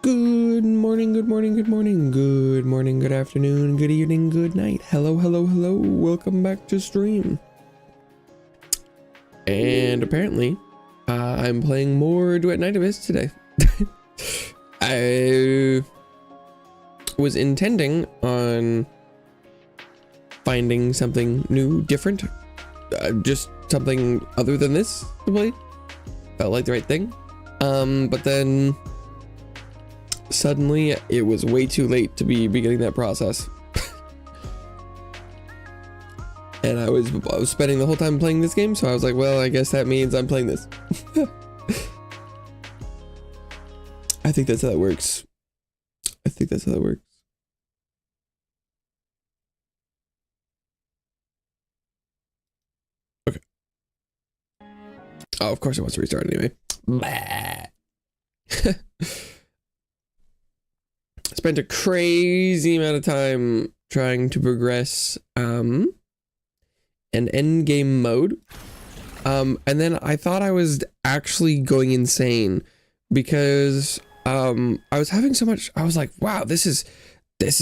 Good morning, good morning, good morning, good morning, good afternoon, good evening, good night. Hello, hello, hello. Welcome back to stream. And apparently, I'm playing more Duet Night Abyss today. I was intending on finding something new, different, just something other than this to play. Felt like the right thing. But then suddenly it was way too late to be beginning that process. And I was spending the whole time playing this game, so I was like, well, I guess that means I'm playing this. I think that's how that works. I think that's how that works. Okay. Oh, of course it wants to restart anyway. Spent a crazy amount of time trying to progress an end game mode, and then I thought I was actually going insane because I was having so much. I was like, wow, this is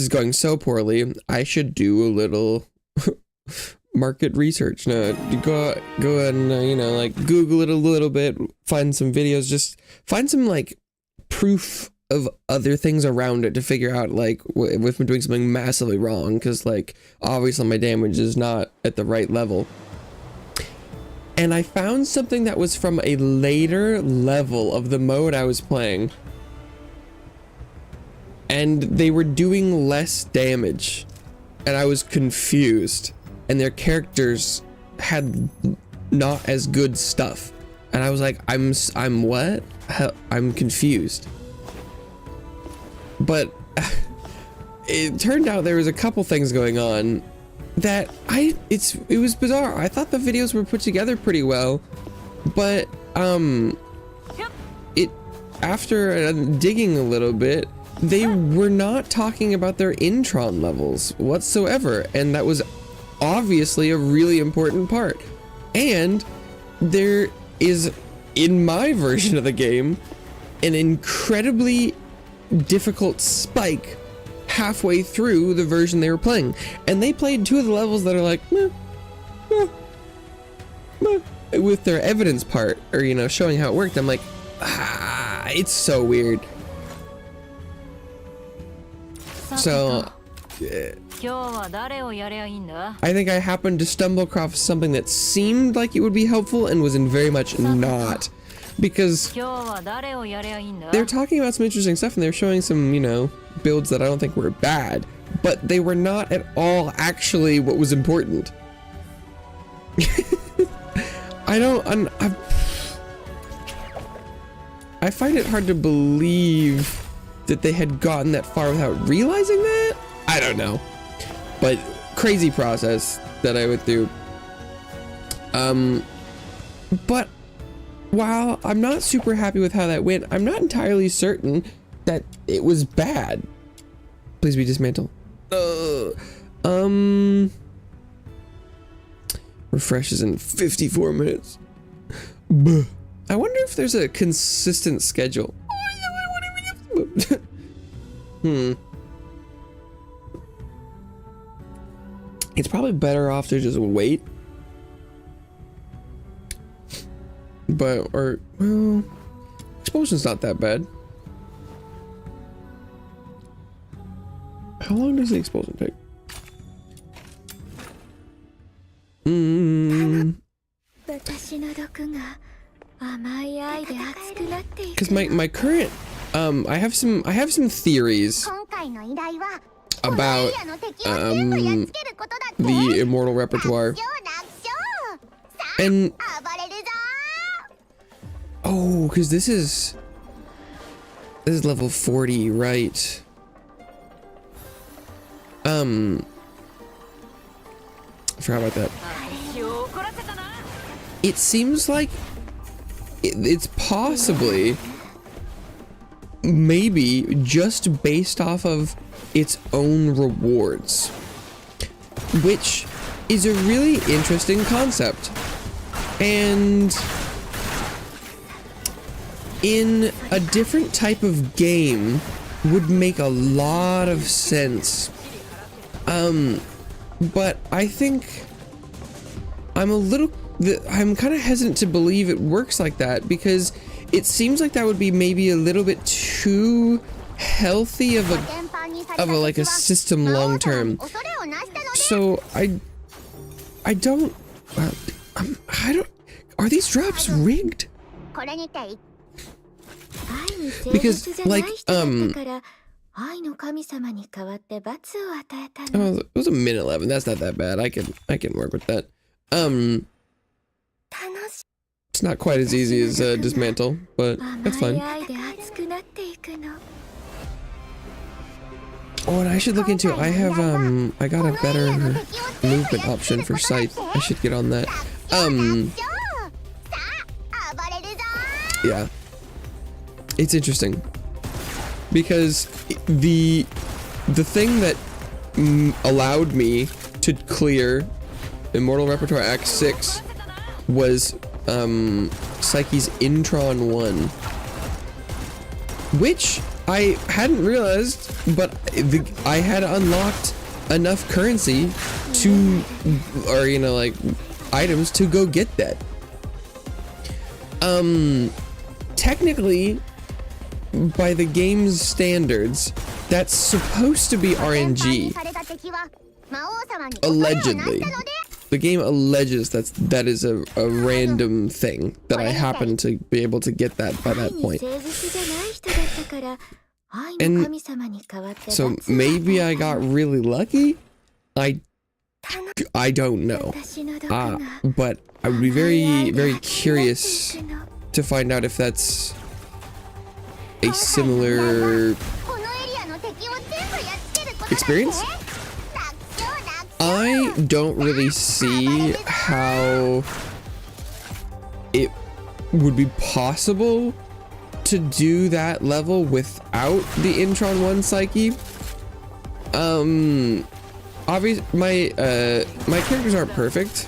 going so poorly. I should do a little market research. No, go and you know, like Google it a little bit, find some videos, just find some like proof of other things around it to figure out like if I'm doing something massively wrong, because like obviously my damage is not at the right level. And I found something that was from a later level of the mode I was playing, and they were doing less damage, and I was confused, and their characters had not as good stuff, and I was like, I'm what? I'm confused. But it turned out there was a couple things going on that it was bizarre. I thought the videos were put together pretty well, but after digging a little bit, they were not talking about their intron levels whatsoever, and that was obviously a really important part. And there is, in my version of the game, an incredibly difficult spike halfway through the version they were playing, and they played two of the levels that are like meh, meh, meh, with their evidence part, or you know, showing how it worked. I'm like, it's so weird. So I think I happened to stumble across something that seemed like it would be helpful and was in very much not, because they're talking about some interesting stuff and they're showing some, you know, builds that I don't think were bad, but they were not at all actually what was important. I find it hard to believe that they had gotten that far without realizing that. I don't know, but crazy process that I went through. But while I'm not super happy with how that went, I'm not entirely certain that it was bad. Please be dismantled. Refreshes in 54 minutes. I wonder if there's a consistent schedule. It's probably better off to just wait. But, or, well, explosion's not that bad. How long does the explosion take? Because my current, I have some theories about the Immortal Repertoire. And oh, because this is level 40, right? I forgot about that. It seems like it's possibly, maybe, just based off of its own rewards, which is a really interesting concept. And in a different type of game, would make a lot of sense. But I think I'm kind of hesitant to believe it works like that, because it seems like that would be maybe a little bit too healthy of a like a system long term. So I don't are these drops rigged? Because like oh, it was a minute 11. That's not that bad. I can work with that. It's not quite as easy as dismantle, but that's fine. Oh, and I should look into, I have I got a better movement option for Scythe. I should get on that. Yeah, it's interesting because the thing that allowed me to clear Immortal Repertoire Act 6 was Psyche's Intron 1, which I hadn't realized, but I had unlocked enough currency to, or you know, like items to go get that. Technically, by the game's standards, that's supposed to be RNG. Allegedly. The game alleges that is a random thing, that I happen to be able to get that by that point. And so maybe I got really lucky? I don't know. But I would be very, very curious to find out if that's a similar experience. I don't really see how it would be possible to do that level without the Intron 1 Psyche. Obviously, my characters aren't perfect,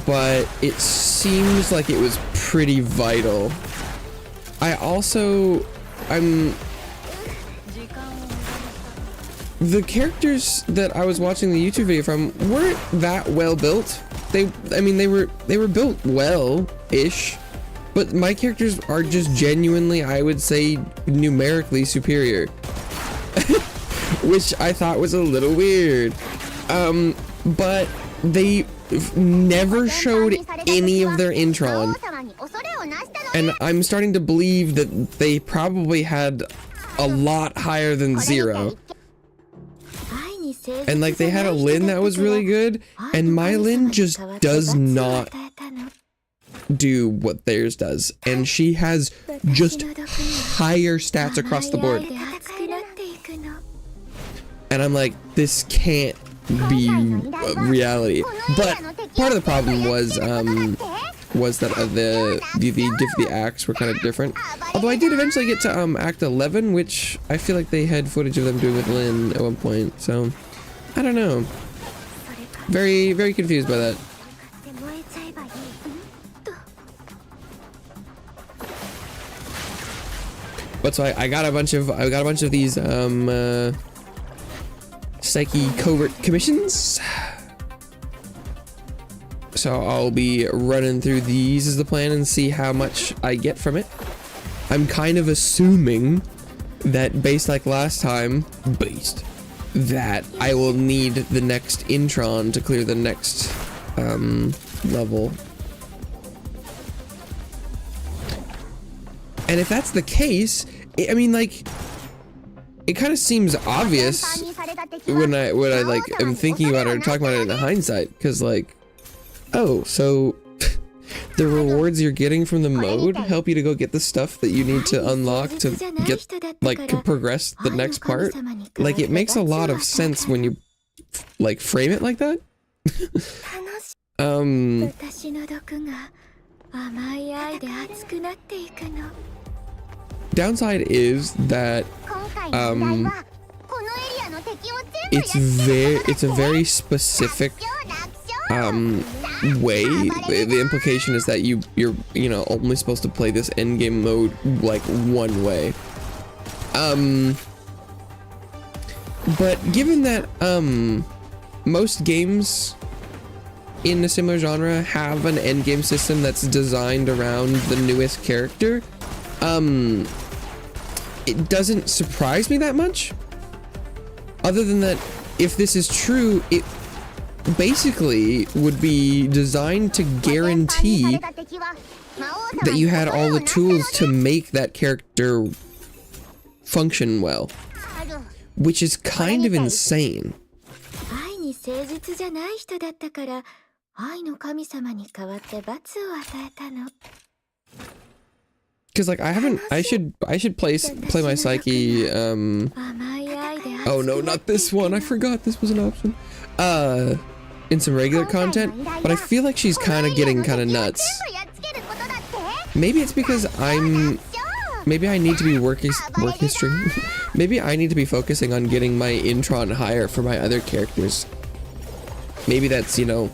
but it seems like it was pretty vital. The characters that I was watching the YouTube video from weren't that well built. I mean, they were built well-ish, but my characters are just genuinely, I would say, numerically superior, which I thought was a little weird. But they never showed any of their Intron, and I'm starting to believe that they probably had a lot higher than 0. And like they had a Lyn that was really good, and my Lyn just does not do what theirs does, and she has just higher stats across the board. And I'm like, this can't be reality. But part of the problem was that the acts were kind of different. Although I did eventually get to Act 11, which I feel like they had footage of them doing with Lyn at one point. So I don't know. Very, very confused by that. But so I got a bunch of these Psyche covert commissions. So I'll be running through these as the plan and see how much I get from it. I'm kind of assuming that, based like last time, that I will need the next Intron to clear the next level. And if that's the case, I mean, like, it kind of seems obvious when I like am thinking about it or talking about it in hindsight, because like, oh, so the rewards you're getting from the mode help you to go get the stuff that you need to unlock to get, like, to progress the next part. Like, it makes a lot of sense when you like frame it like that. Downside is that it's a very specific way. The implication is that you're you know only supposed to play this endgame mode like one way. But given that most games in a similar genre have an endgame system that's designed around the newest character, it doesn't surprise me that much. Other than that, if this is true, it basically would be designed to guarantee that you had all the tools to make that character function well, which is kind of insane. Because like I should play my psyche. Oh no, not this one. I forgot this was an option. In some regular content, but I feel like she's kind of getting kind of nuts. Maybe it's because maybe I need to be work history. Maybe I need to be focusing on getting my intron higher for my other characters. Maybe that's, you know,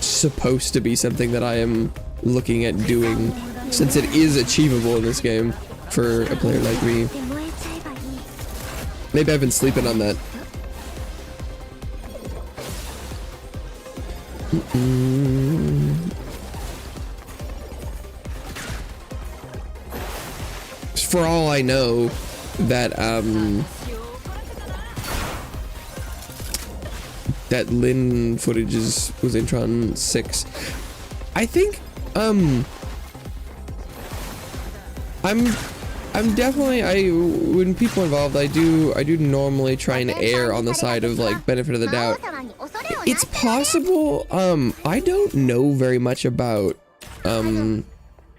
supposed to be something that I am looking at doing, since it is achievable in this game for a player like me. Maybe I've been sleeping on that. For all I know, that that Lin footage was Intron 6. I think I'm definitely, when people involved, I do normally try and err on the side of like benefit of the doubt. It's possible. I don't know very much about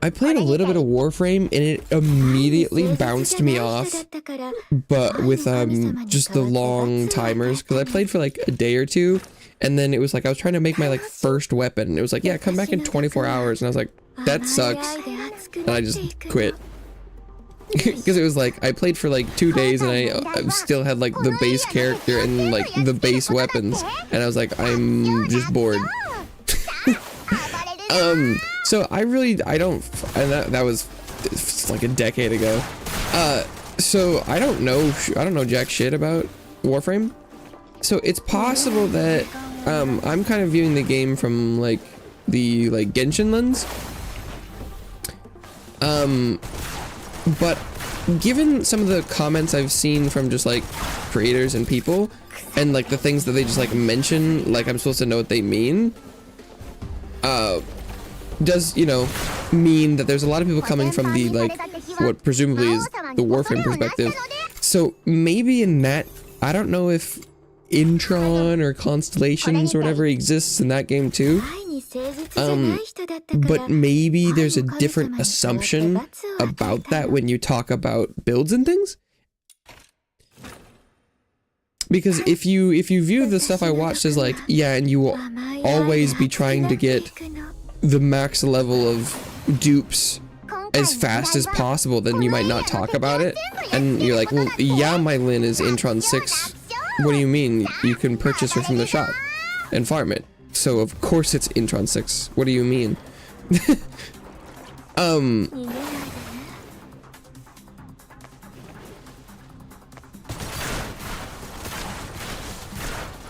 I played a little bit of Warframe and it immediately bounced me off, but with just the long timers, because I played for like a day or two, and then it was like I was trying to make my like first weapon, and it was like, yeah, come back in 24 hours, and I was like, that sucks, and I just quit. Because it was like I played for like 2 days and I still had like the base character and like the base weapons, and I was like, I'm just bored. So I don't, and that was like a decade ago. So I don't know jack shit about Warframe. So it's possible that I'm kind of viewing the game from like the Genshin lens. But given some of the comments I've seen from just like creators and people, and like the things that they just like mention, like I'm supposed to know what they mean, does, you know, mean that there's a lot of people coming from the like what presumably is the Warframe perspective. So maybe in that, I don't know if Intron or Constellations or whatever exists in that game too. But maybe there's a different assumption about that when you talk about builds and things. Because if you view the stuff I watched as like, yeah, and you will always be trying to get the max level of dupes as fast as possible, then you might not talk about it. And you're like, well, yeah, my Lin is Intron 6. What do you mean? You can purchase her from the shop and farm it. So of course it's Intron 6. What do you mean? I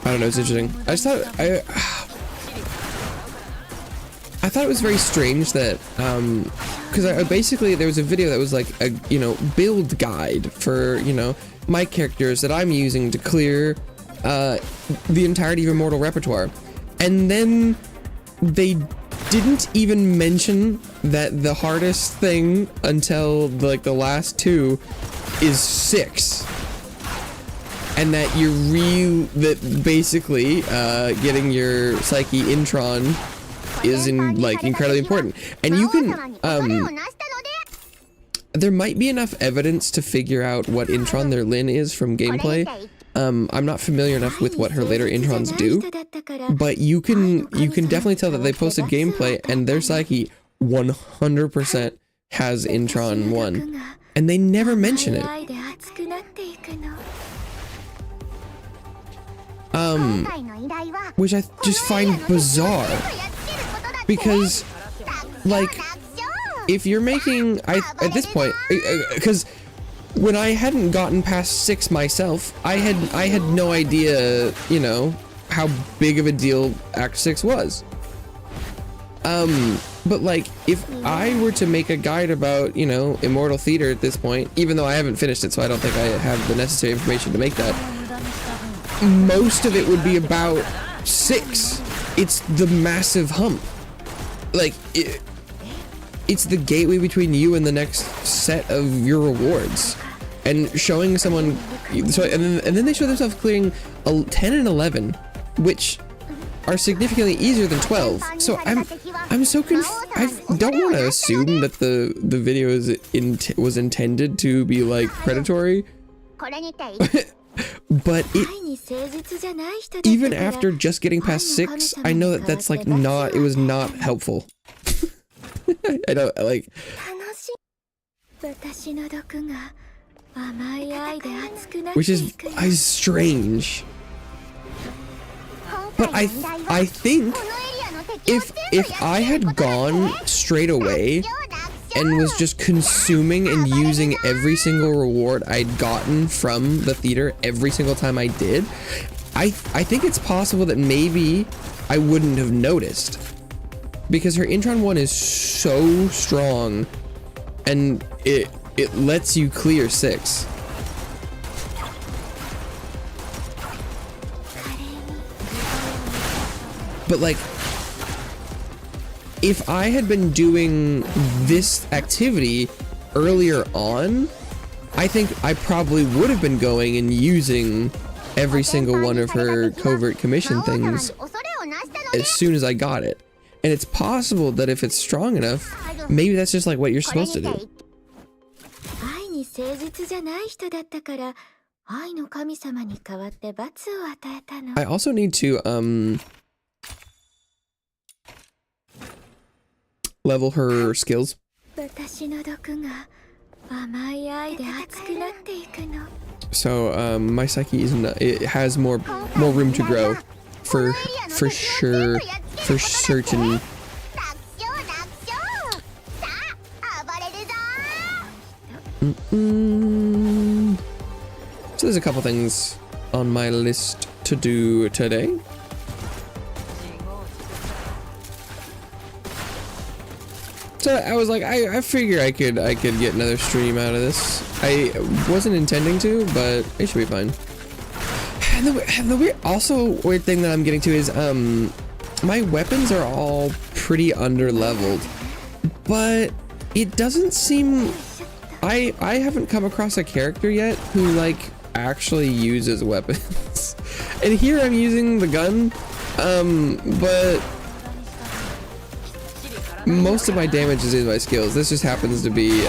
don't know, it's interesting. I just thought I thought it was very strange that because basically there was a video that was like a, you know, build guide for, you know, my characters that I'm using to clear the entirety of Immortal Repertoire. And then they didn't even mention that the hardest thing until like the last two is 6. And that that basically getting your Psyche Intron is incredibly important. And you can there might be enough evidence to figure out what Intron their Lin is from gameplay. I'm not familiar enough with what her later Introns do, but you can definitely tell that they posted gameplay and their Psyche 100% has Intron 1, and they never mention it. 甘い愛で熱くなっていくの And you can, you can definitely tell that they posted gameplay and their Psyche 100% has Intron 1. And they never mention it. 甘い愛で熱くなっていくの I don't know, it's interesting. I just thought, I don't know, Jack shit about Warframe. which I just find bizarre. Because, like, if you're making, at this point, because when I hadn't gotten past 6 myself, I had no idea, you know, how big of a deal Act 6 was. But like, if I were to make a guide about, you know, Immortal Theater at this point, even though I haven't finished it, so I don't think I have the necessary information to make that, most of it would be about 6. It's the massive hump. Like, it's the gateway between you and the next set of your rewards. And showing someone, so, and then they show themselves clearing 10 and 11, which are significantly easier than 12. So I'm so I don't want to assume that the video was intended to be like predatory. But even after just getting past 6, I know that that's like not, it was not helpful. I don't like. Which is strange. But I think if I had gone straight away and was just consuming and using every single reward I'd gotten from the theater every single time I did, I think it's possible that maybe I wouldn't have noticed. Because her Intron 1 is so strong and it lets you clear 6. But like, if I had been doing this activity earlier on, I think I probably would have been going and using every single one of her covert commission things as soon as I got it. And it's possible that if it's strong enough, maybe that's just like what you're supposed to do. I also need to level her skills. So my psyche isn't, it has more room to grow for sure, for certain. So there's a couple things on my list to do today. So I was like, I figure I could get another stream out of this. I wasn't intending to, but it should be fine. And the weird thing that I'm getting to is my weapons are all pretty under leveled, but it doesn't seem, I haven't come across a character yet who like actually uses weapons. And here I'm using the gun, but most of my damage is in my skills. This just happens to be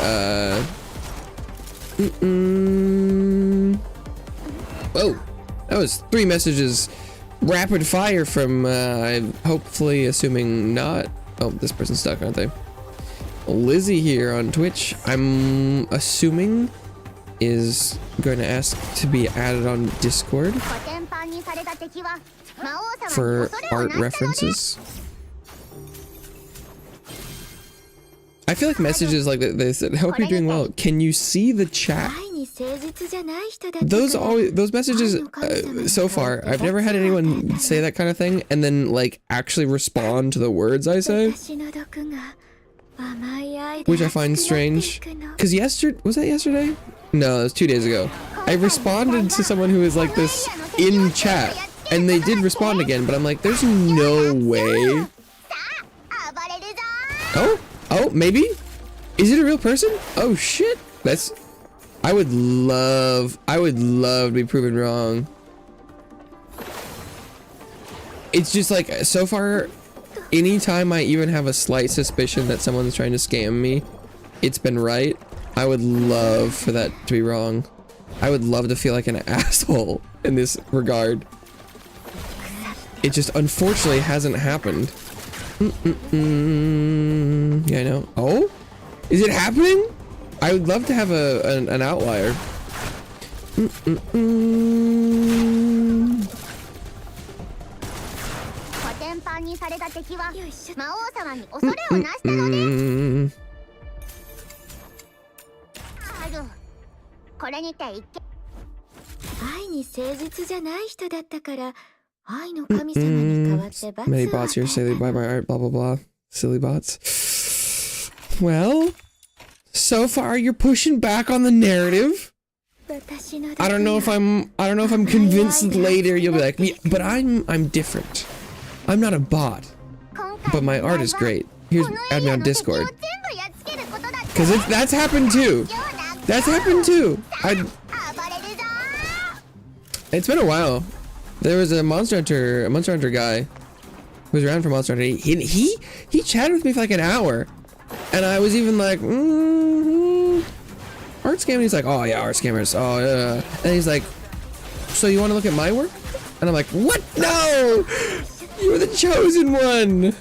oh, that was 3 messages rapid fire from I'm hopefully assuming not, oh, this person's stuck, aren't they? Lizzie here on Twitch, I'm assuming is going to ask to be added on Discord for art references. I feel like messages like that, they said, hope you're doing well. Can you see the chat? Those messages, so far, I've never had anyone say that kind of thing and then like actually respond to the words I say. Which I find strange. Cause was that yesterday? No, it was 2 days ago. I responded to someone who was like this in chat and they did respond again, but I'm like, there's no way. Oh, maybe? Is it a real person? Oh shit. I would love to be proven wrong. It's just like, so far, anytime I even have a slight suspicion that someone's trying to scam me, it's been right. I would love for that to be wrong. I would love to feel like an asshole in this regard. It just unfortunately hasn't happened. Yeah, I know. Oh? Is it happening? I would love to have an outlier. Many bots here say they buy my art, blah blah blah. Silly bots. Well, so far you're pushing back on the narrative. I don't know if I'm convinced later you'll be like, yeah, but I'm different. I'm not a bot, but my art is great. Here's, add me on Discord. Cause that's happened too. That's happened too. It's been a while. There was a Monster Hunter guy who was around for Monster Hunter. He chatted with me for like an hour, and I was even like, art scamming. He's like, oh yeah, art scammers. Oh yeah. And he's like, so you want to look at my work? And I'm like, what? No, you're the chosen one.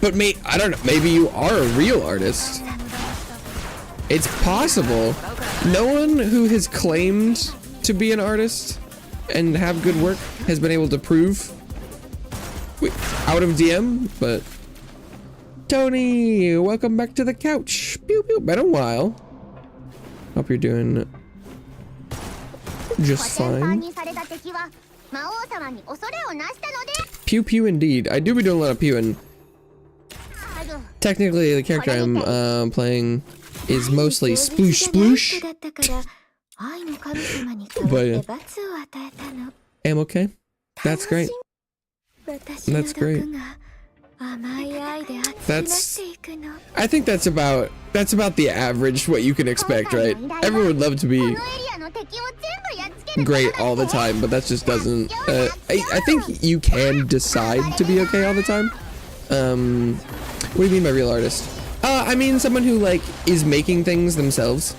But I don't know, maybe you are a real artist. It's possible. No one who has claimed to be an artist and have good work has been able to prove out of DM, but Tony, welcome back to the couch. Pew pew, been a while. Hope you're doing just fine. Pew pew indeed. I do be doing a lot of pewing. Technically, the character I'm playing is mostly sploosh sploosh. But yeah. I'm okay. That's great. That's great. I think that's about the average, what you can expect, right? Everyone would love to be great all the time, but that just doesn't, I think you can decide to be okay all the time. What do you mean by real artist? I mean someone who like is making things themselves,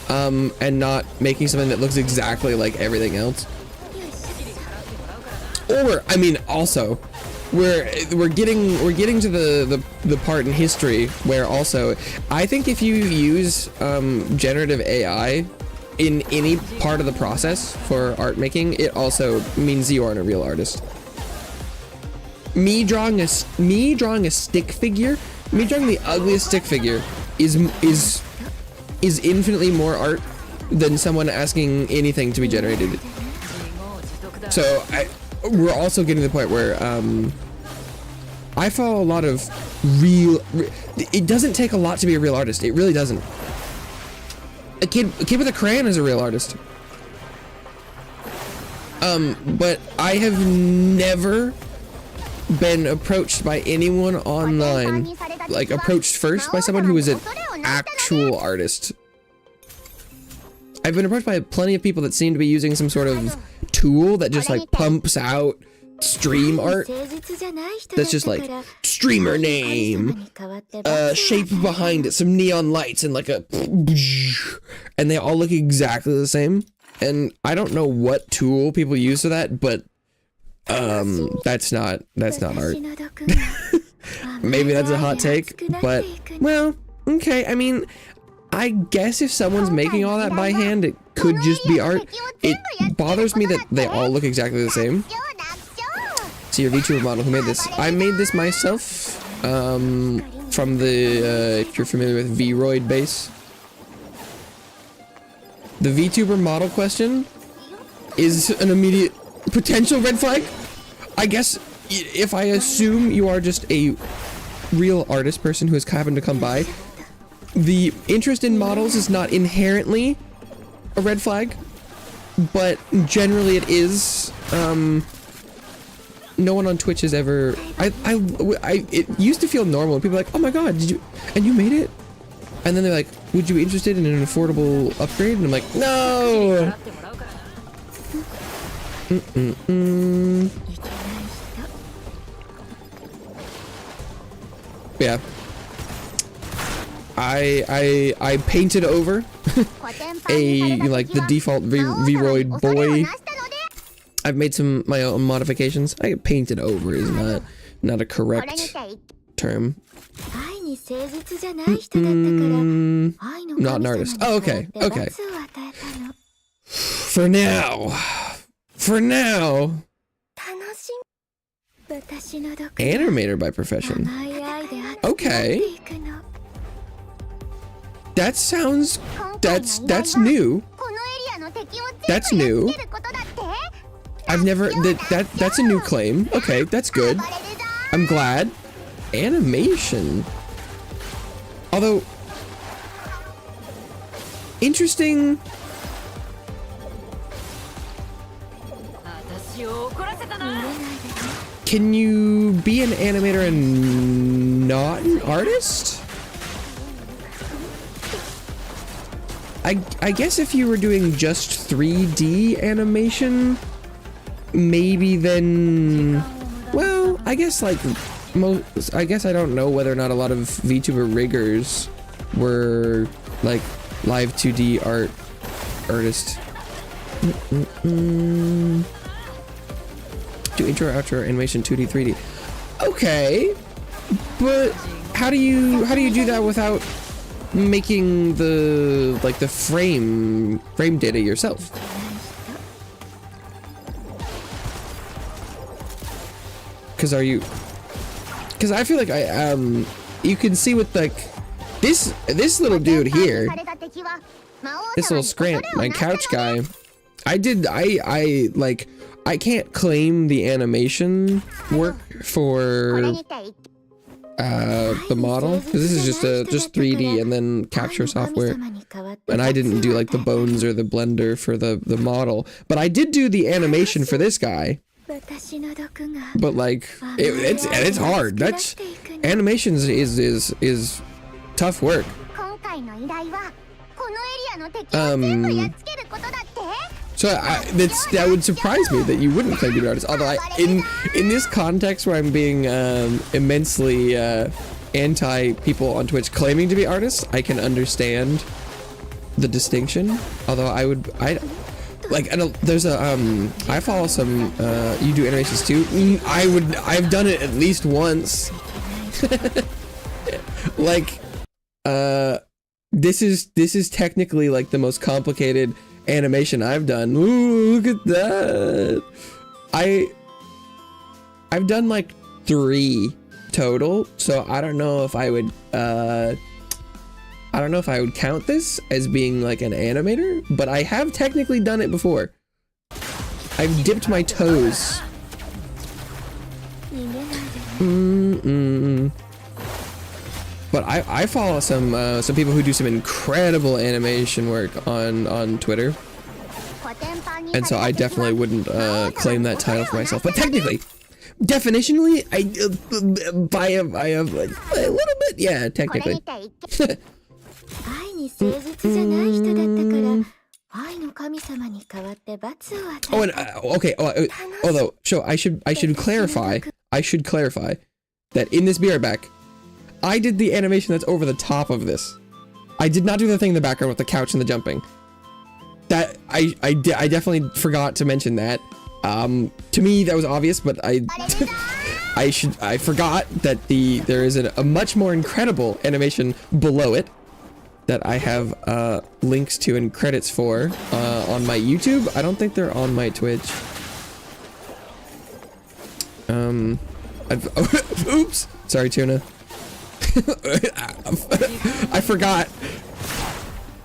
and not making something that looks exactly like everything else. Or I mean, also, we're getting to the part in history where also I think if you use generative AI in any part of the process for art making, it also means you aren't a real artist. Me drawing a stick figure, me drawing the ugliest stick figure is infinitely more art than someone asking anything to be generated. So we're also getting to the point where I follow a lot of it doesn't take a lot to be a real artist. It really doesn't. A kid with a crayon is a real artist. But I have never been approached by anyone online, like approached first by someone who is an actual artist. I've been approached by plenty of people that seem to be using some sort of tool that just like pumps out stream art. That's just like streamer name, shape behind it, some neon lights, and like and they all look exactly the same. And I don't know what tool people use for that, but that's not art. Maybe that's a hot take, but well, okay. I mean, I guess if someone's making all that by hand, it could just be art. It bothers me that they all look exactly the same. So your VTuber model who made this, I made this myself from the if you're familiar with Vroid base. The VTuber model question is an immediate potential red flag. I guess if I assume you are just a real artist person who has happened to come by, the interest in models is not inherently a red flag, but generally it is. No one on Twitch has ever. It used to feel normal when people are like, oh my god, did you? And you made it? And then they're like, would you be interested in an affordable upgrade? And I'm like, no. Yeah. I painted over like the default Vroid boy. I've made my own modifications. I painted over is not a correct term. Not an artist. Oh, okay. Okay. For now. Animator by profession. Okay. That sounds... That's new. That's new. I've never... That's a new claim. Okay, that's good. I'm glad. Animation. Although... Interesting... Can you be an animator and not an artist? I guess if you were doing just 3D animation, maybe then, well, I guess like I guess I don't know whether or not a lot of VTuber riggers were like live 2D artists. Do intro, outro, animation, 2D, 3D. Okay, but how do you do that without making the frame data yourself? Because I feel like you can see with like this little dude here, this little scrant, my couch guy. I can't claim the animation work for the model because this is just 3D and then capture software, and I didn't do like the bones or the blender for the model, but I did do the animation for this guy. But like it's hard. That's animations is tough work. So that would surprise me that you wouldn't claim to be an artist. Although in this context where I'm being immensely anti people on Twitch claiming to be artists, I can understand the distinction. Although there's a I follow some you do animations too. I've done it at least once. Like this is technically like the most complicated animation I've done. Ooh, look at that. I've done like 3 total, so I don't know if I would count this as being like an animator, but I have technically done it before. I've dipped my toes. But I follow some people who do some incredible animation work on Twitter, and so I definitely wouldn't claim that title for myself. But technically, definitionally, by a little bit, yeah, technically. Oh, and okay. Although, I should clarify that in this beer back, I did the animation that's over the top of this. I did not do the thing in the background with the couch and the jumping. That I definitely forgot to mention that. To me that was obvious, but I forgot that there is a much more incredible animation below it that I have links to and credits for on my YouTube. I don't think they're on my Twitch. Oops, sorry, Tuna. I forgot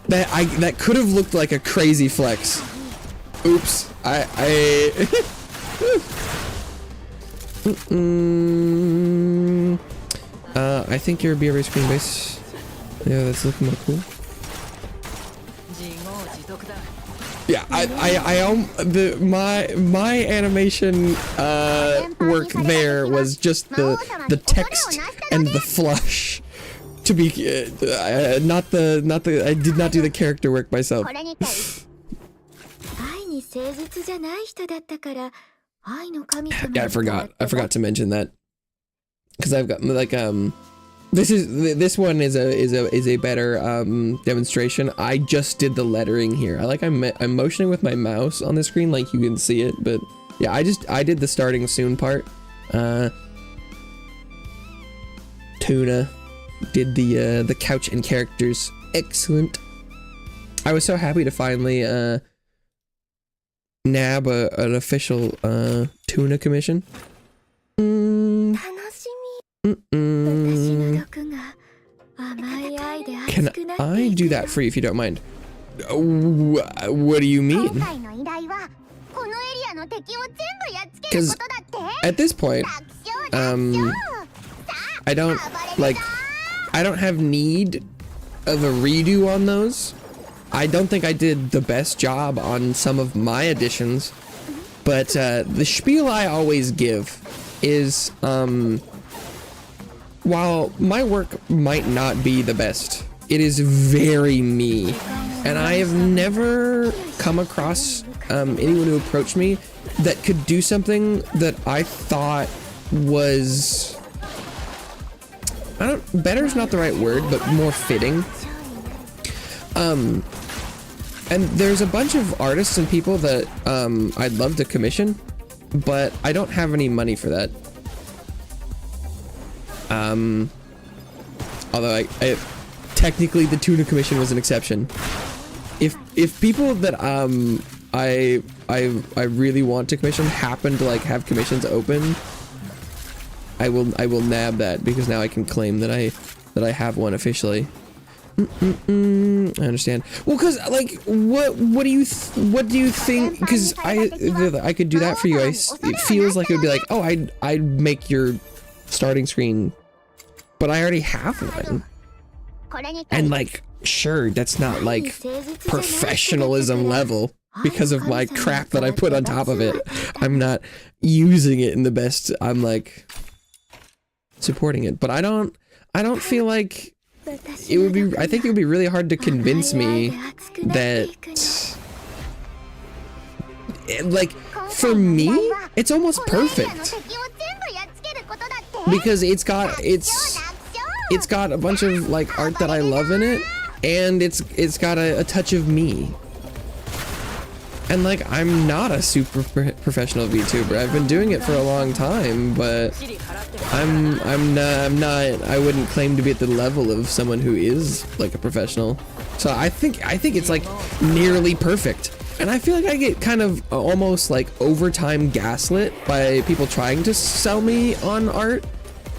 that could have looked like a crazy flex. Oops. I think your BRB screen base. Yeah, that's looking more cool. Yeah, my animation work there was just the text and the flush. To be I did not do the character work myself. Yeah, I forgot to mention that because I've got like this one is a better demonstration. I just did the lettering here. I'm motioning with my mouse on the screen like you can see it, but yeah, I did the starting soon part. Tuna did the couch and characters. Excellent. I was so happy to finally nab an official tuna commission. Can I do that for you if you don't mind? What do you mean? Because at this point, I don't have need of a redo on those. I don't think I did the best job on some of my additions, but the spiel I always give is, while my work might not be the best, it is very me, and I have never come across anyone who approached me that could do something that I thought was, better is not the right word, but more fitting. And there's a bunch of artists and people that I'd love to commission, but I don't have any money for that. Although I technically the tuna commission was an exception. If people that I really want to commission happen to like have commissions open, I will nab that, because now I can claim that I have one officially. I understand. Well, cause like, what do you think? Cause I could do that for you. It feels like it would be like, oh, I'd make your starting screen, but I already have one. And like, sure, that's not like professionalism level because of my crap that I put on top of it. I'm not using it in the best. I'm like supporting it, but I don't feel like it would be, I think it would be really hard to convince me that, like, for me, it's almost perfect. Because it's got a bunch of, like, art that I love in it, and it's got a touch of me. And, like, I'm not a super professional VTuber. I've been doing it for a long time, but I'm not, I wouldn't claim to be at the level of someone who is like a professional. So I think it's like nearly perfect. And I feel like I get kind of almost like overtime gaslit by people trying to sell me on art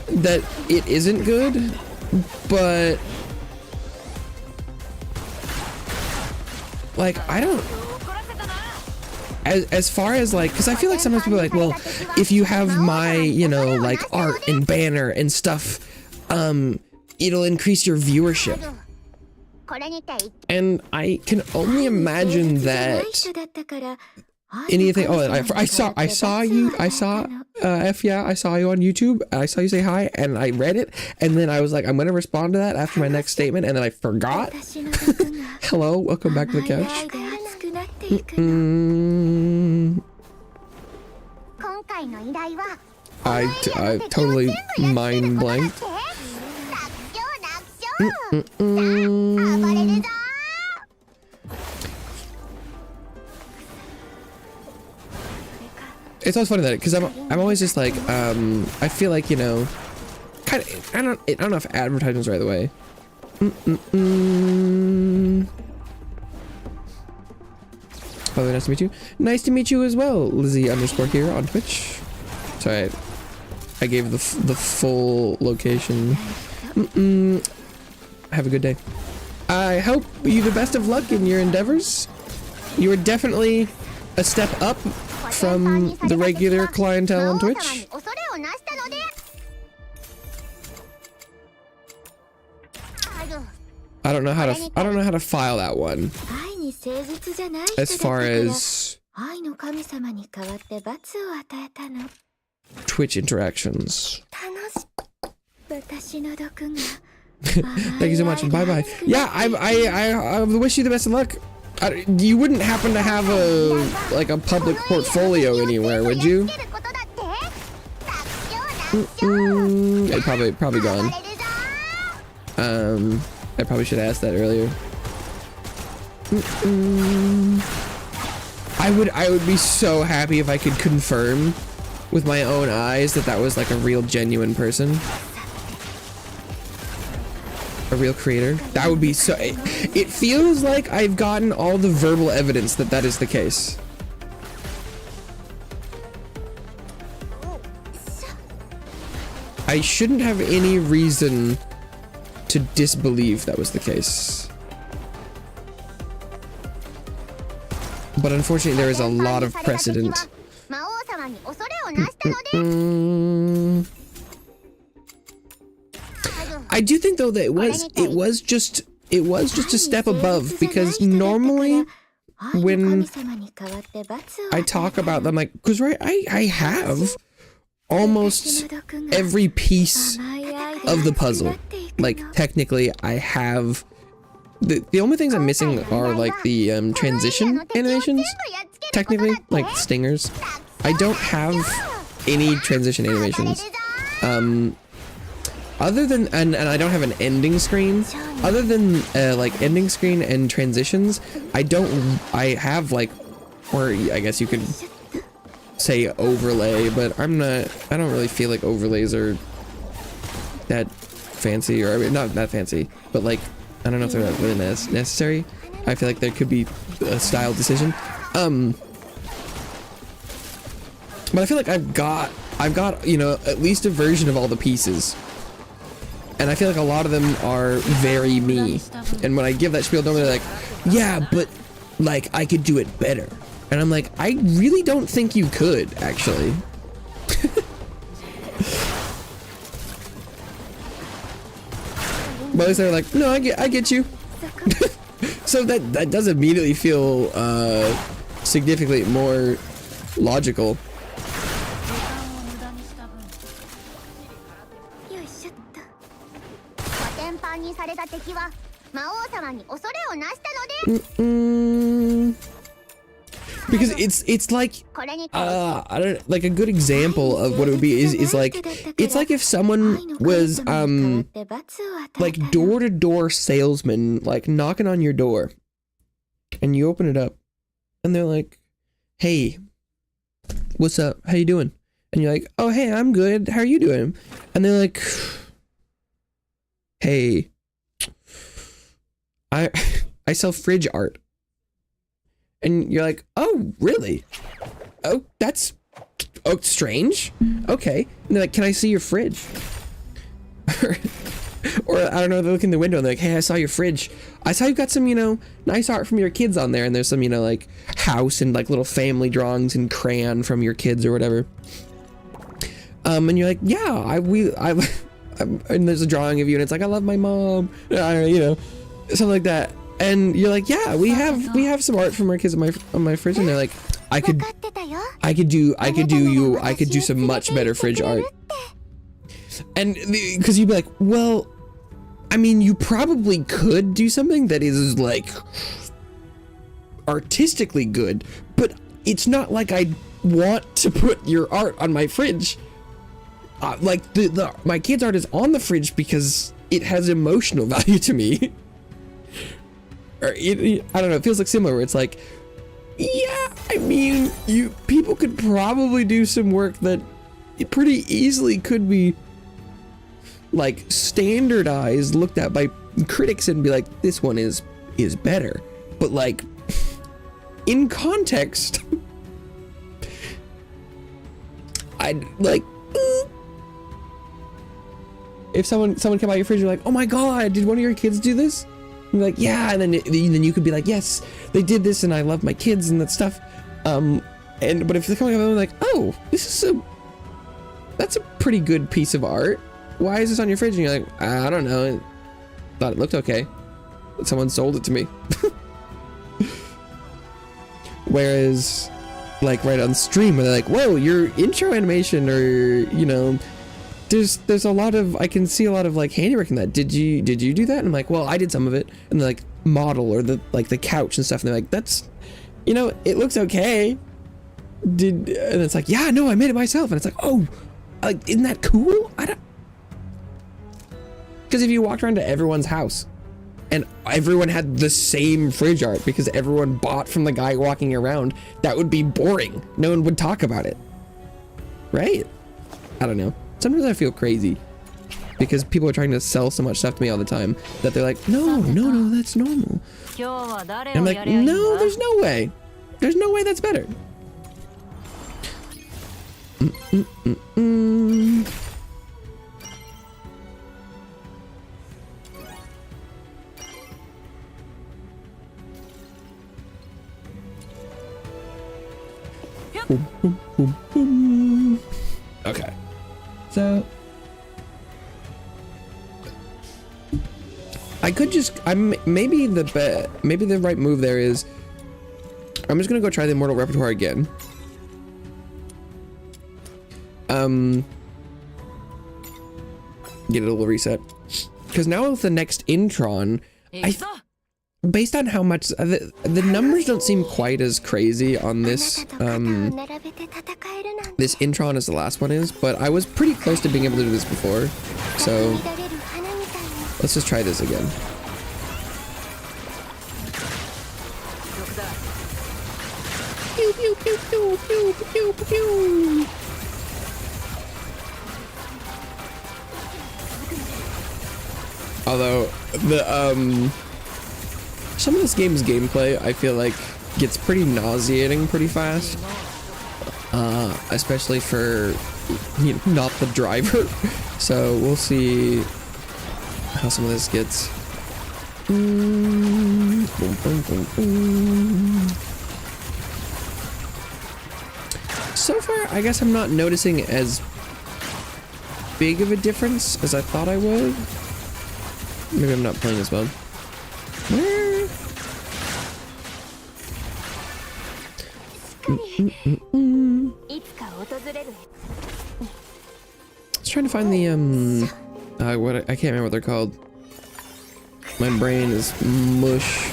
that it isn't good, but like, I don't, as far as like, because I feel like sometimes people are like, well, if you have my, you know, like art and banner and stuff, it'll increase your viewership. And I can only imagine that anything. Oh, I saw you on YouTube. I saw you say hi, and I read it, and then I was like, I'm gonna respond to that after my next statement, and then I forgot. Hello, welcome back to the couch. I totally mind blanked. It's always funny that, because I'm always just like, I feel like, you know, kind of, I don't know if advertisement's right the way. Oh, nice to meet you. Nice to meet you as well, Lizzie _ here on Twitch. Sorry, I gave the full location. Have a good day. I hope you the best of luck in your endeavors. You are definitely a step up from the regular clientele on Twitch. I don't know how to file that one. As far as Twitch interactions. Thank you so much, and bye-bye. Yeah, I wish you the best of luck. You wouldn't happen to have a public portfolio anywhere, would you? It probably gone. I probably should have asked that earlier. I would be so happy if I could confirm with my own eyes that was like a real genuine person. A real creator. That would be so, it feels like I've gotten all the verbal evidence that is the case. I shouldn't have any reason to disbelieve that was the case. But unfortunately, there is a lot of precedent. I do think though that it was just a step above, because normally when I talk about them, like, because right, I have almost every piece of the puzzle. Like, technically I have the only things I'm missing are like the transition animations, technically, like stingers. I don't have any transition animations other than and I don't have an ending screen. Other than like ending screen and transitions, I have like, or I guess you could say overlay, but I don't really feel like overlays are that fancy, or I mean, not that fancy, but like, I don't know if they're not really necessary. I feel like there could be a style decision. But I feel like I've got, you know, at least a version of all the pieces. And I feel like a lot of them are very me. And when I give that spiel, they're like, yeah, but like I could do it better. And I'm like, I really don't think you could, actually. But at least they're like, no, I get you. So that does immediately feel significantly more logical. Because it's like I don't, like, a good example of what it would be is like, it's like if someone was like door-to-door salesman, like knocking on your door, and you open it up and they're like, hey, what's up, how you doing? And you're like, oh hey, I'm good, how are you doing? And they're like, hey, I sell fridge art. And you're like, oh, really? Oh, that's strange. Okay. And they're like, can I see your fridge? Or I don't know, they look in the window and they're like, hey, I saw your fridge. I saw you got some, you know, nice art from your kids on there. And there's some, you know, like house and like little family drawings in crayon from your kids or whatever. And you're like, yeah, and there's a drawing of you and it's like, I love my mom, you know, something like that. And you're like, yeah, we have some art from our kids on my fridge. And they're like, I could do some much better fridge art. And because you'd be like, well, I mean, you probably could do something that is like artistically good, but it's not like I want to put your art on my fridge. Like my kid's art is on the fridge because it has emotional value to me. Or I don't know, it feels like similar, where it's like, yeah, I mean, people could probably do some work that it pretty easily could be like standardized, looked at by critics and be like, this one is better. But like, in context, I'd like, if someone came out your fridge, you're like, oh my god, did one of your kids do this? And you're like, yeah, and then you could be like, yes, they did this, and I love my kids and that stuff. But if they're coming up and like, oh, that's a pretty good piece of art. Why is this on your fridge? And you're like, I don't know, I thought it looked okay, but someone sold it to me. Whereas, like right on stream, where they're like, whoa, your intro animation, or you know, there's a lot of, I can see a lot of like handiwork in that. Did you do that? And I'm like, well, I did some of it. And they're like, model, or the couch and stuff, and they're like, that's, you know, it looks okay. And it's like, yeah, no, I made it myself. And it's like, oh, like, isn't that cool? Because if you walked around to everyone's house and everyone had the same fridge art because everyone bought from the guy walking around, that would be boring. No one would talk about it, right? I don't know. Sometimes I feel crazy because people are trying to sell so much stuff to me all the time that they're like, no, that's normal. And I'm like, no, there's no way. There's no way that's better. Boom, boom, boom, boom. Okay. So I could just maybe the right move there is I'm just gonna go try the Immortal Repertoire again. Get a little reset. Because now with the next Intron, based on how much the numbers don't seem quite as crazy on this this Intron as the last one is, but I was pretty close to being able to do this before, so let's just try this again. Pew pew pew pew pew pew pew. Although the some of this game's gameplay I feel like gets pretty nauseating pretty fast, especially for not the driver. So we'll see how some of this gets. So far, I guess I'm not noticing as big of a difference as I thought I would. Maybe I'm not playing as well. I was trying to find the what I can't remember what they're called. My brain is mush.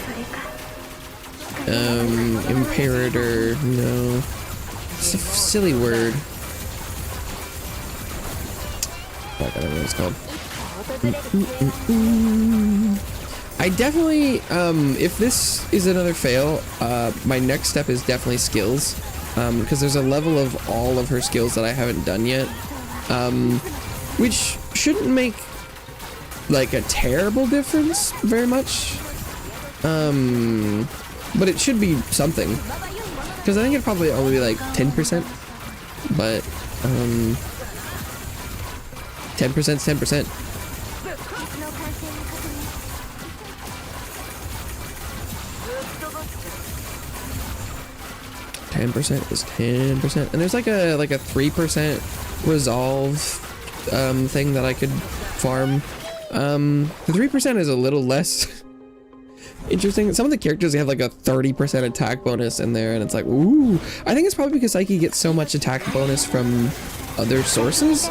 Imperator, no. It's a silly word. Fuck, I don't know what it's called. I definitely, if this is another fail, my next step is definitely skills, because there's a level of all of her skills that I haven't done yet, which shouldn't make like a terrible difference very much, but it should be something, because I think it'd probably only be like 10%, but 10% is 10%. 10% is 10%, and there's like a 3% resolve thing that I could farm. The 3% is a little less interesting. Some of the characters have like a 30% attack bonus in there, and it's like, ooh. I think it's probably because Psyche gets so much attack bonus from other sources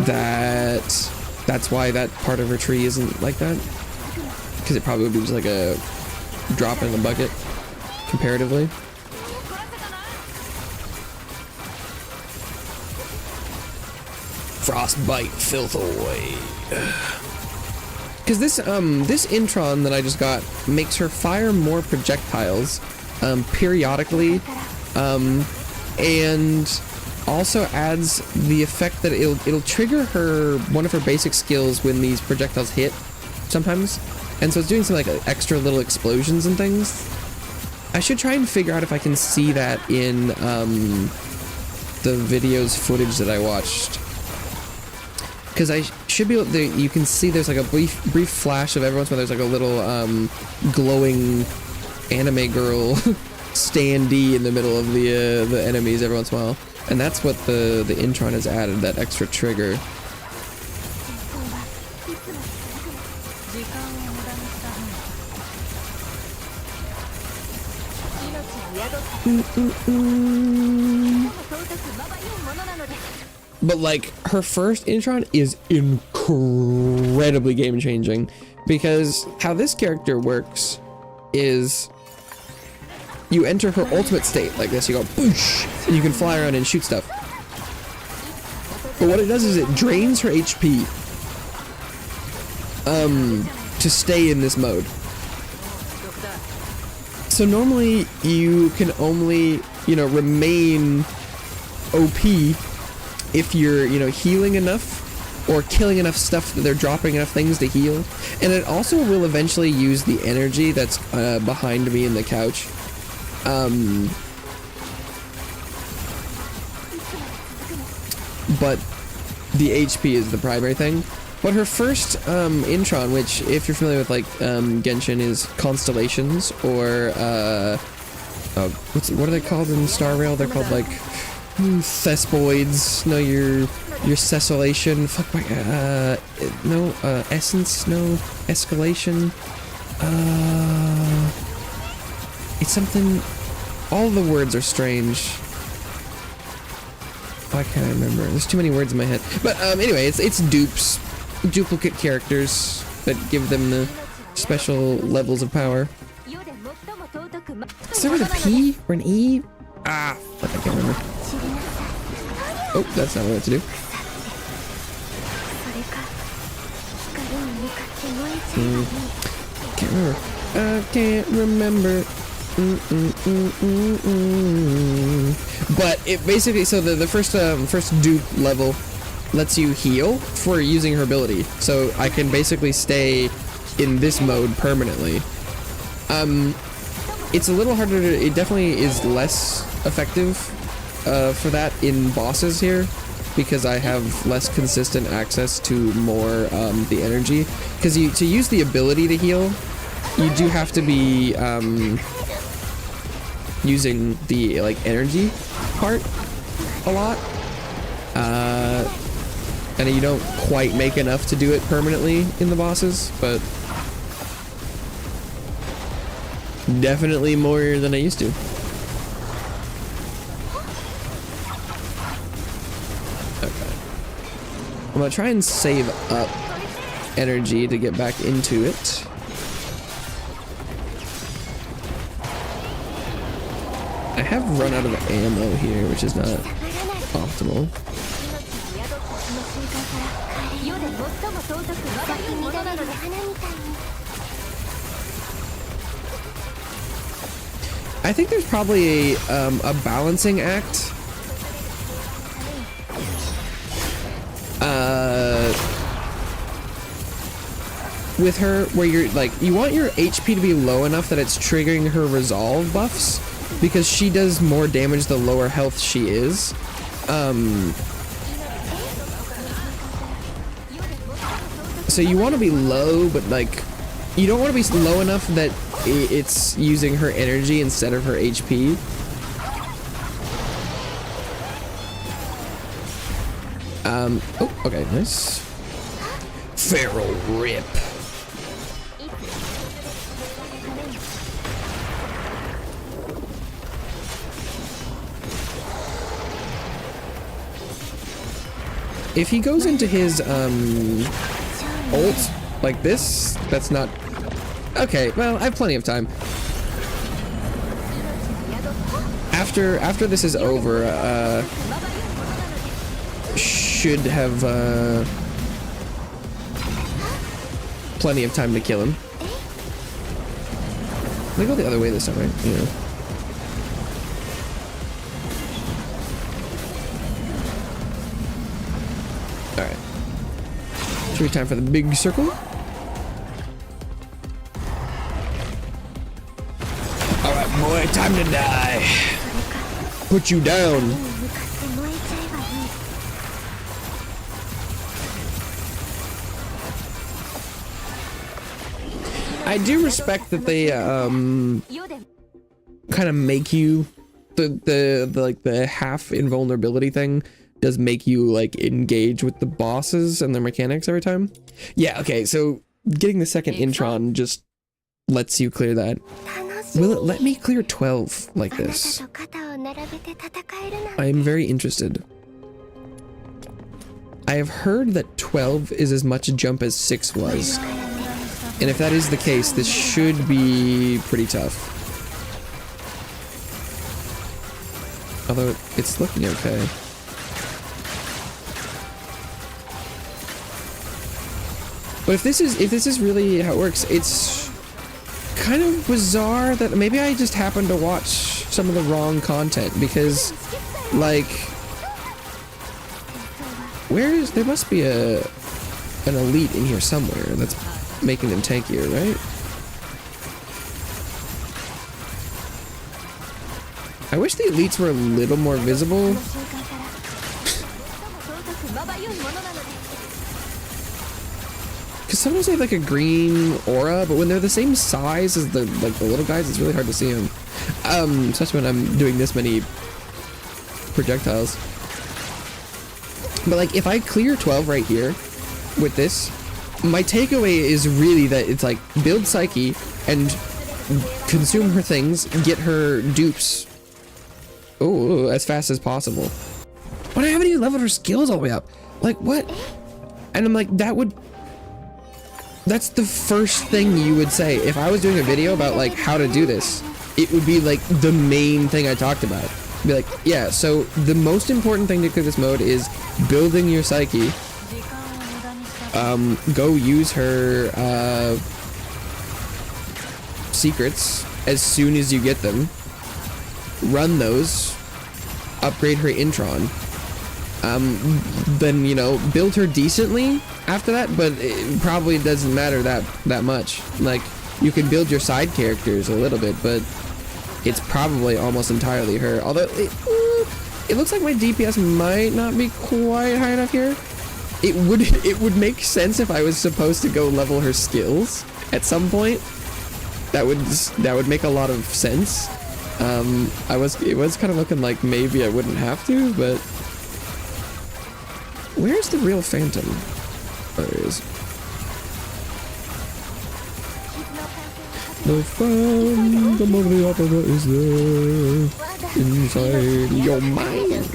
that's why that part of her tree isn't like that, because it probably would be just like a drop in the bucket comparatively. Frostbite filth away. Because this Intron that I just got makes her fire more projectiles periodically, and also adds the effect that it'll trigger one of her basic skills when these projectiles hit sometimes, and so it's doing some like extra little explosions and things. I should try and figure out if I can see that in the video's footage that I watched. Because I should be able to, you can see there's like a brief flash of every once in a while there's like a little glowing anime girl standee in the middle of the enemies every once in a while, and that's what the Intron has added, that extra trigger. But like her first Intron is incredibly game changing, because how this character works is you enter her ultimate state like this, you go boosh, and you can fly around and shoot stuff. But what it does is it drains her HP to stay in this mode. So normally you can only, remain OP if you're, healing enough or killing enough stuff that they're dropping enough things to heal. And it also will eventually use the energy that's behind me in the couch. But the HP is the primary thing. But her first Intron, which if you're familiar with like Genshin, is Constellations, or what are they called in Star Rail? They're called like thespoids. No, your cessillation. Fuck my no essence. No escalation. It's something. All the words are strange. Why can't I remember? There's too many words in my head. But anyway, it's dupes, duplicate characters that give them the special levels of power. Is there with a P or an E? Ah, fuck, I can't remember. Oh, that's not what I have to do. Can't remember. I can't remember. But it basically, so the first dupe level lets you heal for using her ability, so I can basically stay in this mode permanently. It's a little harder to, it definitely is less effective for that in bosses here, because I have less consistent access to more the energy, because to use the ability to heal, you do have to be using the like energy part a lot, and you don't quite make enough to do it permanently in the bosses, but definitely more than I used to. Okay, I'm gonna try and save up energy to get back into it. I have run out of ammo here, which is not optimal. I think there's probably a balancing act. With her, where you're like, you want your HP to be low enough that it's triggering her resolve buffs, because she does more damage the lower health she is. So you want to be low, but like, you don't want to be low enough that it's using her energy instead of her HP. Oh, okay, nice. Feral Rip. If he goes into his ult like this, that's not okay. Well, I have plenty of time. After this is over, should have plenty of time to kill him. They go the other way this time, right? Yeah. Alright. Should be time for the big circle. Alright, boy, time to die. Put you down. I do respect that they kind of make you the half invulnerability thing does make you like engage with the bosses and their mechanics every time. Yeah, okay, so getting the second intron just lets you clear that. Will it let me clear 12 like this? I am very interested. I have heard that 12 is as much a jump as 6 was. And if that is the case, this should be pretty tough. Although it's looking okay. But if this is really how it works, it's kind of bizarre that maybe I just happened to watch some of the wrong content, because like there must be an elite in here somewhere that's making them tankier, right? I wish the elites were a little more visible. Because sometimes they have like a green aura, but when they're the same size as the little guys, it's really hard to see them. Especially when I'm doing this many projectiles. But like if I clear 12 right here with this, my takeaway is really that it's like build Psyche and consume her things, get her dupes as fast as possible. But I haven't even leveled her skills all the way up. Like what? And I'm like, that's the first thing you would say. If I was doing a video about like how to do this, it would be like the main thing I talked about. Be like, yeah, so the most important thing to clear this mode is building your Psyche. Go use her secrets as soon as you get them. Run those. Upgrade her Intron. Then, you know, build her decently after that, but it probably doesn't matter that much. Like, you can build your side characters a little bit, but it's probably almost entirely her. Although, it looks like my DPS might not be quite high enough here. It would make sense if I was supposed to go level her skills at some point. That would make a lot of sense. It was kind of looking like maybe I wouldn't have to, but where's the real Phantom? Oh, there it is. The Phantom of the Opera is there inside your mind.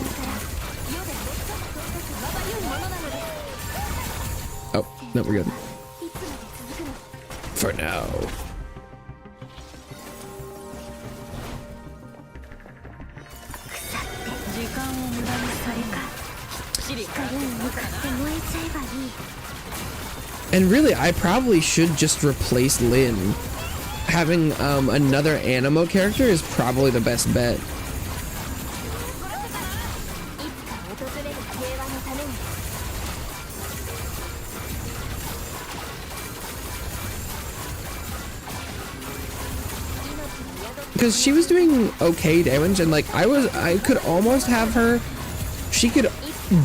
Oh, no, we're good. For now. And really, I probably should just replace Lynn. Having another Animo character is probably the best bet. Because she was doing okay damage, and like I could almost have her. She could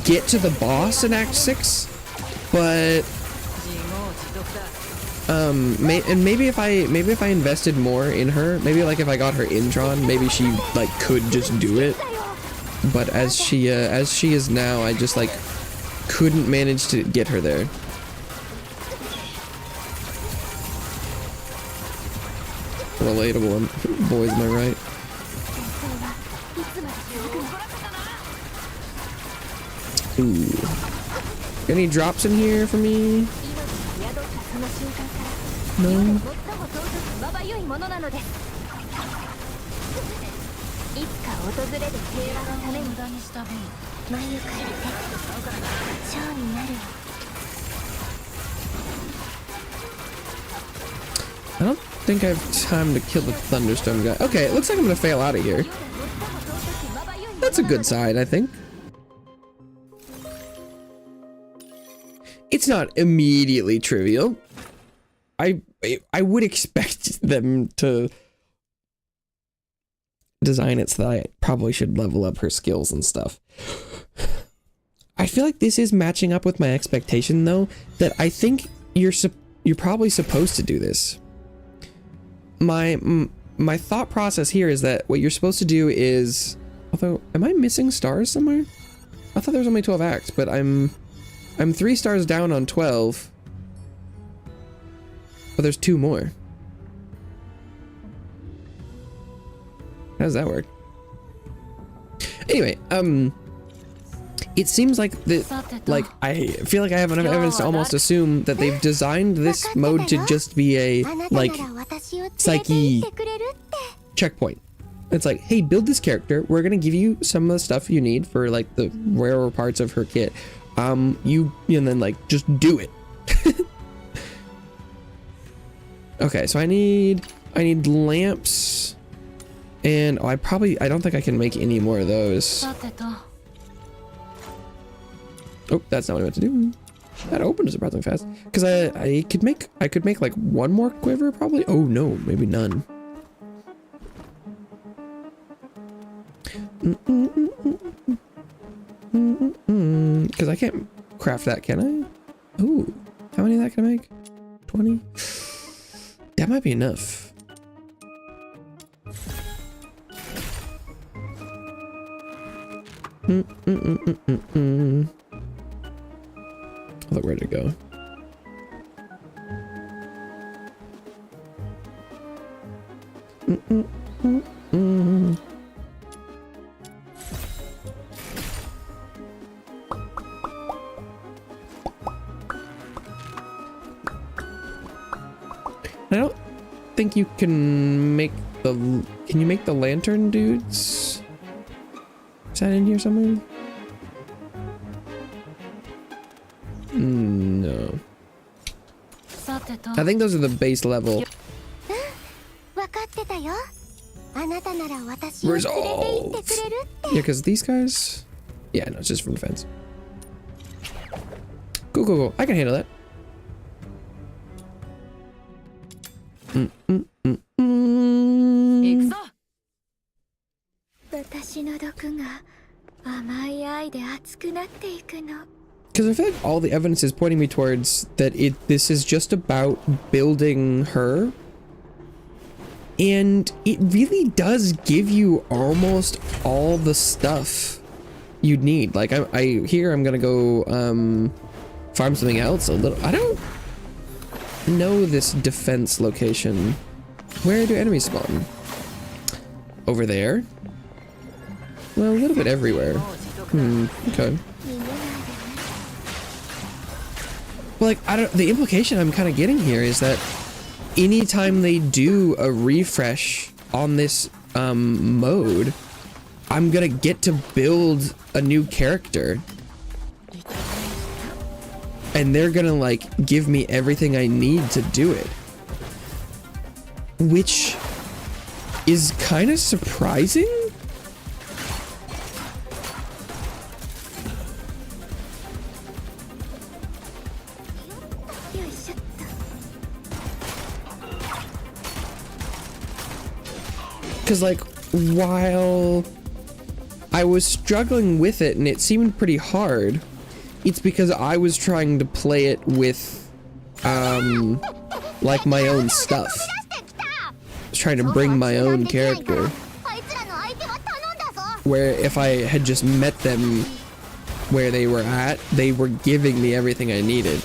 get to the boss in Act 6, but maybe if I invested more in her, maybe like if I got her Intron, maybe she like could just do it. But as she is now, I just like couldn't manage to get her there. Relatable, boys, am I right? Ooh. Got any drops in here for me? No. I don't think I have time to kill the thunderstorm guy. Okay, it looks like I'm gonna fail out of here. That's a good side, I think. It's not immediately trivial. I would expect them to design it so that I probably should level up her skills and stuff. I feel like this is matching up with my expectation though, that I think you're probably supposed to do this. My thought process here is that what you're supposed to do is, although, am I missing stars somewhere? I thought there was only 12 acts, but I'm 3 stars down on 12. But there's 2 more. How does that work? Anyway, it seems like I feel like I have enough evidence to almost assume that they've designed this mode to just be a, like, Psyche checkpoint. It's like, hey, build this character. We're gonna give you some of the stuff you need for, like, the rarer parts of her kit. And then, like, just do it. Okay, so I need lamps, and I don't think I can make any more of those. Oh, that's not what I meant to do. That opened surprisingly fast. Because I could make like 1 more quiver probably. Oh no, maybe none. Because I can't craft that, can I? Ooh, how many of that can I make? 20? That might be enough. Look, where'd it go? I don't think you can make the... Can you make the lantern dudes? Is that in here somewhere? No. I think those are the base level. Resolve! Yeah, because these guys... Yeah, no, it's just from defense. Cool, cool, cool. I can handle that. Because I feel like all the evidence is pointing me towards that this is just about building her. And it really does give you almost all the stuff you'd need. Like I'm gonna go farm something else a little. I don't know this defense location. Where do enemies spawn? Over there? Well, a little bit everywhere. Okay. But like, the implication I'm kind of getting here is that anytime they do a refresh on this mode, I'm gonna get to build a new character. And they're gonna like give me everything I need to do it. Which is kind of surprising. Because like, while I was struggling with it and it seemed pretty hard, it's because I was trying to play it with like my own stuff. I was trying to bring my own character, where if I had just met them where they were at, they were giving me everything I needed.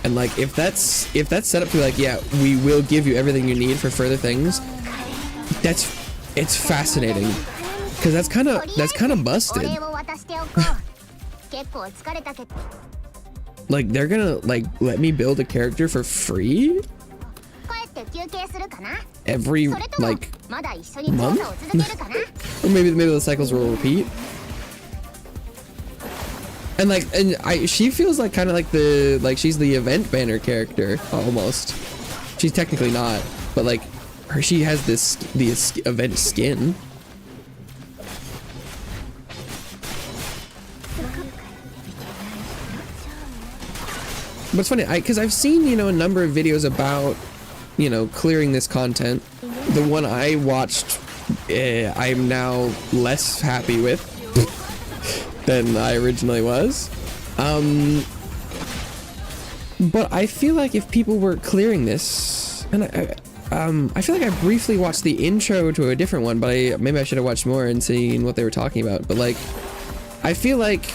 And like, if that's set up to be like, yeah, we will give you everything you need for further things, it's fascinating, because that's kind of busted. Like, they're gonna like let me build a character for free every like month, or maybe the cycles will repeat. And like, she feels like kind of like she's the event banner character almost. She's technically not, but like she has the event skin. But it's funny, because I've seen, you know, a number of videos about, you know, clearing this content. The one I watched, I'm now less happy with than I originally was. But I feel like if people were clearing this, and I feel like I briefly watched the intro to a different one, but maybe I should have watched more and seen what they were talking about. But like, I feel like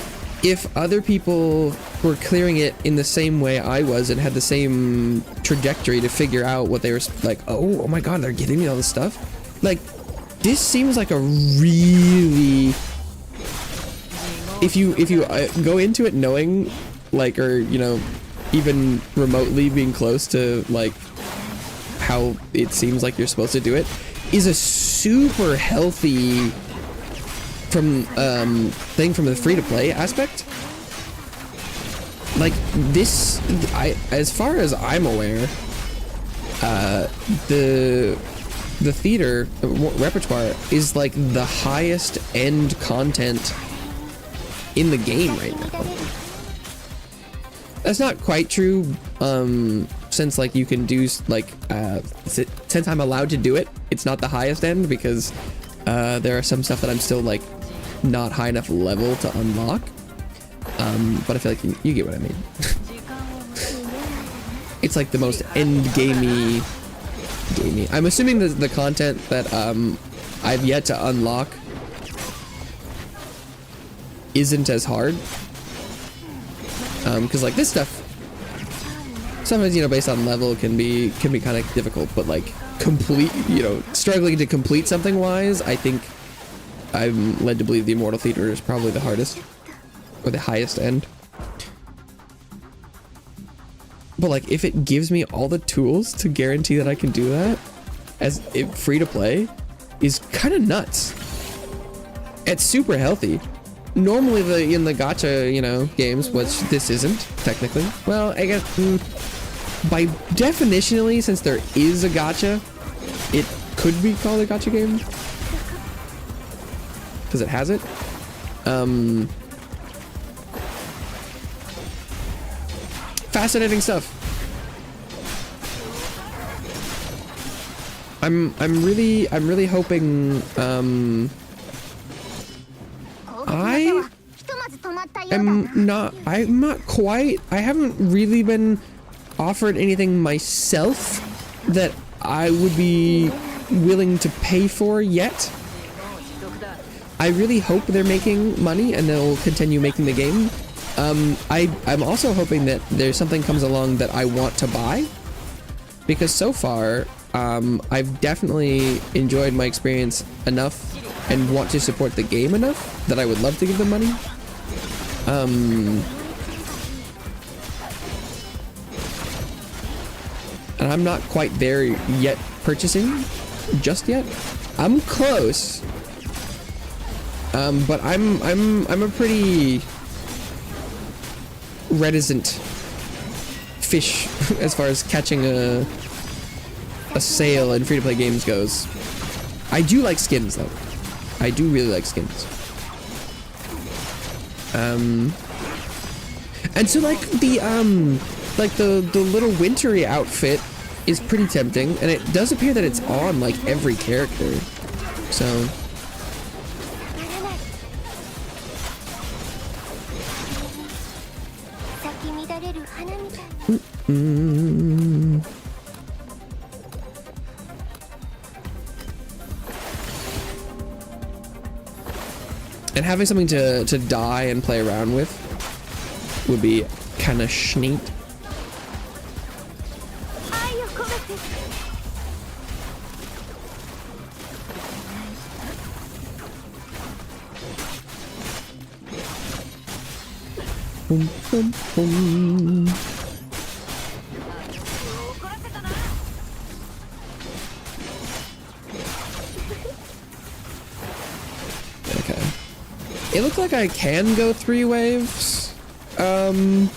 if other people were clearing it in the same way I was and had the same trajectory to figure out what they were like, oh my god, they're giving me all this stuff. Like, this seems like a really, if you go into it knowing, like, or you know, even remotely being close to like how it seems like you're supposed to do it, is a super healthy thing from the free-to-play aspect. Like this, as far as I'm aware, the theater repertoire is like the highest end content in the game right now. That's not quite true, since like you can do like since I'm allowed to do it, it's not the highest end, because there are some stuff that I'm still like not high enough level to unlock. But I feel like you get what I mean. It's like the most gamey. I'm assuming the content that I've yet to unlock isn't as hard. Because like this stuff, sometimes, you know, based on level can be kind of difficult, but like struggling to complete something wise, I think I'm led to believe the Immortal Theater is probably the hardest or the highest end. But like, if it gives me all the tools to guarantee that I can do that as free to play, is kind of nuts. It's super healthy. Normally in the gacha, you know, games, which this isn't technically. Well, I guess by definitionally, since there is a gacha, it could be called a gacha game because it has it. Fascinating stuff. I'm really hoping I'm not quite, I haven't really been offered anything myself that I would be willing to pay for yet. I really hope they're making money and they'll continue making the game. I'm also hoping that there's something comes along that I want to buy, because so far I've definitely enjoyed my experience enough and want to support the game enough that I would love to give them money. And I'm not quite there yet purchasing just yet. I'm close. But I'm a pretty reticent fish as far as catching a sale in free-to-play games goes. I do like skins though. I do really like skins. And so like the little wintry outfit is pretty tempting, and it does appear that it's on like every character. So and having something to dye and play around with would be kind of neat. Boom, boom, boom. Okay. It looks like I can go 3 waves on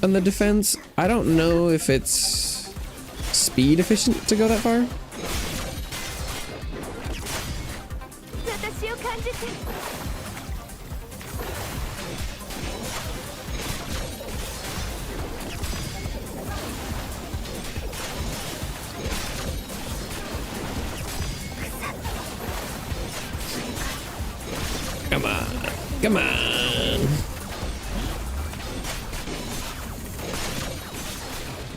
the defense. I don't know if it's speed efficient to go that far. Come on, come on.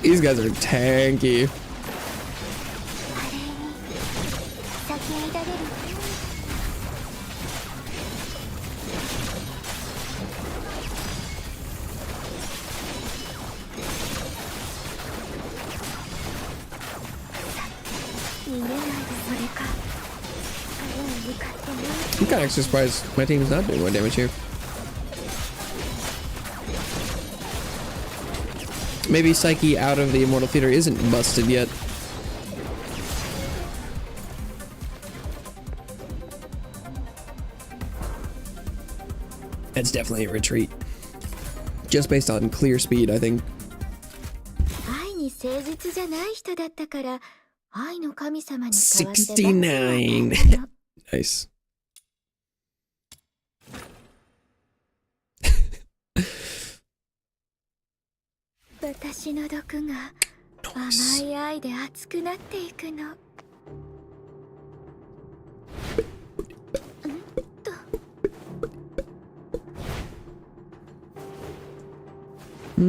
These guys are tanky. I'm kind of actually surprised my team's not doing 1 damage here. Maybe Psyche out of the Immortal Theater isn't busted yet. It's definitely a retreat. Just based on clear speed, I think. 69. Nice. Oh,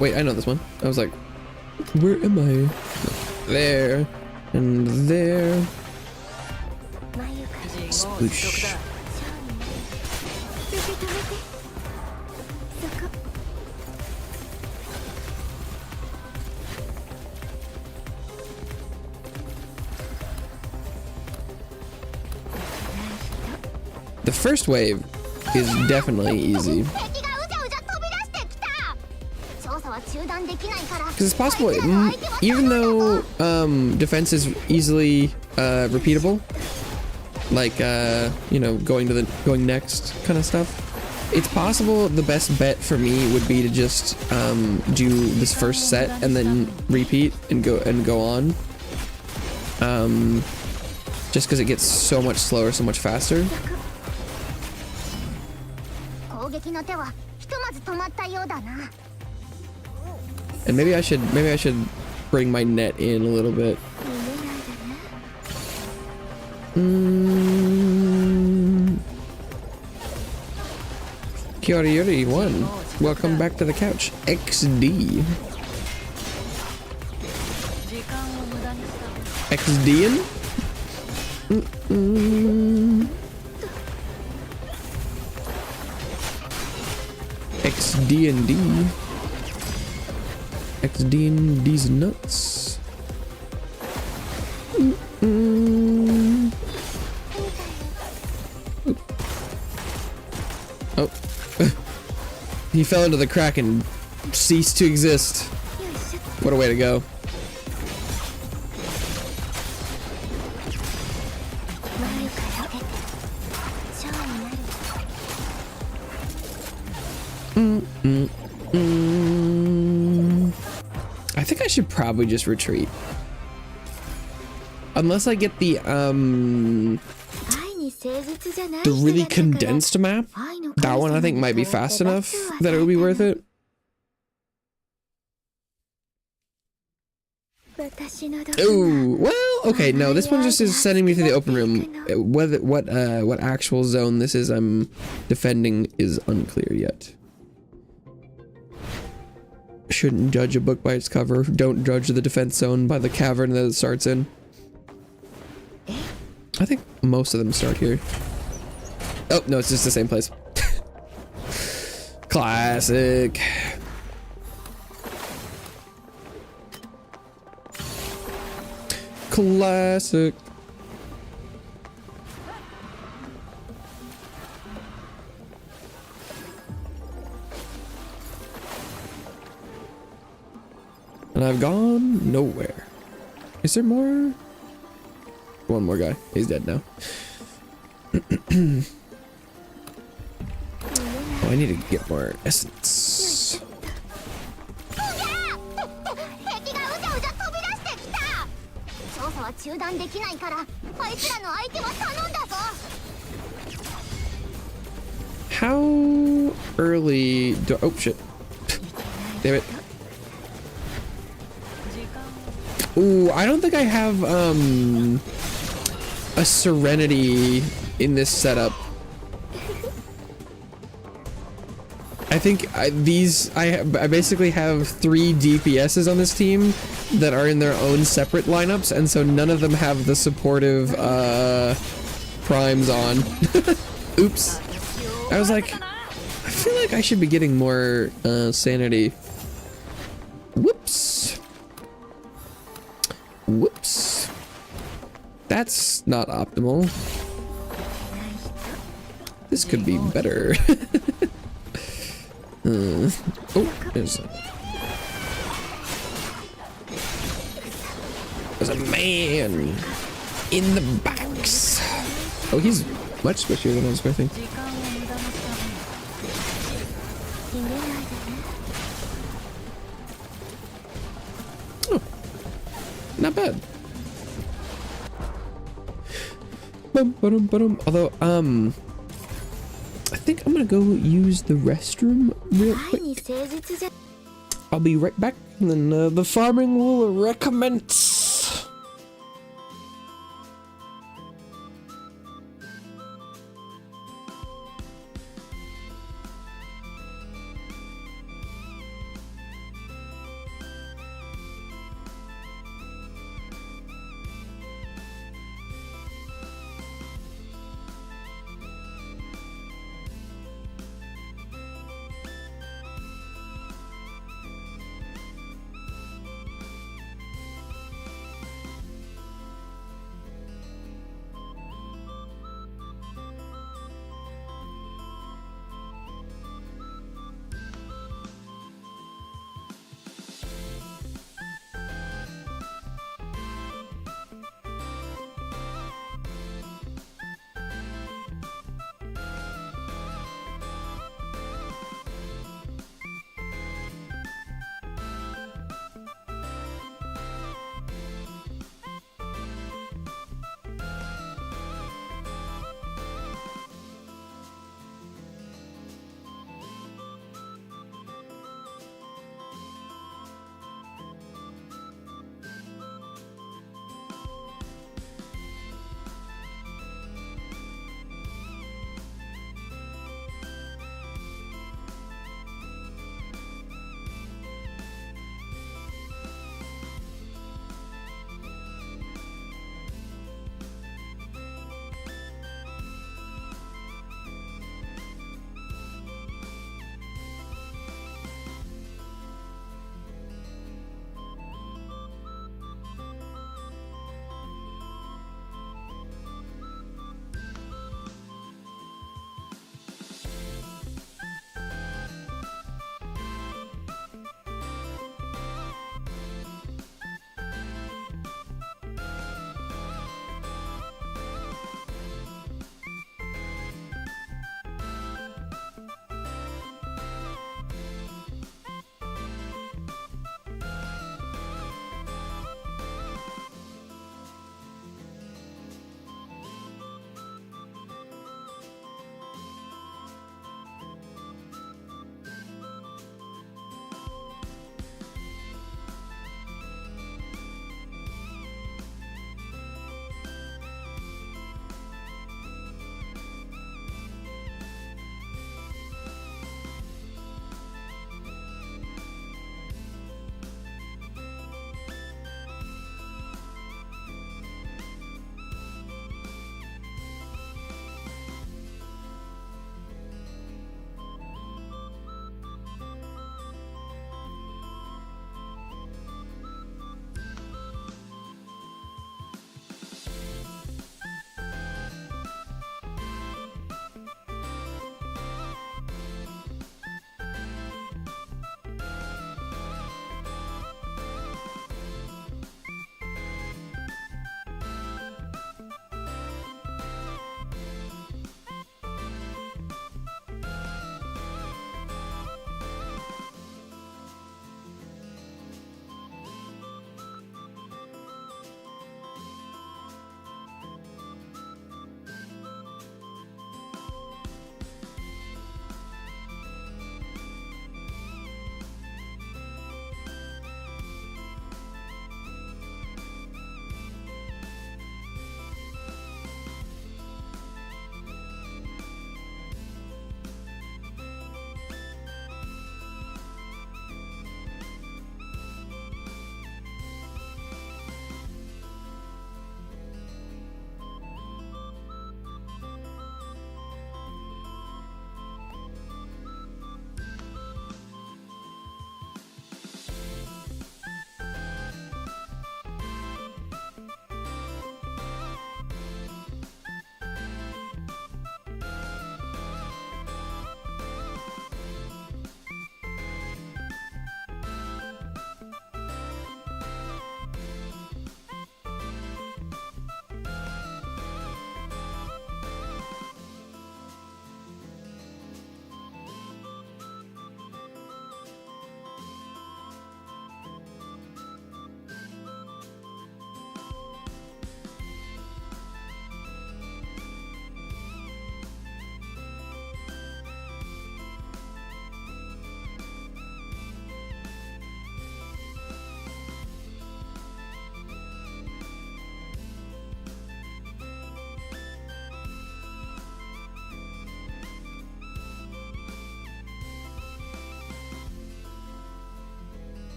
wait, I know this one. I was like, where am I? There. And there. Sploosh. The first wave is definitely easy. Because it's possible, even though defense is easily repeatable, like you know, going next kind of stuff, it's possible the best bet for me would be to just do this first set and then repeat and go on. Just because it gets so much slower, so much faster. And maybe I should bring my net in a little bit. Kia ora yuri, one. Welcome back to the couch. XD. XDing? XD&D. XD&D's nuts. Oh. He fell into the crack and ceased to exist. What a way to go. I think I should probably just retreat. Unless I get the really condensed map. That one I think might be fast enough that it would be worth it. Oh, well, okay, no, this one just is sending me to the open room. What actual zone this is I'm defending is unclear yet. Shouldn't judge a book by its cover. Don't judge the defense zone by the cavern that it starts in. I think most of them start here. Oh, no, it's just the same place. Classic. Classic. And I've gone nowhere. Is there more? One more guy. He's dead now. Oh, I need to get more essence. How early do— oh shit. Damn it. Ooh, I don't think I have a Serenity in this setup. I think I basically have 3 DPSs on this team that are in their own separate lineups, and so none of them have the supportive primes on. Oops. I was like, I feel like I should be getting more sanity. Whoops. Whoops. That's not optimal. This could be better. Oh, there's a man in the box. Oh, he's much squishier than I was expecting. Oh, not bad. Although, I think I'm gonna go use the restroom real quick. I'll be right back, and then the farming will recommence.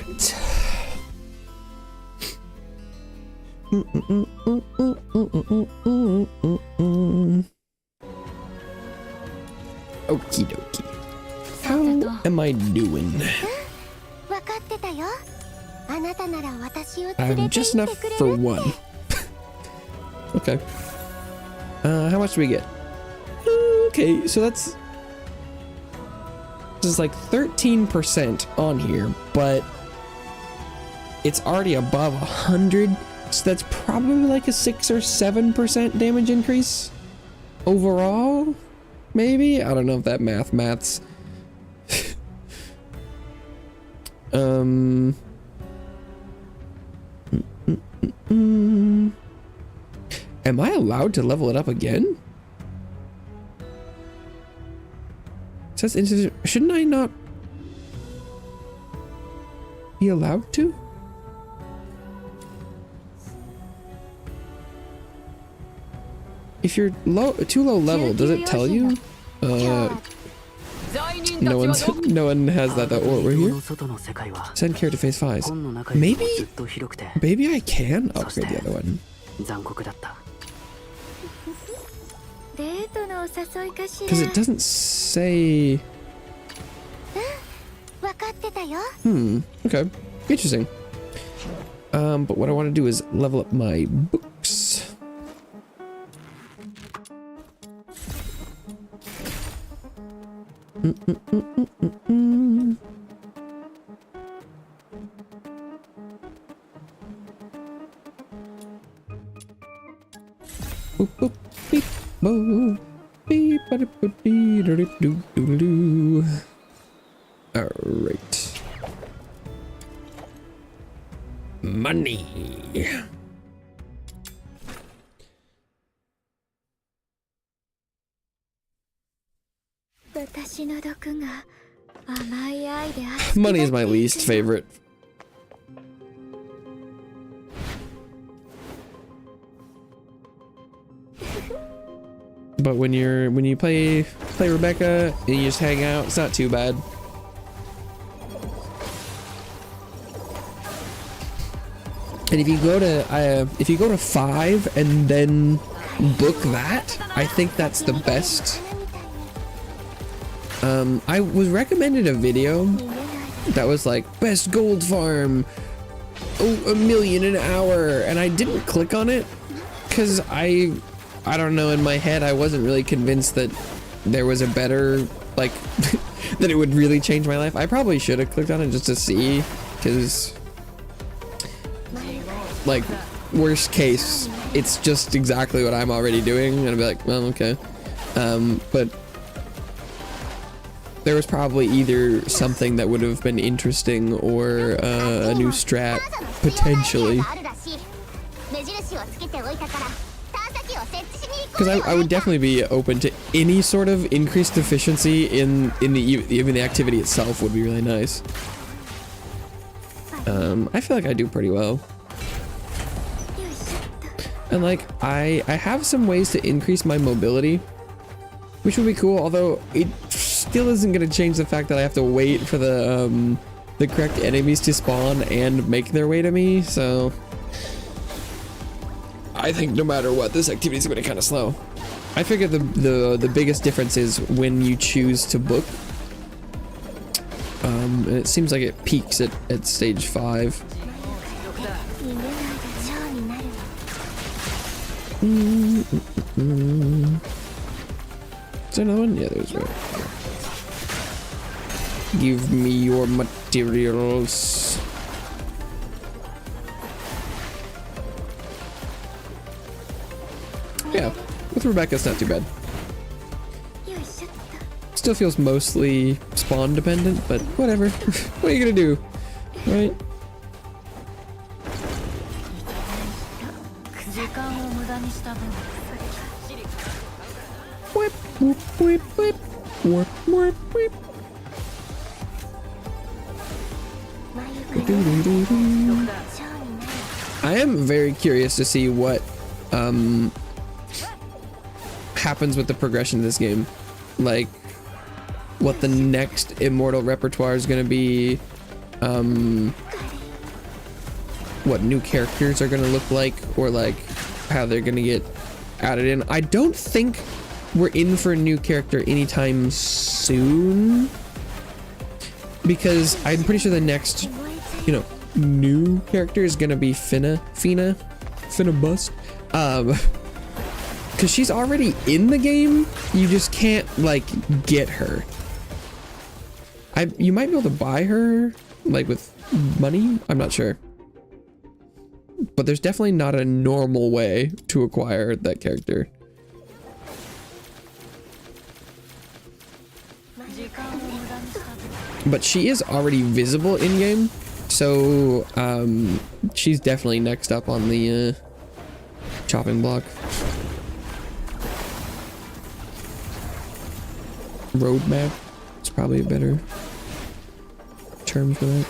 right. Okie dokie. How am I doing? I'm just enough for one. Okay. How much do we get? Okay, so this is like 13% on here, but it's already above 100, so that's probably like a 6 or 7% damage increase overall. Maybe? I don't know if that maths. Am I allowed to level it up again? It says, shouldn't I not be allowed to? If you're too low level, does it tell you? No one has that though. We're here. Send character phase 5. Maybe I can upgrade the other one. Because it doesn't say. Okay. Interesting. But what I want to do is level up my books. Boop, boop, beep, boo, beep, ba, doo, doo, doo, doo, doo, doo. All right. Money. Money is my least favorite. But when you play Rebecca and you just hang out, it's not too bad. And if you go to 5 and then book that, I think that's the best. I was recommended a video that was like best gold farm, $1 million an hour, and I didn't click on it because I don't know, in my head I wasn't really convinced that there was a better, like, that it would really change my life. I probably should have clicked on it just to see, because, like, worst case, it's just exactly what I'm already doing, and I'd be like, well, okay. But there was probably either something that would have been interesting or a new strat, potentially. Because I would definitely be open to any sort of increased efficiency in even the activity itself would be really nice. I feel like I do pretty well. And like I have some ways to increase my mobility, which would be cool, although it still isn't going to change the fact that I have to wait for the correct enemies to spawn and make their way to me, so I think no matter what, this activity is going to be kind of slow. I figure the biggest difference is when you choose to book. And it seems like it peaks at stage 5. Is there another one? Yeah, there's one. Give me your materials. Yeah, with Rebecca, it's not too bad. Still feels mostly spawn dependent, but whatever. What are you gonna do, right? Whip, whip, whip, whip, whip, whip, whip. I am very curious to see what happens with the progression of this game, like what the next Immortal Repertoire is going to be, what new characters are gonna look like, or like how they're gonna get added in. I don't think we're in for a new character anytime soon, because I'm pretty sure the next, you know, new character is gonna be Finna Bust. Because she's already in the game, you just can't like get her. You might be able to buy her like with money, I'm not sure, but there's definitely not a normal way to acquire that character. But she is already visible in game, so she's definitely next up on the chopping block. Roadmap, it's probably a better term for that.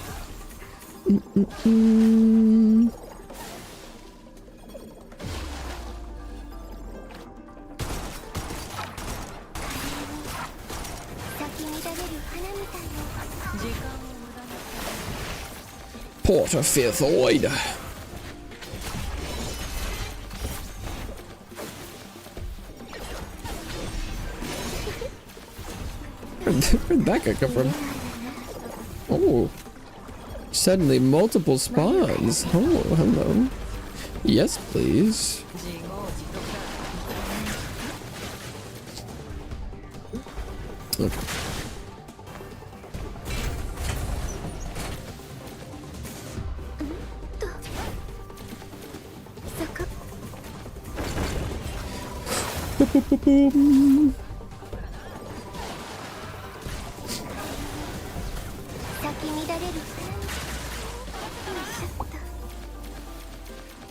Porter Fifth Void. Where'd that guy come from? Oh, suddenly multiple spawns. Oh, hello. Yes, please. Okay.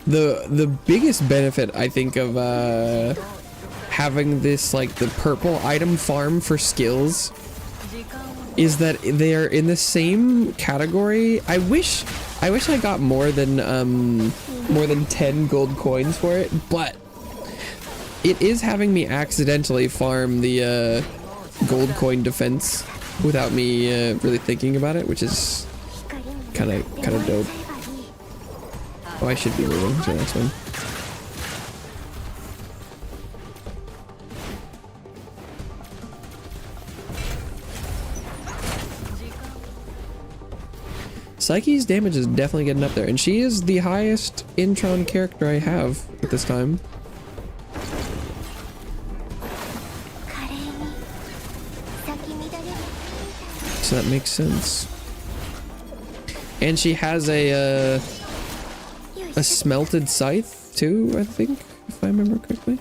The biggest benefit I think of having this, like, the purple item farm for skills is that they're in the same category. I wish I got more than 10 gold coins for it, but it is having me accidentally farm the gold coin defense without me really thinking about it, which is kind of dope. Oh, I should be moving to the next one. Psyche's damage is definitely getting up there, and she is the highest Intron character I have at this time. So that makes sense. And she has a smelted scythe too, I think, if I remember correctly.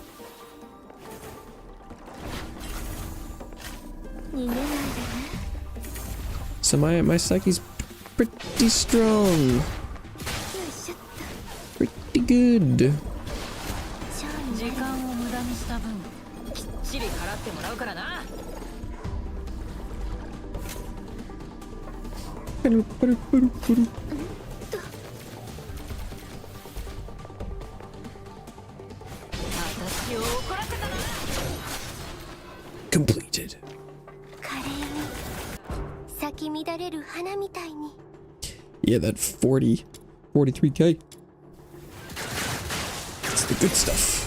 So my Psyche's pretty strong. Pretty good. Completed. Yeah, that 43k. That's the good stuff.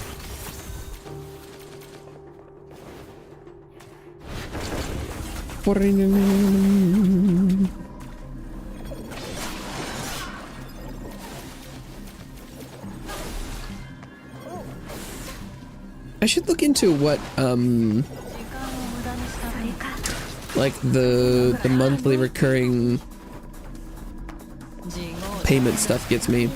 I should look into what like the monthly recurring payment stuff gets me.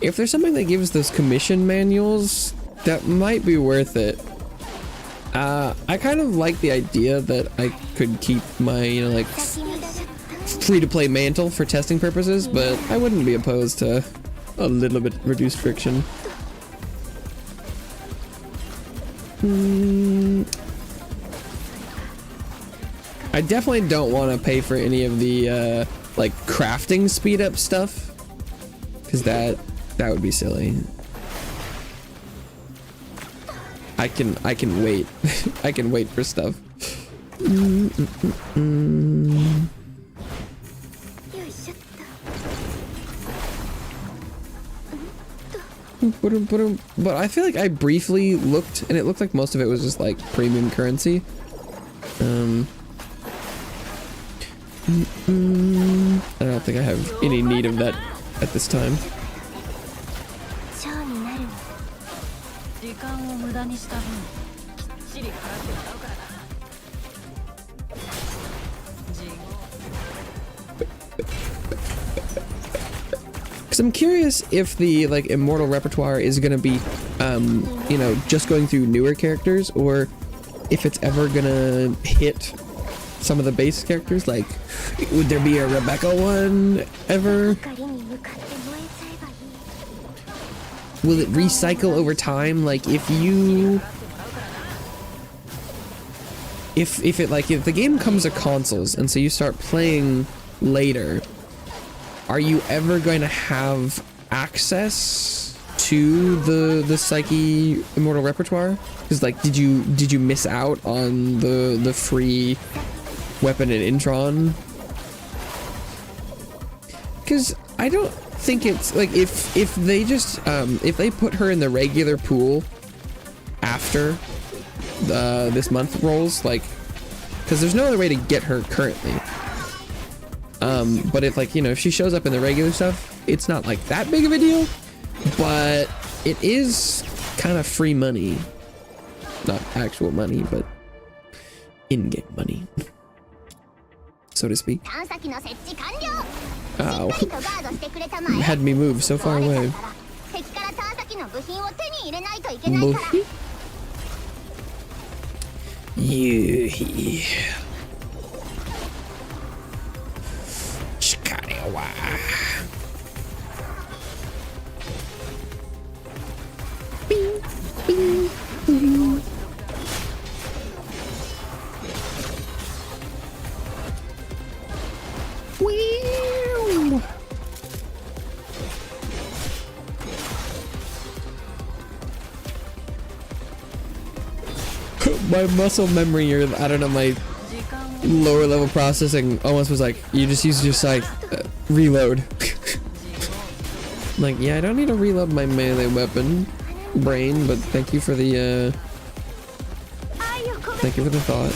If there's something that gives those commission manuals, that might be worth it. I kind of like the idea that I could keep my, you know, like free-to-play mantle for testing purposes, but I wouldn't be opposed to a little bit reduced friction. I definitely don't want to pay for any of the like crafting speed up stuff, because that would be silly. I can wait. I can wait for stuff. But I feel like I briefly looked, and it looked like most of it was just like premium currency. I don't think I have any need of that at this time. Because I'm curious if the like Immortal Repertoire is gonna be, you know, just going through newer characters, or if it's ever gonna hit some of the base characters. Like, would there be a Rebecca one ever? Will it recycle over time? Like, if you... If the game comes to consoles, and so you start playing later, are you ever going to have access to the Psyche Immortal Repertoire? Because like, did you miss out on the free weapon and Intron? Because I don't think it's like, if they just if they put her in the regular pool after this month rolls, like, because there's no other way to get her currently. But if, like, you know, if she shows up in the regular stuff, it's not like that big of a deal, but it is kind of free money. Not actual money, but in-game money, so to speak. Ow. Had me move so far away. Bullshit. Yeah. Bing, bing, bing. Wow. My muscle memory, or I don't know, my lower level processing almost was like, you just use your sight, reload. Like, yeah, I don't need to reload my melee weapon, brain, but thank you for the thought.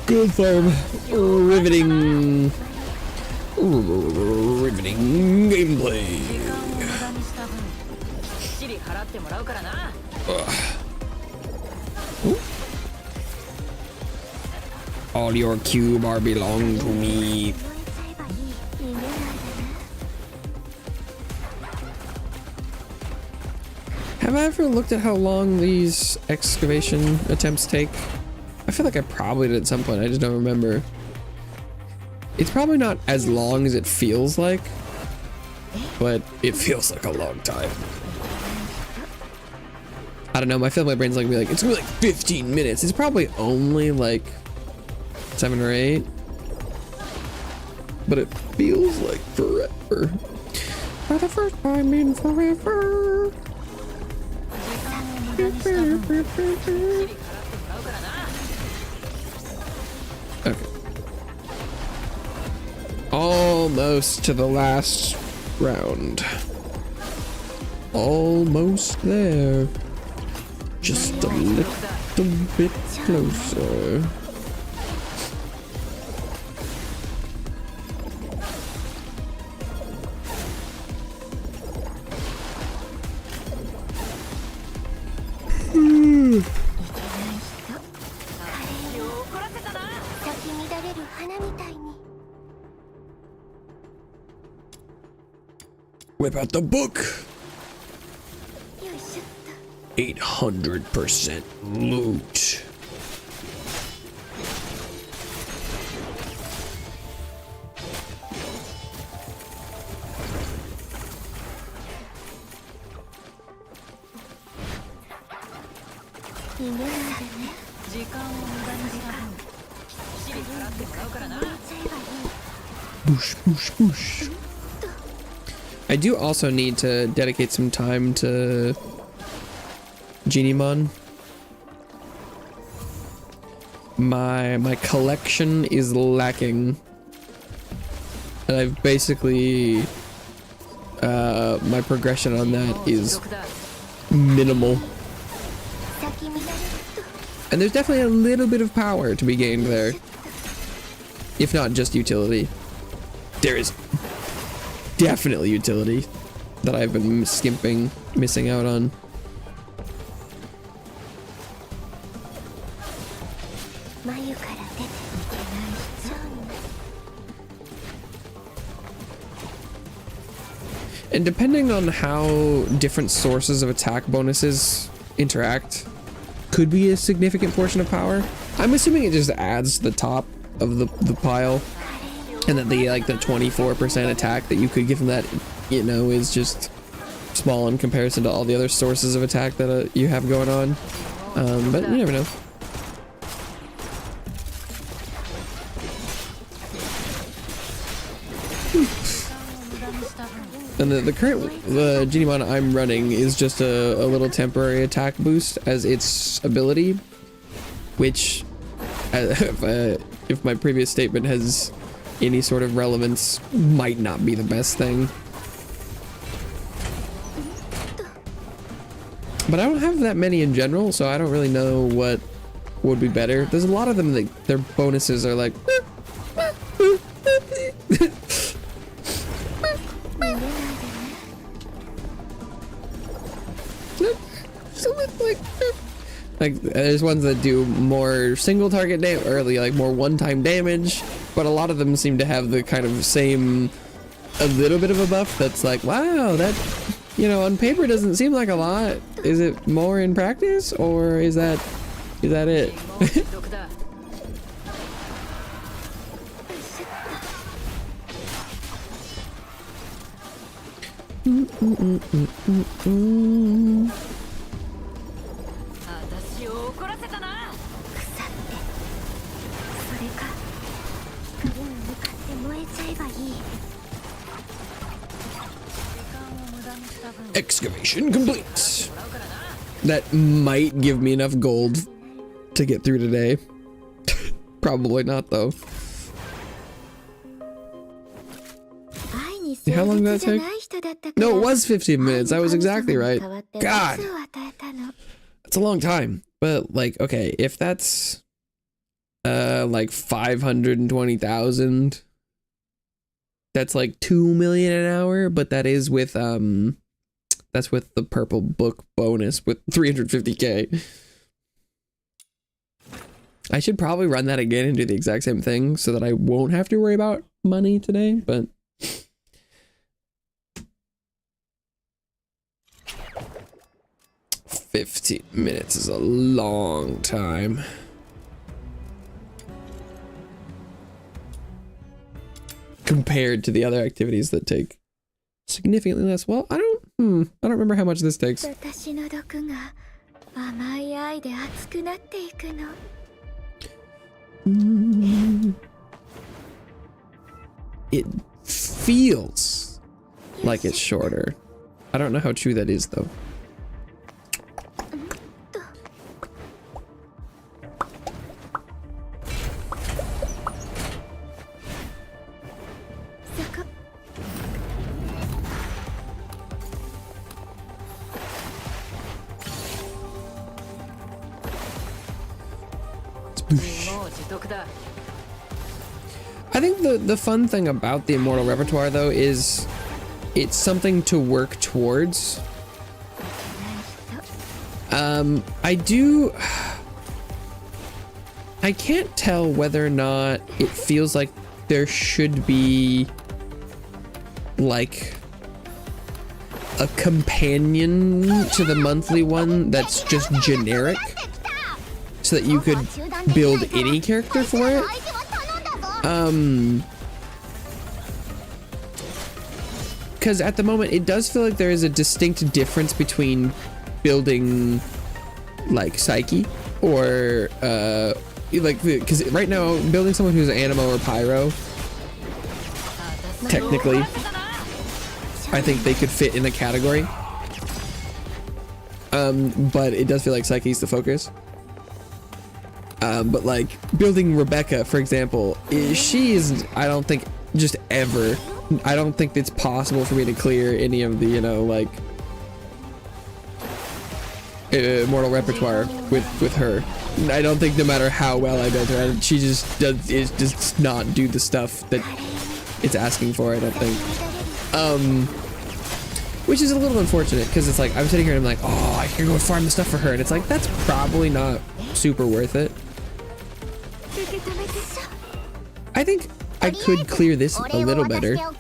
Good farm. Riveting gameplay. All your cube are belong to me. Have I ever looked at how long these excavation attempts take? I feel like I probably did at some point, I just don't remember. It's probably not as long as it feels like, but it feels like a long time. I don't know, I feel like my brain's like, it's gonna be like 15 minutes. It's probably only like 7 or 8, but it feels like forever. For the first time in forever. Okay. Almost to the last round. Almost there. Just a little bit closer. Whip out the book 800% loot. Boosh, boosh, boosh. I do also need to dedicate some time to Genimon. My collection is lacking. And I've basically my progression on that is minimal. And there's definitely a little bit of power to be gained there. If not just utility. There is definitely utility that I've been missing out on. And depending on how different sources of attack bonuses interact, could be a significant portion of power. I'm assuming it just adds to the top of the pile, and that the 24% attack that you could get from that, you know, is just small in comparison to all the other sources of attack that you have going on. But you never know. And the current Genimon I'm running is just a little temporary attack boost as its ability, which, if my previous statement has any sort of relevance, might not be the best thing. But I don't have that many in general, so I don't really know what would be better. There's a lot of them that their bonuses are like like there's ones that do more single target damage, or like more one-time damage, but a lot of them seem to have the kind of same, a little bit of a buff that's like, wow, that, you know, on paper doesn't seem like a lot. Is it more in practice, or is that it? Excavation complete. That might give me enough gold to get through today. Probably not though. How long did that take? No, it was 15 minutes. I was exactly right. God, that's a long time. But like, okay, if that's like 520,000, that's like 2 million an hour. But that is with that's with the purple book bonus with 350k. I should probably run that again and do the exact same thing so that I won't have to worry about money today, but 15 minutes is a long time. Compared to the other activities that take significantly less. Well, I don't remember how much this takes. It feels like it's shorter. I don't know how true that is though. I think the fun thing about the Immortal Repertoire though is it's something to work towards. I can't tell whether or not it feels like there should be like a companion to the monthly one that's just generic, so that you could build any character for it. Because at the moment it does feel like there is a distinct difference between building like Psyche or like, because right now building someone who's Animo or Pyro, technically I think they could fit in a category, but it does feel like Psyche's the focus. But like building Rebecca, for example, she is, I don't think, just ever, I don't think it's possible for me to clear any of the, you know, like Immortal Repertoire with her. I don't think, no matter how well I build her, she just does not do the stuff that it's asking for, I don't think. Which is a little unfortunate, because it's like I'm sitting here and I'm like, oh, I can go farm the stuff for her, and it's like, that's probably not super worth it. I think I could clear this a little better. But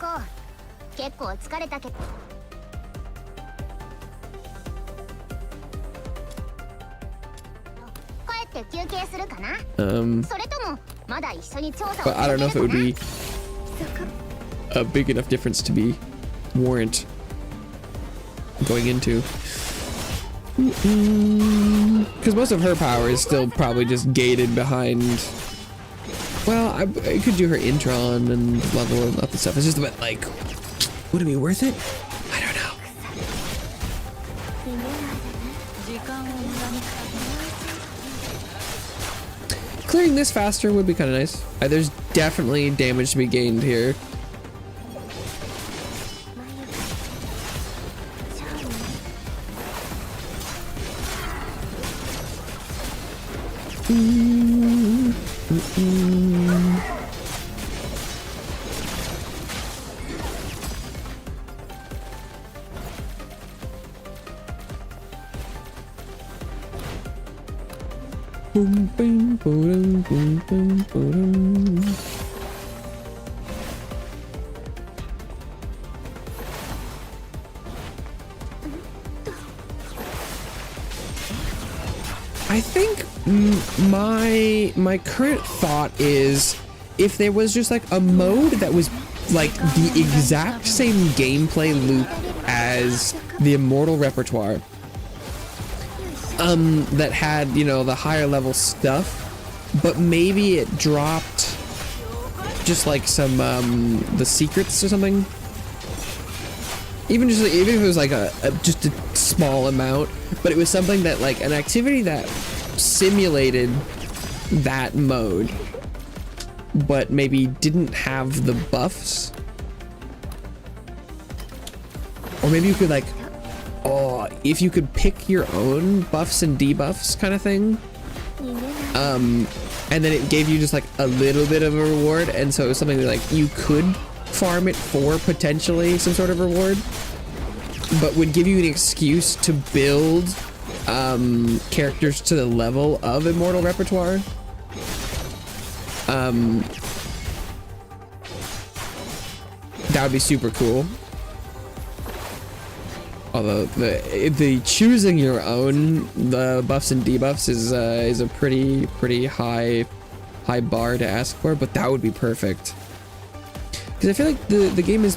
I don't know if it would be a big enough difference to be warrant going into. Because most of her power is still probably just gated behind. Well, I could do her Intron and level and other stuff. It's just about like, would it be worth it? I don't know. Clearing this faster would be kind of nice. There's definitely damage to be gained here. I think my current thought is, if there was just like a mode that was like the exact same gameplay loop as the Immortal Repertoire, that had, you know, the higher level stuff, but maybe it dropped just like some the secrets or something. Even if it was like just a small amount, but it was something that, like, an activity that simulated that mode, but maybe didn't have the buffs. Or maybe you could, like, oh, if you could pick your own buffs and debuffs kind of thing, and then it gave you just like a little bit of a reward, and so it was something that, like, you could farm it for potentially some sort of reward, but would give you an excuse to build characters to the level of Immortal Repertoire. That would be super cool. Although the choosing your own the buffs and debuffs is a pretty high bar to ask for, but that would be perfect. Because I feel like the game is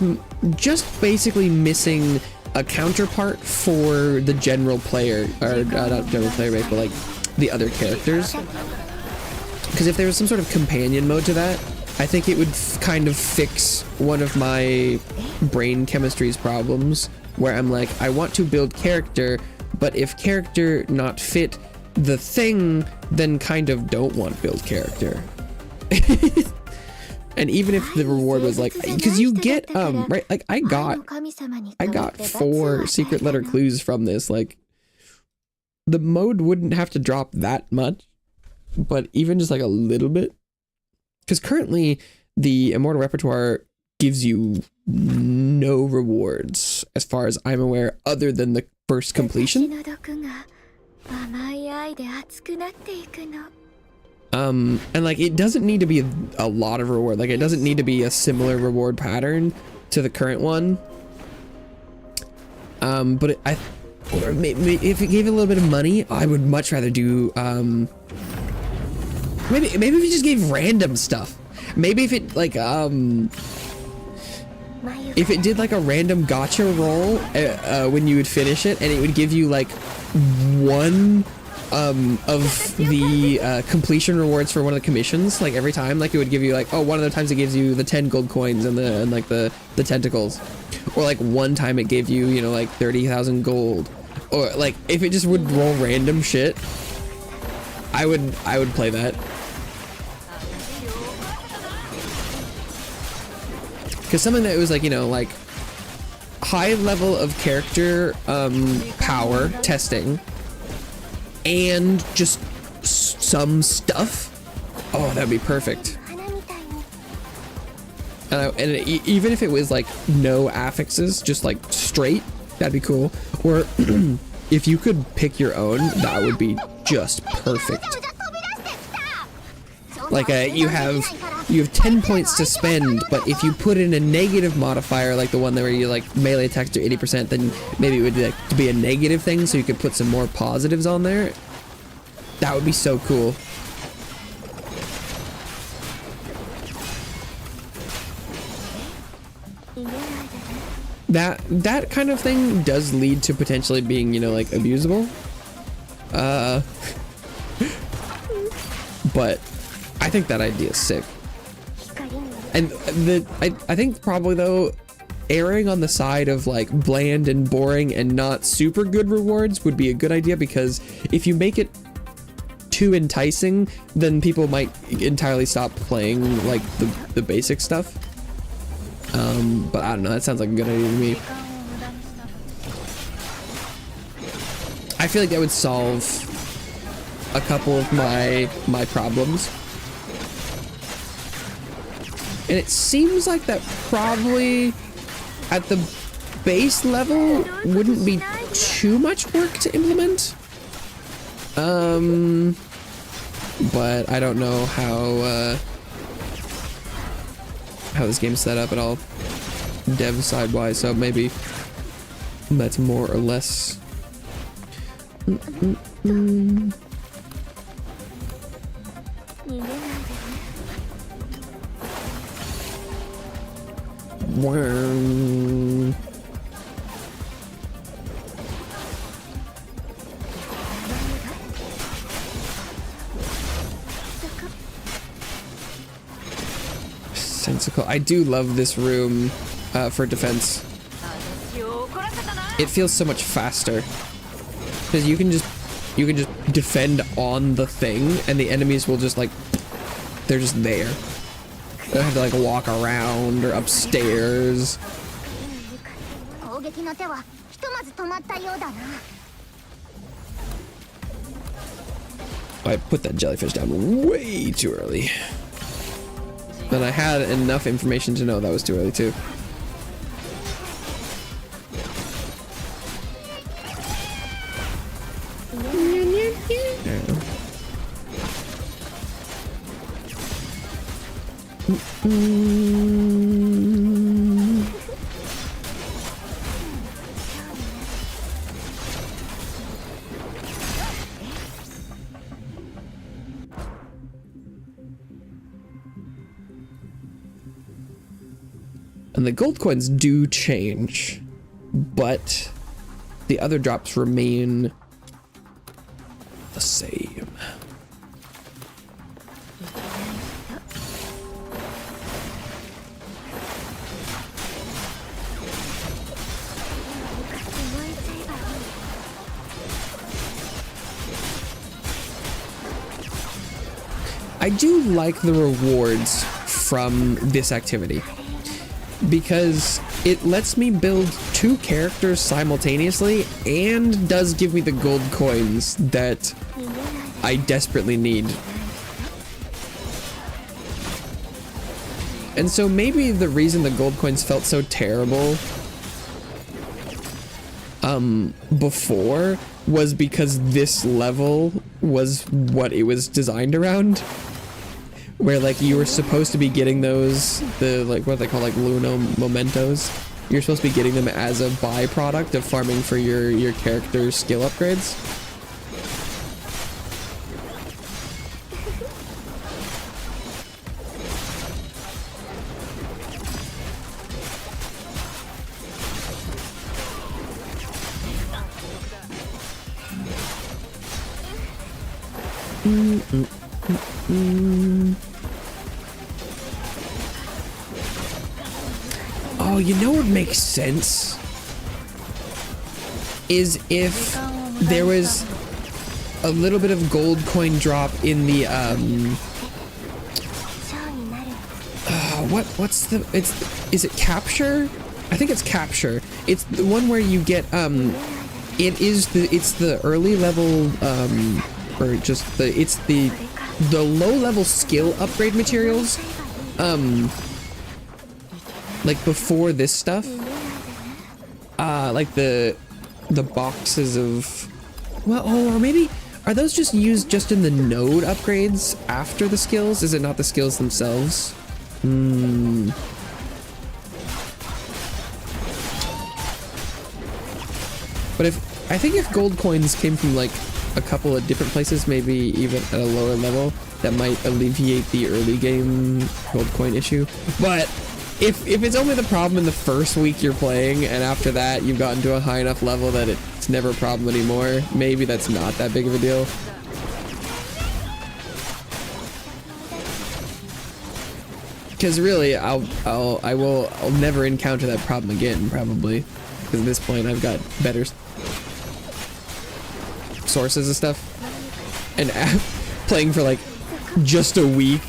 just basically missing a counterpart for the general player, or not general player base, but like the other characters. Because if there was some sort of companion mode to that, I think it would kind of fix one of my brain chemistry's problems, where I'm like, I want to build character, but if character not fit the thing, then kind of don't want build character. And even if the reward was like, because you get right, like I got 4 secret letter clues from this. Like, the mode wouldn't have to drop that much, but even just like a little bit, because currently the Immortal Repertoire gives you no rewards as far as I'm aware, other than the first completion. And like, it doesn't need to be a lot of reward. Like, it doesn't need to be a similar reward pattern to the current one. But or maybe if it gave it a little bit of money, I would much rather do, maybe if it just gave random stuff. Maybe if it like, if it did like a random gacha roll when you would finish it, and it would give you like one of the completion rewards for one of the commissions, like every time, like it would give you like, oh, one of the times it gives you the 10 gold coins and like the tentacles, or like one time it gave you, you know, like 30,000 gold, or like if it just would roll random shit, I would play that. Because something that was like, you know, like high level of character power testing and just some stuff. Oh, that'd be perfect. And even if it was like no affixes, just like straight, that'd be cool. Or if you could pick your own, that would be just perfect. Like you have 10 points to spend, but if you put in a negative modifier, like the one where you like melee attacks to 80%, then maybe it would like to be a negative thing, so you could put some more positives on there. That would be so cool. That kind of thing does lead to potentially being, you know, like abusable. But I think that idea is sick. And I think probably though, erring on the side of like bland and boring and not super good rewards would be a good idea, because if you make it too enticing, then people might entirely stop playing like the basic stuff. But I don't know, that sounds like a good idea to me. I feel like that would solve a couple of my problems. And it seems like that probably at the base level wouldn't be too much work to implement. But I don't know how this game's set up at all, dev side wise, so maybe that's more or less. Sensical. I do love this room for defense. It feels so much faster because you can just defend on the thing, and the enemies will just like, they're just there. They don't have to like walk around or upstairs. I put that jellyfish down way too early. And I had enough information to know that was too early too. And the gold coins do change, but the other drops remain the same. I do like the rewards from this activity, because it lets me build two characters simultaneously and does give me the gold coins that I desperately need. And so maybe the reason the gold coins felt so terrible before was because this level was what it was designed around, where like you were supposed to be getting those, the like what they call like Luno mementos, you're supposed to be getting them as a byproduct of farming for your character's skill upgrades. Oh, you know what makes sense? Is if there was a little bit of gold coin drop in the is it capture? I think it's capture. It's the one where you get it's the early level or just the low level skill upgrade materials like before this stuff, like the boxes of, well, or maybe are those just used just in the node upgrades after the skills? Is it not the skills themselves? But I think if gold coins came from like a couple of different places, maybe even at a lower level, that might alleviate the early game gold coin issue. But if it's only the problem in the first week you're playing, and after that you've gotten to a high enough level that it's never a problem anymore, maybe that's not that big of a deal. Because really, I'll never encounter that problem again, probably. Because at this point I've got better sources of stuff, and playing for like just a week,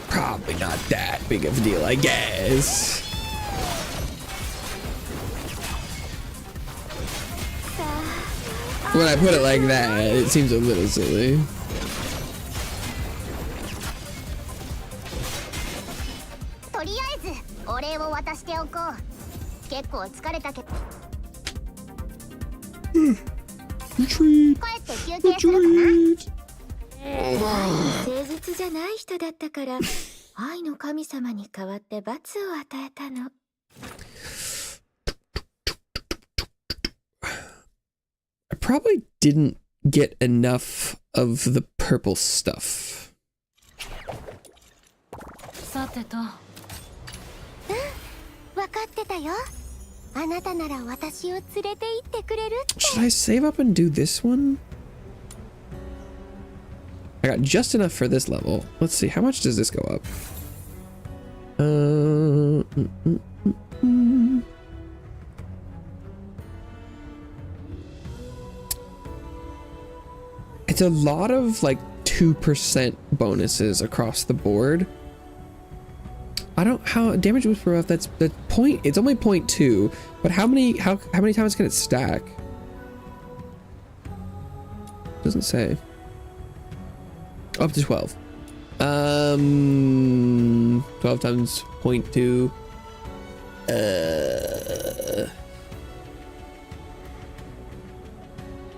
probably not that big of a deal, I guess. When I put it like that, it seems a little silly. Retreat. Retreat. 誠実じゃない人だったから愛の神様に代わって罰を与えたの。I probably didn't get enough of the purple stuff. さてと。分かってたよ。あなたなら私を連れて行ってくれるって。 Should I save up and do this one? I got just enough for this level. Let's see, how much does this go up? It's a lot of like 2% bonuses across the board. I don't, how damage was per buff, that's the point, it's only 0.2, but how many times can it stack? Doesn't say. Up to 12. 12 times 0.2.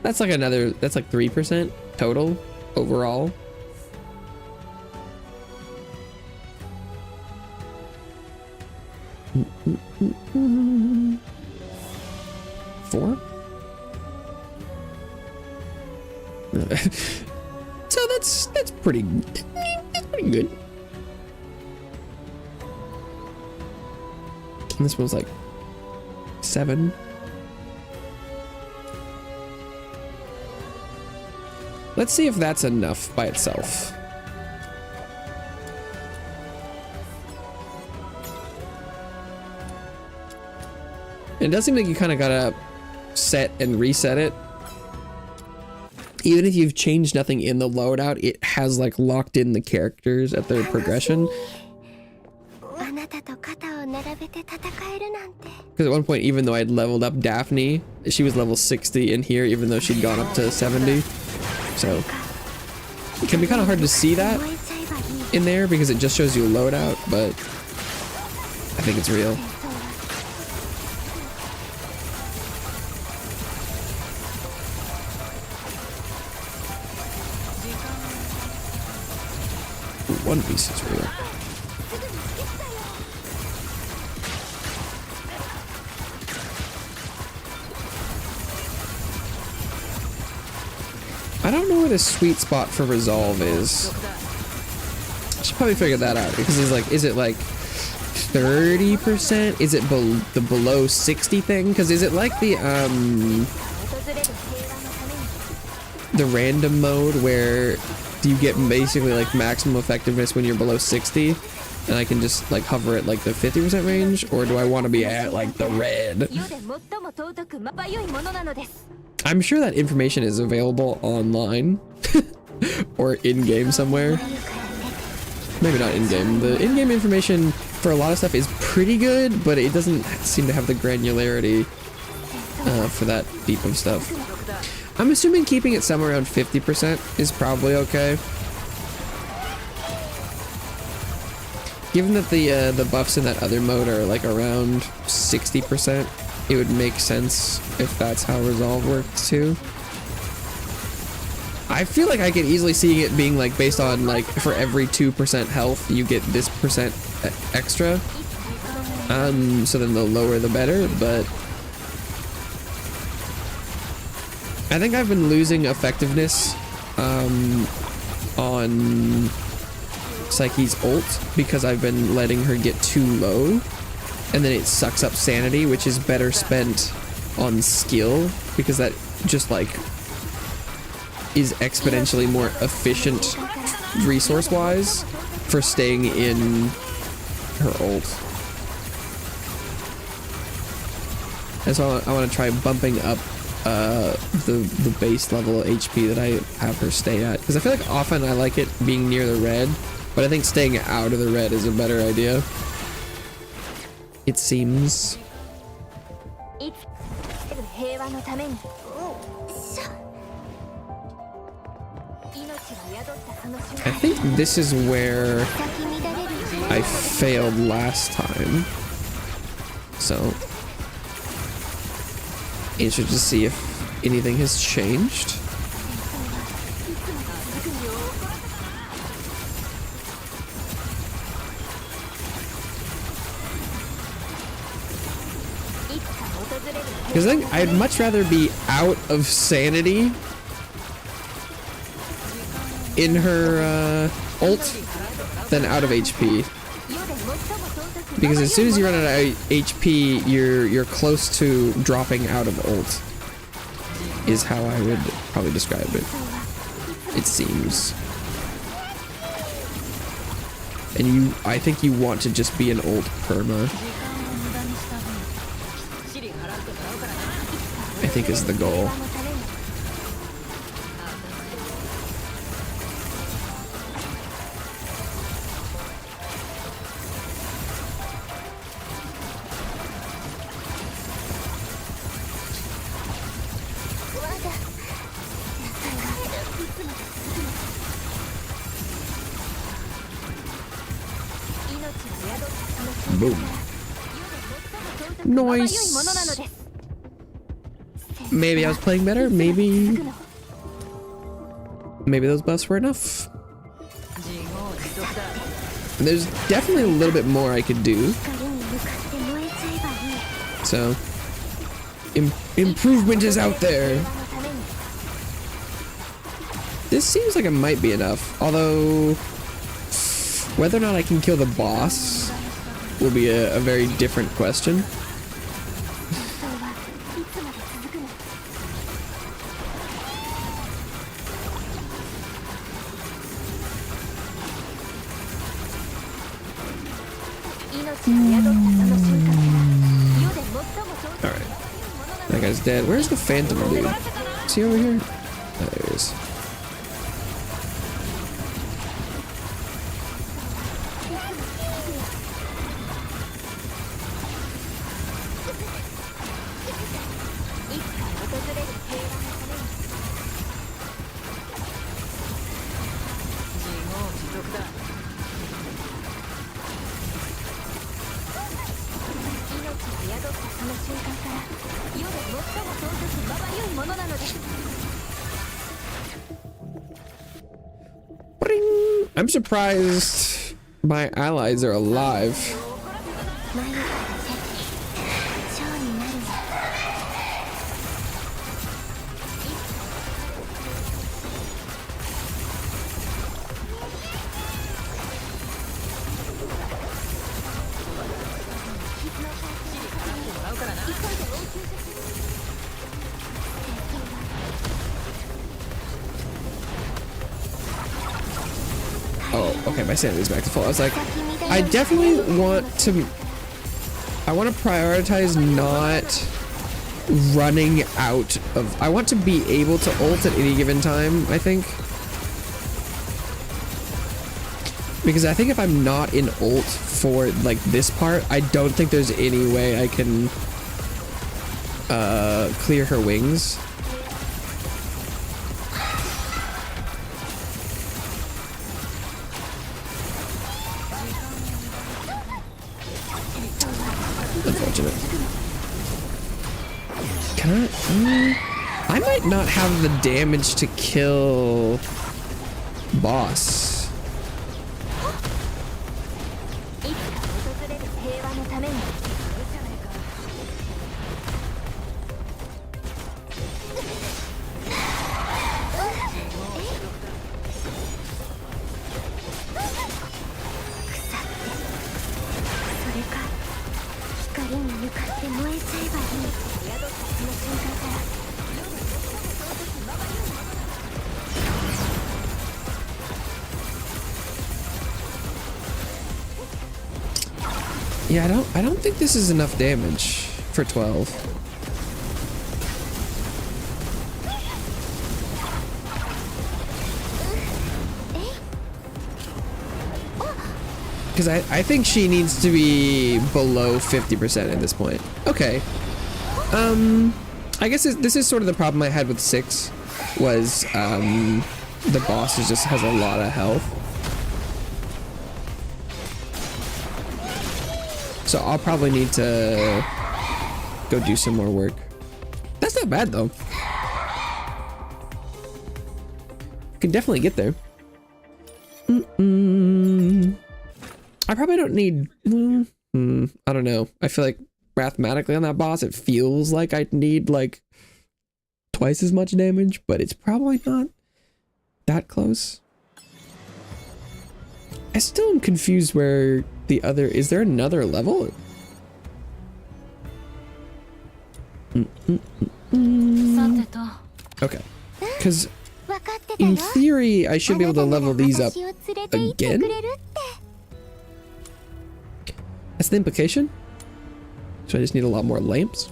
That's like another, that's like 3% total overall. Four? So that's pretty good. And this one's like 7. Let's see if that's enough by itself. It does seem like you kind of gotta set and reset it. Even if you've changed nothing in the loadout, it has like locked in the characters at their progression. Because at one point, even though I'd leveled up Daphne, she was level 60 in here, even though she'd gone up to 70. So it can be kind of hard to see that in there because it just shows you a loadout, but I think it's real. One Piece is real. don't know where the sweet spot for resolve is. I should probably figure that out because it's like, is it like 30%? Is it the below 60 thing? Because is it like the random mode where you get basically like maximum effectiveness when you're below 60 and I can just like hover at like the 50% range, or do I want to be at like the red? I'm sure that information is available online or in-game somewhere. Maybe not in-game. The in-game information for a lot of stuff is pretty good, but it doesn't seem to have the granularity for that deep of stuff. I'm assuming keeping it somewhere around 50% is probably okay. Given that the buffs in that other mode are like around 60%, it would make sense if that's how resolve works too. I feel like I could easily see it being like based on like for every 2% health you get this percent extra. So then the lower the better, but I think I've been losing effectiveness on Psyche's ult because I've been letting her get too low, and then it sucks up sanity, which is better spent on skill because that just like is exponentially more efficient resource wise for staying in her ult. And so I want to try bumping up the base level HP that I have her stay at, because I feel like often I like it being near the red, but I think staying out of the red is a better idea, it seems. I think this is where I failed last time, so interested to see if anything has changed. Because I think I'd much rather be out of sanity in her ult than out of HP. Because as soon as you run out of HP, you're close to dropping out of ult, is how I would probably describe it. It seems. And I think you want to just be an ult perma, I think is the goal. Boom. Nice. Maybe I was playing better. Maybe those buffs were enough. There's definitely a little bit more I could do. So improvement is out there. This seems like it might be enough, although whether or not I can kill the boss will be a very different question. Alright. That guy's dead. Where's the phantom dude? Is he over here? Oh, there he is. I'm surprised my allies are alive. okay, my sanity's back to full. I was like, I definitely want to... I want to prioritize not running out of... I want to be able to ult at any given time, I think. Because I think if I'm not in ult for, like, this part, I don't think there's any way I can clear her wings. Unfortunate. Can I might not have the damage to kill boss. Yeah, I don't think this is enough damage for 12. Because I think she needs to be below 50% at this point. Okay. I guess this is sort of the problem I had with 6 was the boss just has a lot of health. So I'll probably need to go do some more work. That's not bad though. Can definitely get there. I probably don't need... I don't know. I feel like mathematically on that boss, it feels like I'd need like twice as much damage, but it's probably not that close. I still am confused where the other... Is there another level? Okay. Because in theory, I should be able to level these up again. That's the implication. So I just need a lot more lamps.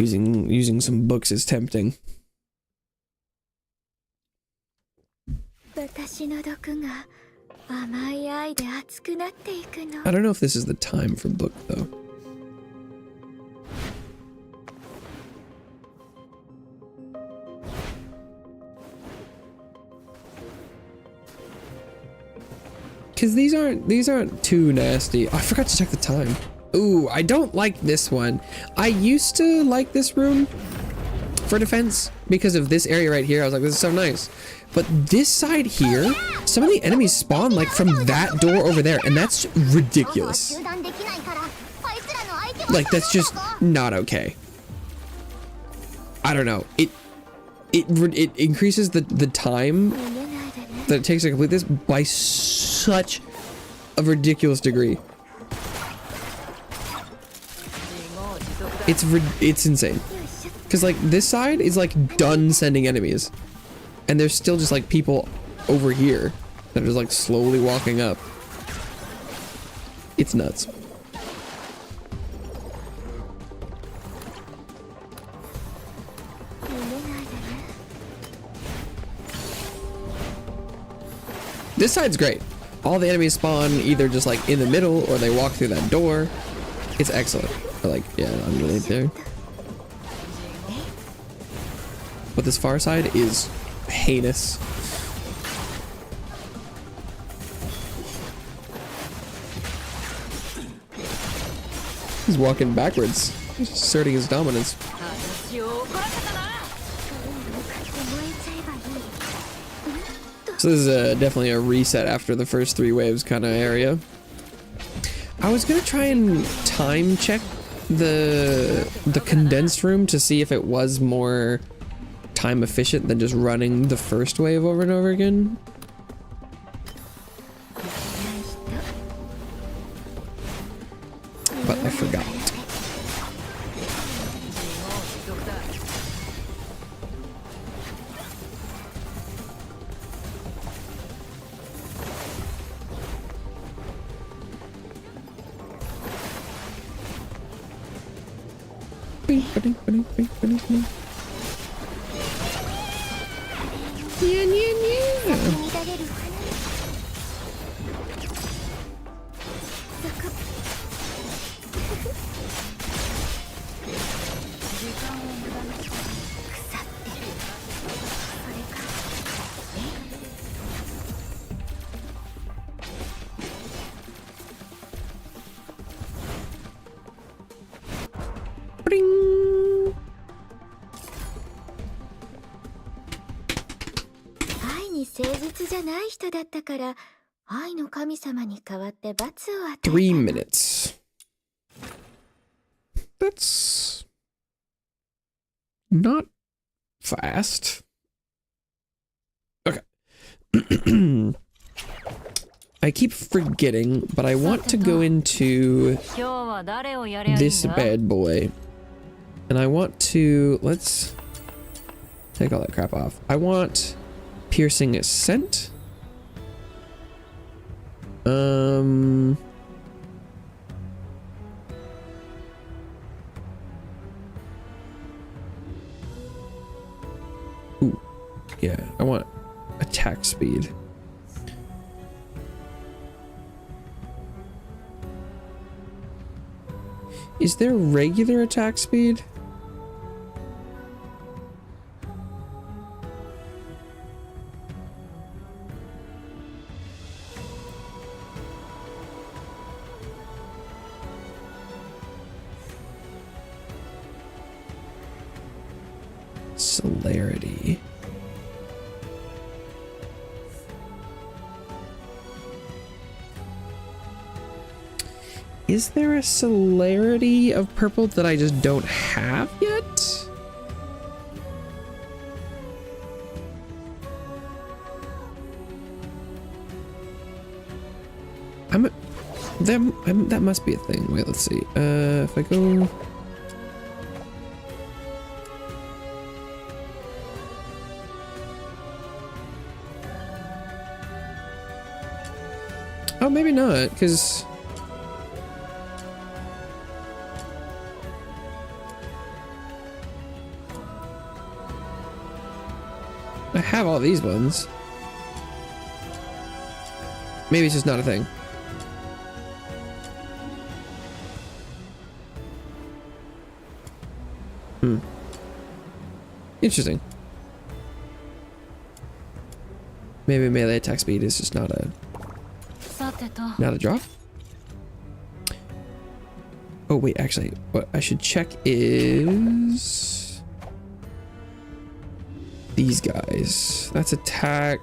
Using some books is tempting. I don't know if this is the time for book though. Because these aren't too nasty. Oh, I forgot to check the time. Ooh, I don't like this one. I used to like this room for defense because of this area right here. I was like, this is so nice. But this side here, some of the enemies spawn like from that door over there, and that's ridiculous. Like, that's just not okay. I don't know. It increases the time that it takes to complete this by such a ridiculous degree. It's insane. Because like this side is like done sending enemies. And there's still just like people over here that are just like slowly walking up. It's nuts. This side's great. All the enemies spawn either just like in the middle or they walk through that door. It's excellent. Or like, yeah, I'm really there. But this far side is heinous. He's walking backwards, asserting his dominance. So this is definitely a reset after the first 3 waves kind of area. I was gonna try and time check the condensed room to see if it was more time efficient than just running the first wave over and over again. But I forgot. Three minutes. That's not fast. Okay. I keep forgetting, but I want to go into this bad boy. And I want to, let's take all that crap off. I want piercing ascent. Ooh, yeah, I want attack speed. Is there regular attack speed? Celerity. Is there a celerity of purple that I just don't have yet? That must be a thing. Wait, let's see. If I go. Oh, maybe not, because I have all these ones. Maybe it's just not a thing. Interesting. Maybe melee attack speed is just not a drop. Oh wait, actually, what I should check is these guys. That's attack.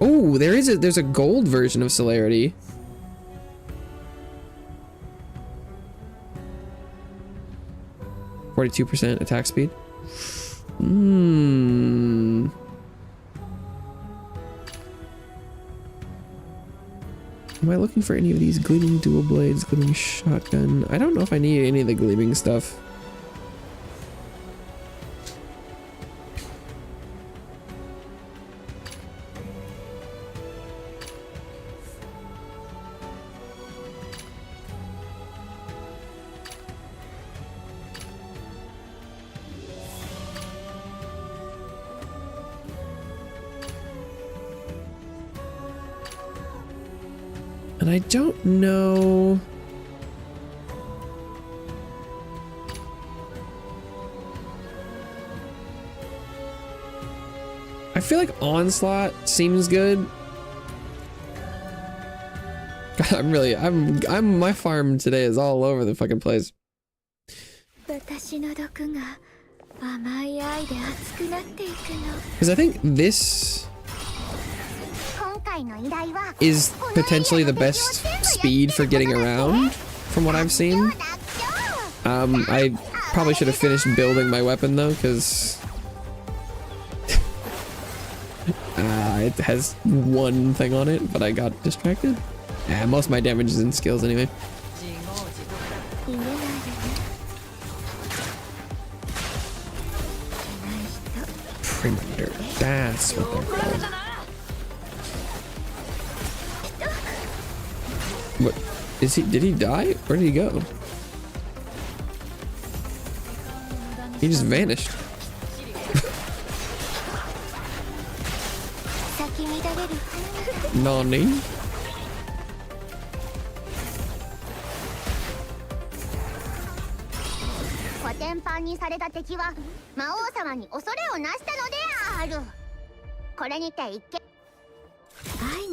Oh, there's a gold version of celerity. %, attack speed. Am I looking for any of these gleaming dual blades, gleaming shotgun? I don't know if I need any of the gleaming stuff. And I don't know. I feel like Onslaught seems good. God, my farm today is all over the fucking place. Because I think this is potentially the best speed for getting around from what I've seen. I probably should have finished building my weapon though, because It has one thing on it, but I got distracted. Most of my damage is in skills anyway. Premander. That's what they're called. What is he? Did he die? Where did he go? He just vanished. Nani? コテンパンにされた敵は魔王様に恐れをなしたのである。これにて一見。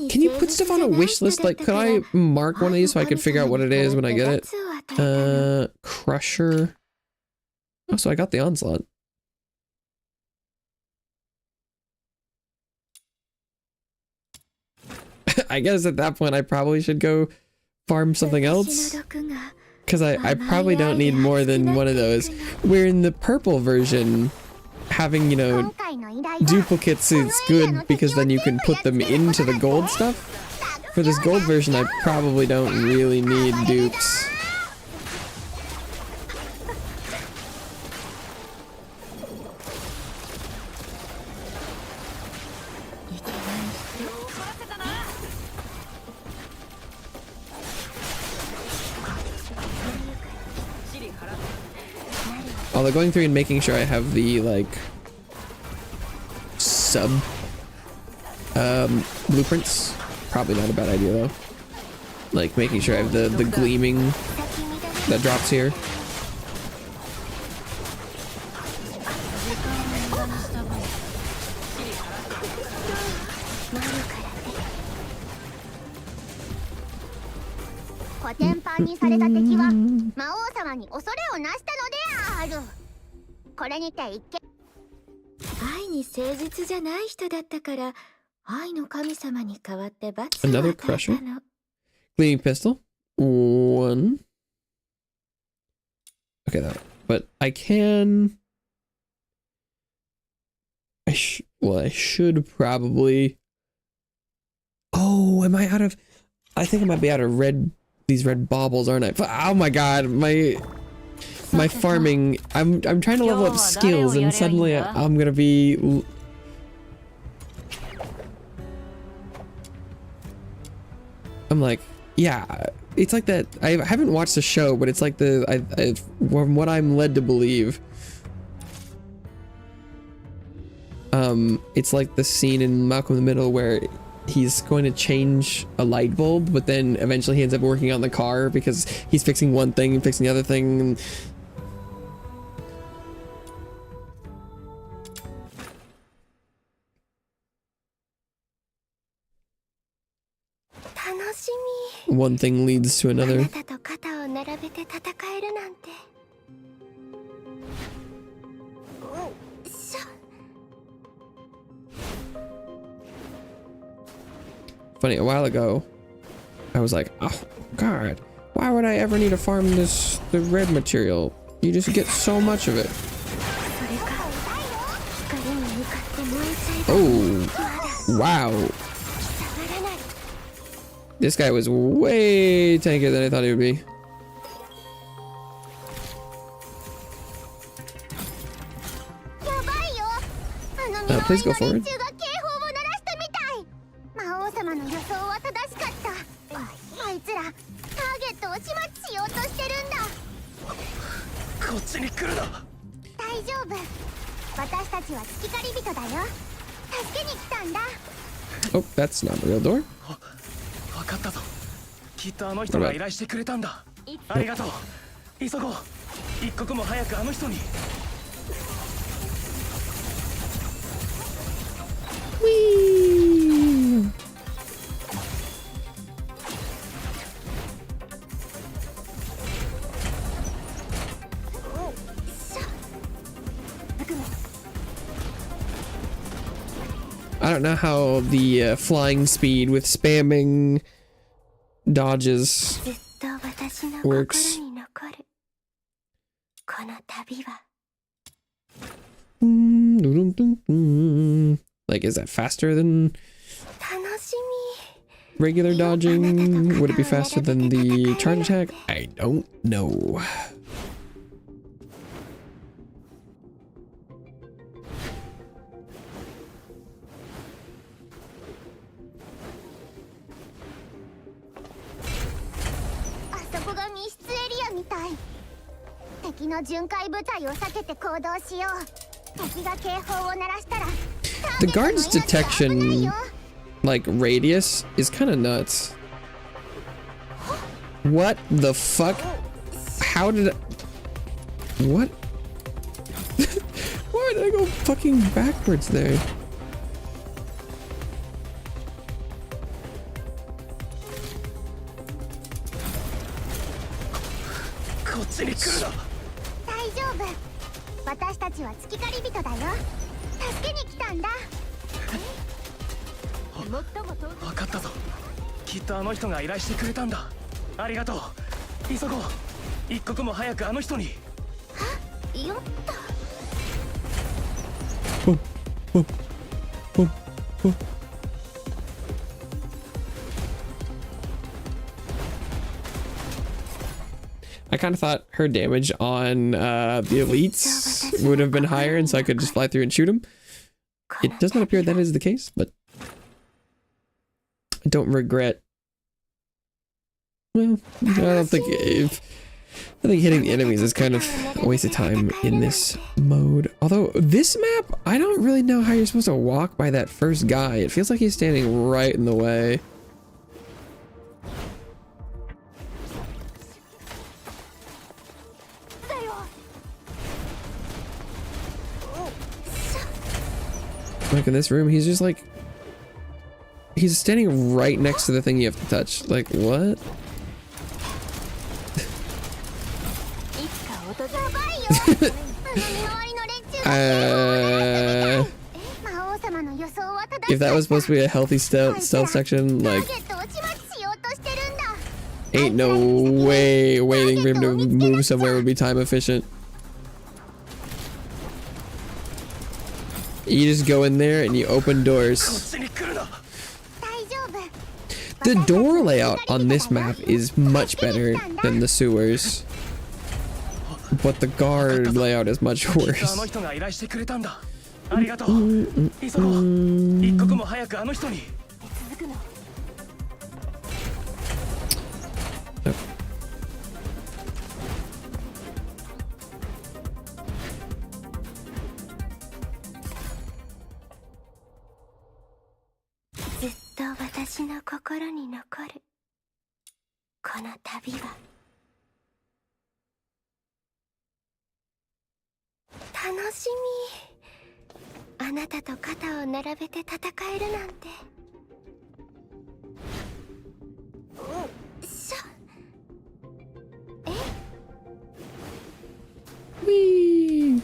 Can you put stuff on a wish list? Like, could I mark one of these so I could figure out what it is when I get it? Crusher. Oh, so I got the onslaught. I guess at that point I probably should go farm something else. Because I probably don't need more than one of those. Where in the purple version, having, you know, duplicates is good because then you can put them into the gold stuff. For this gold version, I probably don't really need dupes. Although going through and making sure I have the, like, sub blueprints, probably not a bad idea though. Like making sure I have the gleaming that drops here. Another crusher. Gleaming pistol. One. Okay, that. But I can. I should probably. Oh, am I out of? I think I might be out of these red baubles, aren't I? Oh my god, my farming. I'm trying to level up skills, and suddenly I'm gonna be. I'm like, yeah, it's like that. I haven't watched the show, but it's like from what I'm led to believe. It's like the scene in Malcolm in the Middle where he's going to change a light bulb, but then eventually he ends up working on the car because he's fixing one thing and fixing the other thing. And one thing leads to another. Funny, a while ago, I was like, oh god, why would I ever need to farm the red material? You just get so much of it. Oh, wow. This guy was way tankier than I thought he would be. Please go forward. Oh, that's not a real door. Whee! I don't know how the flying speed with spamming dodges works. Like, is that faster than regular dodging? Would it be faster than the charge attack? I don't know. The guard's detection, like, radius is kind of nuts. What the fuck? How did I... What? Why did I go fucking backwards there? I kind of thought her damage on the elites would have been higher, and so I could just fly through and shoot him. It does not appear that is the case, but I don't regret. Well, I don't think I think hitting the enemies is kind of a waste of time in this mode. Although this map, I don't really know how you're supposed to walk by that first guy. It feels like he's standing right in the way. Like in this room, he's just like, he's standing right next to the thing you have to touch. Like, what? If that was supposed to be a healthy stealth section, like, ain't no way waiting for him to move somewhere would be time efficient. You just go in there and you open doors. The door layout on this map is much better than the sewers, but the guard layout is much worse. Whee!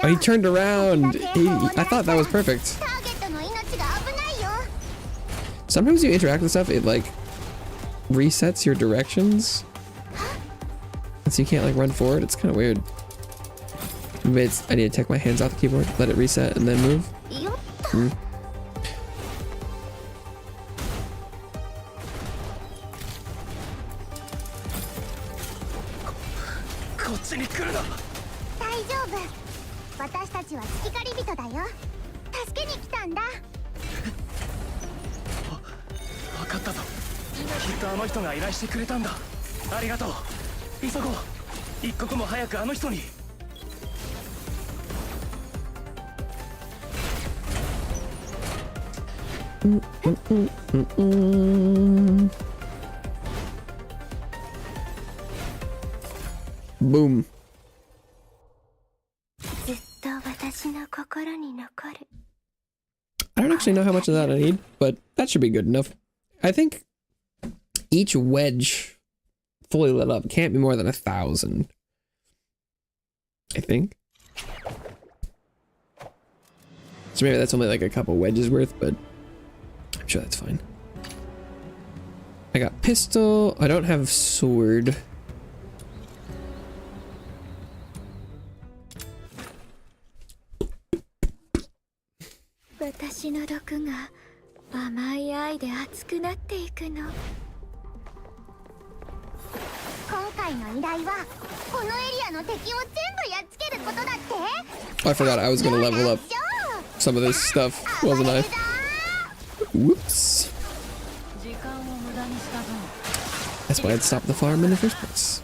Oh, he turned around. I thought that was perfect. Sometimes you interact with stuff, it like resets your directions, and so you can't like run forward. It's kind of weird. Maybe I need to take my hands off the keyboard, let it reset, and then move. Boom. I don't actually know how much of that I need, but that should be good enough. I think each wedge fully lit up can't be more than 1,000. I think. So maybe that's only like a couple wedges worth, but I'm sure that's fine. I I got pistol. I don't have sword. I forgot I was gonna level up some of this stuff, wasn't I? Whoops. That's why I'd stop the farm in the first place.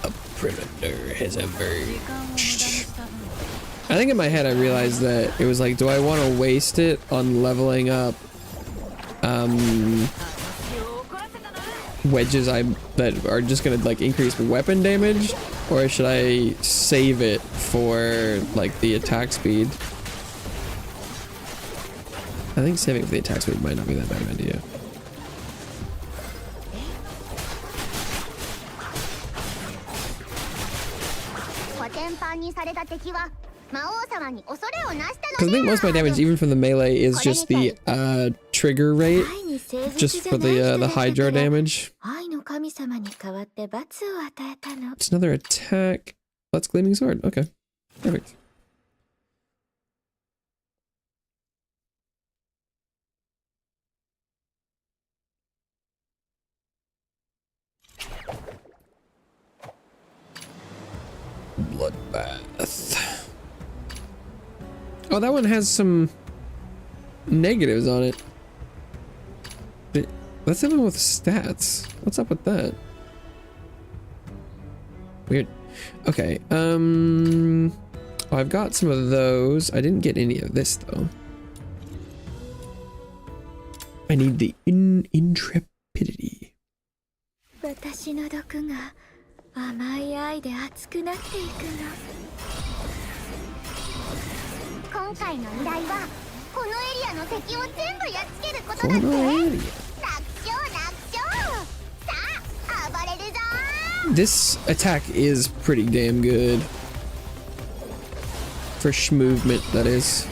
A predator has emerged. I think in my head I realized that it was like, do I want to waste it on leveling up wedges that are just gonna like increase weapon damage, or should I save it for like the attack speed? I think saving for the attack speed might not be that bad an idea. Because I think most of my damage, even from the melee, is just the trigger rate, just for the hydro damage. It's another attack. That's Gleaming Sword. Okay, perfect. Bloodbath. Oh, that one has some negatives on it. That's the one with stats. What's up with that? Weird. Okay, oh, I've got some of those. I didn't get any of this though. I need the intrepidity. This attack is pretty damn good. For movement, that is.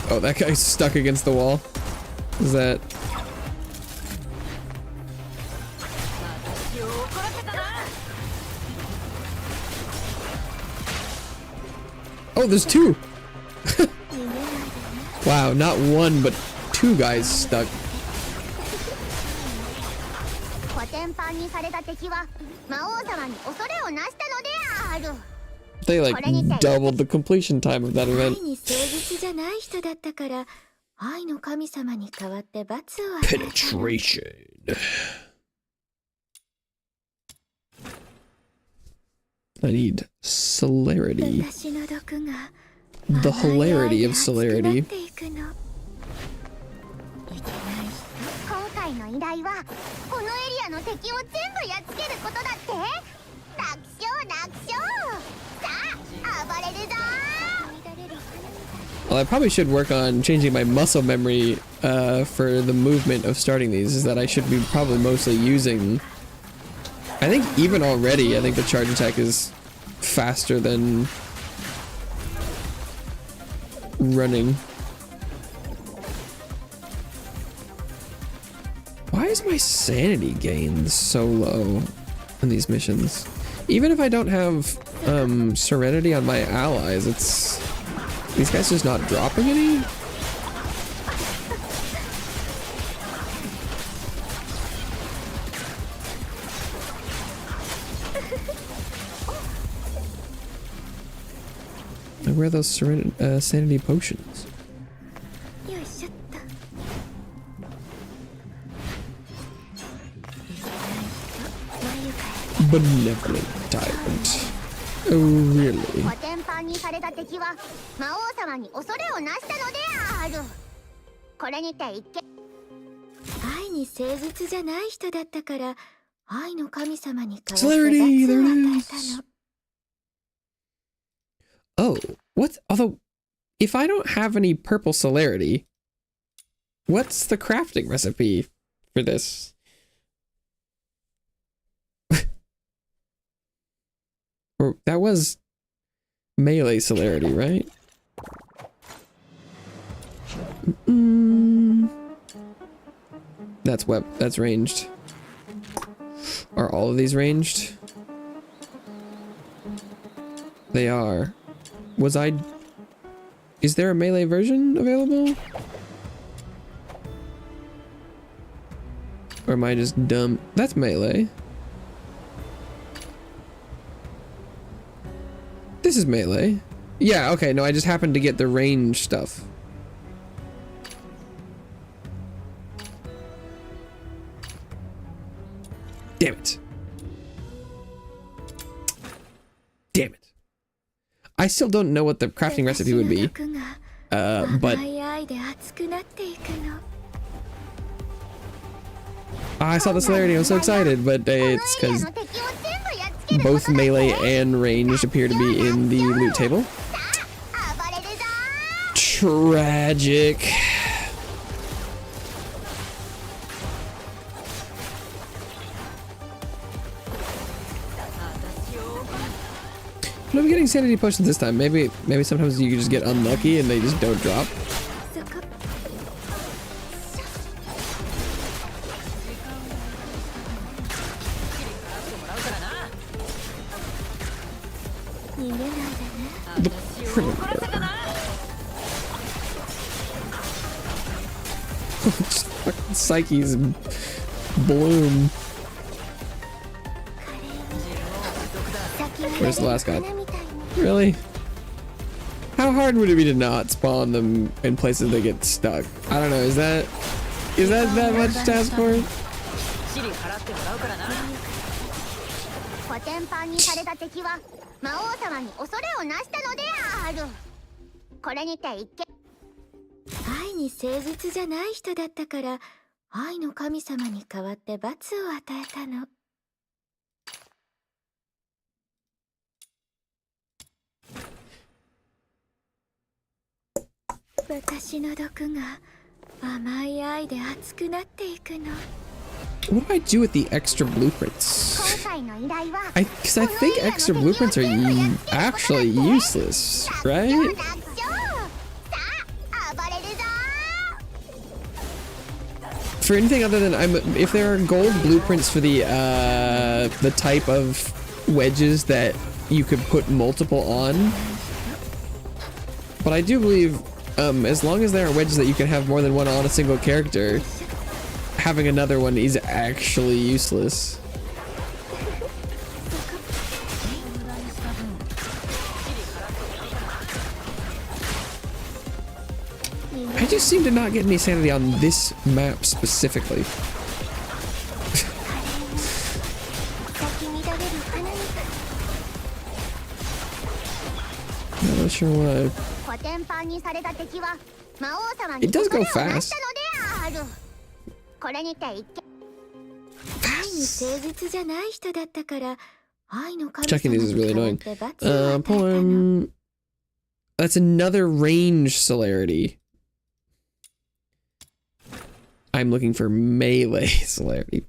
Oh, that guy's stuck against the wall. Is that... Oh, there's two! Wow, not one, but two guys stuck. They like doubled the completion time of that event. Penetration. I need celerity. The hilarity of celerity. Well, I probably should work on changing my muscle memory for the movement of starting these. Is that I should be probably mostly using... I think even already, I think the charge attack is faster than running. Why is my sanity gain so low in these missions? Even if I don't have serenity on my allies, it's... These guys just not dropping any? Where are those sanity potions? benevolent tyrant. Oh, really? コテンパンにされた敵は魔王様に恐れをなしたのである。これにて一見愛に誠実じゃない人だったから愛の神様に代わって罰を与えたの。 Oh, what? Although, if I don't have any purple celerity, what's the crafting recipe for this? Or that was melee celerity, right? That's ranged. Are all of these ranged? They are. Is there a melee version available? Or am I just dumb? That's melee. This is melee. Yeah, okay, no, I just happened to get the range stuff. Damn it. Damn it. I still don't know what the crafting recipe would be. But I saw the celerity, I was so excited, but it's because both melee and ranged appear to be in the loot table. Tragic. But I'm getting sanity potions this time. Maybe sometimes you just get unlucky and they just don't drop. The perimeter. Just fucking Psyche's bloom. Where's the last guy? Really? How hard would it be to not spawn them in places they get stuck? I don't know, is that much to ask for? What do I do with the extra blueprints? Because I think extra blueprints are actually useless, right? For anything other than if there are gold blueprints for the type of wedges that you could put multiple on, but I do believe as long as there are wedges that you can have more than one on a single character, having another one is actually useless. I just seem to not get any sanity on this map specifically. Not sure why. It does go fast. Checking these is really annoying. Poem. That's another range celerity. I'm looking for melee celerity.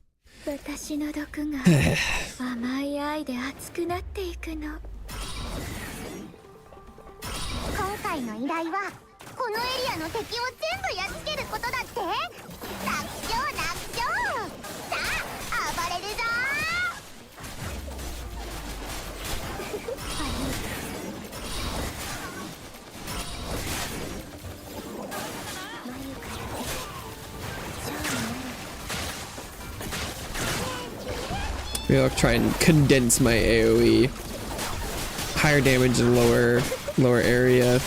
Maybe I'll try and condense my AoE. Higher damage and lower area.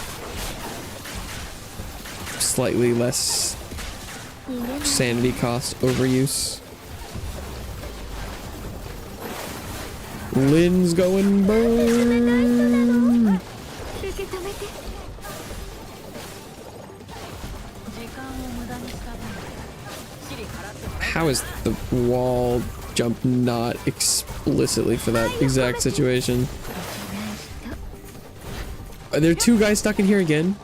Slightly less sanity cost overuse. Lynn's going boom. How is the wall jump not explicitly for that exact situation? Are there two guys stuck in here again?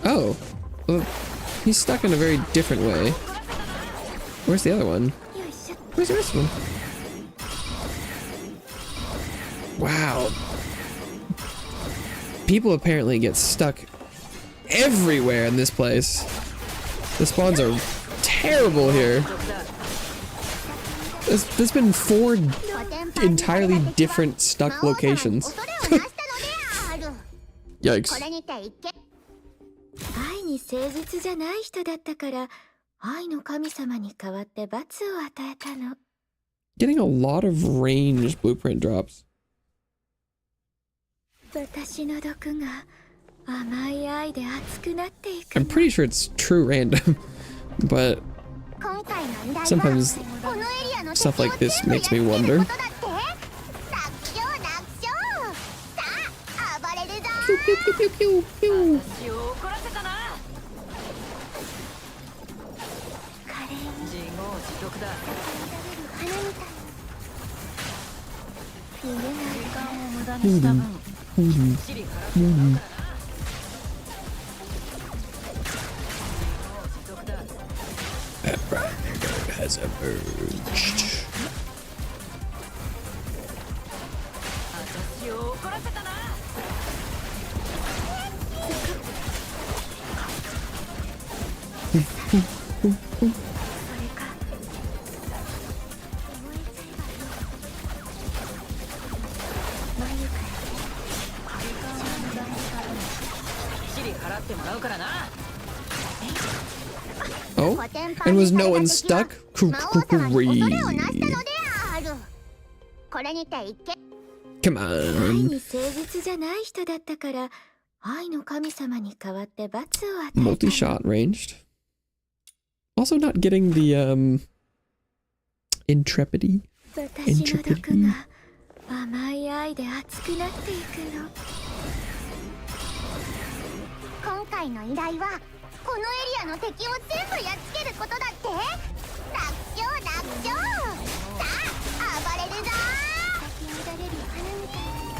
Oh. Well, he's stuck in a very different way. Where's the other one? Where's the rest of them? Wow. People apparently get stuck everywhere in this place. The spawns are terrible here. There's been 4 entirely different stuck locations. Yikes. Getting a lot of range blueprint drops. I'm pretty sure it's true random, but sometimes stuff like this makes me wonder. Pew, pew, pew, pew, pew, pew. That brown bird has emerged. Oh, and was no one stuck? Come on. Multi-shot ranged. Also not getting the intrepidity. Intrepidity.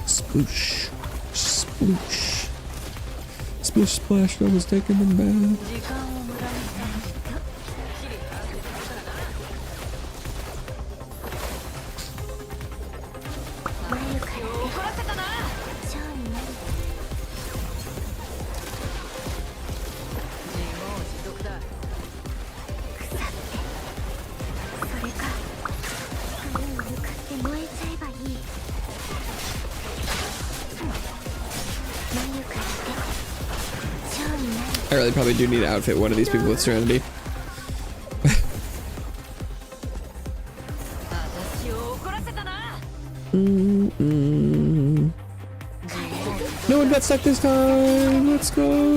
Sploosh. Sploosh. Splish splash, I was taking them back. I really probably do need to outfit one of these people with Serenity. No one got stuck this time. Let's go.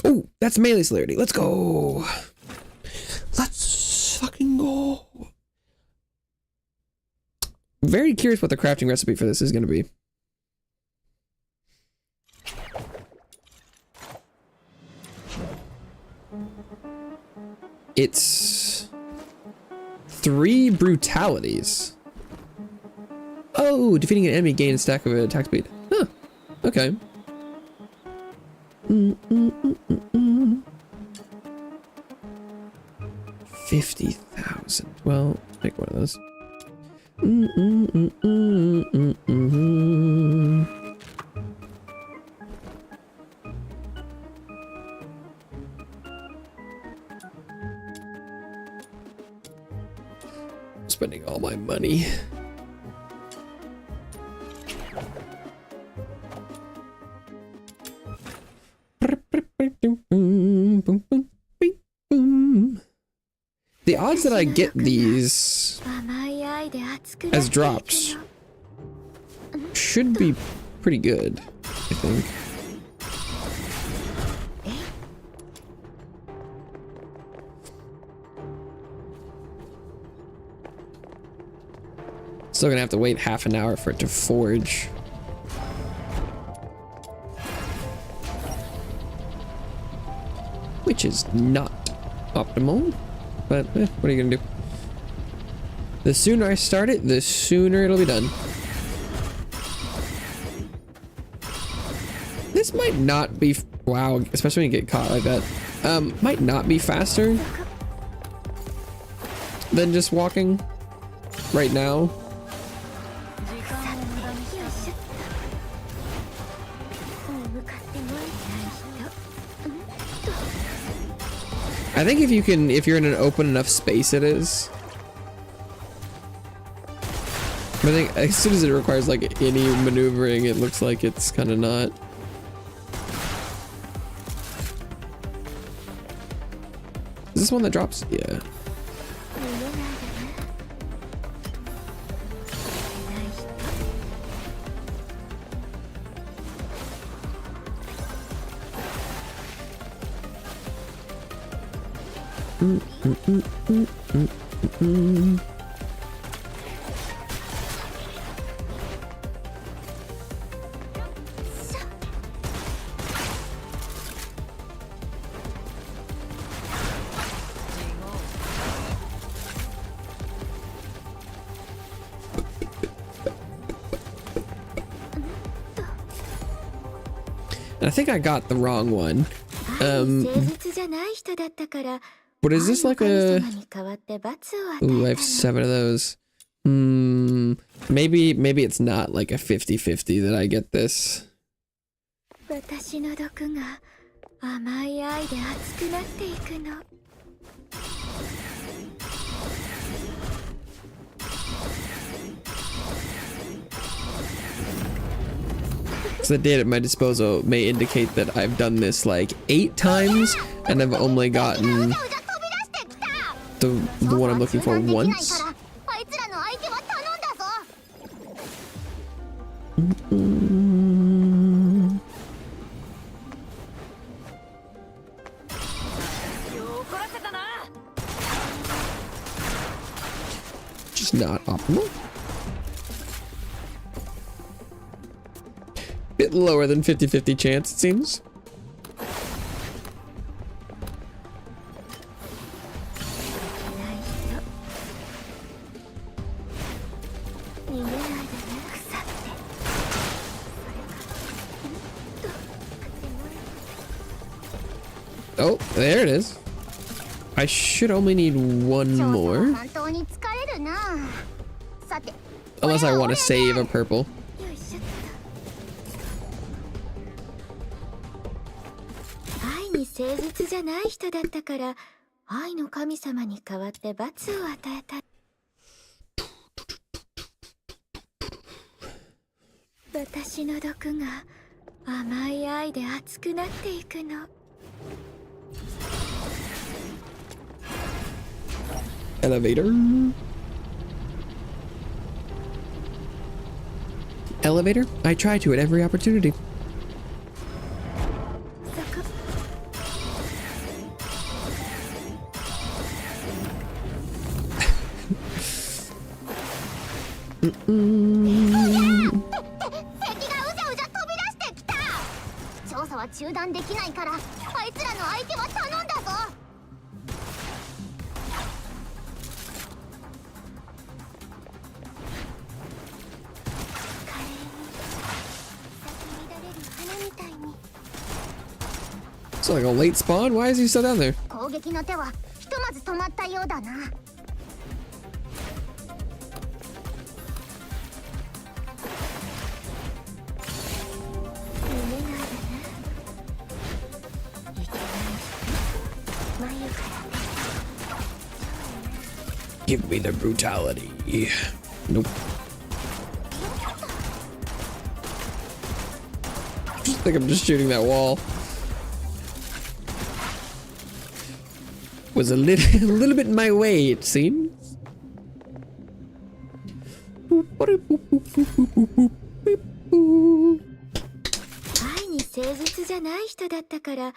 Oh, that's melee celerity. Let's go. Let's fucking go. Very curious what the crafting recipe for this is going to be. It's 3 brutalities. Oh, defeating an enemy gains a stack of attack speed. Huh. Okay. 50,000. Well, let's make one of those. Spending all my money. The odds that I get these as drops should be pretty good, I think. Still gonna have to wait half an hour for it to forge. Which is not optimal, but what are you gonna do? The sooner I start it, the sooner it'll be done. This might not be, wow, especially when you get caught like that. Might not be faster than just walking right now. I think if you're in an open enough space, it is. But I think as soon as it requires like any maneuvering, it looks like it's kind of not. Is this one that drops? Yeah. I think I got the wrong one. But is this like a... Ooh, I have 7 of those. Maybe it's not like a 50-50 that I get this. So the data at my disposal may indicate that I've done this like 8 times and I've only gotten the one I'm looking for once. Just not optimal. Bit lower than 50-50 chance, it seems. Oh, there it is. I should only need 1 more. Unless I want to save a purple. Elevator. Elevator? I try to at every opportunity. It's like a late spawn? Why is he still down there? Give me the brutality. Nope. Just think I'm just shooting that wall. Was a little bit in my way, it seems. 愛に誠実じゃない人だったから、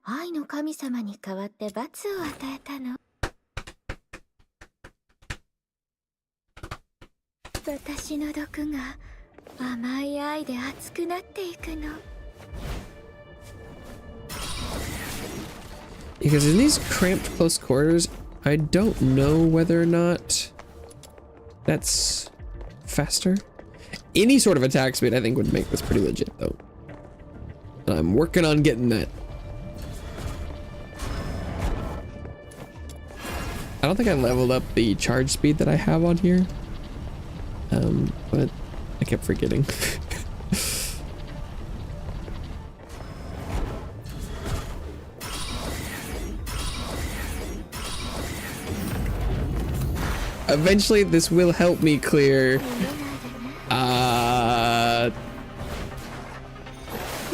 愛の神様に代わって罰を与えたの。私の毒が甘い愛で熱くなっていくの。Because in these cramped close quarters, I don't know whether or not that's faster. Any sort of attack speed I think would make this pretty legit though. And I'm working on getting that. I don't think I leveled up the charge speed that I have on here. But I kept forgetting. Eventually, this will help me clear the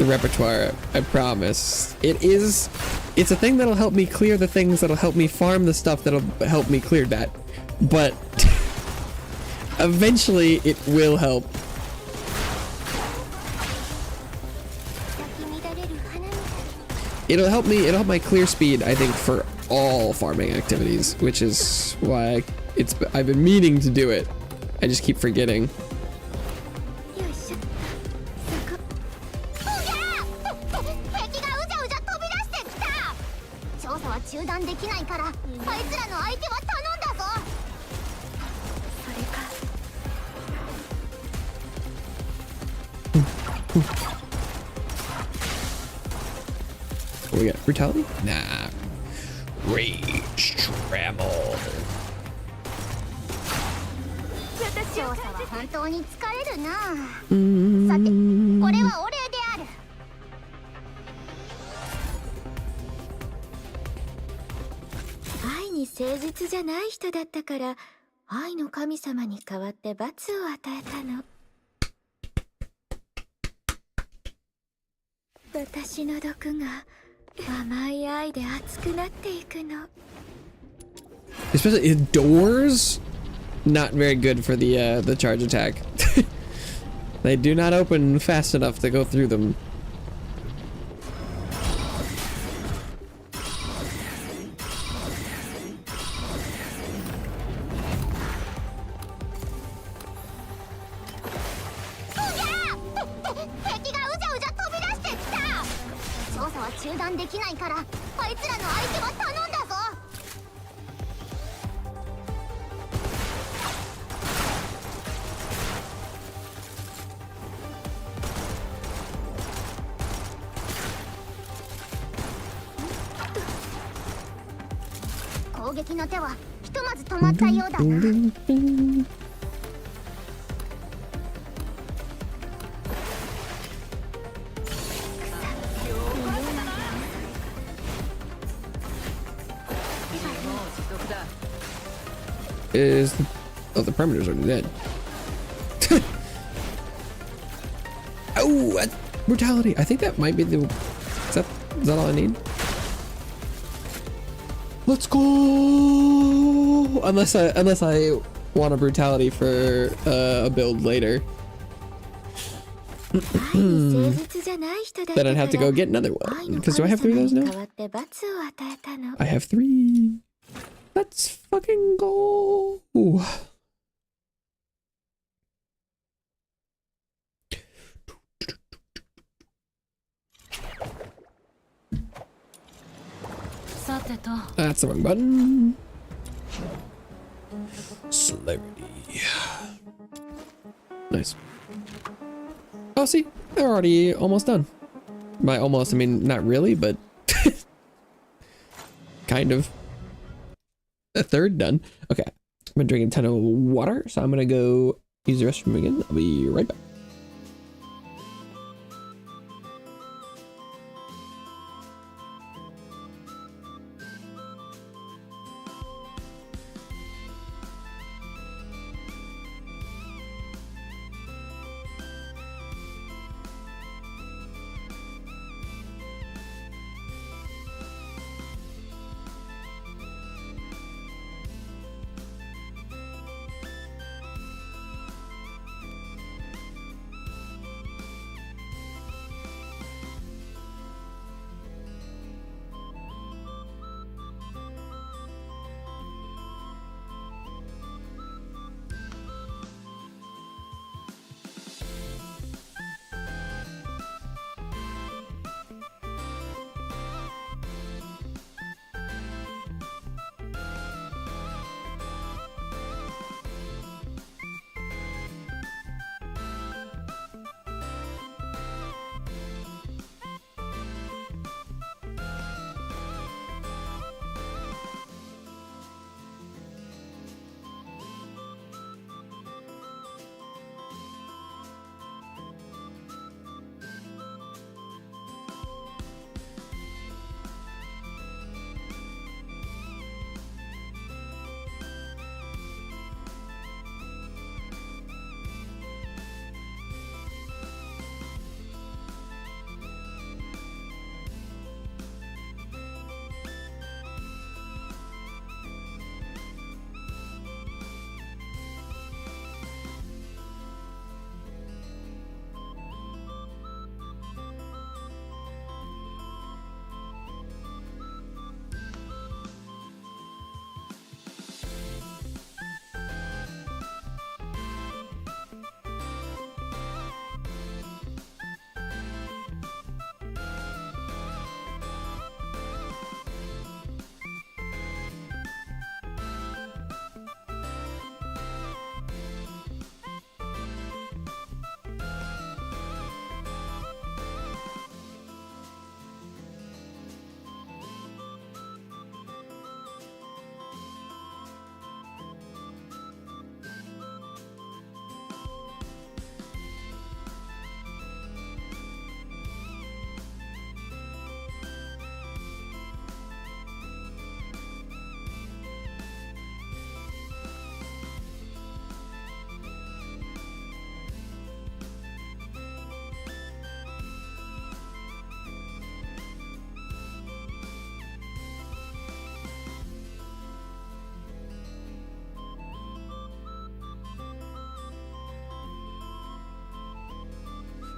repertoire. I promise. It's a thing that'll help me clear the things that'll help me farm the stuff that'll help me clear that. But eventually, it will help. It'll help my clear speed, I think, for all farming activities, which is why I've been meaning to do it. I just keep forgetting. What we got? Brutality? Nah. Rage trammel. 調査は本当に疲れるな。さて、これはお礼である。愛に誠実じゃない人だったから、愛の神様に代わって罰を与えたの。私の毒が甘い愛で熱くなっていくの。Especially doors, not very good for the charge attack. They do not open fast enough to go through them. Oh, the perimeters are dead. Oh, brutality. I think that might be the. Is that all I need? Let's go. Unless I want a brutality for a build later. Then I'd have to go get another one. Because do I have 3 of those now? I have 3. Let's fucking go. That's the wrong button. Celerity. Nice. Oh, see, they're already almost done. By almost, I mean, not really, but kind of. A third done. Okay, I've been drinking a ton of water, so I'm gonna go use the restroom again. I'll be right back.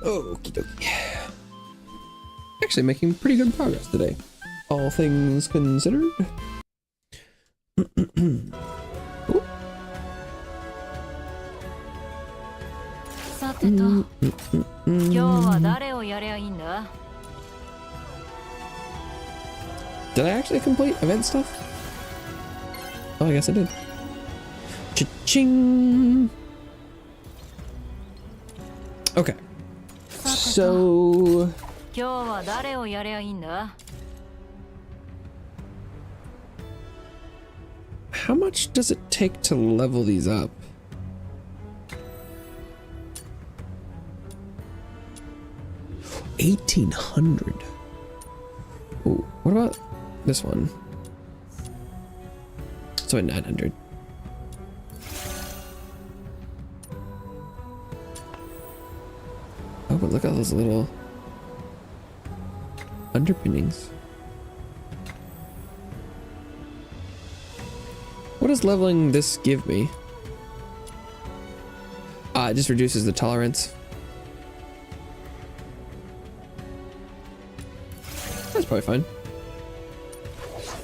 Okie dokie. Actually making pretty good progress today, all things considered. Ooh. さてと、今日は誰をやりゃいいんだ? Did I actually complete event stuff? Oh, I guess I did. Cha-ching! Okay. So... 今日は誰をやりゃいいんだ? How much does it take to level these up? $1,800. Ooh, what about this one? So at 900. Oh, but look at those little underpinnings. What does leveling this give me? It just reduces the tolerance. That's probably fine.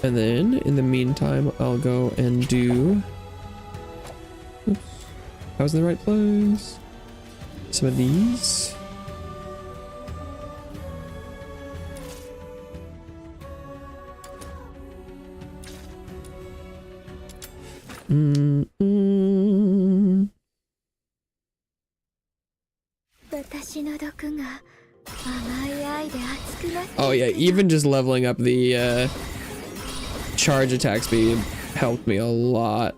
And then, in the meantime, I'll go and do... Oops. I was in the right place. Some of these. Oh yeah, even just leveling up the charge attack speed helped me a lot.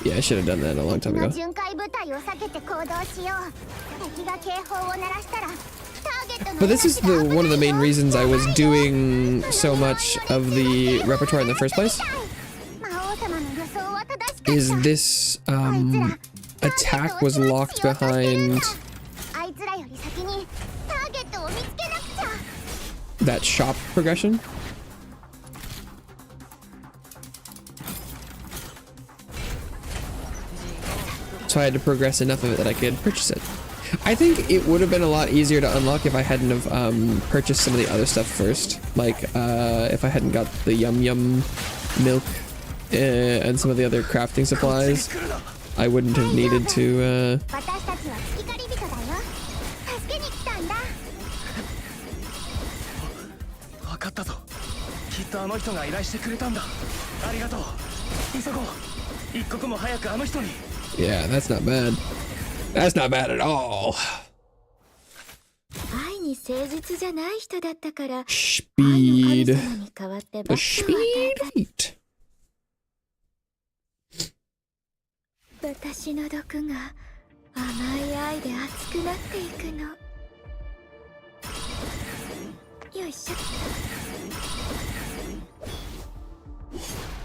Yeah, I should have done that a long time ago. But this is one of the main reasons I was doing so much of the repertoire in the first place. Is this attack was locked behind that shop progression. So I had to progress enough of it that I could purchase it. I think it would have been a lot easier to unlock if I hadn't have purchased some of the other stuff first. Like if I hadn't got the yum yum milk and some of the other crafting supplies, I wouldn't have needed to Yeah, that's not bad. That's not bad at all. Speed. The speed feat.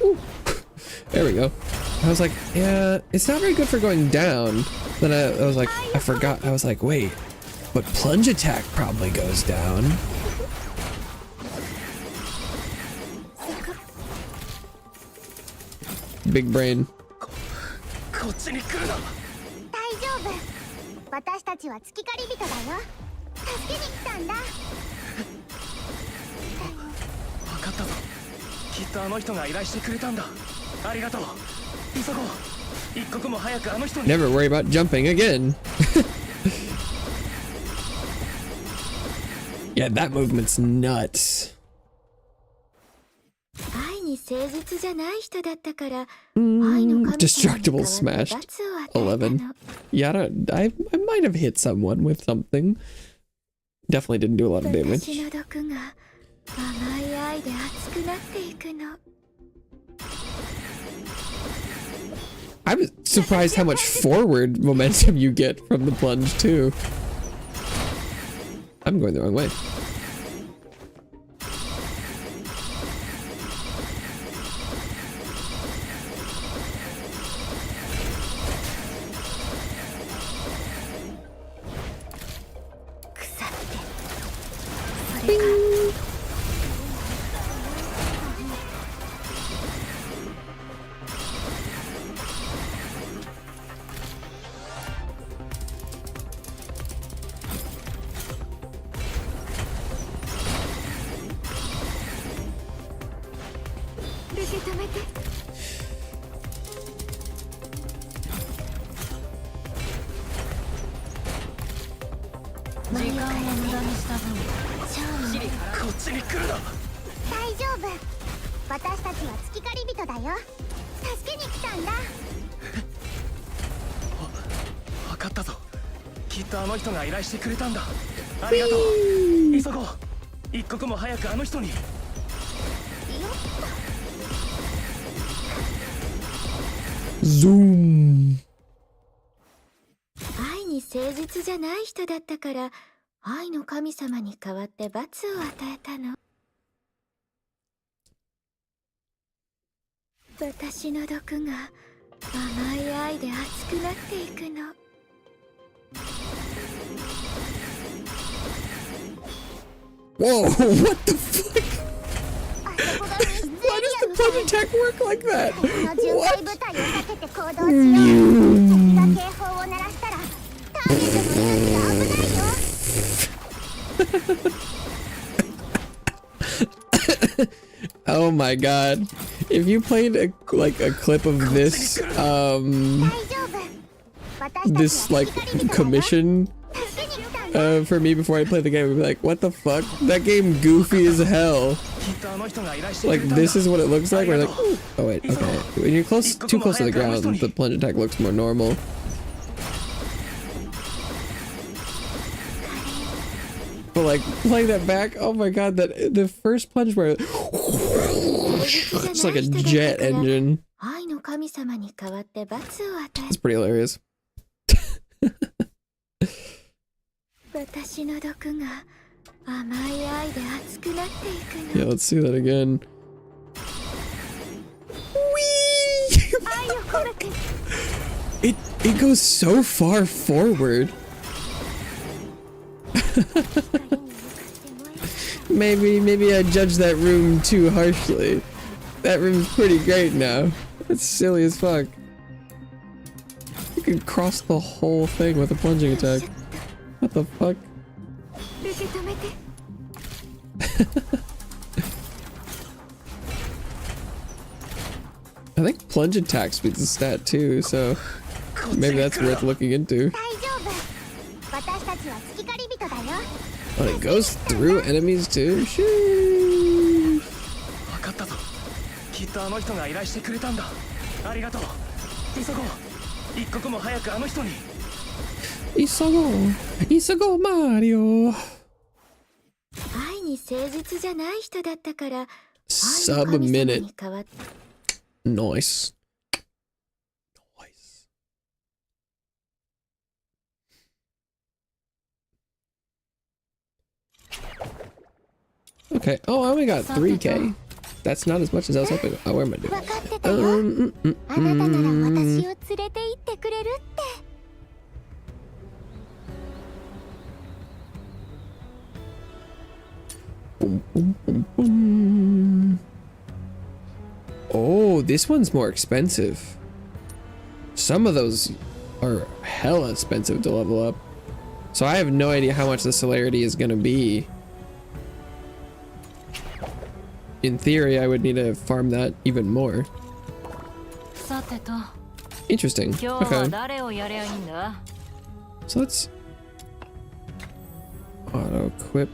Ooh. There we go. I was like, yeah, it's not very good for going down. Then I was like, I forgot. I was like, wait, but plunge attack probably goes down. Big brain. Never worry about jumping again. Yeah, that movement's nuts. Destructible smashed. 11. Yeah, I might have hit someone with something. Definitely didn't do a lot of damage. I'm surprised how much forward momentum you get from the plunge too. I'm going the wrong way. 時間を無駄にした分こっちに来るな。大丈夫、私たちは月狩り人だよ。助けに来たんだ。分かったぞ。きっとあの人が依頼してくれたんだ。ありがとう。急ごう。一刻も早くあの人に。Zoom。愛に誠実じゃない人だったから愛の神様に代わって罰を与えたの。私の毒が甘い愛で熱くなっていくの。Whoa, what the fuck? Why does the punch attack work like that? What? Oh my god. If you played a clip of this this like commission for me before I play the game, I'd be like, what the fuck? That game goofy as hell. Like, this is what it looks like. We're like, oh wait, okay. When you're too close to the ground, the plunge attack looks more normal. But like, playing that back, oh my god, that the first plunge where it's like a jet engine. It's pretty hilarious. Yeah, let's see that again. Whee! It goes so far forward. Maybe I judged that room too harshly. That room's pretty great now. It's silly as fuck. You can cross the whole thing with a plunging attack. What the fuck? I think plunge attack speed's a stat too, so maybe that's worth looking into. Oh, it goes through enemies too? Sheesh. Isogo Mario. Sub a minute. Nice. Nice. Okay. Oh, I only got 3K. That's not as much as I was hoping. Oh, where am I doing? Boom, boom, boom, boom. Oh, this one's more expensive. Some of those are hella expensive to level up. So I have no idea how much the celerity is gonna be. In theory, I would need to farm that even more. Interesting. Okay. So let's auto equip.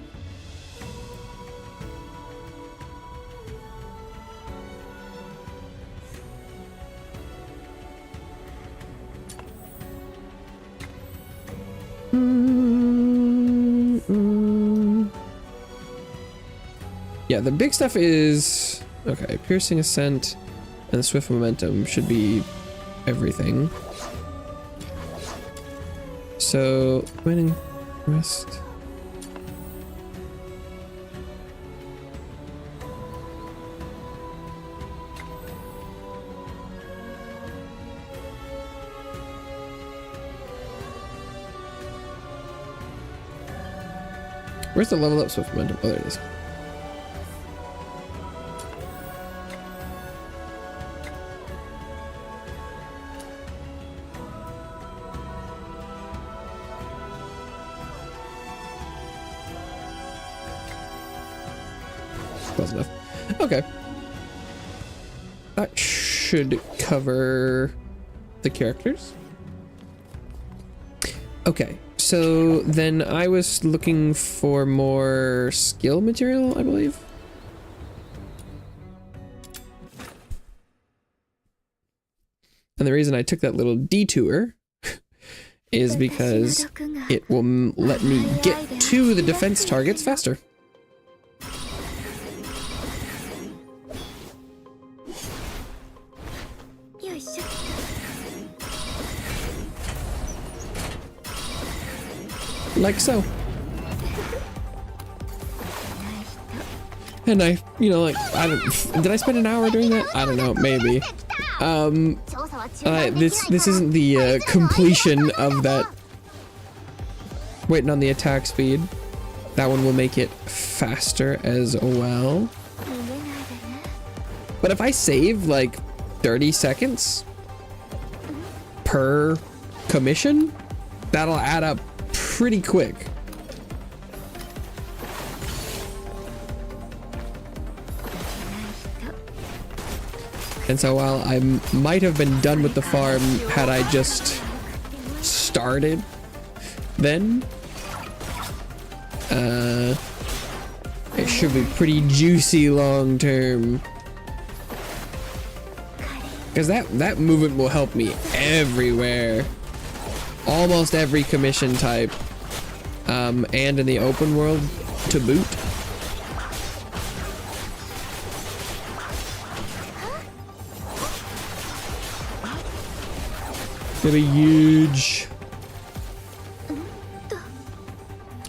Yeah, the big stuff is okay. Piercing Ascent and Swift Momentum should be everything. So winning rest. Where's the level up Swift Momentum? Oh, there it is. Close enough. Okay. that should cover the characters. Okay, so then I was looking for more skill material, I believe. And the reason I took that little detour is because it will let me get to the defense targets faster. Like so. And I, you know, like, did I spend an hour doing that? I don't know, maybe. This isn't the completion of that. Waiting on the attack speed. That one will make it faster as well. But if I save like 30 seconds per commission, that'll add up pretty quick. And so while I might have been done with the farm had I just started then, it should be pretty juicy long term. Because that movement will help me everywhere. Almost every commission type. And in the open world to boot. Gonna be huge.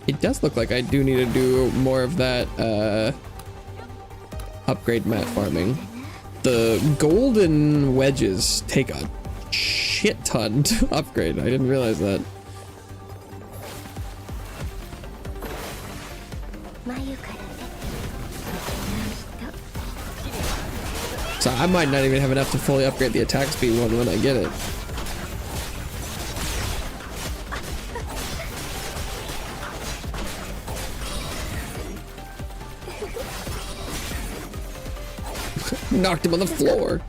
It does look like I do need to do more of that upgrade mat farming. The golden wedges take a shit ton to upgrade. I didn't realize that. So I might not even have enough to fully upgrade the attack speed one when I get it. Knocked him on the floor.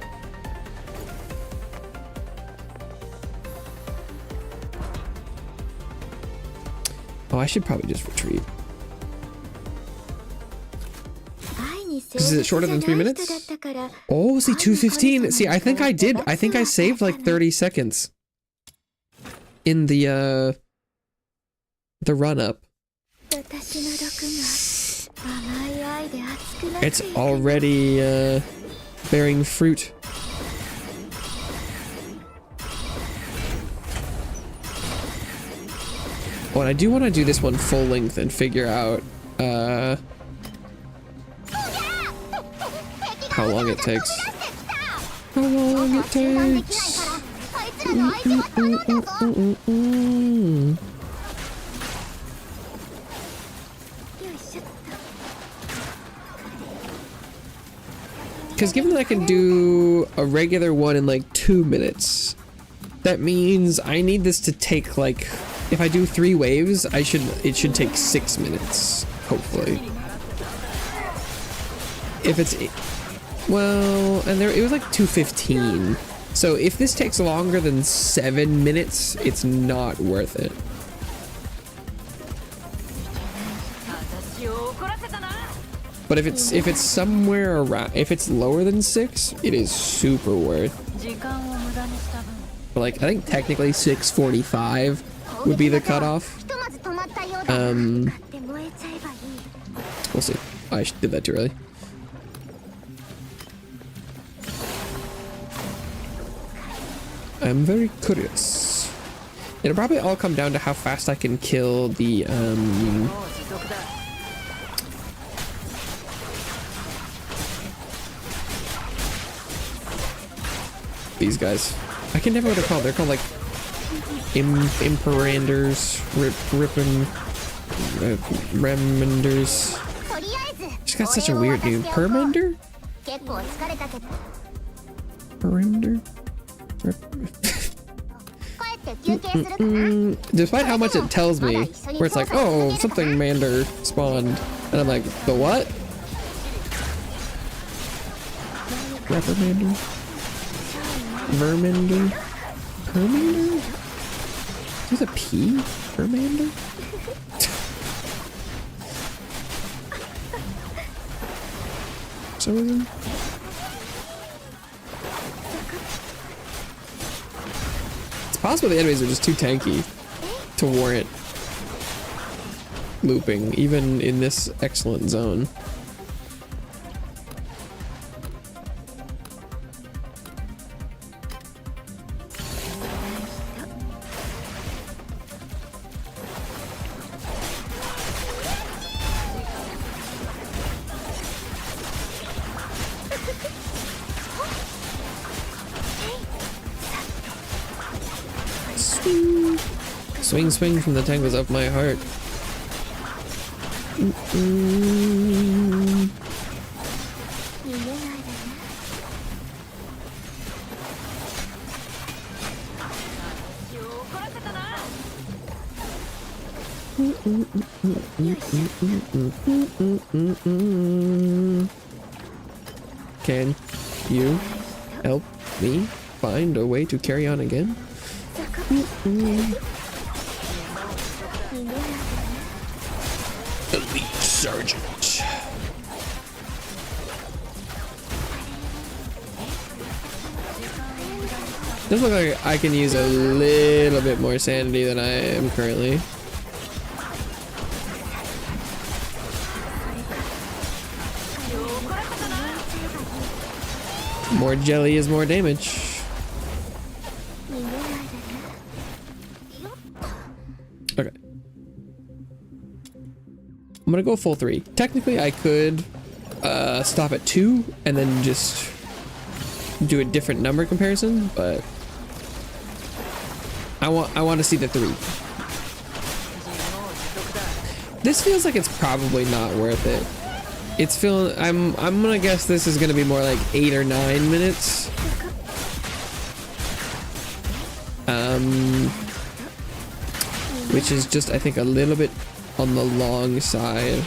Oh, I should probably just retreat. Is it shorter than 3 minutes? Oh, see, 2:15. See, I think I did. I think I saved like 30 seconds in the run up. It's already bearing fruit. Oh, and I do want to do this one full length and figure out how long it takes. How long it takes. Because given that I can do a regular one in like 2 minutes, that means I need this to take like, if I do 3 waves, it should take 6 minutes, hopefully. If it's, well, and it was like 2:15. So if this takes longer than 7 minutes, it's not worth it. But if it's somewhere around, if it's lower than 6, it is super worth. But like, I think technically 6:45 would be the cutoff. We'll see. I did that too early. I'm very curious. It'll probably all come down to how fast I can kill the these guys. I can never what they're called. They're called like imperanders, remanders. Just got such a weird name. Permander? Perimeter? Despite how much it tells me, where it's like, oh, something mander spawned, and I'm like, the what? Reprimander? Verminder? Verminder? Is that a P? Vermander? For some reason? It's possible the enemies are just too tanky to warrant looping, even in this excellent zone. Swing, swing, swing from the tangles of my heart. Can you help me find a way to carry on again? Elite Sergeant. Does look like I can use a little bit more sanity than I am currently. More jelly is more damage. Okay. I'm gonna go full 3. Technically, I could stop at 2 and then just do a different number comparison, but I want to see the 3. This feels like it's probably not worth it. It's feeling. I'm gonna guess this is gonna be more like 8 or 9 minutes. Which is just, I think, a little bit on the long side.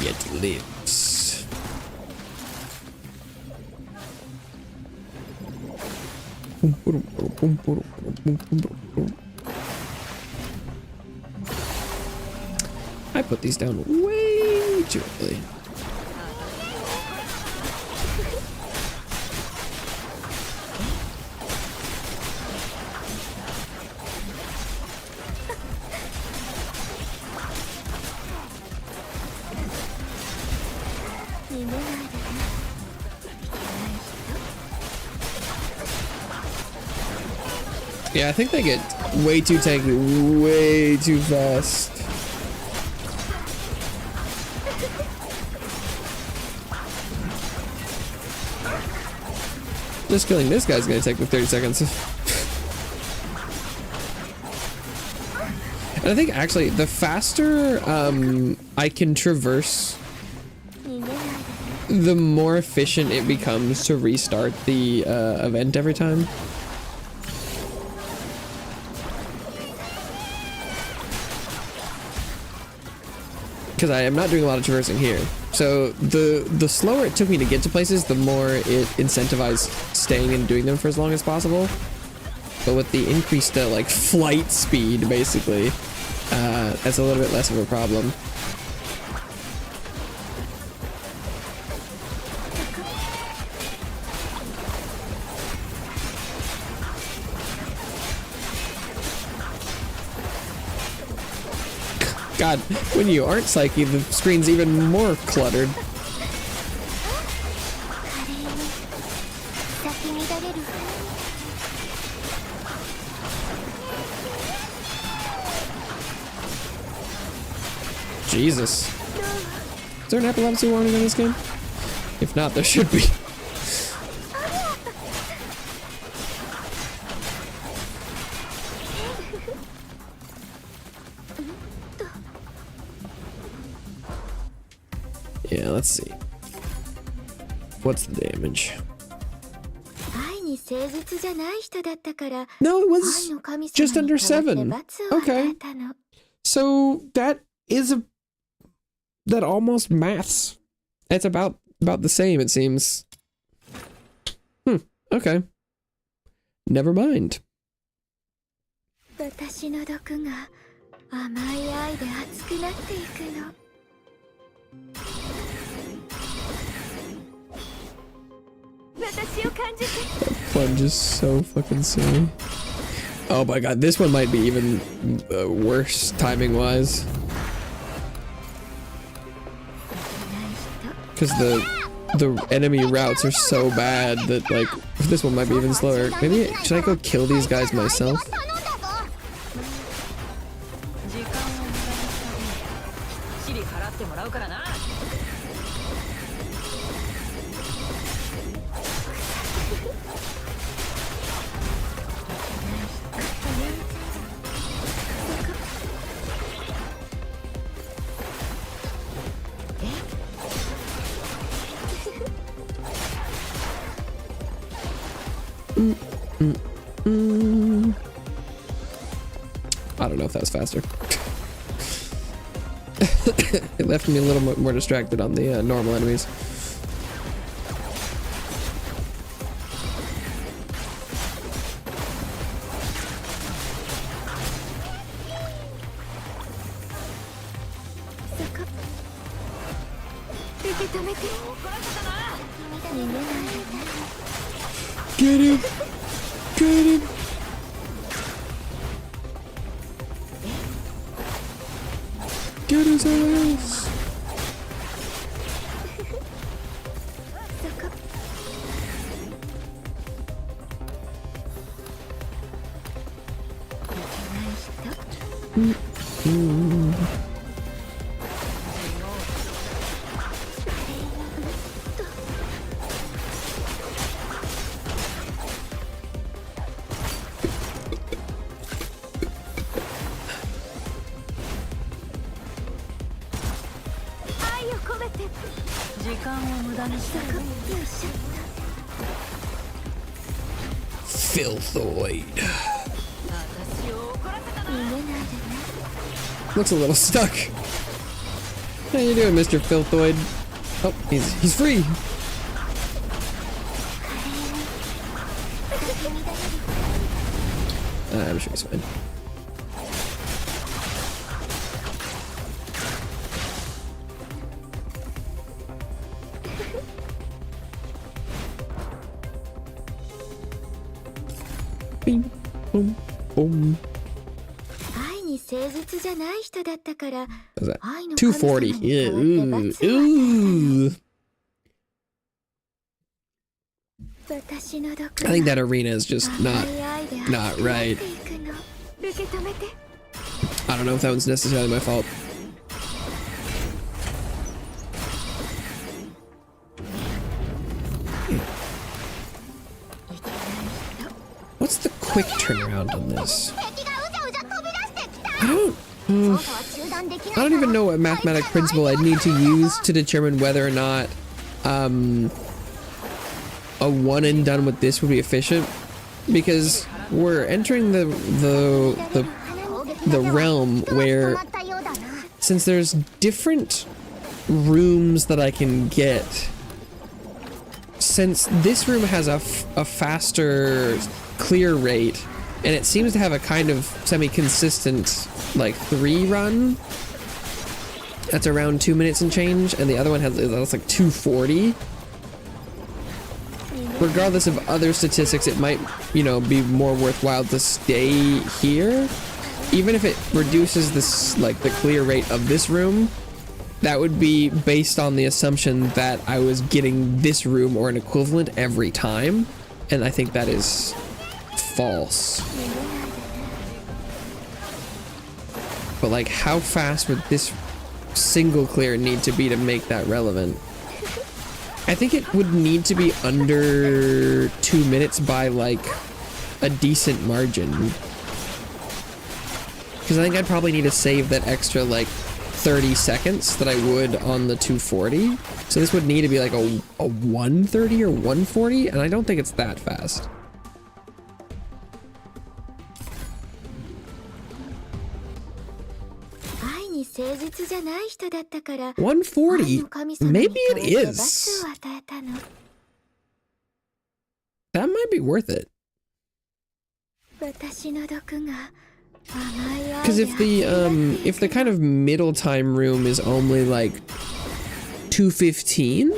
Yet lives. I put these down way too early. Yeah, I think they get way too tanky, way too fast. Just killing this guy's gonna take me 30 seconds. And I think actually the faster I can traverse, the more efficient it becomes to restart the event every time. Because I am not doing a lot of traversing here. So the slower it took me to get to places, the more it incentivized staying and doing them for as long as possible. But with the increased like flight speed, basically, that's a little bit less of a problem. God, when you aren't Psyche, the screen's even more cluttered. Jesus. Is there an epilepsy warning on this game? If not, there should be. Yeah, let's see. What's the damage? No, it was just under 7. Okay. So that almost maths. It's about the same, it seems. Okay. Never mind. Plunge is so fucking silly. Oh my god, this one might be even worse timing-wise. Because the enemy routes are so bad that, like, this one might be even slower. Maybe, should I go kill these guys myself? I don't know if that was faster. It left me a little more distracted on the normal enemies. Get him! Get him! Get his ass! Filthoid. Looks a little stuck. How you doing, Mr. Filthoid? Oh, he's free. I'm sure he's fine. Bing, boom, boom. What's that? 240. Yeah, ooh. I think that arena is just not right. I don't know if that was necessarily my fault. What's the quick turnaround on this? I don't even know what mathematical principle I'd need to use to determine whether or not a one and done with this would be efficient, because we're entering the realm where, since there's different rooms that I can get, since this room has a faster clear rate, and it seems to have a kind of semi-consistent, like, 3 run. That's around 2 minutes and change, and the other one that's like 240. Regardless of other statistics, it might, you know, be more worthwhile to stay here. Even if it reduces this, like, the clear rate of this room, that would be based on the assumption that I was getting this room or an equivalent every time, and I think that is false. But, like, how fast would this single clear need to be to make that relevant? I think it would need to be under 2 minutes by, like, a decent margin. Because I think I'd probably need to save that extra, like, 30 seconds that I would on the 240. So this would need to be like a 130 or 140, and I don't think it's that fast. $140? Maybe it is. That might be worth it. Because if the kind of middle time room is only like 215,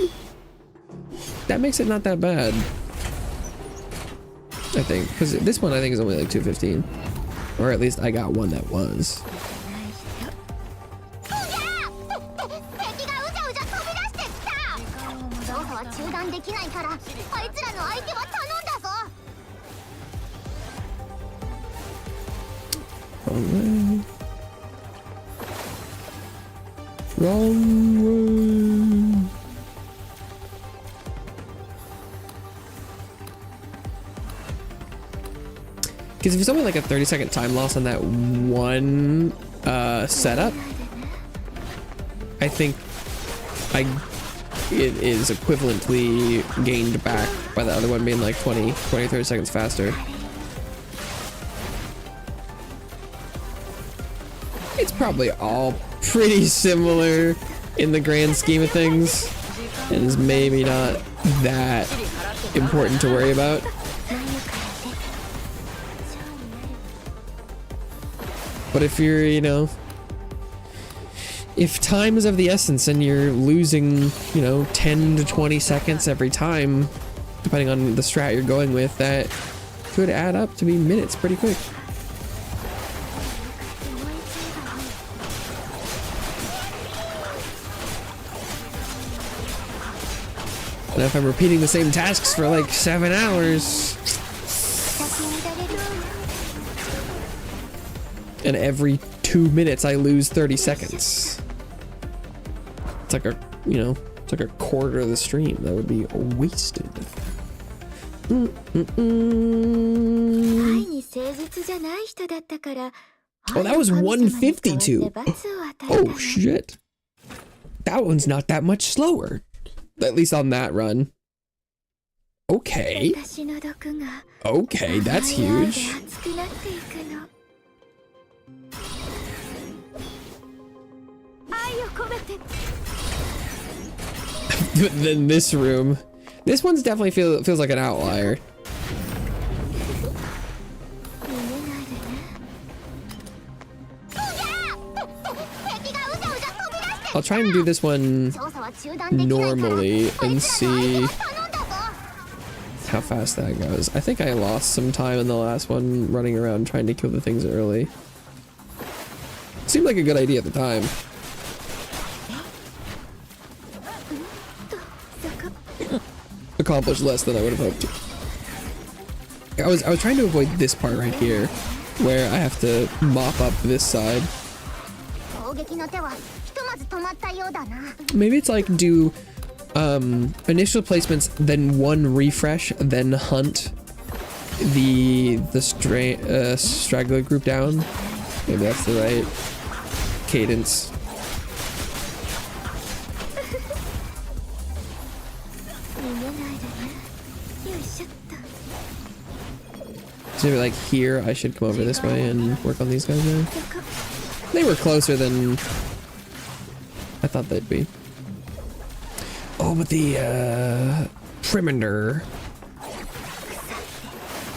that makes it not that bad. I think, because this one I think is only like 215, or at least I got one that was. Wrong way. Because if it's only like a 30-second time loss on that one setup, I think it is equivalently gained back by the other one being like 30 seconds faster. It's probably all pretty similar in the grand scheme of things, and is maybe not that important to worry about. But if you're, you know, if time is of the essence and you're losing, you know, 10 to 20 seconds every time, depending on the strat you're going with, that could add up to be minutes pretty quick. And if I'm repeating the same tasks for like 7 hours, and every 2 minutes I lose 30 seconds, it's like a, you know, it's like a quarter of the stream that would be wasted. Oh, that was 152. Oh shit, that one's not that much slower. At least on that run. Okay. Okay, that's huge. Then this room. This one's definitely feels like an outlier. I'll try and do this one normally and see how fast that goes. I think I lost some time in the last one running around trying to kill the things early. Seemed like a good idea at the time. Accomplished less than I would have hoped. I was trying to avoid this part right here, where I have to mop up this side. Maybe it's like do initial placements, then one refresh, then hunt the straggler group down. Maybe that's the right cadence. So maybe like here I should come over this way and work on these guys now. They were closer than I thought they'd be. Oh, but the Priminder.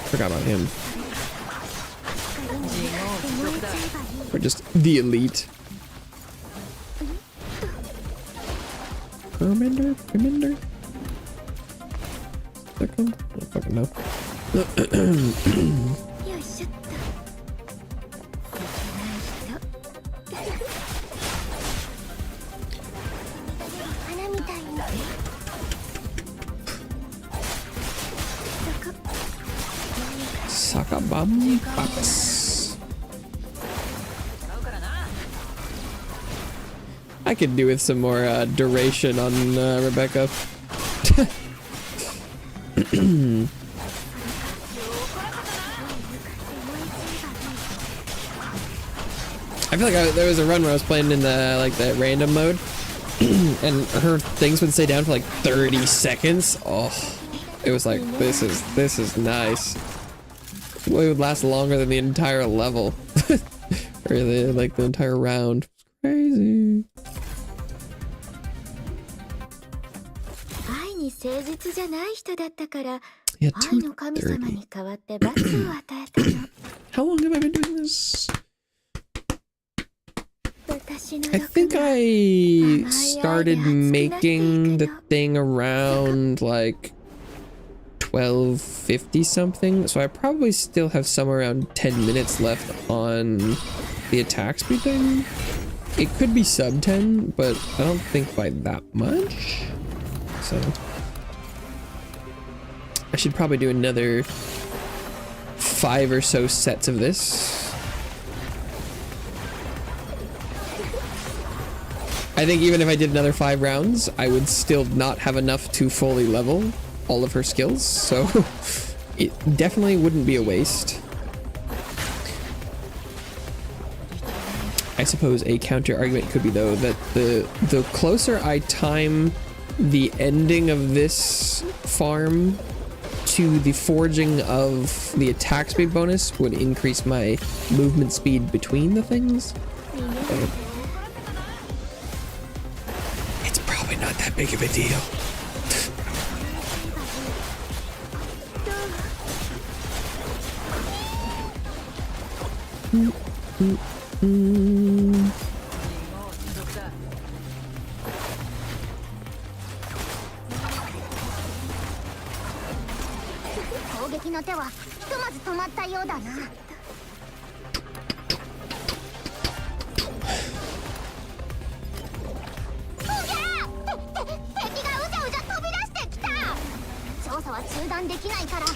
Forgot about him. Or just the elite. Priminder? I don't fucking know. Sakabam Papas. I could do with some more duration on Rebecca. I feel like there was a run where I was playing in the random mode, and her things would stay down for like 30 seconds. Oh, it was like, this is nice. It would last longer than the entire level. Or the entire round. It's crazy. Yeah, 2:30. How long have I been doing this? I think I started making the thing around like 12:50 something, so I probably still have somewhere around 10 minutes left on the attack speed thing. It could be sub 10, but I don't think by that much. So I should probably do another 5 or so sets of this. I think even if I did another 5 rounds, I would still not have enough to fully level all of her skills, so it definitely wouldn't be a waste. I suppose a counter argument could be though that the closer I time the ending of this farm to the forging of the attack speed bonus would increase my movement speed between the things. But it's probably not that big of a deal.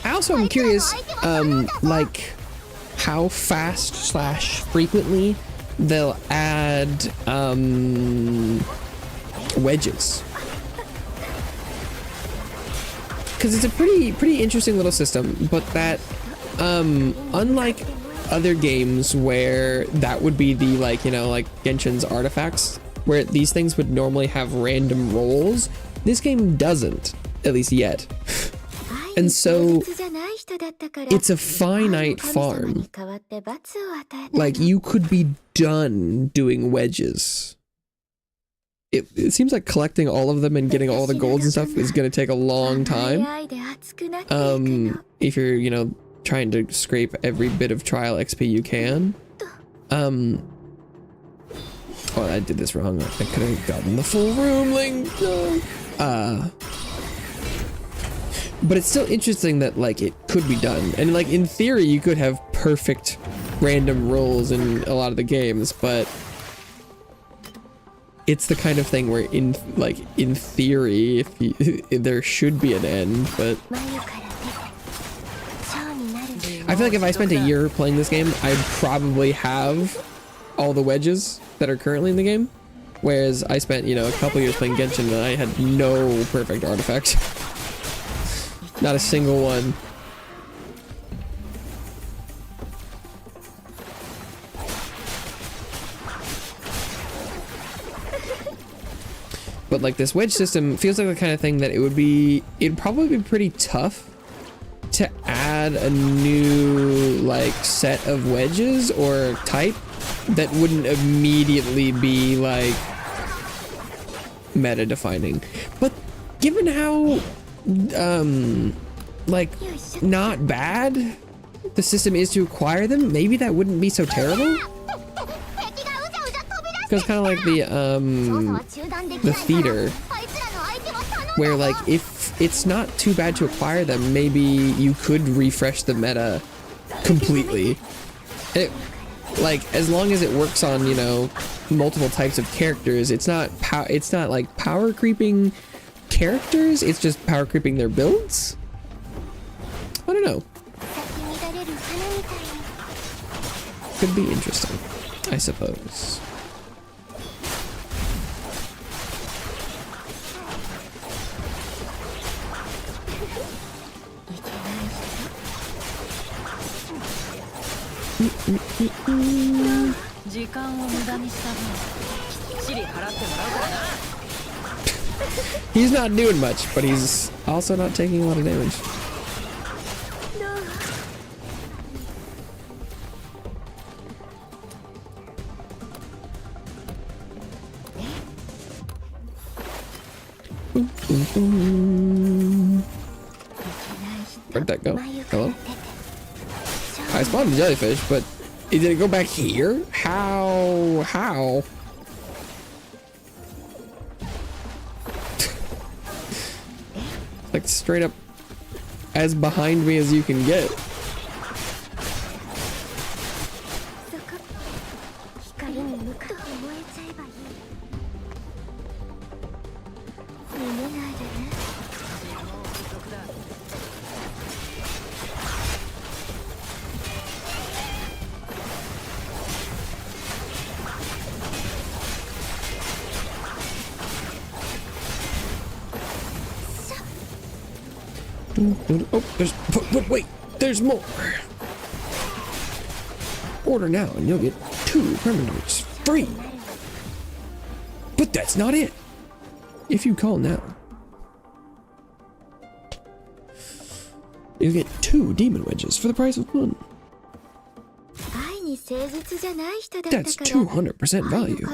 I also am curious, like how fast / frequently they'll add wedges, because it's a pretty interesting little system, but that unlike other games where that would be the like Genshin's artifacts, where these things would normally have random rolls, this game doesn't, at least yet. And so it's a finite farm. Like, you could be done doing wedges. It seems like collecting all of them and getting all the golds and stuff is going to take a long time. If you're, trying to scrape every bit of trial XP you can. Oh, I did this wrong. I could have gotten the full room link. But it's still interesting that like it could be done, and like in theory you could have perfect random rolls in a lot of the games, but it's the kind of thing where in theory there should be an end. But I feel like if I spent a year playing this game, I'd probably have all the wedges that are currently in the game, whereas I spent a couple years playing Genshin and I had no perfect artifact. Not a single one. But like this wedge system feels like the kind of thing that it'd probably be pretty tough to add a new like set of wedges or type that wouldn't immediately be like meta defining. But given how like not bad the system is to acquire them, maybe that wouldn't be so terrible, because kind of like the theater, where like if it's not too bad to acquire them, maybe you could refresh the meta completely. And like as long as it works on multiple types of characters, it's not like power creeping characters, it's just power creeping their builds. I don't know. Could be interesting, I suppose. 時間を無駄にした分きっちり払ってもらうからな。 He's not doing much, but he's also not taking a lot of damage. Where'd that go? Hello? I spawned the jellyfish, but did it go back here? How? How? Like straight up as behind me as you can get. Oh, there's wait, there's more. Order now and you'll get 2 permanents free. But that's not it. If you call now, you'll get 2 demon wedges for the price of 1. That's 200% value.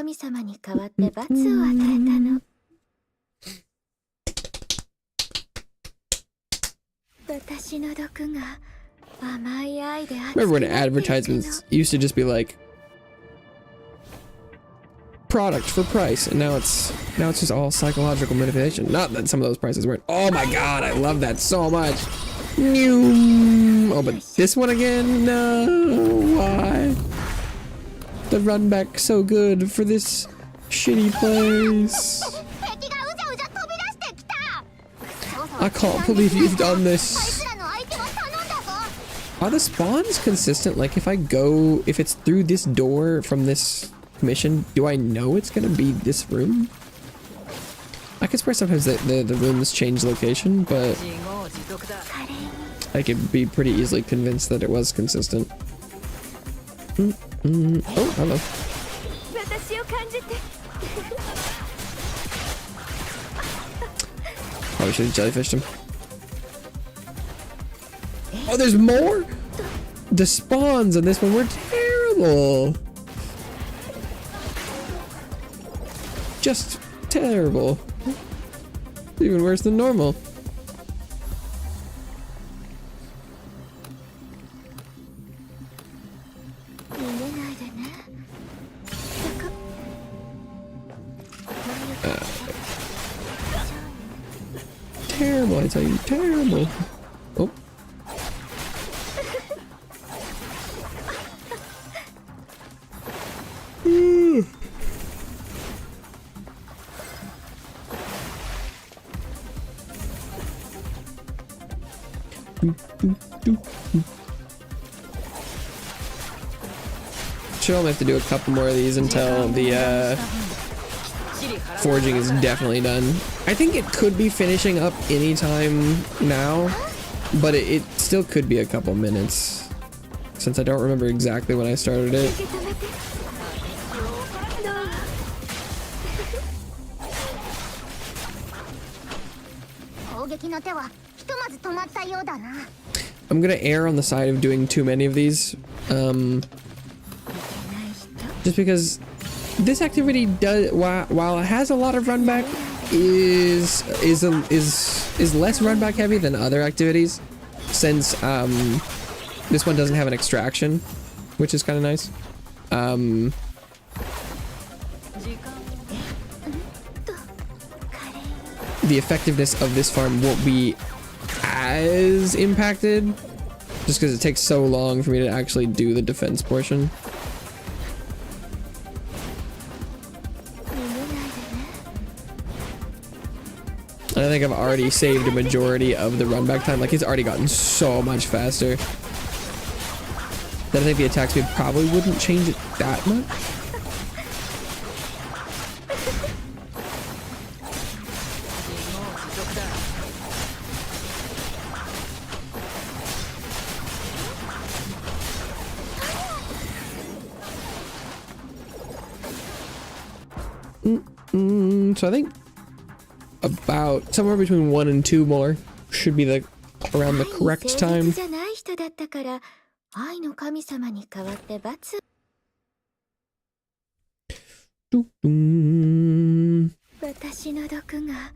Remember when advertisements used to just be like product for price, and now it's just all psychological manipulation. Not that some of those prices weren't. Oh my god, I love that so much. Oh, but this one again? No, why? The run back so good for this shitty place. I can't believe you've done this. Are the spawns consistent? Like if it's through this door from this mission, do I know it's gonna be this room? I could swear sometimes the rooms change location, but I could be pretty easily convinced that it was consistent. Oh, hello. Probably should have jellyfished him. Oh, there's more? The spawns on this one were terrible. Just terrible. Even worse than normal. Terrible, I tell you, terrible. Oh. Should only have to do a couple more of these until the forging is definitely done. I think it could be finishing up anytime now, but it still could be a couple minutes since I don't remember exactly when I started it. I'm gonna err on the side of doing too many of these, just because this activity does, while it has a lot of run back, is less run back heavy than other activities, since this one doesn't have an extraction, which is kind of nice. The effectiveness of this farm won't be as impacted, just because it takes so long for me to actually do the defense portion. And I think I've already saved a majority of the run back time. Like, it's already gotten so much faster that I think the attack speed probably wouldn't change it that much. So I think about somewhere between 1 and 2 more should be the around the correct time. じゃない人だったから愛の神様に代わって罰 Yeah, 私の毒が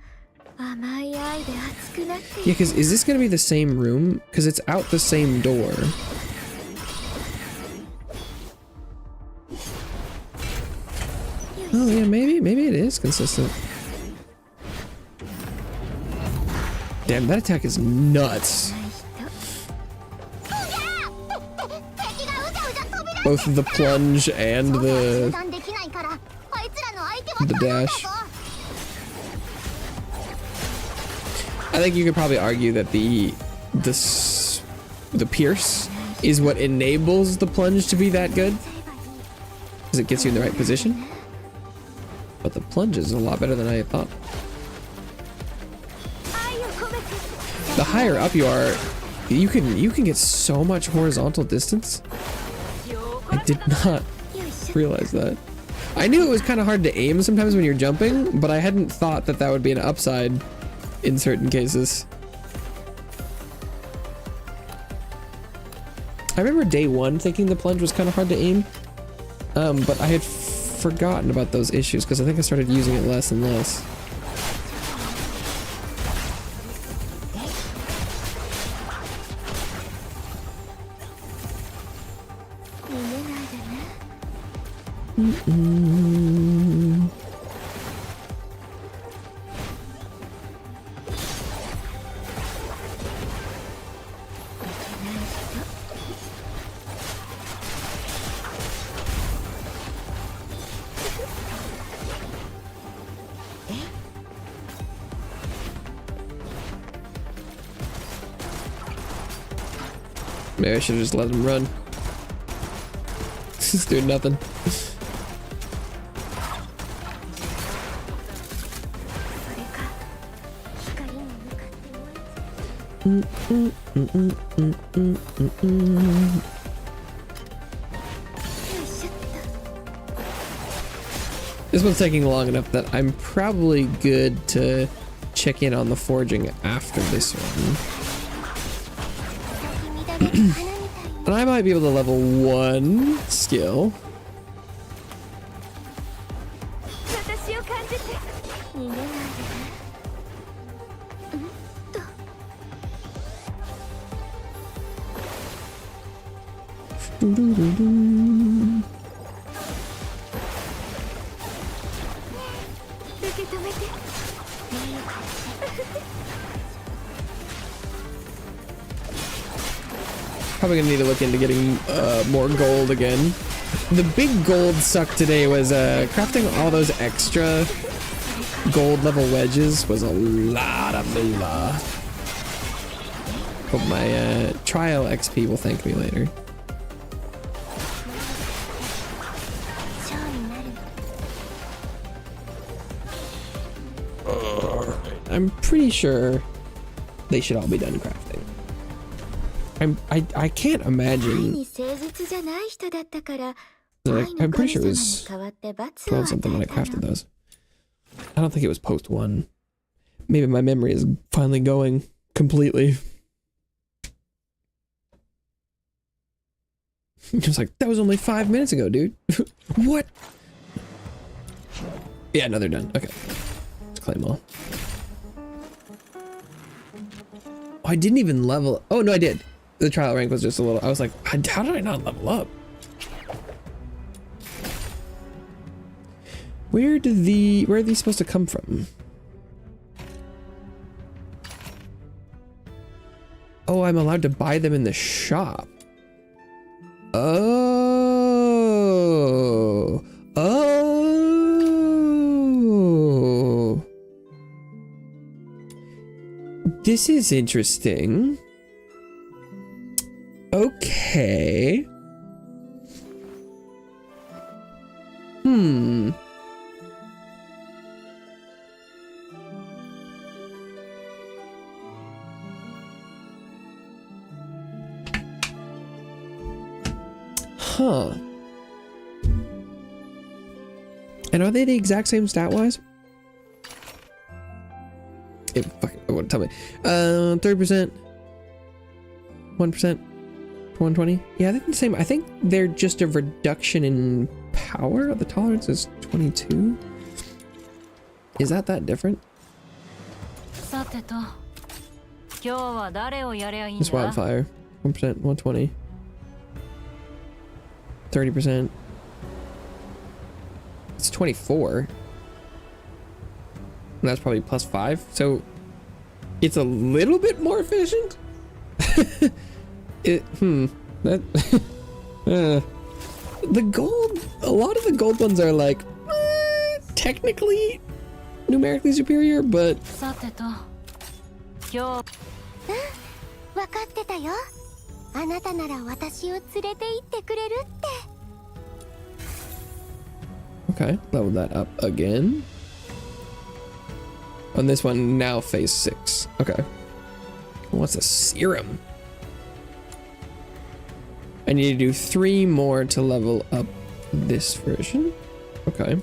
甘い愛で熱くなって because is this gonna be the same room? Because it's out the same door. Oh yeah, maybe it is consistent. Damn, that attack is nuts. Both the plunge and the dash. I think you could probably argue that the pierce is what enables the plunge to be that good, because it gets you in the right position. But the plunge is a lot better than I thought. The higher up you are, you can get so much horizontal distance. I did not realize that. I knew it was kind of hard to aim sometimes when you're jumping, but I hadn't thought that that would be an upside in certain cases. I remember day 1 thinking the plunge was kind of hard to aim, but I had forgotten about those issues because I think I started using it less and less. Maybe I should have just let him run. He's doing nothing. This one's taking long enough that I'm probably good to check in on the forging after this one. And I might be able to level 1 skill. Probably gonna need to look into getting more gold again. The big gold suck today was crafting all those extra gold level wedges was a lot of moolah. Hope my trial XP will thank me later. I'm pretty sure they should all be done crafting. I can't imagine. I'm pretty sure it was 12 something when I crafted those. I don't think it was post 1. Maybe my memory is finally going completely. Just like, that was only 5 minutes ago, dude. What? Yeah, no, they're done. Okay. Let's claim all. Oh, I didn't even level. Oh, no, I did. The trial rank was just a little. I was like, how did I not level up? Where are these supposed to come from? Oh, I'm allowed to buy them in the shop. Oh. Oh. This is interesting. Okay. Huh. And are they the exact same stat-wise? it fucking wouldn't tell me. 30%, 1%, 120. Yeah, they're the same. I think they're just a reduction in power. The tolerance is 22. Is that different? This wildfire. 1%, 120. 30%. It's 24. And that's probably +5. So it's a little bit more efficient. That the gold, a lot of the gold ones are like technically numerically superior, but 分かってたよ。あなたなら私を連れて行ってくれるって。 okay, level that up again. On this one, now phase 6. Okay. What's a serum? I need to do 3 more to level up this version. Okay.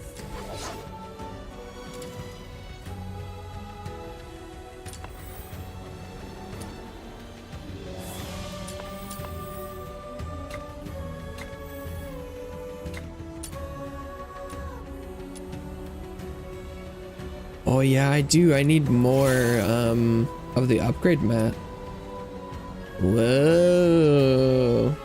Oh yeah, I do. I need more of the upgrade mat. Whoa.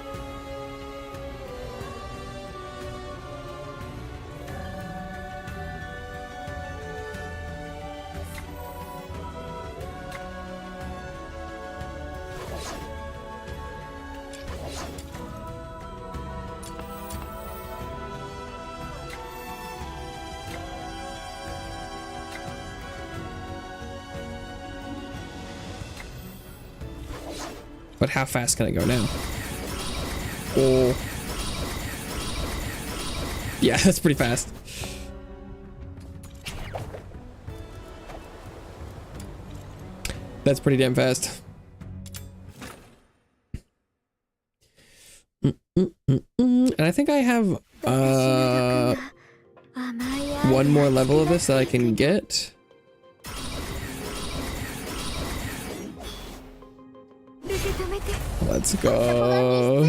But how fast can I go now? Oh. Yeah, that's pretty fast. That's pretty damn fast. And I think I have one more level of this that I can get. Let's go.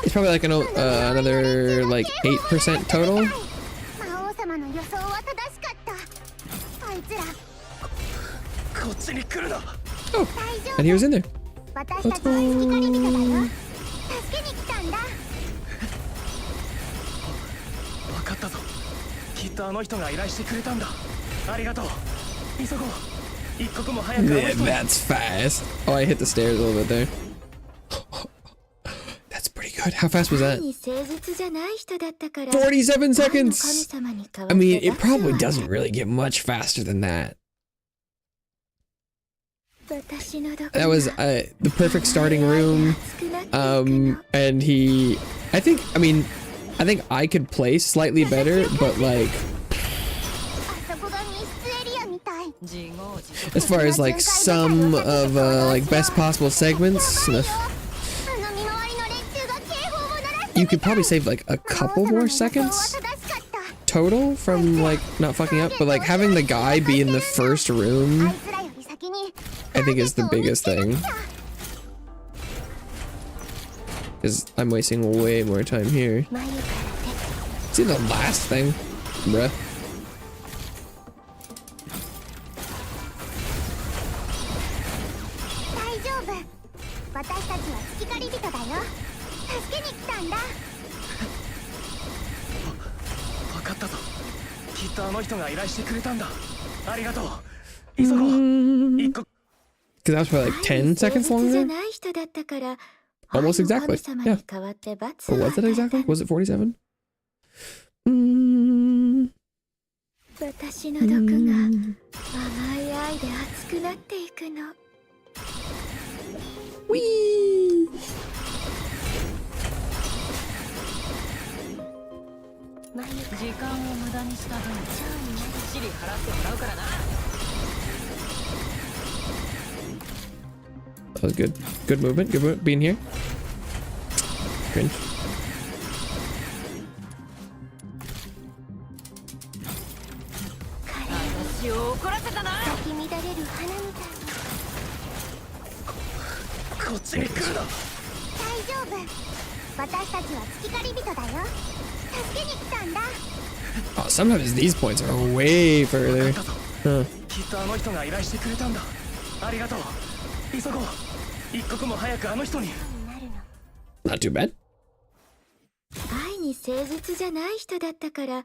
It's probably like another like 8% total. Oh, and he was in there. Let's go. きっとあの人が依頼してくれたんだ。ありがとう。急ごう。一刻も早く。That's fast. Oh, I hit the stairs a little bit there. That's pretty good. How fast was that? 47 seconds. I mean, it probably doesn't really get much faster than that. That was the perfect starting room. And I think I could play slightly better, but like as far as like some of like best possible segments, you could probably save like a couple more seconds total from like not fucking up, but like having the guy be in the first room I think is the biggest thing. Because I'm wasting way more time here. See the last thing, bruh. Because that was probably like 10 seconds longer? Almost exactly. Yeah. Or was it exactly? Was it 47? Whee! That was good. Good movement. Good movement. Being here. Cringe. 私を怒らせたな。咲き乱れる花みたいに。こっちに来るな。大丈夫。私たちは月狩り人だよ。助けに来たんだ。Oh, sometimes these points are way further. きっとあの人が依頼してくれたんだ。ありがとう。急ごう。一刻も早くあの人に。Not too bad. 愛に誠実じゃない人だったから、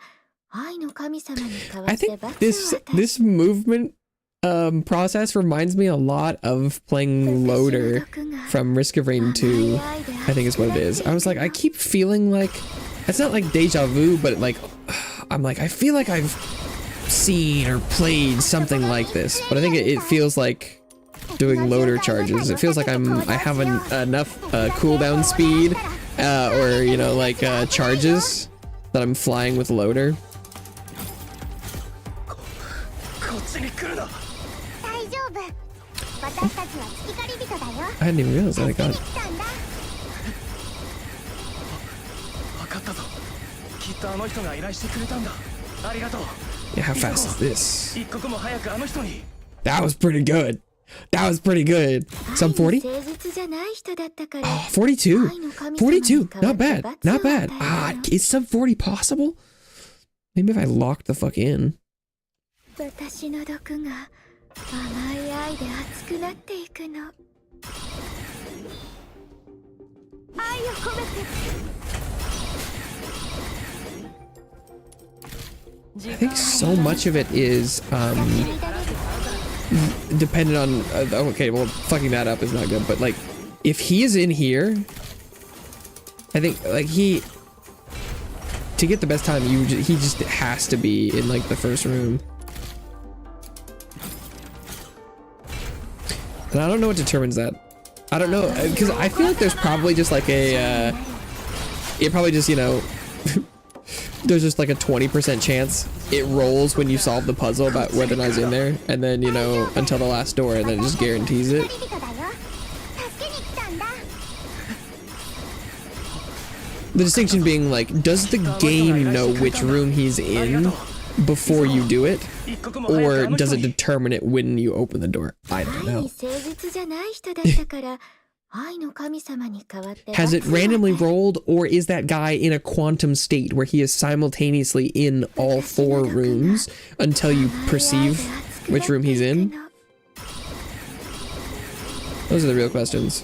愛の神様に代わ I って think 罰を this 与え this movement process reminds me a lot of playing Loader from Risk of Rain 2. I think is what it is. I was like, I keep feeling like it's not like deja vu, but like I'm like, I feel like I've seen or played something like this, but I think it feels like doing Loader charges. It feels like I have enough cooldown speed or you know like charges that I'm flying with Loader. こっちに来るな。大丈夫。私たちは月狩り人だよ。 I didn't even realize that I 助け got に来たんだ。分かったぞ。きっとあの人が依頼してくれたんだ。ありがとう。 yeah, how fast is this? 一刻も早くあの人に。 That was pretty good. That was pretty good. Sub 40? 誠実じゃない人だったから。 Oh, 42. 42. Not bad. Not bad. Ah, is sub 40 possible? Maybe if I locked the fuck in. 私の毒が甘い愛で熱くなっていくの。愛を込めて。 I think so much of it is dependent on okay, well fucking that up is not good, but like if he is in here, I think like to get the best time he just has to be in like the first room. And I don't know what determines that. I don't know because I feel like there's probably just like a it probably just, you know, there's just like a 20% chance it rolls when you solve the puzzle about whether or not it's in there, and then, you know, until the last door, and then it just guarantees it. The distinction being like, does the game know which room he's in before you do it, or does it determine it when you open the door? I don't know. Has it randomly rolled, or is that guy in a quantum state where he is simultaneously in all 4 rooms until you perceive which room he's in? Those are the real questions.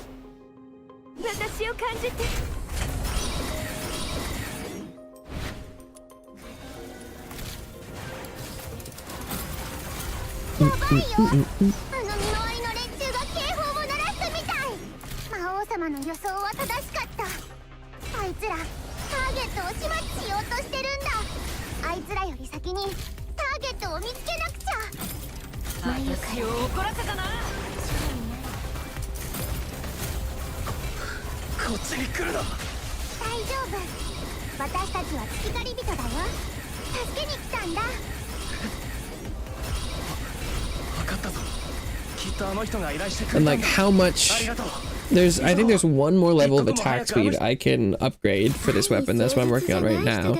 And like how much I think there's one more level of attack speed I can upgrade for this weapon. That's what I'm working on right now.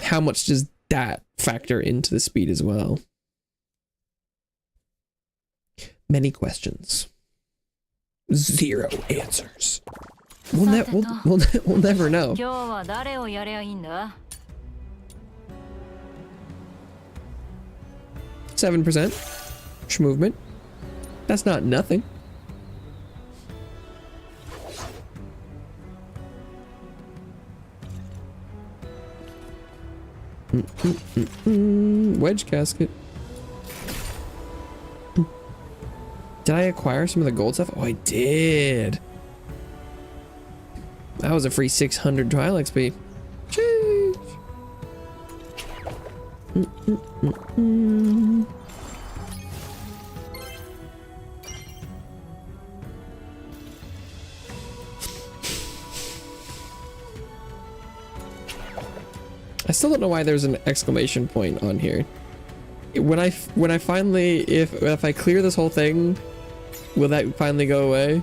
How much does that factor into the speed as well? Many questions, 0 answers. We'll never know. 7% movement. That's not nothing. Wedge casket. Did I acquire some of the gold stuff? Oh, I did. That was a free 600 trial XP. Jeez. I still don't know why there's an exclamation point on here. When I finally, if I clear this whole thing, will that finally go away?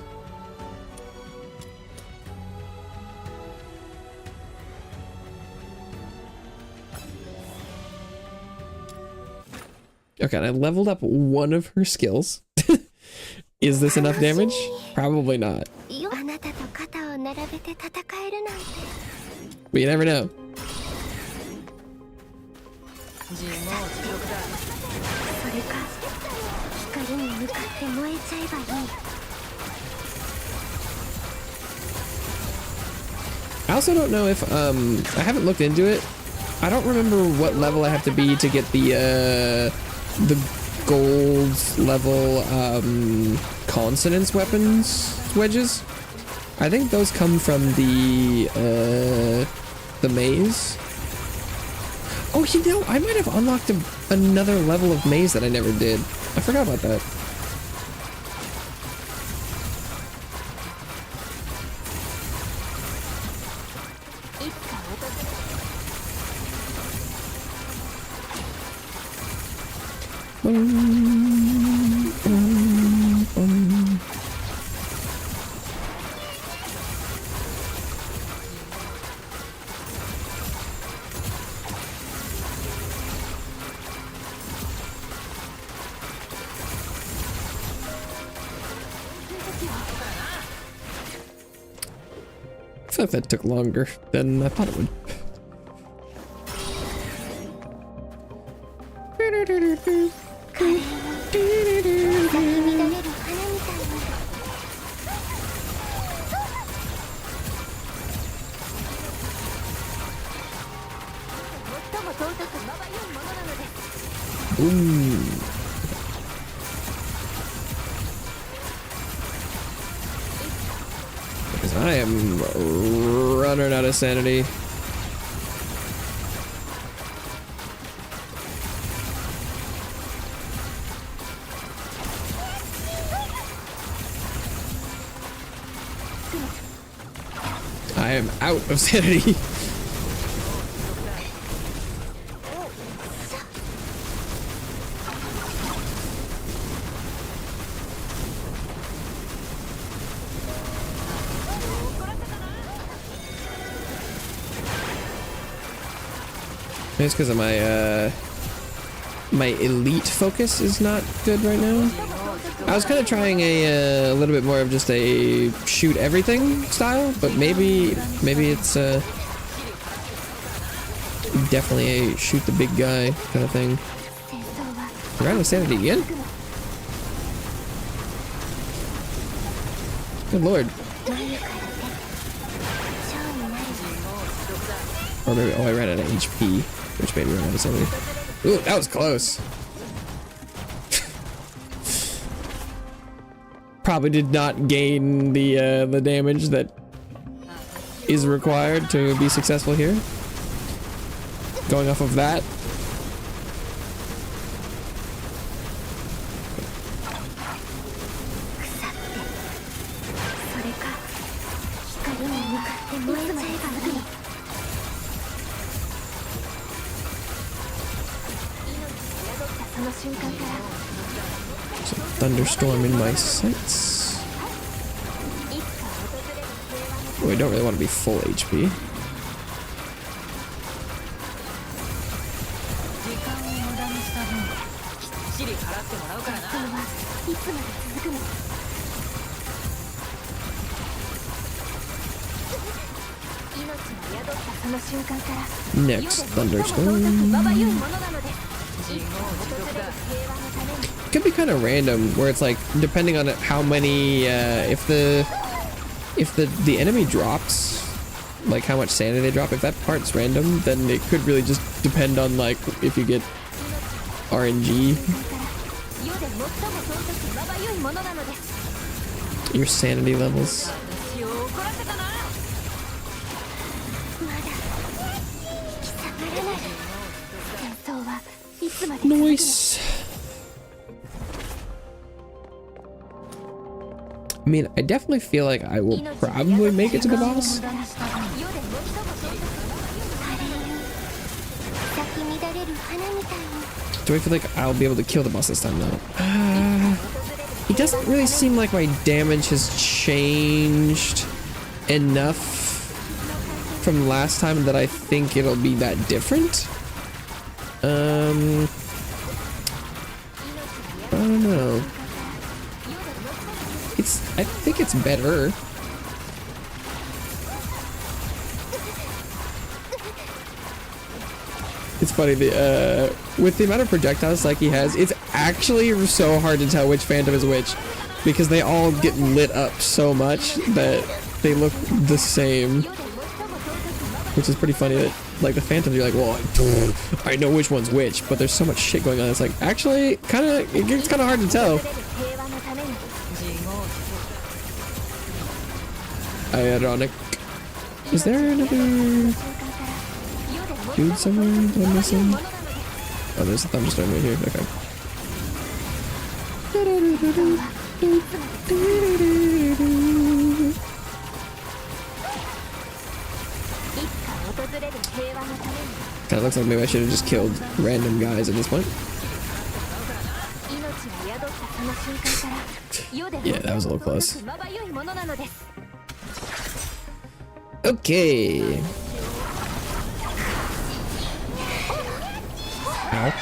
Okay, and I leveled up one of her skills. Is this enough damage? Probably not. But you never know. I also don't know if I haven't looked into it. I don't remember what level I have to be to get the gold level consonance weapons wedges. I think those come from the maze. Oh, you know, I might have unlocked another level of maze that I never did. I forgot about that. I feel like that took longer than I thought it would. Ooh. Because I am running out of sanity. I am out of sanity. It's because of my my elite focus is not good right now. I was kind of trying a little bit more of just a shoot everything style, but maybe it's definitely a shoot the big guy kind of thing. We're out of sanity again? Good lord. Or maybe, oh, I ran out of HP, which made me run out of sanity. Ooh, that was close. Probably did not gain the damage that is required to be successful here. Going off of that. Thunderstorm in my sights. Oh, I don't really want to be full HP. Next thunderstorm. Could be kind of random, where it's like depending on how many if the enemy drops, like how much sanity they drop, if that part's random, then it could really just depend on like if you get RNG. Your sanity levels. Nice. I mean, I definitely feel like I will probably make it to the boss. Do I feel like I'll be able to kill the boss this time though? It doesn't really seem like my damage has changed enough from last time that I think it'll be that different. don't know. I think it's better. It's funny, with the amount of projectiles like he has, it's actually so hard to tell which Phantom is which, because they all get lit up so much that they look the same, which is pretty funny that, like, the Phantoms, you're like, well, I know which one's which, but there's so much shit going on. It's like, actually, it gets kind of hard to tell. Ironic. Is there another dude somewhere that I'm missing? Oh, there's a thunderstorm right here. Okay. Kinda looks like maybe I should have just killed random guys at this point. Yeah, that was a little close. Okay. Ow.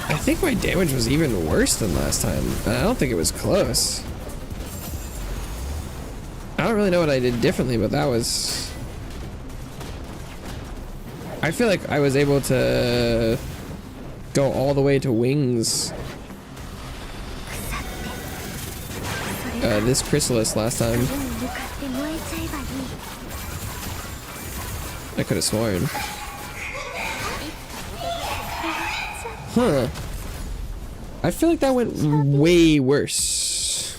I think my damage was even worse than last time. I don't think it was close. I don't really know what I did differently, but that was... I feel like I was able to go all the way to wings. This chrysalis last time. I could have sworn. Huh. I feel like that went way worse.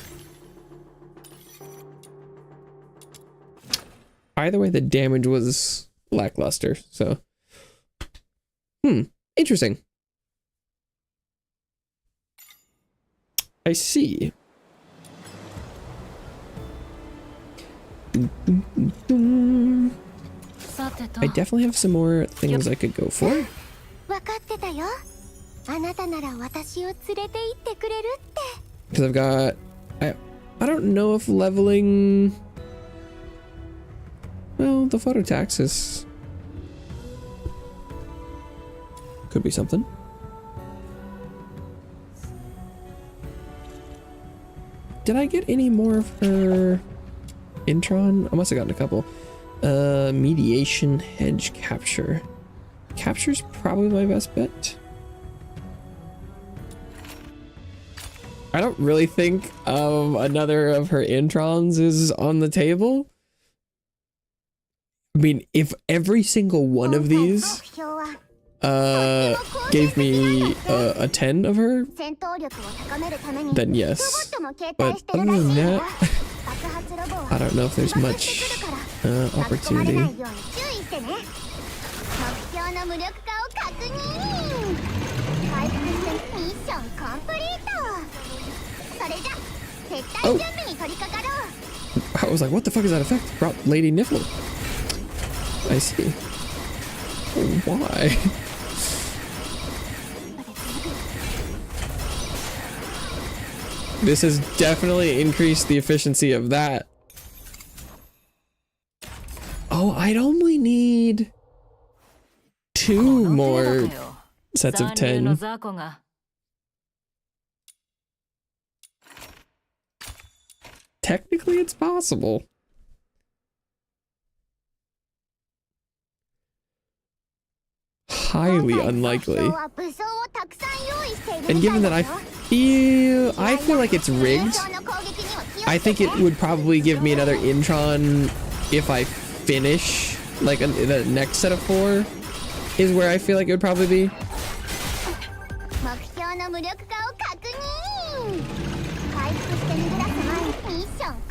Either way, the damage was lackluster, so. Interesting. I see. I definitely have some more things I could go for. Because I've got... I don't know if leveling... Well, the photo taxes could be something. Did I get any more of her Intron? I must have gotten a couple. Mediation, hedge, capture. Capture's probably my best bet. I don't really think another of her Introns is on the table. I mean, if every single one of these gave me a 10 of her, then yes. But other than that, I don't know if there's much opportunity. Oh! I was like, what the fuck is that effect? Brought Lady Niffler. I see. Why? This has definitely increased the efficiency of that. Oh, I'd only need 2 more sets of 10. Technically, it's possible. Highly unlikely. And given that I feel like it's rigged, I think it would probably give me another Intron if I finish, like the next set of 4 is where I feel like it would probably be.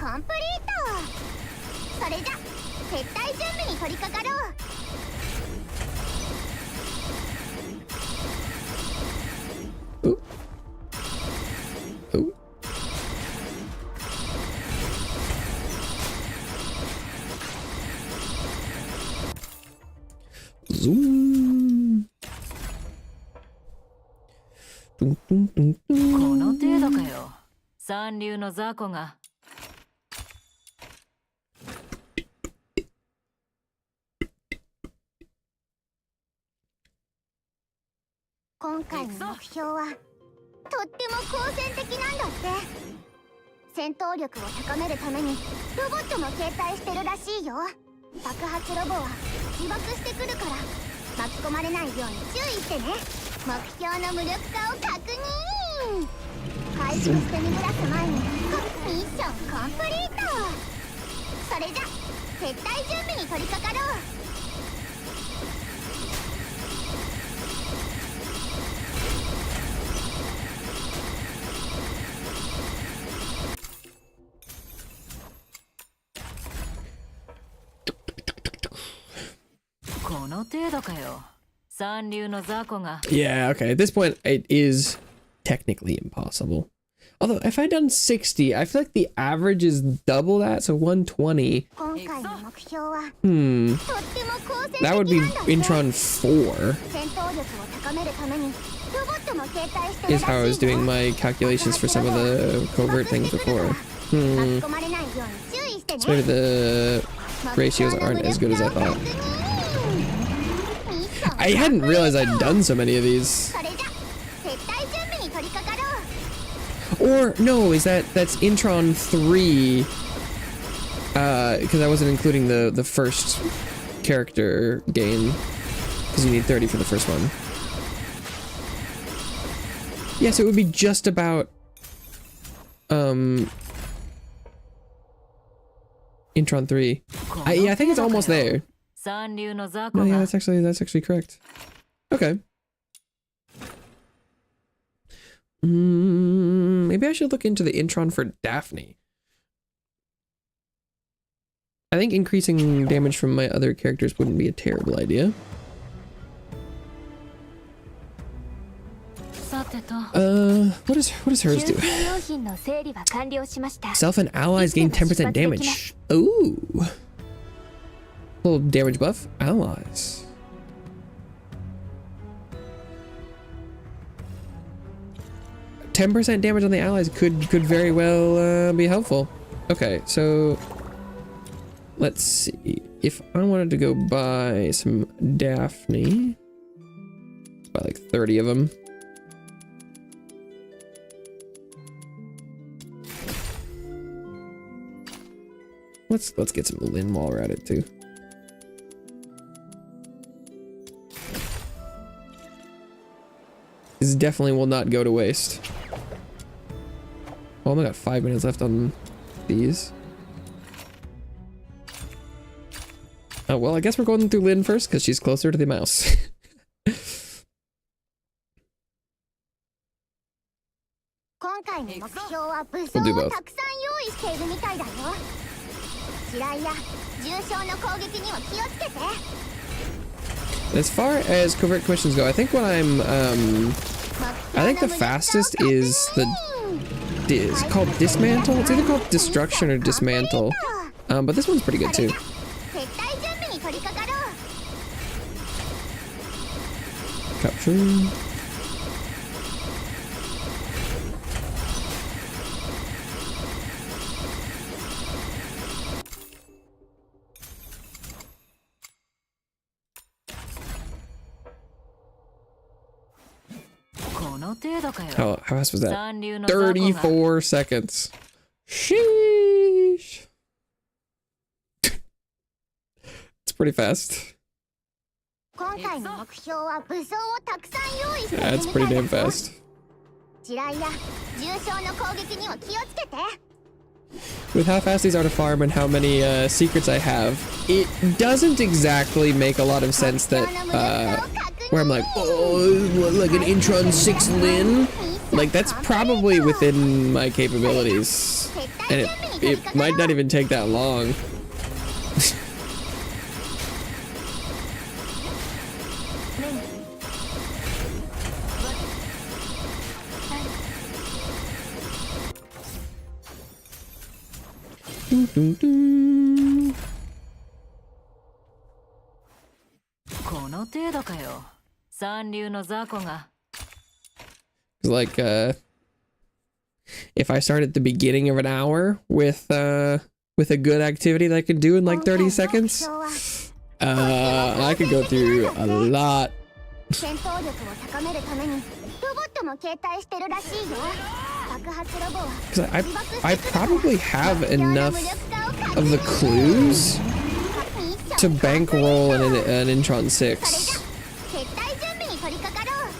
コンプリート。それじゃ撤退準備に取り掛かろう。Ooh. Zoom. この程度かよ。三流の雑魚が。今回の目標はとっても好戦的なんだって。戦闘力を高めるためにロボットも携帯してるらしいよ。爆発ロボは自爆してくるから巻き込まれないように注意してね。目標の無力化を確認。回収してみぐらす前にミッションコンプリート。それじゃ撤退準備に取り掛かろう。この程度かよ。三流の雑魚が。 Yeah, okay. At this point, it is technically impossible. Although, if I'd done 60, I feel like the average is double that, so 120. 今回の目標は Hmm. とっても好戦的 That would なん be だって。 Intron 4, 戦闘力を高めるためにロボットも携帯してる is how I ら was しいよ。 doing my calculations for some of the covert things before. 巻 Hmm. き込まれないように注意してね。 So maybe the ratios aren't as good as I thought. I hadn't realized I'd done so many of these. それじゃ撤退準備に取り掛かろう。 Or no, that's Intron 3? Because I wasn't including the first character gain, because you need 30 for the first one. Yeah, so it would be just about Intron 3. Yeah, I think it's almost there. 三流の雑 No, 魚 yeah, が。 that's actually correct. Okay. Maybe I should look into the Intron for Daphne. I think increasing damage from my other characters wouldn't be a terrible idea. さてと。 What does hers do? 用品の整理は完了しました。 Self and allies gain 10% damage. Ooh. Little damage buff. Allies. %10 damage on the allies could very well be helpful. Okay, so let's see. If I wanted to go buy some Daphne, buy like 30 of them. Let's get some Lin while we're at it too. This definitely will not go to waste. Oh, I only got 5 minutes left on these. Oh, well, I guess we're going through Lin first because she's closer to the mouse. We'll do both. As far as covert questions go, I think what I'm, I think the fastest is is called Dismantle. It's either called Destruction or Dismantle. But this one's pretty good too. Capture. How fast was that? 三流の雑魚が。 34 seconds. Sheesh. It's pretty fast. Yeah, it's pretty damn fast. With how fast these are to farm and how many secrets I have, it doesn't exactly make a lot of sense that where I'm like, oh, like an Intron 6 Lin? Like, that's probably within my capabilities. And it it might not even take that long. Dun, dun. この程度かよ。三流の雑魚が。Like, if I start at the beginning of an hour with a good activity that I could do in like 30 seconds, I could go through a lot. 戦闘力を高めるためにロボットも携帯してるらしいよ。爆発ロボは Because I probably have enough of the clues to bankroll an Intron 6. 撤退準備に取り掛かろう。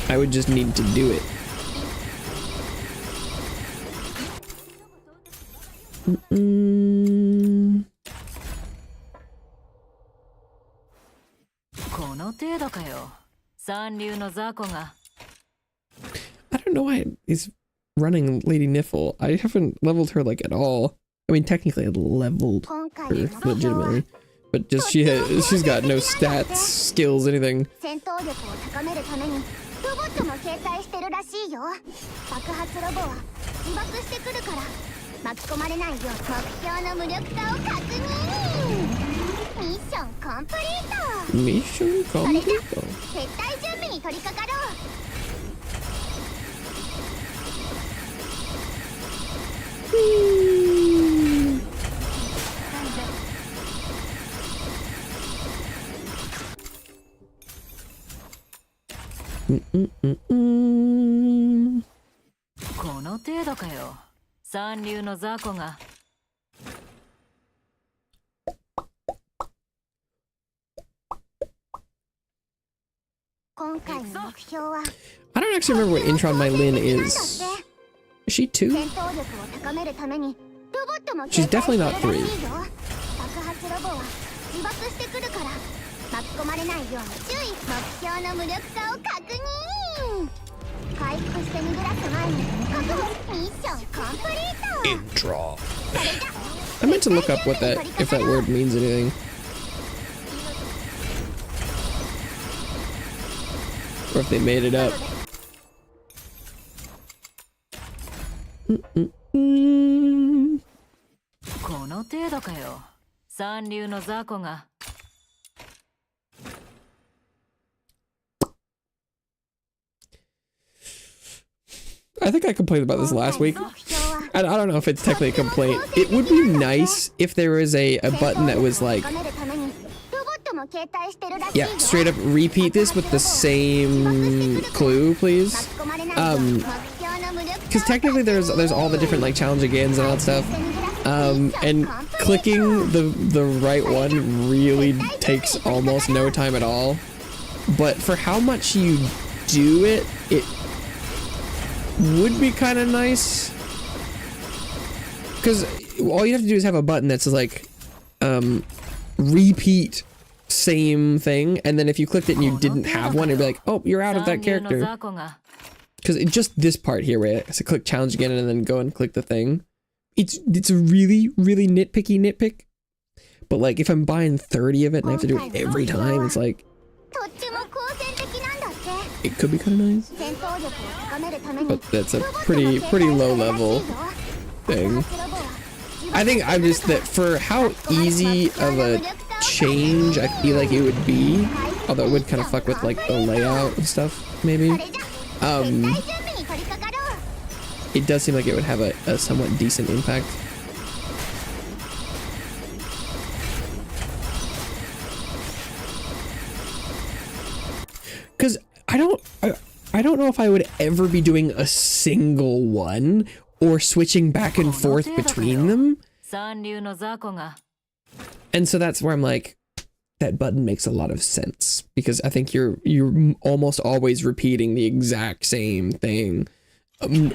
I would just need to do it. Mm-mm. この程度かよ。三流の雑魚が。 I don't know why he's running Lady Niffle. I haven't leveled her like at all. I mean, technically I leveled 今回 her の目標は legitimately, but just she's got no stats, skills, anything. 戦闘力を高めるためにロボットも携帯してるらしいよ。爆発ロボは自爆してくるから巻き込まれないよう目標の無力化を確認。ミッションコンプリート。 Mission それじゃ complete. 撤退準備に取り掛かろう。 この程度かよ。三流の雑魚が。 今回の目標は I don't actually remember what Intron My Lin is. Is she 2? 戦闘力を高めるためにロボットも She's 携帯 definitely not してるらし 3. いよ。爆発ロボは自爆してくるから巻き込まれないように注意。目標の無力化を確認。回復して逃げ出す前に確保。ミッションコンプリート。 Intron. それじゃ I meant to look up what that, if that word means anything. Or if they made it up. Mm-mm-mm. この程度かよ。三流の雑魚が。 I think I complained about this last week. I don't know if it's technically a complaint. It would be nice if there was a button that was like, yeah, straight up repeat this with the same clue, please. Because technically there's all the different like challenge agains and all that stuff. And clicking the right one really takes almost no time at all. But for how much you do it, it would be kind of nice. Because all you have to do is have a button that's like, repeat same thing, and then if you clicked it and you didn't have one, it'd be like, oh, you're out of that character. Because just this part here where I have to click challenge again and then go and click the thing, it's a really nitpicky nitpick. But like if I'm buying 30 of it and I have to do it every time, it's like, it could be kind of nice. But that's a pretty low level thing. I think I'm just that for how easy of a change I feel like it would be, although it would kind of fuck with like the layout and stuff maybe. It does seem like it would have a somewhat decent impact. Because I don't know if I would ever be doing a single one or switching back and forth between them. And so that's where I'm like, that button makes a lot of sense because I think you're almost always repeating the exact same thing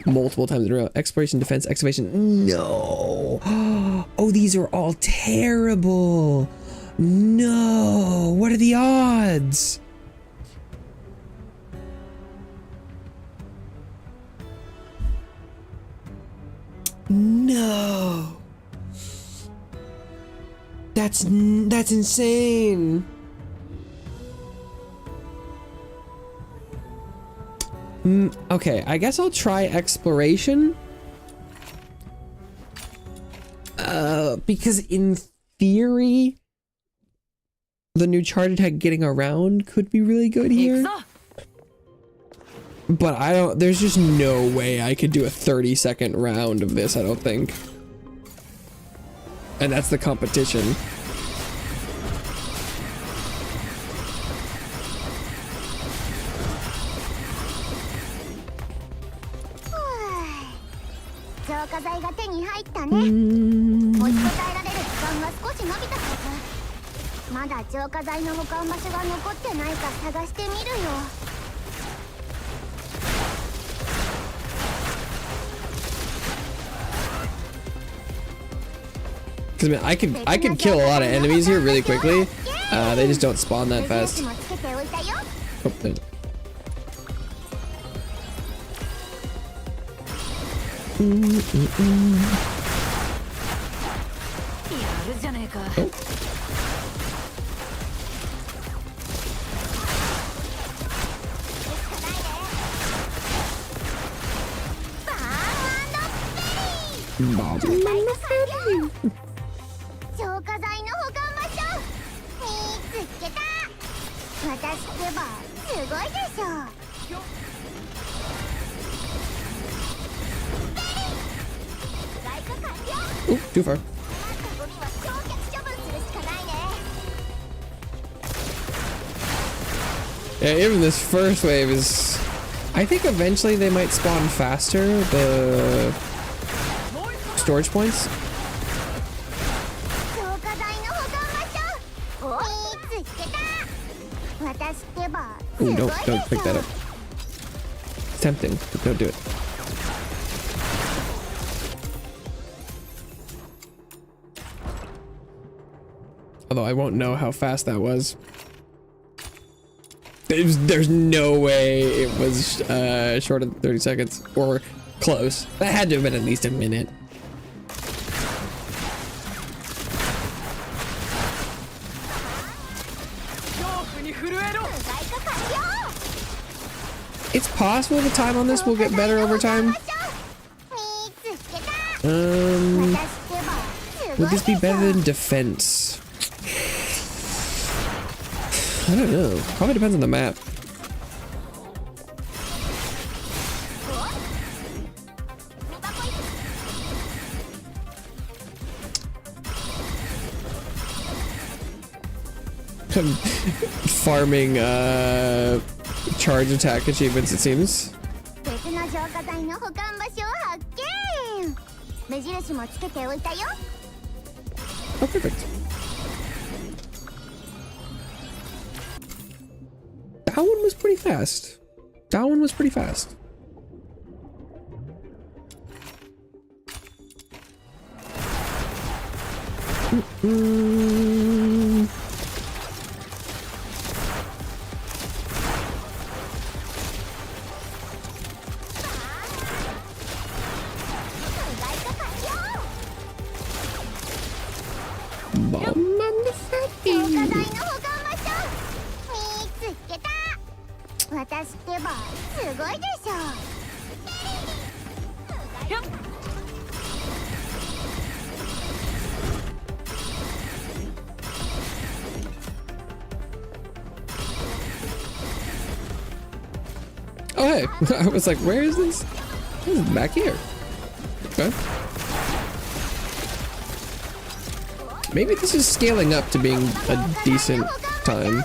multiple times in a row. Exploration, defense, excavation. No. Oh, these are all terrible. No. What are the odds? No. That's insane. Okay, I guess I'll try exploration. Because in theory, the new charge attack getting around could be really good here. But I don't, there's just no way I could do a 30-second round of this, I don't think. And that's the competition. Because I mean, I could kill a lot of enemies here really quickly. They just don't spawn that fast. Oh, there. Ooh, too far. Yeah, even this first wave is... I think eventually they might spawn faster, the storage points. Ooh, don't pick that up. It's tempting, but don't do it. Although I won't know how fast that was. There's no way it was short of 30 seconds or close. That had to have been at least a minute. It's possible the time on this will get better over time. Would this be better than defense? I don't know. Probably depends on the map. Farming charge attack achievements, it seems. Oh, perfect. That one was pretty fast. That one was pretty fast. Oh, hey. I was like, where is this? This is back here. Okay. Maybe this is scaling up to being a decent time.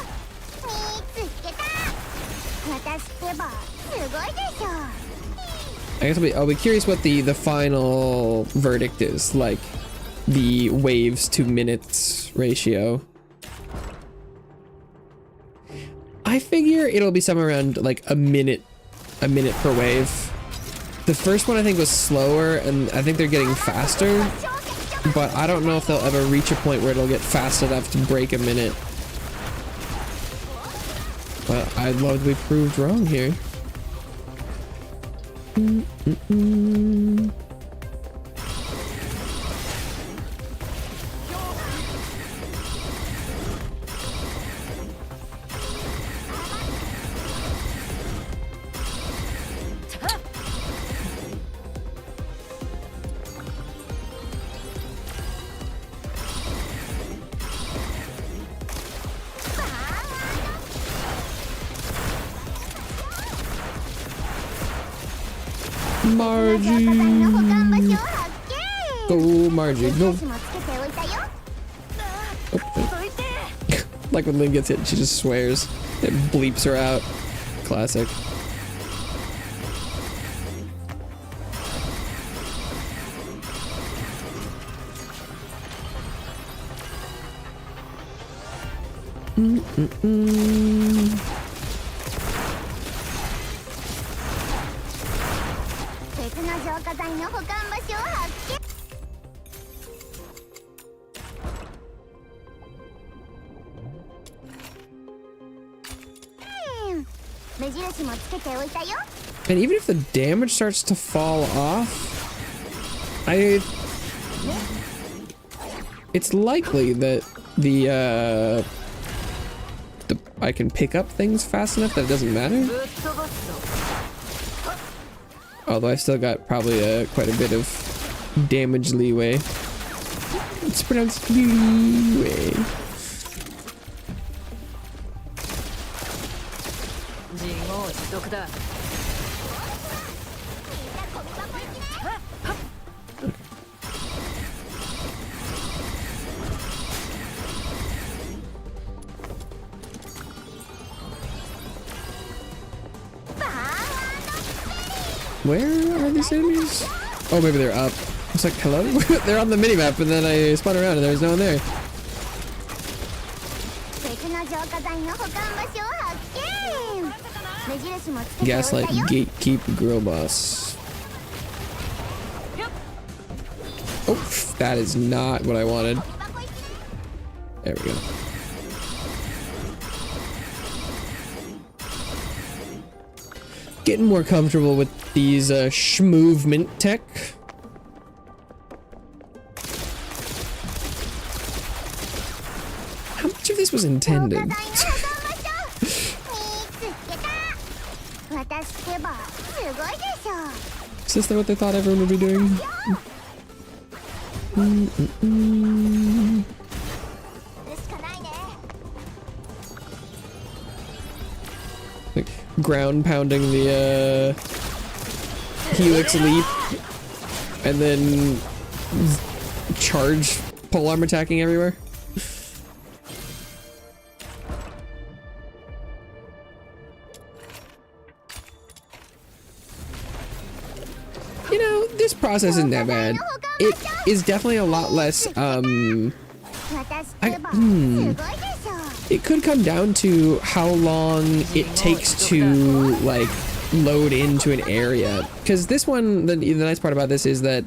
I guess I'll be curious what the final verdict is, like the waves to minutes ratio. I figure it'll be somewhere around like a minute per wave. The first one I think was slower, and I think they're getting faster, but I don't know if they'll ever reach a point where it'll get fast enough to break a minute. But I'd love to be proved wrong here. Margie. Go, Margie, go. Oh. Like when Lynn gets hit, she just swears. It bleeps her out. Classic. And even if the damage starts to fall off, it's likely that the I can pick up things fast enough that it doesn't matter. Although I still got probably quite a bit of damage leeway. It's pronounced leeway. Where are these enemies? Oh, maybe they're up. It's like, hello? They're on the minimap, and then I spun around and there was no one there. Gaslight, gatekeep, girl boss. Oh, that is not what I wanted. There we go. Getting more comfortable with these schmovement tech. How much of this was intended? Is this what they thought everyone would be doing? Like ground pounding the helix leap and then charge polearm attacking everywhere. You know, this process isn't that bad. It is definitely a lot less it could come down to how long it takes to like load into an area, because this one, the nice part about this is that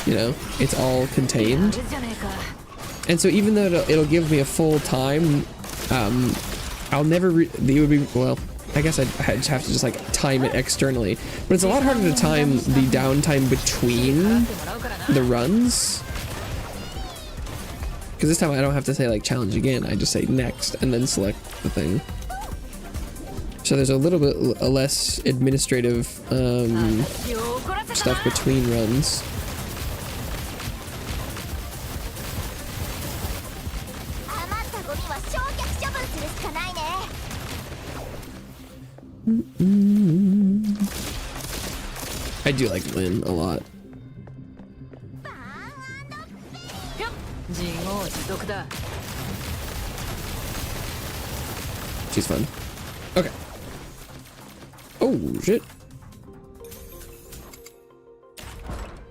you know, it's all contained, and so even though it'll give me a full time, I'll never it would be, well, I guess I'd have to just like time it externally, but it's a lot harder to time the downtime between the runs. Because this time I don't have to say like challenge again, I just say next and then select the thing. So there's a little bit less administrative stuff between runs. I do like Lynn a lot. She's fun. Okay. Oh, shit.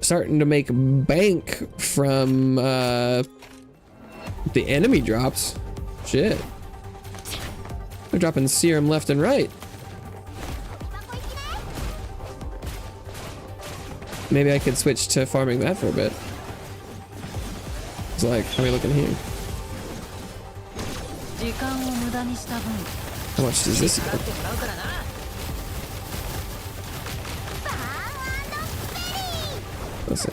Starting to make bank from the enemy drops. Shit. They're dropping serum left and right. Maybe I could switch to farming that for a bit. It's like, how are we looking here? How much does this go? Let's see.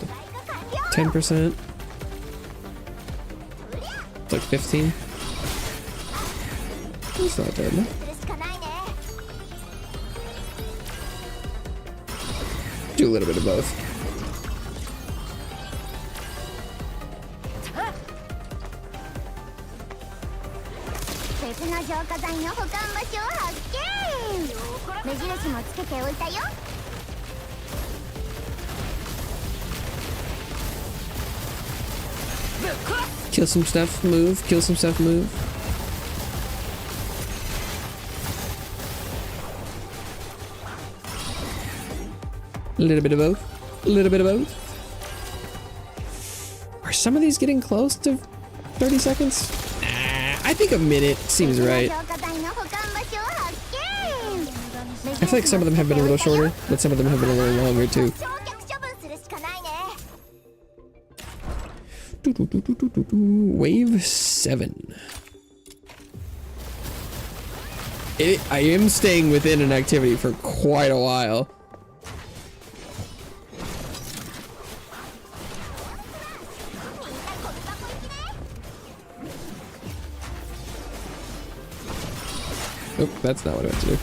10%. It's like 15. It's not bad, no? Do a little bit of both. Kill some stuff, move. Kill some stuff, move. A little bit of both. A little bit of both. Are some of these getting close to 30 seconds? I think a minute seems right. I feel like some of them have been a little shorter, but some of them have been a little longer too. Wave 7. I am staying within an activity for quite a while. Oh, that's not what I meant to do.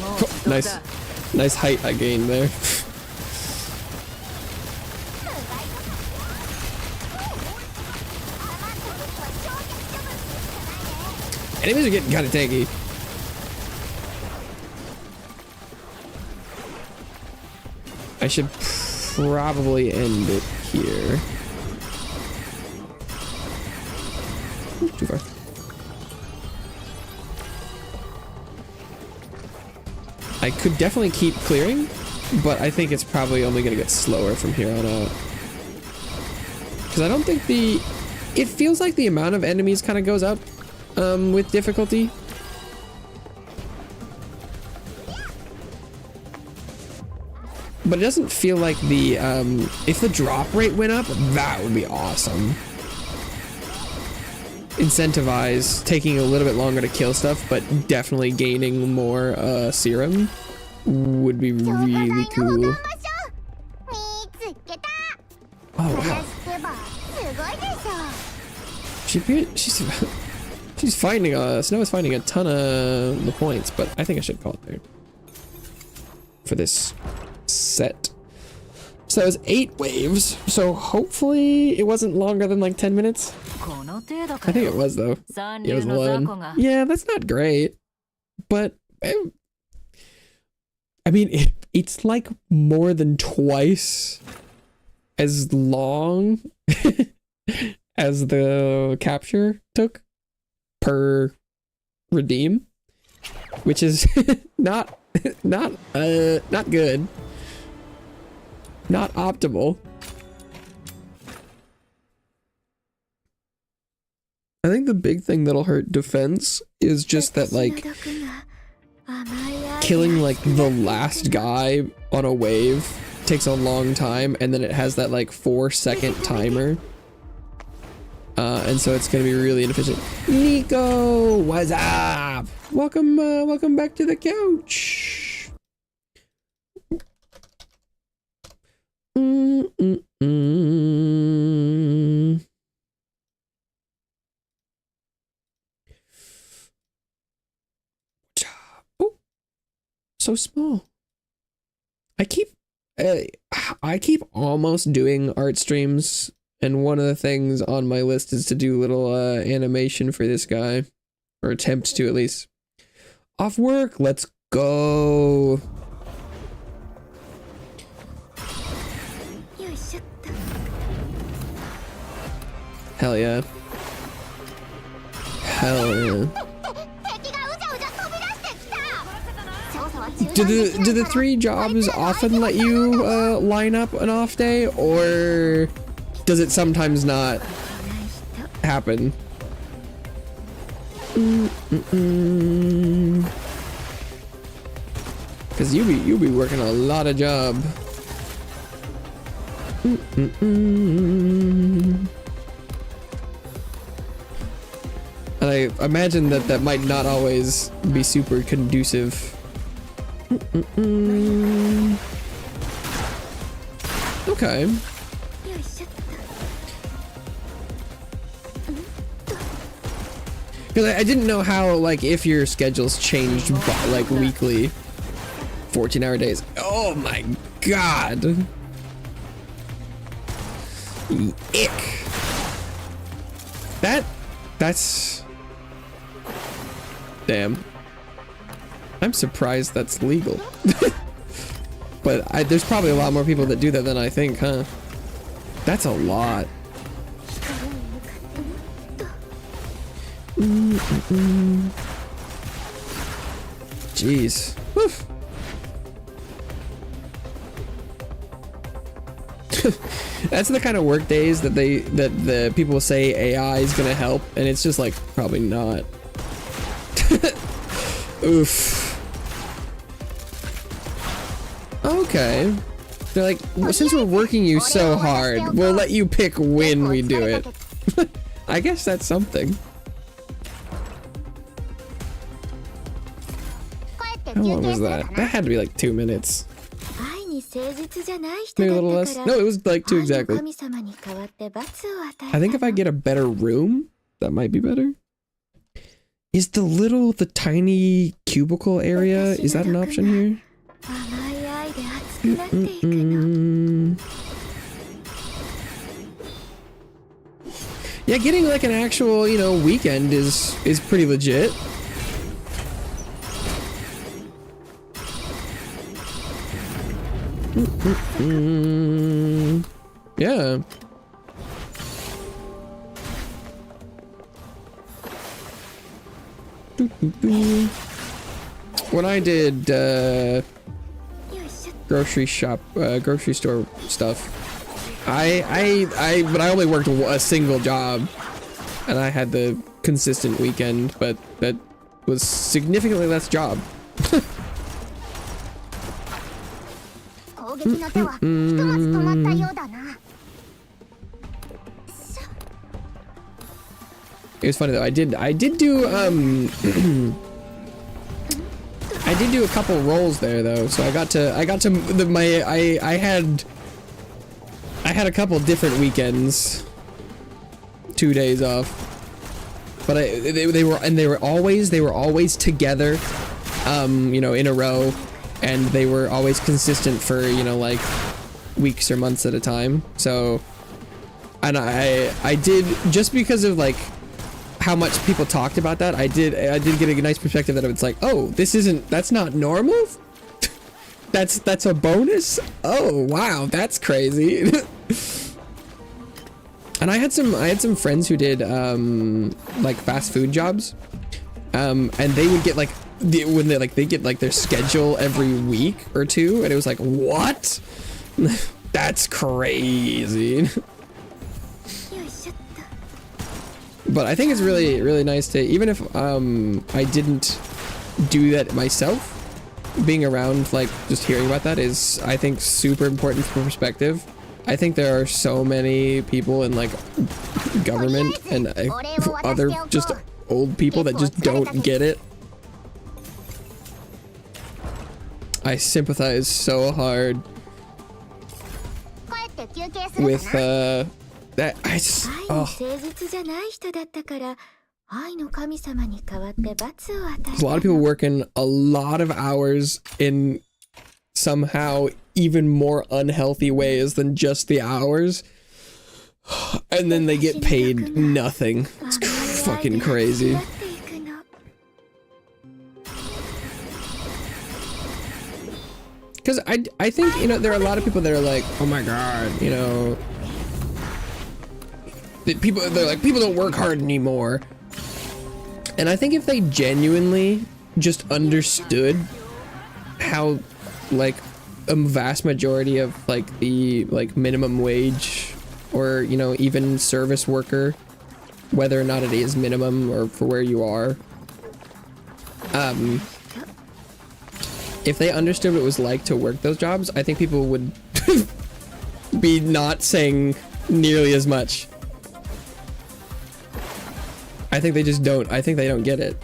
Oh, nice height I gained there. Enemies are getting kind of tanky. I should probably end it here. Ooh, too far. I could definitely keep clearing, but I think it's probably only going to get slower from here on out. Because I don't think it feels like the amount of enemies kind of goes up with difficulty. But it doesn't feel like if the drop rate went up, that would be awesome. Incentivize taking a little bit longer to kill stuff, but definitely gaining more serum would be really cool. Oh wow. She's finding Snow is finding a ton of the points, but I think I should call it there for this set. So that was 8 waves, so hopefully it wasn't longer than like 10 minutes. I think it was though. Yeah, it was 11. Yeah, that's not great, but I mean it's like more than twice as long as the capture took per redeem, which is not good, not optimal. I think the big thing that'll hurt defense is just that, like, killing like the last guy on a wave takes a long time, and then it has that like 4-second timer. And so it's gonna be really inefficient. Nico, what's up? Welcome back to the couch. Oh, so small. I keep almost doing art streams. And one of the things on my list is to do little animation for this guy. Or attempt to, at least. Off work, let's go. Hell yeah. Hell yeah. Do the 3 jobs often let you line up an off day, or does it sometimes not happen? Cause you be working a lot of job. And I imagine that might not always be super conducive. Okay. Because I didn't know how, like, if your schedules changed by, like, weekly 14-hour days. Oh my god. Ick. That's... Damn. I'm surprised that's legal. But there's probably a lot more people that do that than I think, huh? That's a lot. Jeez. Woof. That's the kind of work days that the people say AI is gonna help, and it's just like probably not. Oof. Okay. They're like, well, since we're working you so hard, we'll let you pick when we do it. I guess that's something. How long was that? That had to be like 2 minutes. Maybe a little less. No, it was like 2 exactly. I think if I get a better room, that might be better. Is the tiny cubicle area, is that an option here? Yeah, getting like an actual, you know, weekend is pretty legit. Yeah. When I did grocery store stuff, but I only worked a single job, and I had the consistent weekend, but that was significantly less job. It was funny though. I did do I did do a couple roles there though, so I had a couple different weekends, 2 days off, but they were always together, you know, in a row, and they were always consistent for, you know, like weeks or months at a time. So, and I did, just because of like how much people talked about that, I did get a nice perspective that it's like, oh, that's not normal. that's a bonus. Oh wow, that's crazy. And I had some friends who did like fast food jobs, and they would get like they get like their schedule every week or two, and it was like, what? That's crazy. But I think it's really, really nice to, even if I didn't do that myself, being around, like, just hearing about that is, I think, super important for perspective. I think there are so many people in, like, government and other just old people that just don't get it. I sympathize so hard with, that I just, oh. There's a lot of people working a lot of hours in somehow even more unhealthy ways than just the hours, and then they get paid nothing. It's fucking crazy. Because I think, you know, there are a lot of people that are like, oh my god, you know, they're like, people don't work hard anymore. And I think if they genuinely just understood how, like, a vast majority of, like, the, like, minimum wage, or, you know, even service worker, whether or not it is minimum or for where you are, if they understood what it was like to work those jobs, I think people would be not saying nearly as much. I think they just don't. I think they don't get it.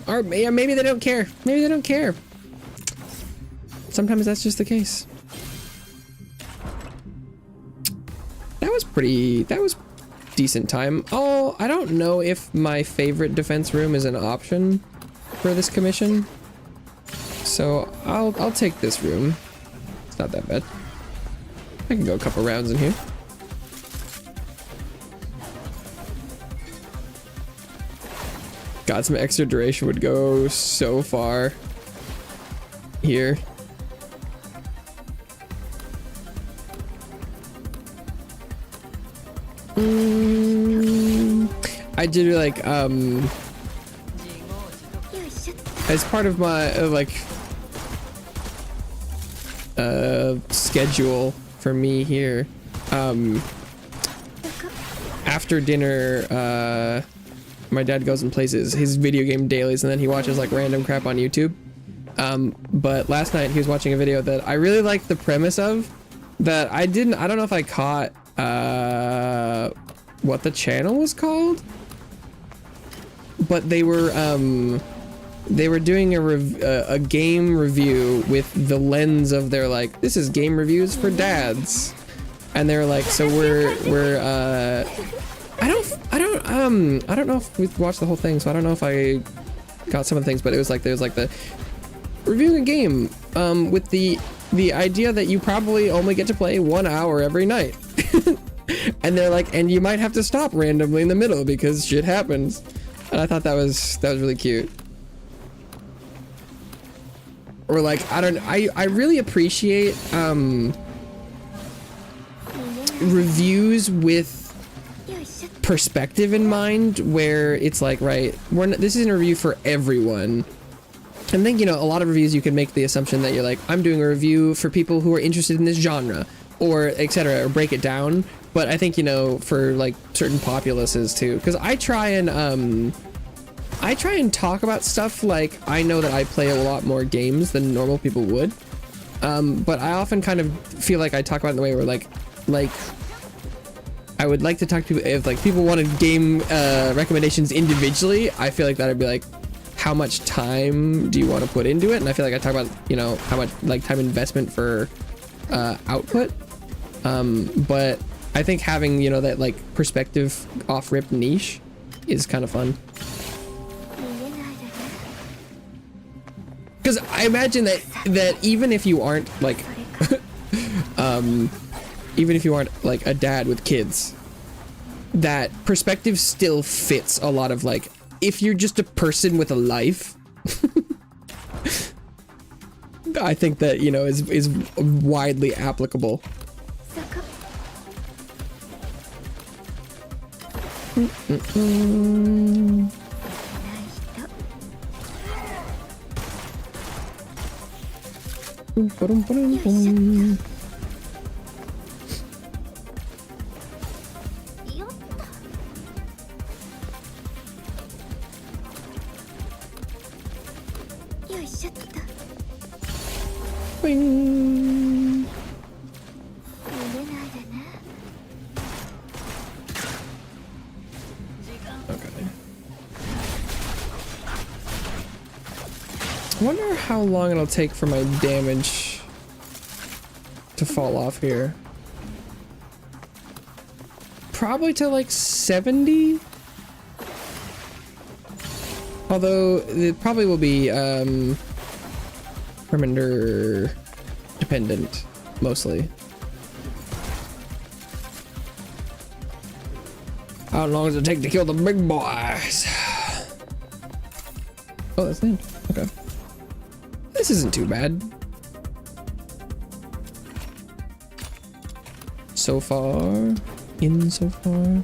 Or maybe they don't care. Maybe they don't care. Sometimes that's just the case. That was decent time. Oh, I don't know if my favorite defense room is an option for this commission. So I'll take this room. It's not that bad. I can go a couple rounds in here. God, some extra duration would go so far here. I did like as part of my schedule for me here, after dinner my dad goes and plays his video game dailies, and then he watches like random crap on YouTube. But last night he was watching a video that I really liked the premise of, that I don't know if I caught what the channel was called, but they were doing a game review with the lens of their like, this is game reviews for dads, and they're like, so we're I don't know if we've watched the whole thing, so I don't know if I got some of the things, but it was like, there's like the reviewing a game with the idea that you probably only get to play 1 hour every night. And they're like, and you might have to stop randomly in the middle because shit happens. And I thought that was really cute. Or like, I really appreciate reviews with perspective in mind, where it's like, right, this is a review for everyone. And then, you know, a lot of reviews you can make the assumption that you're like, I'm doing a review for people who are interested in this genre, or etc., or break it down. But I think, you know, for like certain populaces too, because I try and talk about stuff like, I know that I play a lot more games than normal people would, but I often kind of feel like I talk about it in the way where like I would like to talk to people, if like people wanted game recommendations individually, I feel like that'd be like, how much time do you want to put into it? And I feel like I talk about, you know, how much like time investment for output, but I think having, you know, that like perspective off rip niche is kind of fun. Because I imagine that even if you aren't like even if you aren't like a dad with kids, that perspective still fits a lot of like, if you're just a person with a life, I think that, you know, is widely applicable. Bing. Okay. I wonder how long it'll take for my damage to fall off here. Probably to like 70. Although it probably will be remainder dependent mostly. How long does it take to kill the big boys? Oh, that's it. Okay. This isn't too bad. So far. So far.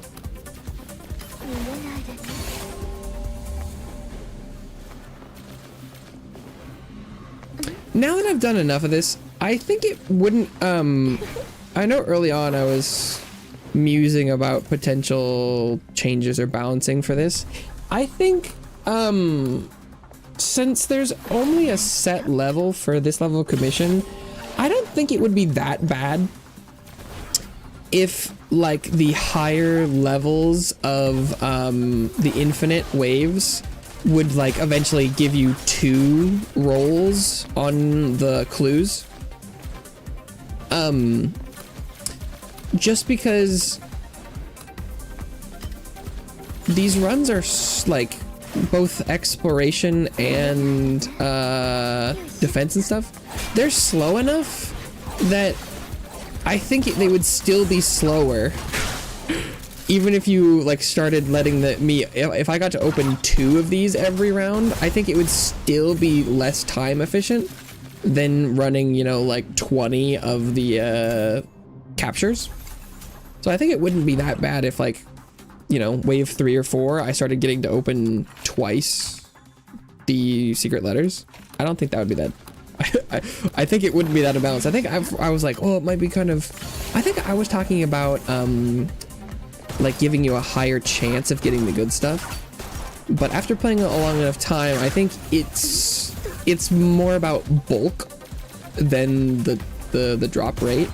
Now that I've done enough of this, I think it wouldn't, I know early on I was musing about potential changes or balancing for this. I think, since there's only a set level for this level of commission, I don't think it would be that bad if, like, the higher levels of, the infinite waves would like eventually give you 2 rolls on the clues. Just because these runs are like both exploration and defense and stuff. They're slow enough that I think they would still be slower even if you like started letting if I got to open 2 of these every round. I think it would still be less time efficient than running, you know, like 20 of the captures. So I think it wouldn't be that bad if, like, you know, wave 3 or 4 I started getting to open twice the secret letters. I don't think that would be that. I think it wouldn't be that imbalanced. I think I was like, oh, it might be kind of. I think I was talking about like giving you a higher chance of getting the good stuff. But after playing a long enough time, I think it's more about bulk than the drop rate.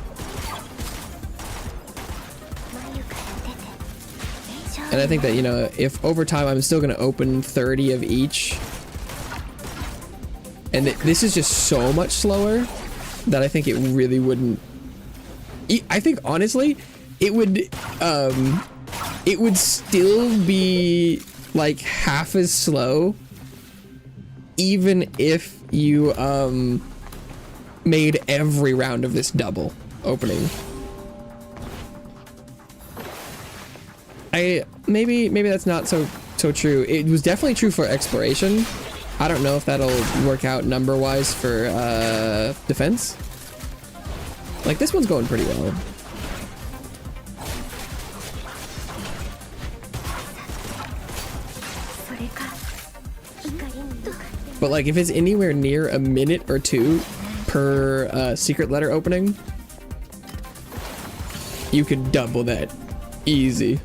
And I think that, you know, if over time I'm still going to open 30 of each, and this is just so much slower that I think it really wouldn't. I think honestly, it would still be like half as slow, even if you made every round of this double opening. Maybe that's not so true. It was definitely true for exploration. I don't know if that'll work out number wise for defense. Like, this one's going pretty well. But like, if it's anywhere near a minute or 2 per secret letter opening, you could double that easy.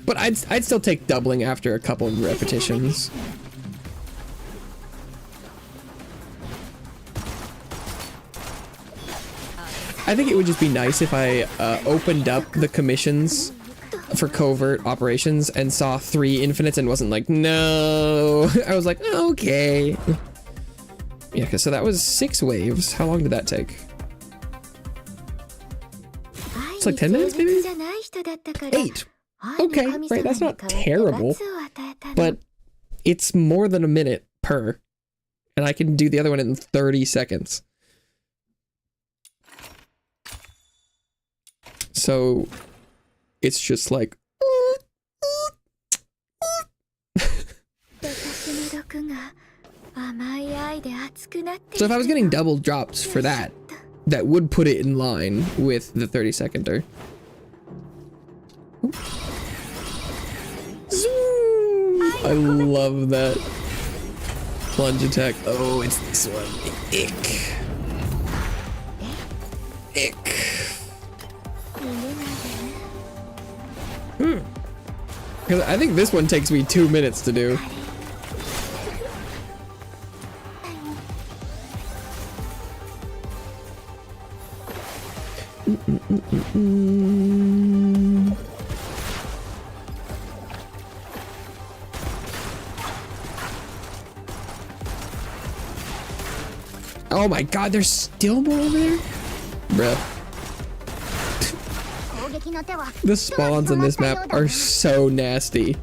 But I'd still take doubling after a couple of repetitions. I think it would just be nice if I opened up the commissions for covert operations and saw 3 infinites and wasn't like, no. I was like, okay. Yeah, cause so that was 6 waves. How long did that take? It's like 10 minutes maybe? 8. Okay, right, that's not terrible. But it's more than a minute per. And I can do the other one in 30 seconds. So it's just like so if I was getting double drops for that would put it in line with the 30-seconder. I love that plunge attack. Oh, it's this one. Ick. Because I think this one takes me 2 minutes to do. Oh my god, there's still more over there? Bruh. The spawns on this map are so nasty.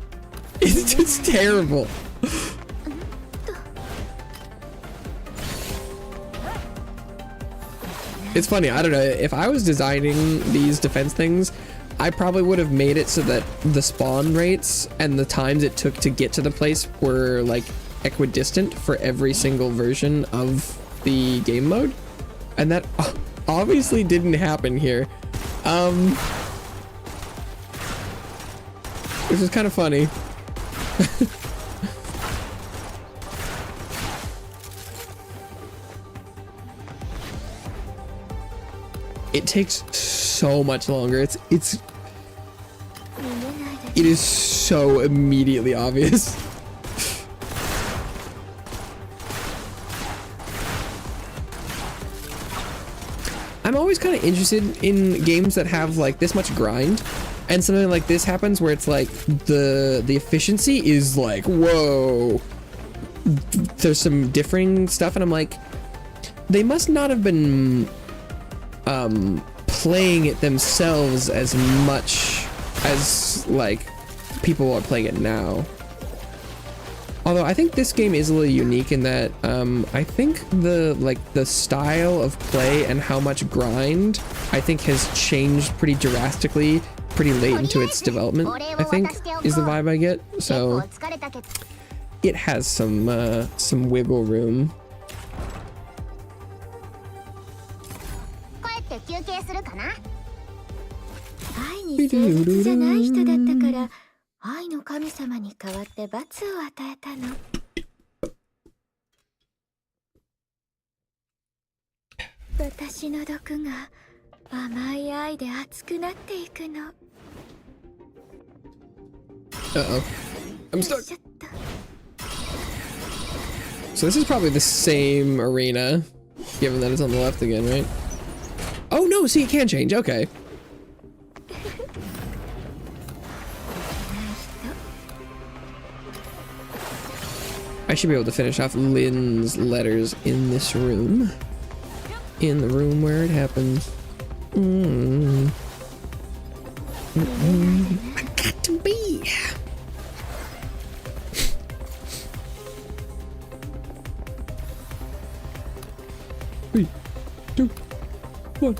It's just terrible. It's funny, I don't know, if I was designing these defense things, I probably would have made it so that the spawn rates and the times it took to get to the place were like equidistant for every single version of the game mode. And that obviously didn't happen here. Which is kind of funny. It takes so much longer. It is so immediately obvious. I'm always kind of interested in games that have like this much grind, and something like this happens where it's like the efficiency is like, whoa, there's some differing stuff, and I'm like, they must not have been playing it themselves as much as like people are playing it now. Although I think this game is a little unique in that I think the style of play and how much grind I think has changed pretty drastically pretty late into its development, I think, is the vibe I get. So it has some wiggle room. 愛に誠実じゃない人だったから愛の神様に代わって罰を与えたの。私の毒が甘い愛で熱くなっていくの。 Uh-oh. I'm stuck. So this is probably the same arena, given that it's on the left again, right? Oh no, see, it can change, okay. I should be able to finish off Lynn's letters in this room. In the room where it happens. I got to be. Three, two, one.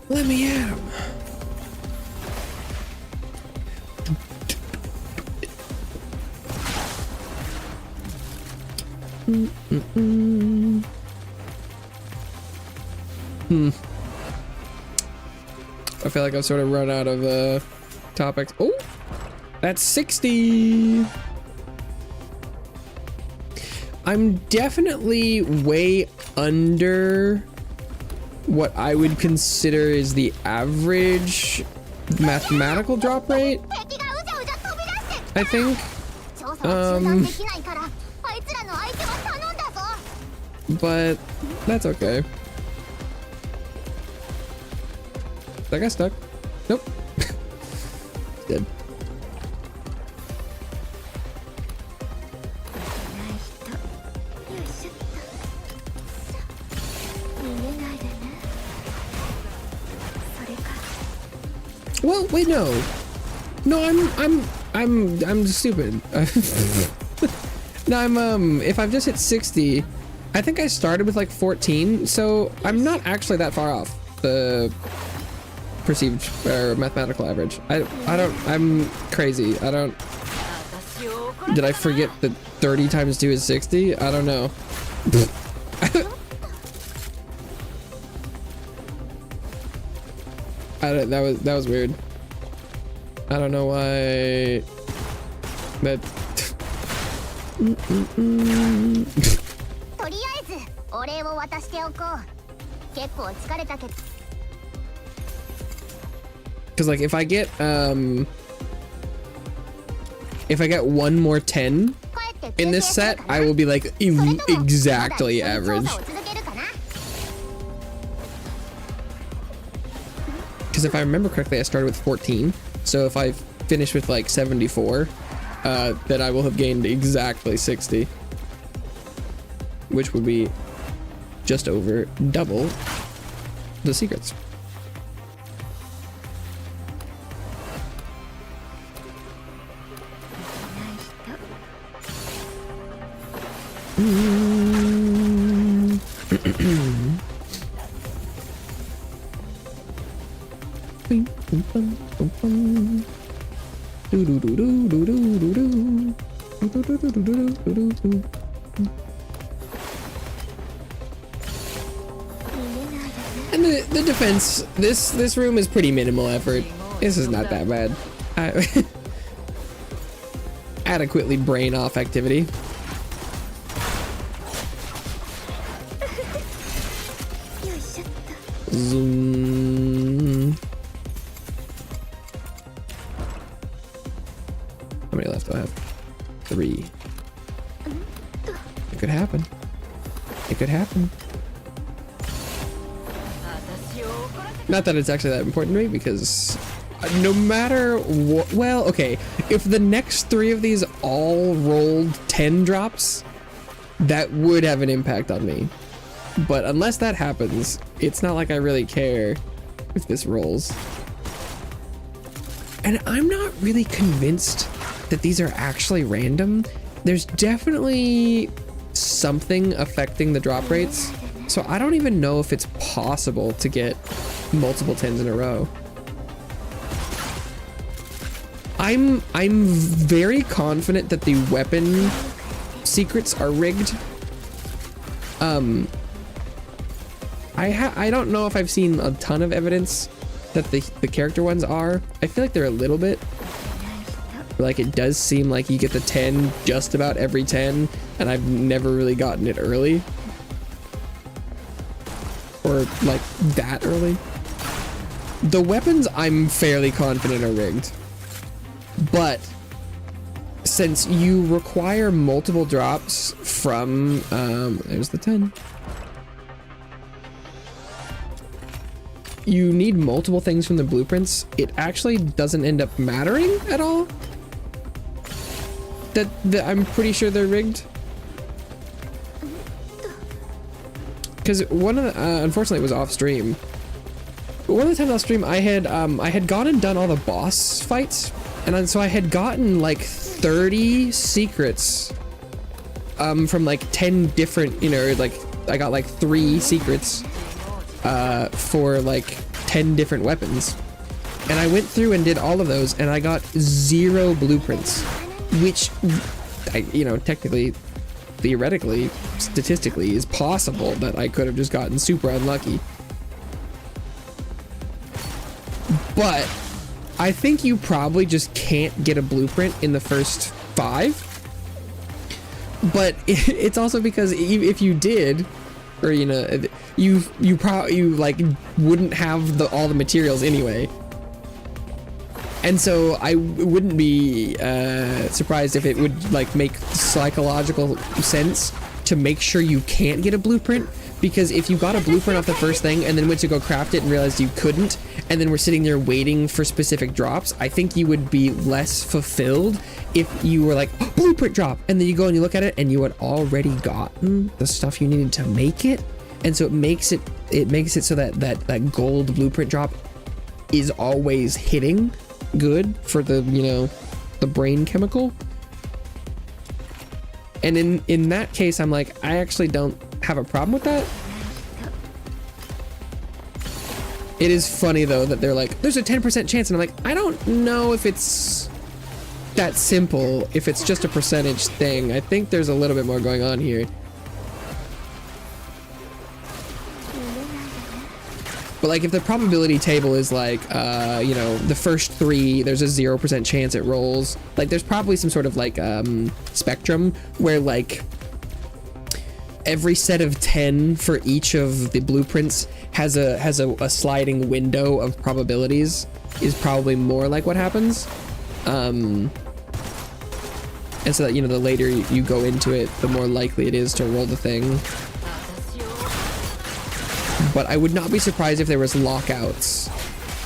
Let me out. I feel like I've sort of run out of topics. Oh, that's 60. I'm definitely way under what I would consider is the average mathematical drop rate, I think. But that's okay. That guy stuck. Nope. Dead. Well, wait, no. No, I'm stupid. No, if I've just hit 60, I think I started with like 14, so I'm not actually that far off the perceived or mathematical average. I'm crazy. Did I forget that 30 times 2 is 60? I don't know. That was weird. I don't know why that. Because like if I get one more 10 in this set, I will be like exactly average. Because if I remember correctly, I started with 14. So if I finish with like 74, then I will have gained exactly 60. Which would be just over double the secrets. And the defense, this room is pretty minimal effort. This is not that bad. Adequately brain off activity. Zoom. How many left do I have? 3. It could happen. It could happen. Not that it's actually that important to me, because no matter what, well, okay, if the next 3 of these all rolled 10 drops, that would have an impact on me. But unless that happens, it's not like I really care if this rolls. And I'm not really convinced that these are actually random. There's definitely something affecting the drop rates, so I don't even know if it's possible to get multiple 10s in a row. I'm very confident that the weapon secrets are rigged. I don't know if I've seen a ton of evidence that the character ones are. I feel like they're a little bit. Like, it does seem like you get the 10 just about every 10, and I've never really gotten it early. Or, like, that early. The weapons, I'm fairly confident are rigged. But, since you require multiple drops from, there's the 10. You need multiple things from the blueprints. It actually doesn't end up mattering at all. That I'm pretty sure they're rigged. Because one of the, unfortunately it was off stream. But one of the times off stream, I had gone and done all the boss fights, and so I had gotten like 30 secrets, from like 10 different, you know, like I got like 3 secrets, for like 10 different weapons, and I went through and did all of those, and I got 0 blueprints. Which, you know, technically, theoretically, statistically, is possible that I could have just gotten super unlucky. But I think you probably just can't get a blueprint in the first 5. But it's also because if you did, or you know, you like wouldn't have all the materials anyway. And so I wouldn't be surprised if it would like make psychological sense to make sure you can't get a blueprint, because if you got a blueprint off the first thing and then went to go craft it and realized you couldn't, and then we're sitting there waiting for specific drops, I think you would be less fulfilled if you were like, oh, blueprint drop, and then you go and you look at it and you had already gotten the stuff you needed to make it. And so it makes it so that gold blueprint drop is always hitting good for the, you know, the brain chemical. And in that case, I'm like, I actually don't have a problem with that. It is funny though that they're like, there's a 10% chance, and I'm like, I don't know if it's that simple, if it's just a percentage thing. I think there's a little bit more going on here. But like, if the probability table is like, you know, the first 3, there's a 0% chance it rolls. Like, there's probably some sort of like spectrum where like every set of 10 for each of the blueprints has a sliding window of probabilities is probably more like what happens. And so that, you know, the later you go into it, the more likely it is to roll the thing. But I would not be surprised if there was lockouts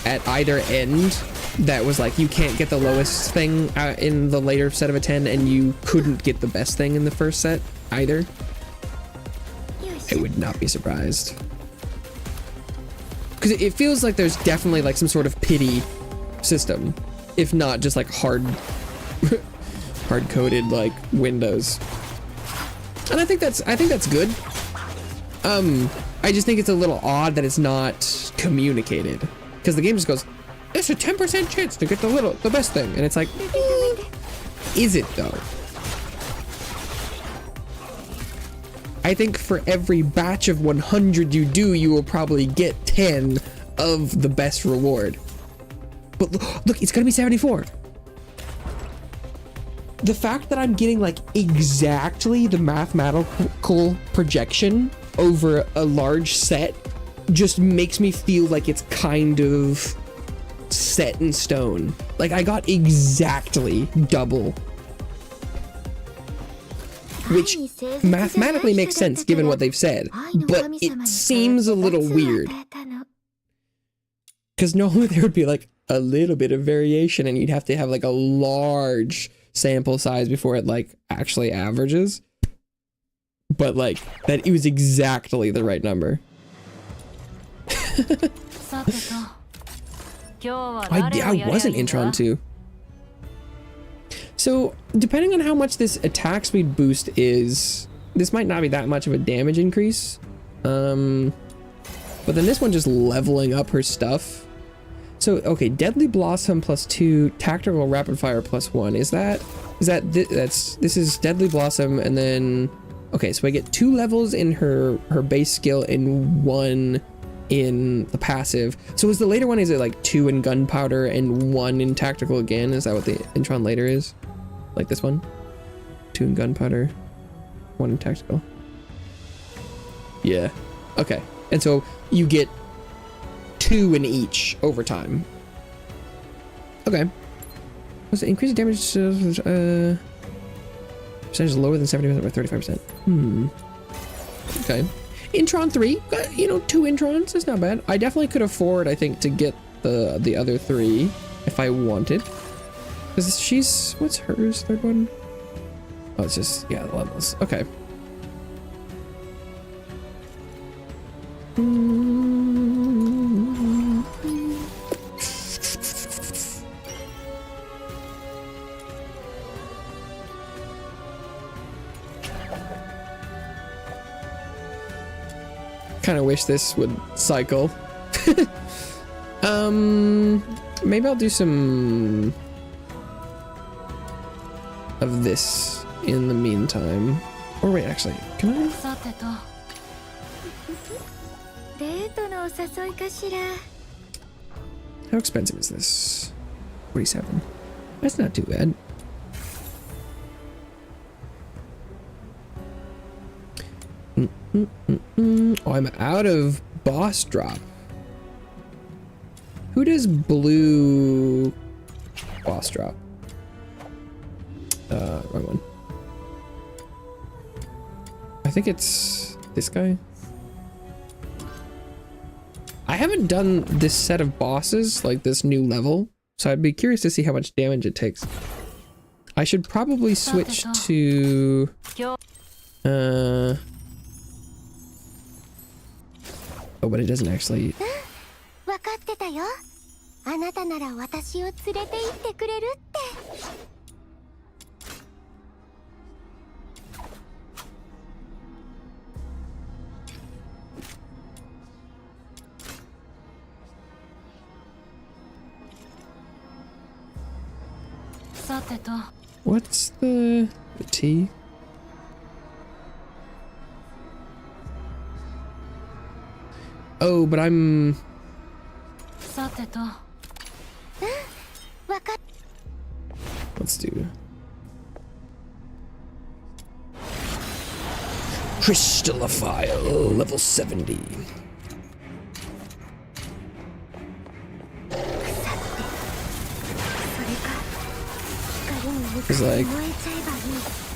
at either end that was like, you can't get the lowest thing in the later set of a 10, and you couldn't get the best thing in the first set either. I would not be surprised. Because it feels like there's definitely like some sort of pity system, if not just like hard-coded like windows. And I think that's good. I just think it's a little odd that it's not communicated, because the game just goes, it's a 10% chance to get the best thing, and it's like, is it though? I think for every batch of 100 you do, you will probably get 10 of the best reward. But look, it's gonna be 74. The fact that I'm getting like exactly the mathematical projection over a large set just makes me feel like it's kind of set in stone. Like, I got exactly double. Which mathematically makes sense given what they've said, but it seems a little weird. Because normally there would be like a little bit of variation and you'd have to have like a large sample size before it like actually averages. But like, that it was exactly the right number. I was an Intron too. So, depending on how much this attack speed boost is, this might not be that much of a damage increase. But then this one just leveling up her stuff. So, okay, Deadly Blossom +2, Tactical Rapid Fire +1. This is Deadly Blossom, and then, okay, so I get 2 levels in her base skill and 1 in the passive. So is the later one, is it like 2 in Gunpowder and 1 in Tactical again? Is that what the Intron later is? Like this one? 2 in Gunpowder, 1 in Tactical. Yeah. Okay. And so you get 2 in each over time. Okay. Was it increased damage percentage lower than 70% by 35%? Okay. Intron 3, you know, 2 Introns, that's not bad. I definitely could afford, I think, to get the other 3 if I wanted. Because she's, what's hers, third one? Oh, it's just, yeah, the levels. Okay. Kind of wish this would cycle. Maybe I'll do some of this in the meantime. Or wait, actually, can I? How expensive is this? 47. That's not too bad. Oh, I'm out of boss drop. Who does blue boss drop? Wrong one. I think it's this guy. I haven't done this set of bosses, like this new level, so I'd be curious to see how much damage it takes. I should probably switch to oh, but it doesn't actually. What's the T? Oh, but I'm... Let's do... Crystallophile, level 70. It's like,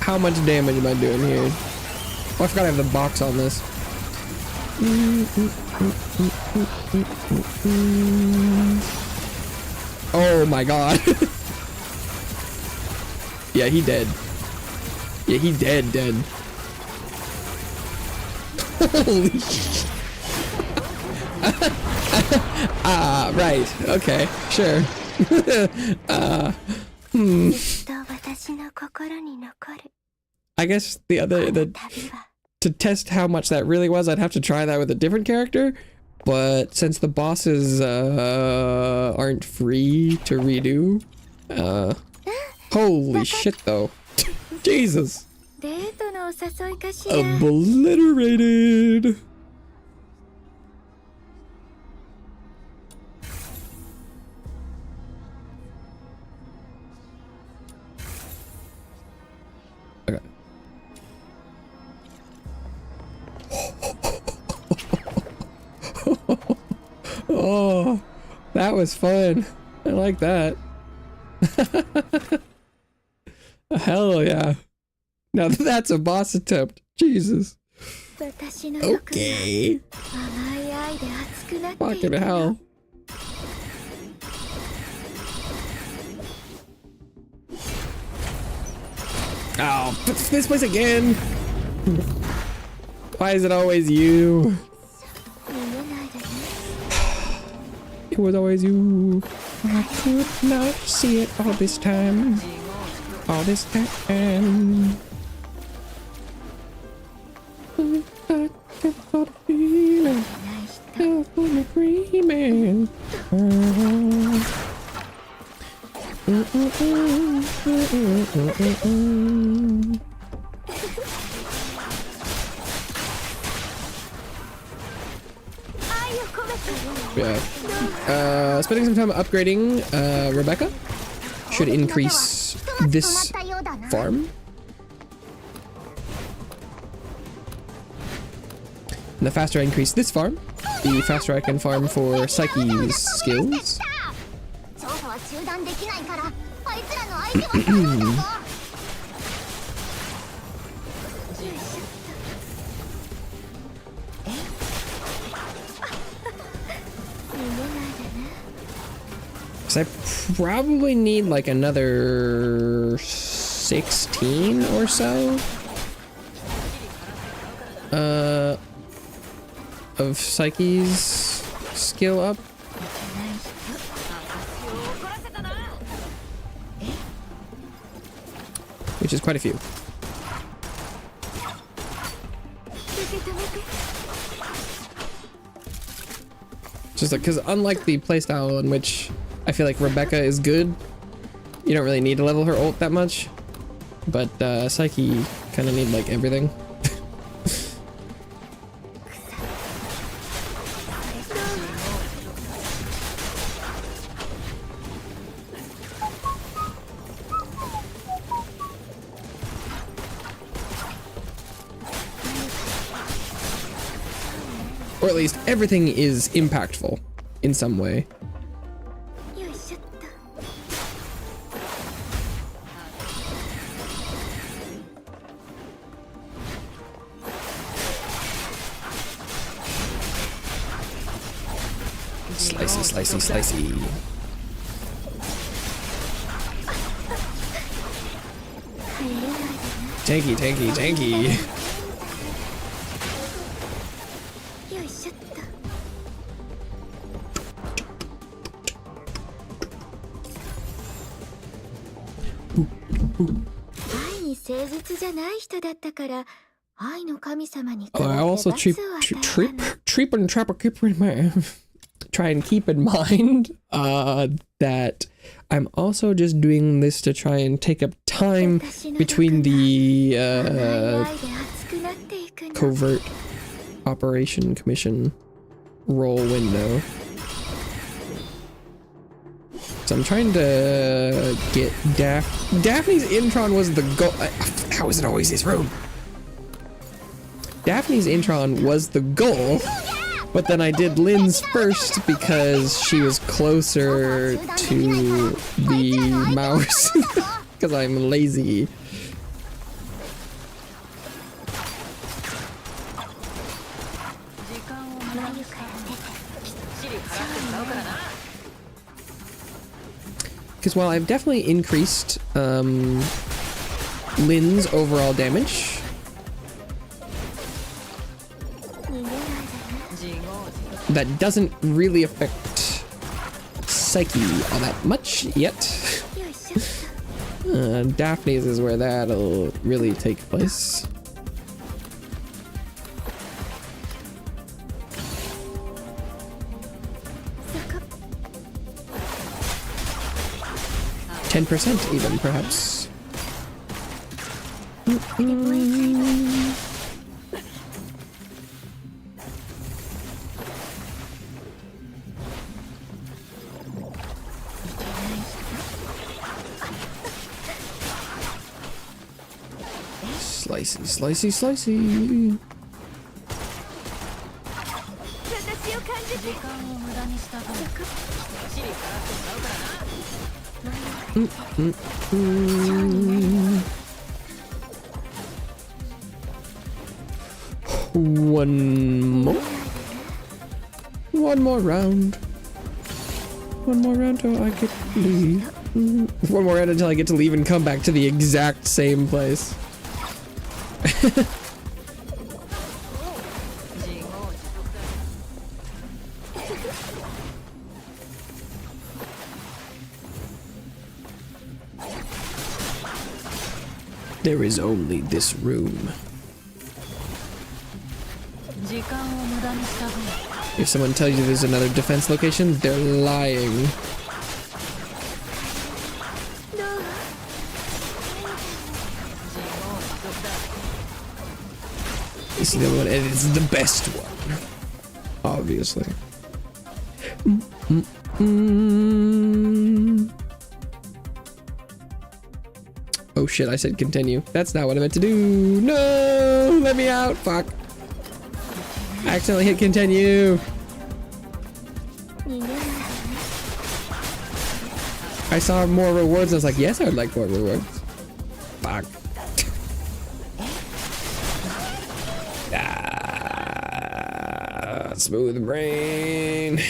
how much damage am I doing here? Oh, I forgot I have the box on this. Oh my god. Yeah, he dead. Yeah, he dead. Holy shit. Right. Okay, sure. I guess to test how much that really was, I'd have to try that with a different character. But since the bosses aren't free to redo, holy shit though. Jesus. Obliterated. Okay. Oh, that was fun. like that. Hell yeah. Now that's a boss attempt. Jesus. Okay. Fucking hell. Oh, this place again. Why is it always you? It was always you. I could not see it all this time. All this time. I got a feeling. Feel fully dreaming. Yeah. Spending some time upgrading Rebecca should increase this farm. And the faster I increase this farm, the faster I can farm for Psyche's skills. So I probably need like another 16 or so of Psyche's skill up. Which is quite a few. Just like, because unlike the playstyle in which I feel like Rebecca is good, you don't really need to level her ult that much. But Psyche kind of need like everything. Or at least everything is impactful in some way. Slicey, slicey. Tanky, tanky, tanky. Oh, I also try and keep in mind that I'm also just doing this to try and take up time between the covert operation commission roll window. So I'm trying to get Daphne's Intron was the goal. How is it always this room? Daphne's Intron was the goal, but then I did Lynn's first because she was closer to the mouse because I'm lazy. Because while I've definitely increased Lynn's overall damage, that doesn't really affect Psyche all that much yet. Daphne's is where that'll really take place. %, even, perhaps. Slicey, slicey, slicey. One more. One more round. One more round till I get to leave. One more round until I get to leave and come back to the exact same place. There is only this room. If someone tells you there's another defense location, they're lying. This is the other one, and it's the best one. Obviously. Oh shit, I said continue. That's not what I meant to do. No! Let me out! Fuck. I accidentally hit continue. I saw more rewards and I was like, yes, I would like more rewards. Fuck. Smooth brain.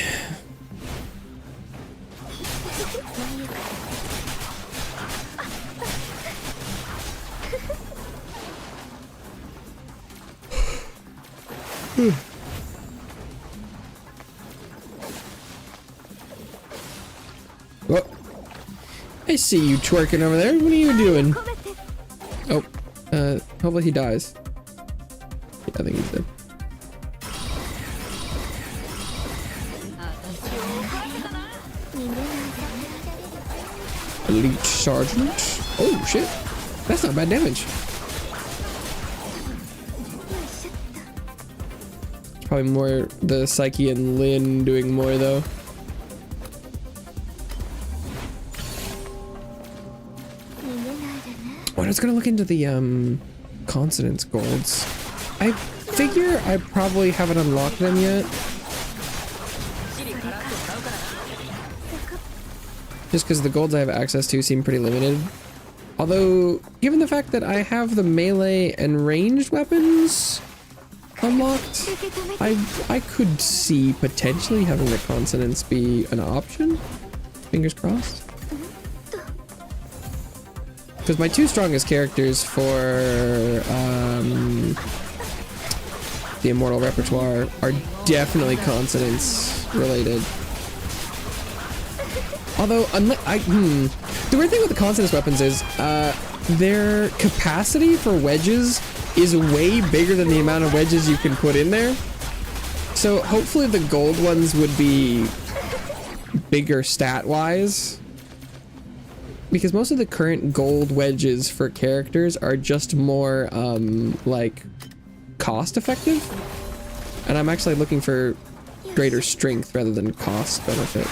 Whoa. I see you twerking over there. What are you doing? Oh, hopefully he dies. Yeah, I think he's dead. Elite Sergeant. Oh shit. That's not bad damage. It's probably more the Psyche and Lynn doing more though. Oh, I was gonna look into the consonants golds. I figure I probably haven't unlocked them yet. Just because the golds I have access to seem pretty limited. Although, given the fact that I have the melee and ranged weapons unlocked, I could see potentially having the consonants be an option. Fingers crossed. Because my two strongest characters for the Immortal Repertoire are definitely consonants related. Although, the weird thing with the consonants weapons is, their capacity for wedges is way bigger than the amount of wedges you can put in there. So hopefully the gold ones would be bigger stat-wise. Because most of the current gold wedges for characters are just more, like, cost-effective. And I'm actually looking for greater strength rather than cost benefit.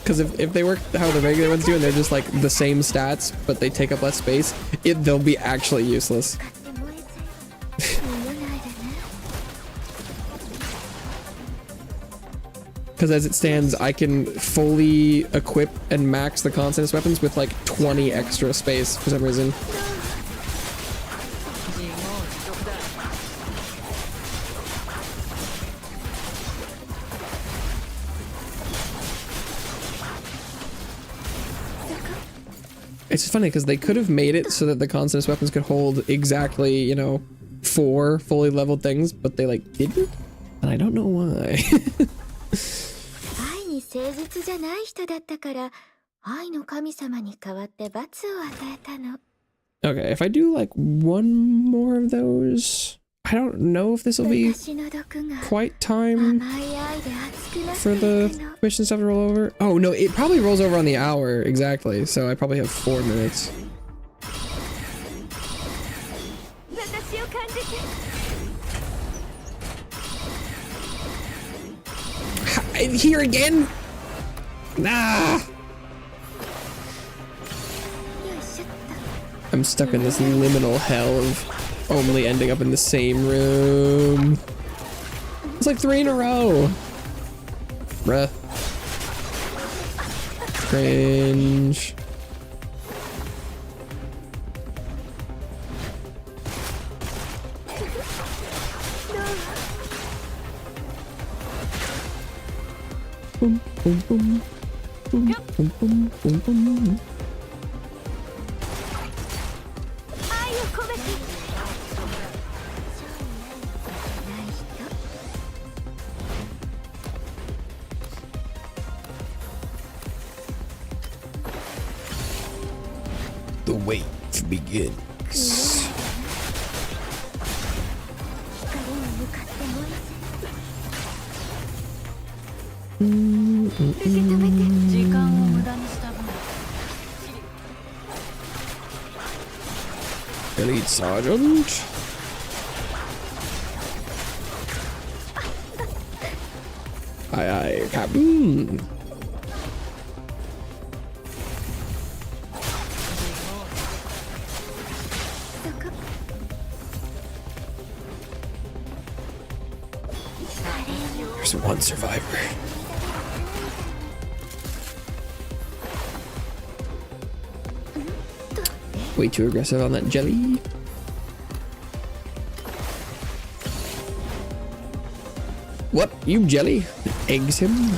Because if they work how the regular ones do and they're just like the same stats but they take up less space, they'll be actually useless. Because as it stands, I can fully equip and max the consonants weapons with like 20 extra space for some reason. It's funny because they could have made it so that the consonants weapons could hold exactly, you know, 4 fully leveled things, but they like didn't, and I don't know why. Okay, if I do like one more of those, I don't know if this will be quite time for the mission stuff to roll over. Oh no, it probably rolls over on the hour exactly, so I probably have 4 minutes. Here again? Nah. I'm stuck in this liminal hell of only ending up in the same room. It's like 3 in a row. Bruh. Cringe. Boom, boom, boom. Boom, boom, boom, boom, boom. The wait begins. Elite Sergeant. Aye, aye, Captain. There's one survivor. Way too aggressive on that jelly. What? You jelly? Eggs him?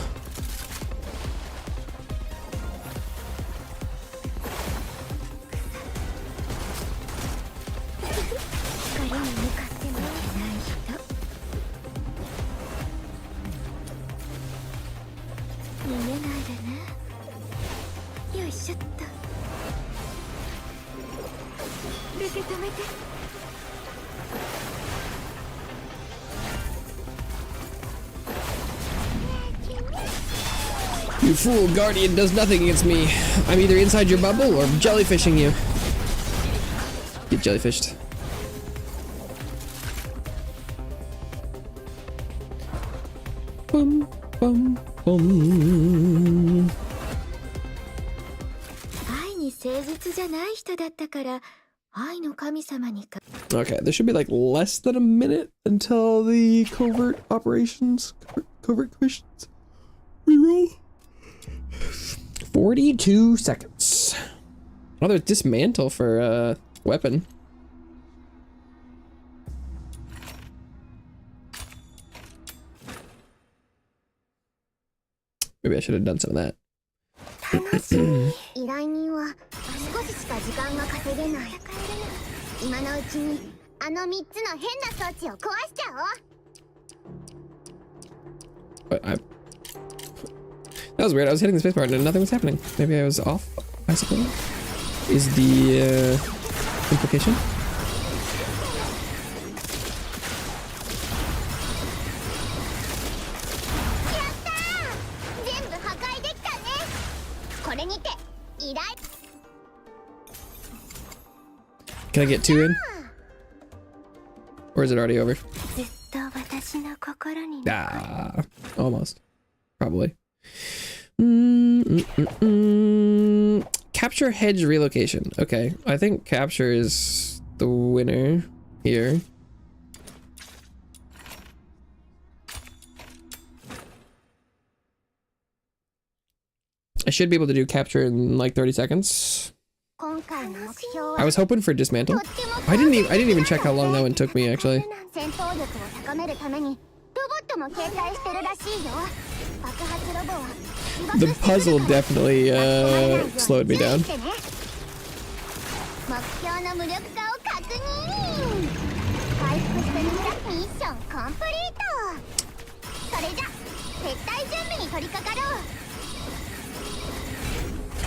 You fool, Guardian does nothing against me. I'm either inside your bubble or jellyfishing you. Get jellyfished. Bum, bum, bum. Okay, there should be like less than a minute until the covert operations, covert questions reroll. 42 seconds. Oh, there's dismantle for weapon. Maybe I should have done some of that. But that was weird. I was hitting the spacebar and nothing was happening. Maybe I was off, I suppose. Is the implication? Can I get 2 in? Or is it already over? Ah, almost. Probably. Capture hedge relocation. Okay, I think capture is the winner here. I should be able to do capture in like 30 seconds. I was hoping for dismantle. I didn't even check how long that one took me actually. The puzzle definitely slowed me down.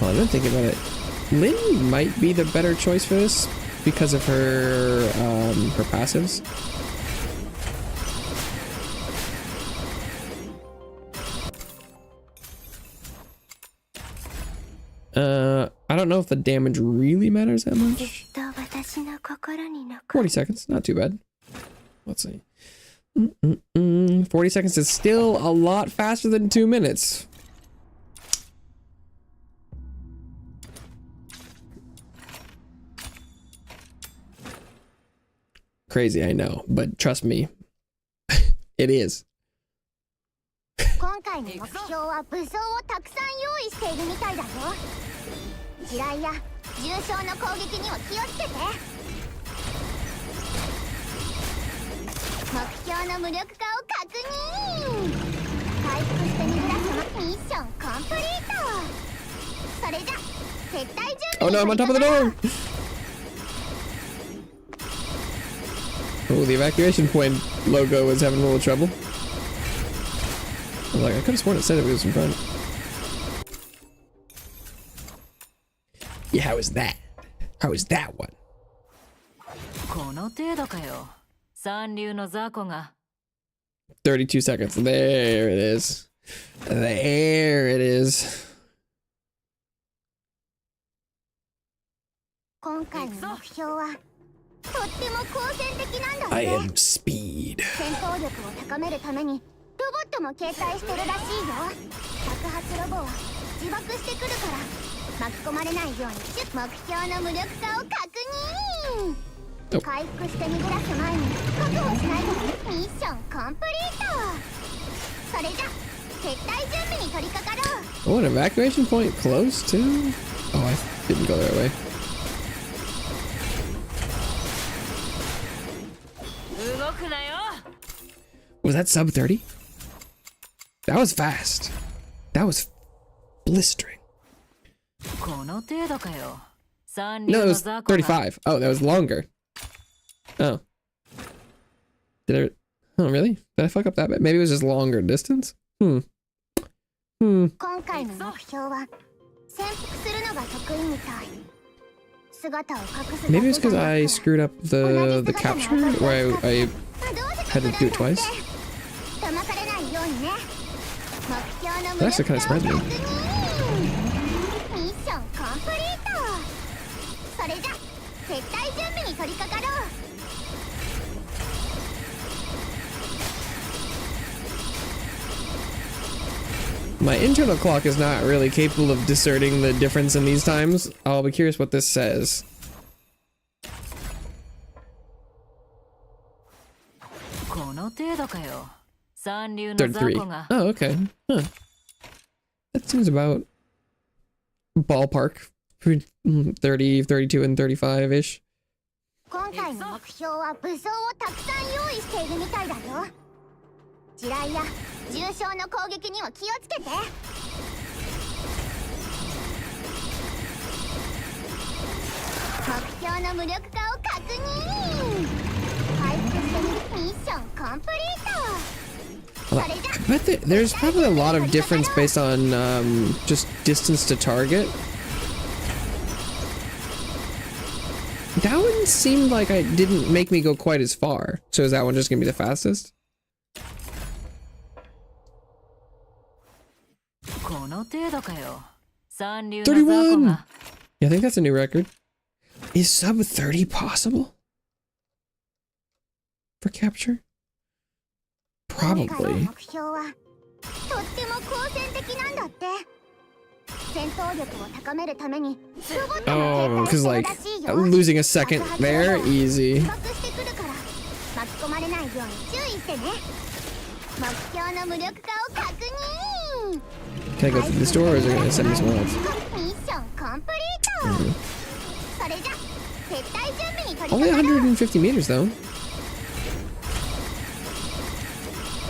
Oh, I didn't think about it. Lynn might be the better choice for this because of her her passives. I don't know if the damage really matters that much. 40 seconds, not too bad. Let's see. 40 seconds is still a lot faster than 2 minutes. Crazy, I know, but trust me, it is. 今回の目標は武装をたくさん用意しているみたいだよ。地雷や重傷の攻撃には気をつけて。目標の無力化を確認。回復してみるらしミッションコンプリート。それじゃ撤退準備。 Oh no, I'm on top of the door! Oh, the evacuation point logo was having a little trouble. I was like, I could have sworn it said it was in front. Yeah, how was that? How was that one? この程度かよ。三流の雑魚が。32 seconds. There it is. There it is. 今回の目標はとっても好戦的なんだって。 I am speed. 戦闘力を高めるためにロボットも携帯してるらしいよ。爆発ロボは自爆してくるから巻き込まれないように目標の無力化を確認。回復して逃げ出す前に確保しないとミッションコンプリート。それじゃ撤退準備に取り掛かろう。 Oh, an evacuation point close too? Oh, I didn't go that way. 動くなよ。 Was that sub 30? That was fast. That was blistering. この程度かよ。三 No, 流 it の was 雑魚が。 35. Oh, that was longer. Oh. Did I... Oh, really? Did I fuck up that bit? Maybe it was just longer distance? Hmm. 今回の目標は潜伏するのが得意みたい。姿を隠すだけ Maybe it's じゃ because なく I screwed up the capture, or I had to do it twice. 騙されないようにね。目標の That actually kind of surprised me. ミッションコンプリート。それじゃ撤退準備に取り掛かろう。 My internal clock is not really capable of discerning the difference in these times. I'll be curious what this says. この程度かよ。三流の雑33. 魚が。 Oh, okay. Huh. That seems about ballpark. 30, 32, and 35-ish. 今回の目標は武装をたくさん用意しているみたいだよ。地雷や重傷の攻撃には気をつけて。目標の無力化を確認。回復してみるミッションコンプリート。それじゃ I bet there's probably a lot of difference based on just distance to target. That one seemed like I didn't make me go quite as far. So is that one just gonna be the fastest? この程度かよ。三流の雑魚が。 Yeah, I think that's a new record. Is sub 30 possible? For capture? 今回の Probably. 目標はとっても好戦的なんだって。戦闘力を高めるためにロボットも Oh, 携 because 帯 like してるらしいよ。 losing a second there, easy. 自爆してくるから巻き込まれないように注意してね。目標の無力化を確認。 Can I go through this door or is it gonna send me somewhere else? ミッションコンプリート。それじゃ撤退準備に取り Only 掛かろう。 150 meters though.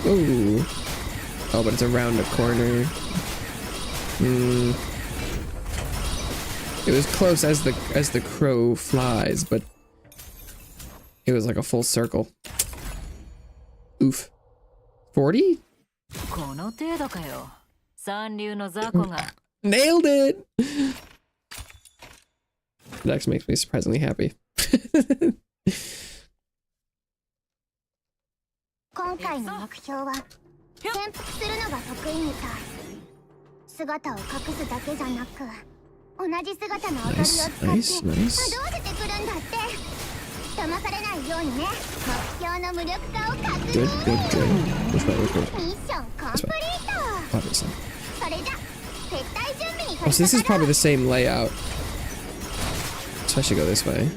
Ooh. Oh, but it's around a corner. Hmm. It was close as the crow flies, but it was like a full circle. Oof. 40? この程度かよ。三流の雑魚が。 Nailed it! It actually makes me surprisingly happy. 今回の目標は潜伏するのが得意みたい。姿を隠すだけじゃなく同じ姿の踊りを使って Nice, nice, 惑 nice. わせてくるんだって。騙されないようにね。目標の無力化を確 Good, 認。 good, good. Which way? Which way? ミッションコンプリート。 Obviously. それじゃ撤退準備に Oh, 取 so this is り掛かろ probably う。 the same layout. So I should go this way.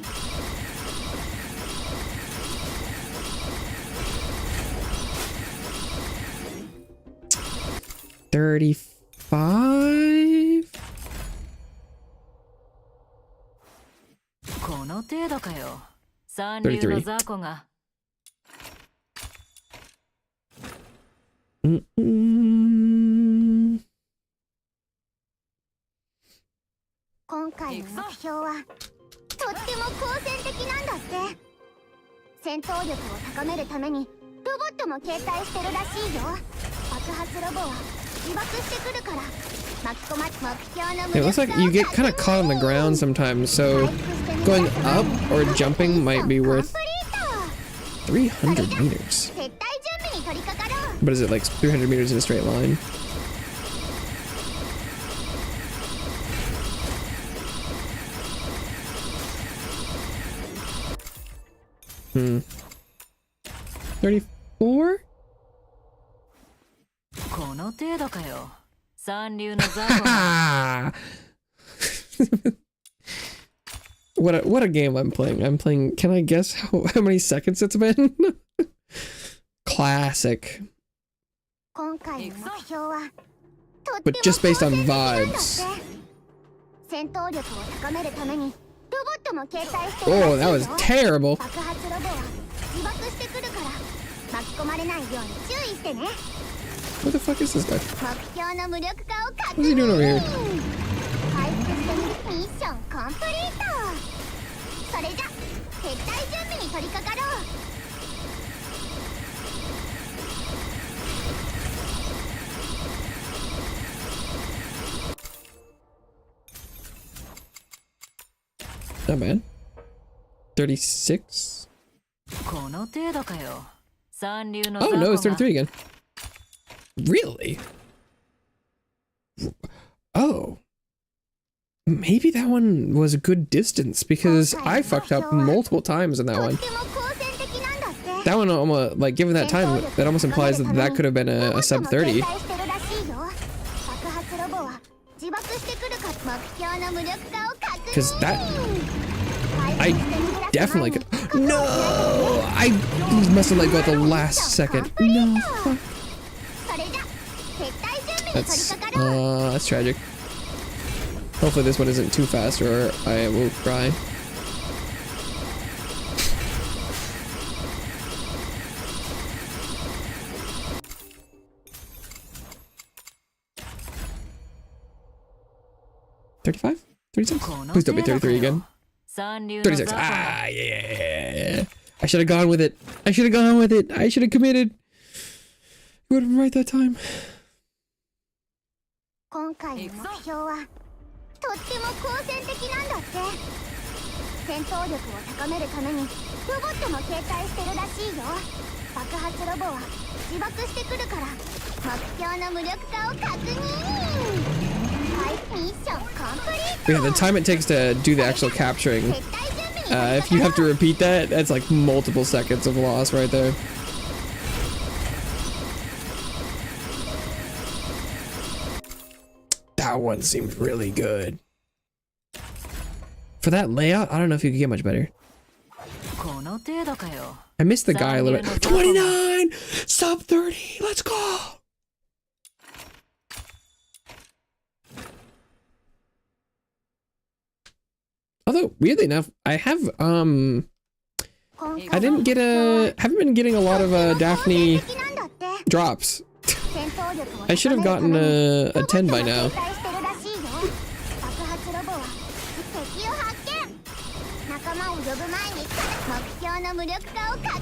35? この程度かよ。三流の雑魚が。今回の目標はとっても好戦的なんだって。戦闘力を高めるためにロボットも携帯してるらしいよ。爆発ロボは自爆してくるから巻き込ま目標の It looks like you get kind of caught on the ground sometimes, so going up or jumping might be worth 300 meters. 撤退準備に取り掛かろう。 But is it like 300 meters in a straight line? Hmm. 34? この程度かよ。三流の雑魚が。What a game I'm playing. I'm playing, can I guess how many seconds it's been? Classic. 今回の目標はとって But も just based on 好戦的なんだって vibes. 戦闘力を高めるためにロボットも携帯してるらしい Oh, よ。 that was terrible. 爆発ロボは自爆してくるから巻き込まれないように注意してね。 What the fuck is this guy? 目標の無力化を確 What's he 認。 doing over here? 回復してみるミッションコンプリート。それじゃ撤退準備に取り掛かろう。 Not bad. 36? この程度かよ。三流の Oh 雑 no, 魚 it's が。 33 again. Really? Oh. Maybe that one was a good distance because I fucked up multiple times in that とっ one. ても好戦的なんだって。 That one almost, like, given that time, that almost implies that that could have been a sub 30. 爆発ロボは自爆してくるか目標の無力化を確認。 Because that, I definitely could. No! I must have let go at the last second. No. それじゃ撤退準備に取り That's, 掛かろう。 that's tragic. Hopefully this one isn't too fast or I will cry. $35? $36? この Please don't be 程度か $33 よ again. 三流の $36. 雑魚が。 Ah, yeah. I should have gone with it. I should have gone with it. I should have committed. You would have been right that time. 今回の目標はとっても好戦的なんだって。戦闘力を高めるためにロボットも携帯してるらしいよ。爆発ロボは自爆してくるから目標の無力化を確認。はい、ミッションコンプリート。 Yeah, the time it takes to do the actual capturing. 撤退準備に取り掛かろう。 If you have to repeat that, that's like multiple seconds of loss right there. That one seemed really good. For that layout, I don't know if you could get much better. この程度かよ。 I missed the guy a little bit. 29! Sub 30! Let's go! Although, weirdly enough, I have, I didn't get haven't been getting a lot of, Daphne drops. I should have gotten a 10 by now.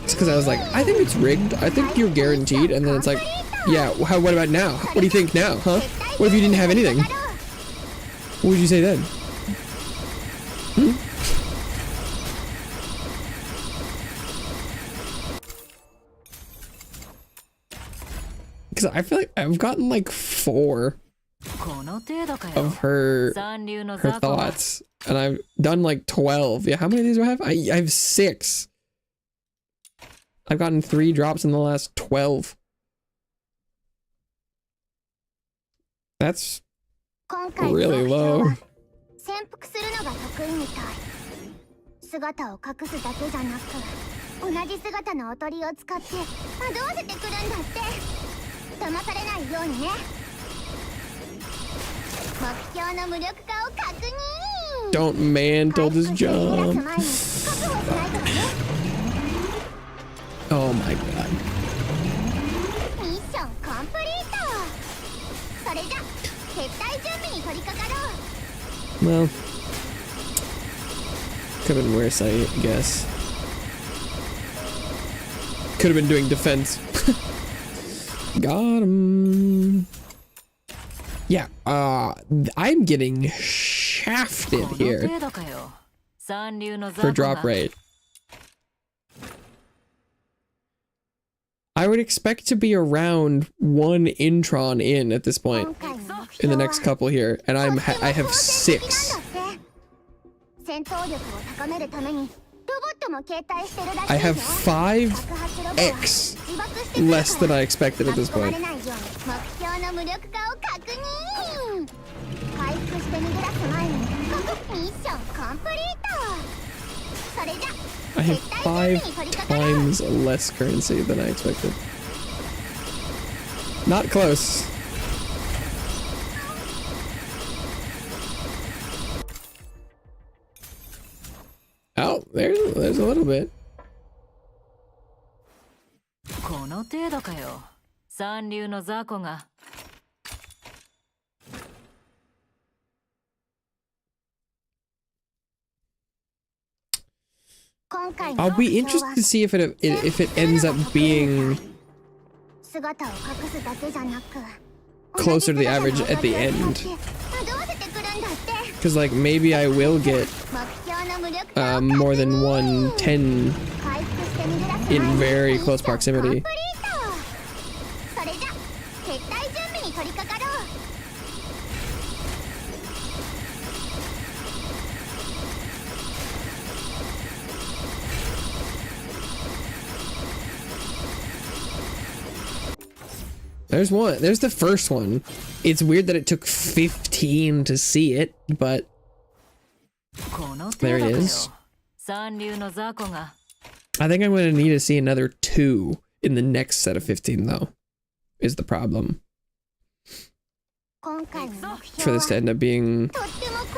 It's because I was like, I think it's rigged. I think you're guaranteed. And then it's like, yeah, what about now? What do you think now, huh? What if you didn't have anything? What would you say then? Hmm? Because I feel like I've gotten like 4 of her thoughts, and I've done like 12. Yeah, how many of these do I have? I have 6. I've gotten 3 drops in the last 12. That's really low. 潜伏するのが得意みたい。姿を隠すだけじゃなく、同じ姿のおとりを使って惑わせてくるんだって。騙されないようにね。Don't mantle this jump. Oh my god. Well, could have been worse, I guess. Could have been doing defense. Got him. Yeah, I'm getting shafted here for drop rate. I would expect to be around 1 intron in at this point in the next couple here, and I have 6. I have 5x less than I expected at this point. I have 5 times less currency than I expected. Not close. Oh, there's a little bit. I'll be interested to see if it ends up being closer to the average at the end. Because like maybe I will get more than 110 in very close proximity. There's one. There's the first one. It's weird that it took 15 to see it, but there it is. I think I'm going to need to see another 2 in the next set of 15, though, is the problem. For this to end up being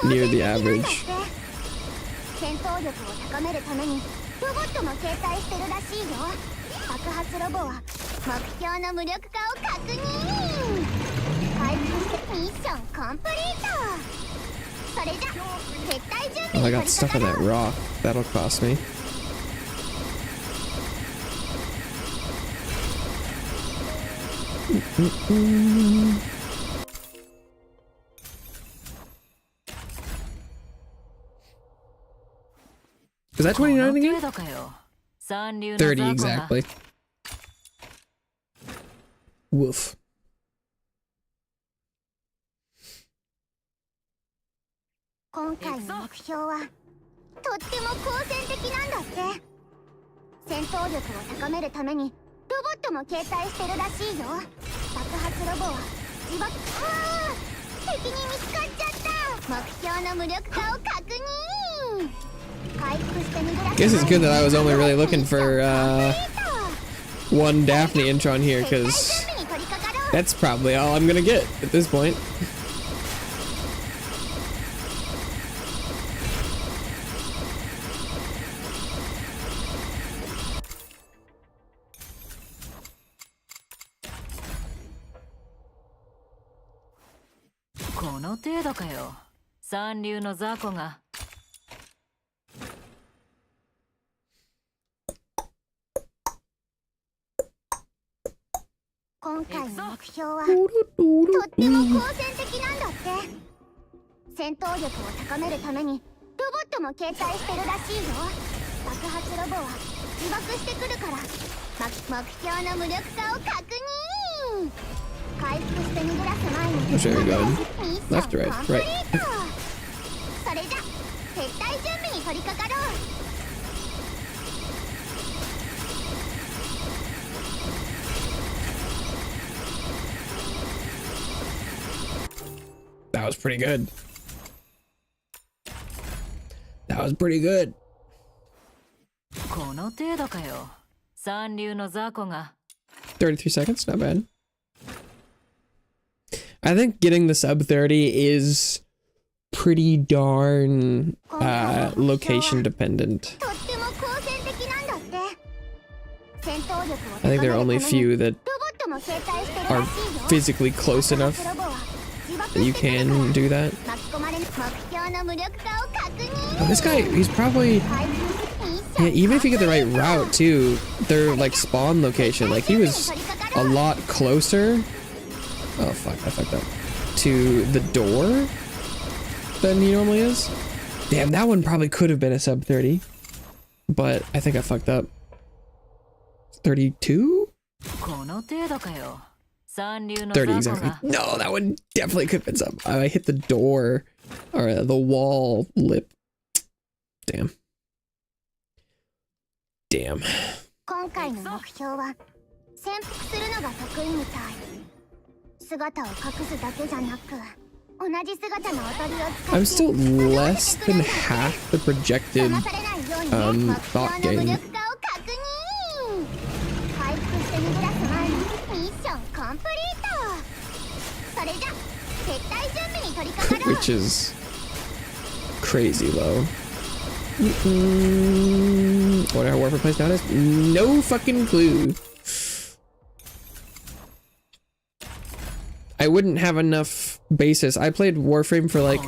near the average. Oh, I got stuck on that rock. That'll cost me. Is that 29 again? 30 exactly. Woof. Guess it's good that I was only really looking for one Daphne intron here, because that's probably all I'm gonna get at this point. Which way are we going? Left or right? Right. That was pretty good. That was pretty good. 33 seconds, not bad. I think getting the sub 30 is pretty darn location dependent. I think there are only a few that are physically close enough that you can do that. Oh, this guy, he's probably, yeah, even if you get the right route too, their like spawn location, like he was a lot closer. Oh fuck, I fucked up. To the door than he normally is. Damn, that one probably could have been a sub 30, but I think I fucked up. 32? 30 exactly. No, that one definitely could have been sub. I hit the door or the wall lip. Damn. Damn. I'm still less than half the projected thought gain. Which is crazy low. Wonder how Warfare plays nowadays? No fucking clue. I wouldn't have enough basis. I played Warframe for like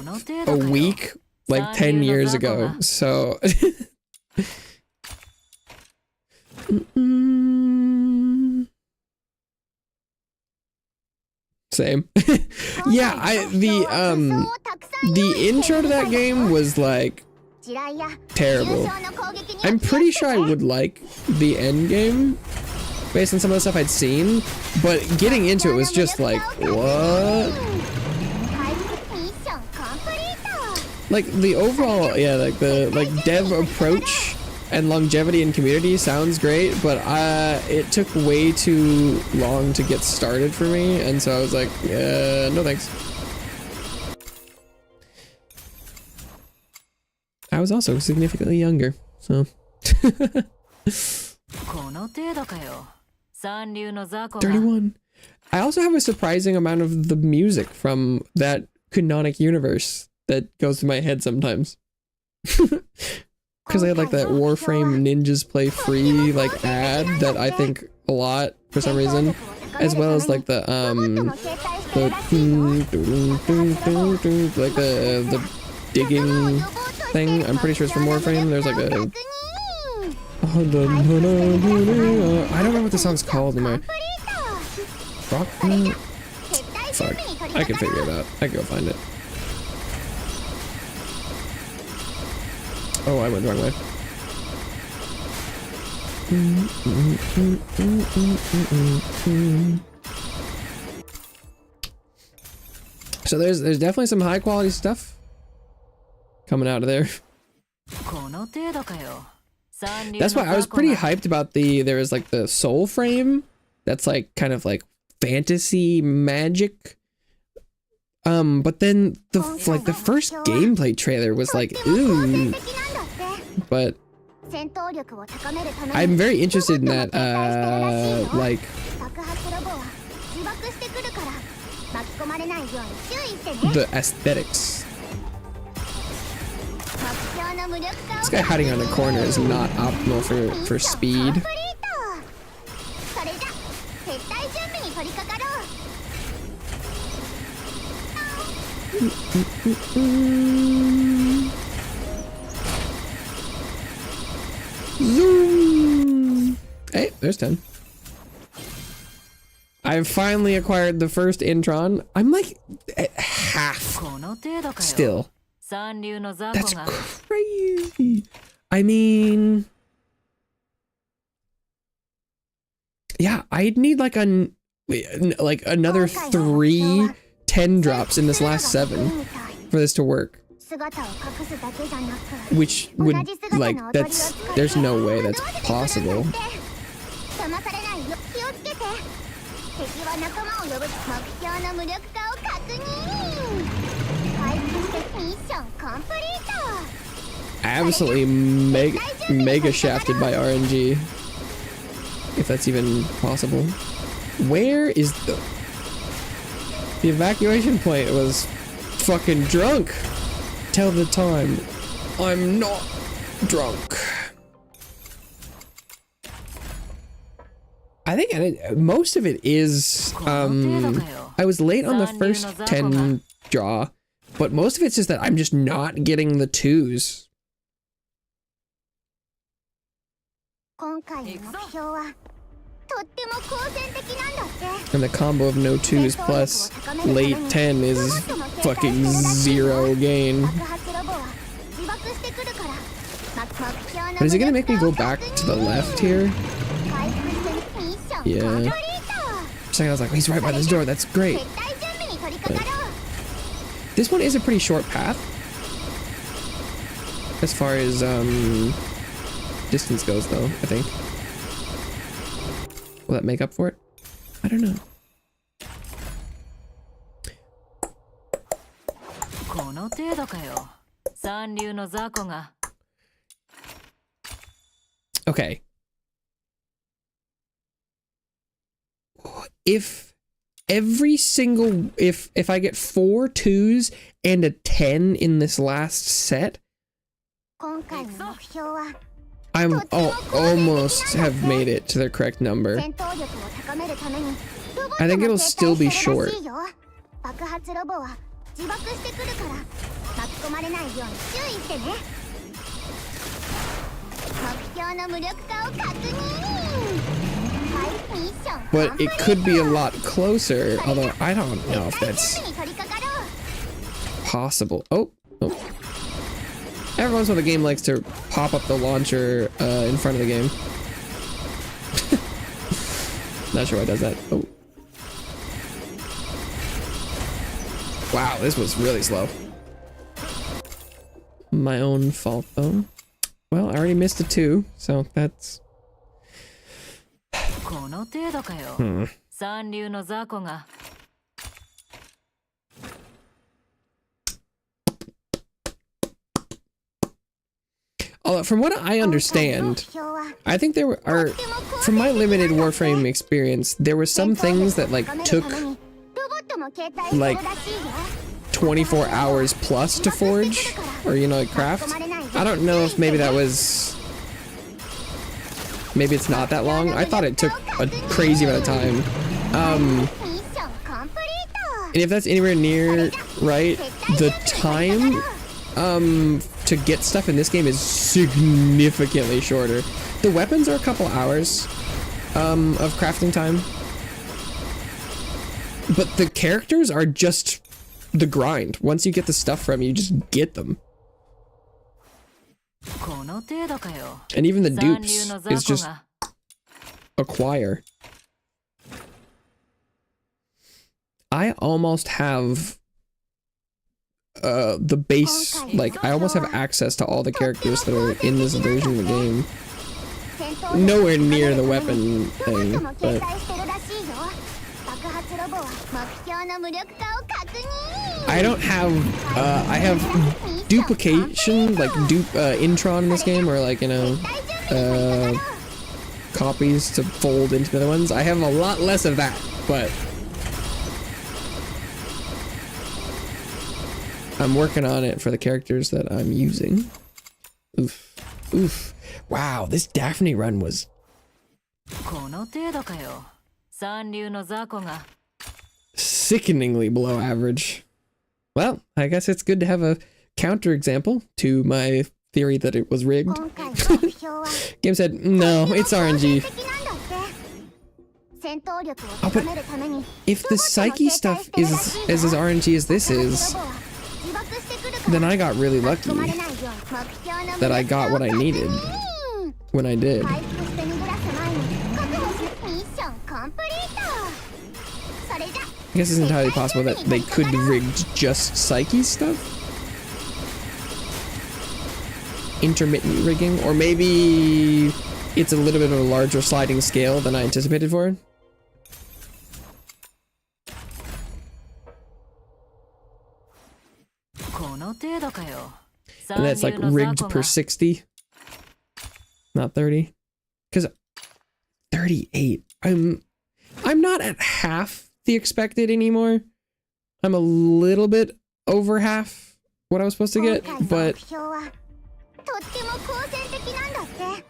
a week, like 10 years ago, so... Same. Yeah, the intro to that game was like terrible. I'm pretty sure I would like the end game based on some of the stuff I'd seen, but getting into it was just like, what? Like the overall, yeah, like the dev approach and longevity and community sounds great, but it took way too long to get started for me, and so I was like, no thanks. I was also significantly younger, so. 31. I also have a surprising amount of the music from that canonic universe that goes through my head sometimes. Because I had like that Warframe Ninjas Play Free like ad that I think a lot for some reason, as well as like the digging thing. I'm pretty sure it's from Warframe. There's like a I don't remember what the song's called in my rock. Fuck, I can figure it out. I can go find it. Oh, I went the wrong way. So there's definitely some high quality stuff coming out of there. That's why I was pretty hyped about there was like the Soul Frame that's like kind of like fantasy magic. But then the first gameplay trailer was like, ooh. But I'm very interested in that like the aesthetics. This guy hiding on a corner is not optimal for speed. Zoom. Hey, there's 10. I've finally acquired the first Intron. I'm like at half still. That's crazy. I mean, yeah, I'd need like another 3 10 drops in this last 7 for this to work. Which would like there's no way that's possible. Absolutely mega shafted by RNG, if that's even possible. Where is the The evacuation point was fucking drunk. Tell the time. I'm not drunk. I think most of it is, I was late on the first 10 draw, but most of it's just that I'm just not getting the 2s. And the combo of no 2s plus late 10 is fucking 0 gain. But is it gonna make me go back to the left here? Yeah. For a second I was like, he's right by this door, that's great. But this one is a pretty short path. As far as distance goes though, I think. Will that make up for it? I don't know. Okay. If every single if I get 4 2s and a 10 in this last set, I'm almost have made it to the correct number. I think it'll still be short. But it could be a lot closer, although I don't know if that's possible. Oh. Every once in a while the game likes to pop up the launcher in front of the game. Not sure why it does that. Oh. Wow, this was really slow. My own fault though. Well, I already missed a 2, so that's... Although, from what I understand, I think there are, from my limited Warframe experience, there were some things that like took like 24 hours plus to forge, or you know, like craft. I don't know if maybe that was, maybe it's not that long. I thought it took a crazy amount of time. And if that's anywhere near right, the time to get stuff in this game is significantly shorter. The weapons are a couple hours of crafting time, but the characters are just the grind. Once you get the stuff from you just get them. And even the dupes is just acquire. I almost have the base, like I almost have access to all the characters that are in this version of the game. Nowhere near the weapon thing, but I don't have I have duplication, like intron in this game, or like, you know, copies to fold into the other ones. I have a lot less of that, but I'm working on it for the characters that I'm using. Oof. Oof. Wow, this Daphne run was... sickeningly below average. Well, I guess it's good to have a counterexample to my theory that it was rigged. Game said, no, it's RNG. Oh, but if the Psyche stuff is as RNG as this is, then I got really lucky that I got what I needed when I did. I guess it's entirely possible that they could have rigged just Psyche stuff? Intermittent rigging? Or maybe it's a little bit of a larger sliding scale than I anticipated for it? And that's like rigged per 60, not 30. Because 38, I'm not at half the expected anymore. I'm a little bit over half what I was supposed to get, but とっても好戦的なんだって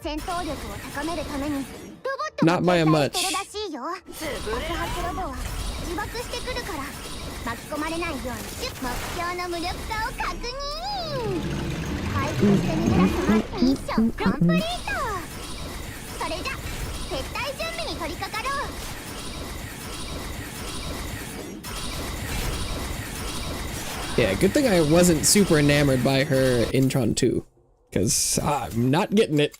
戦闘力を高めるためにロボット not by a が much. してるらしいよ爆発ロボは自爆してくるから巻き込まれないように目標の無力化を確認回復してみたらミッションコンプリートそれじゃ撤退準備に取り掛かろう Yeah, good thing I wasn't super enamored by her in Tron 2. Because I'm not getting it.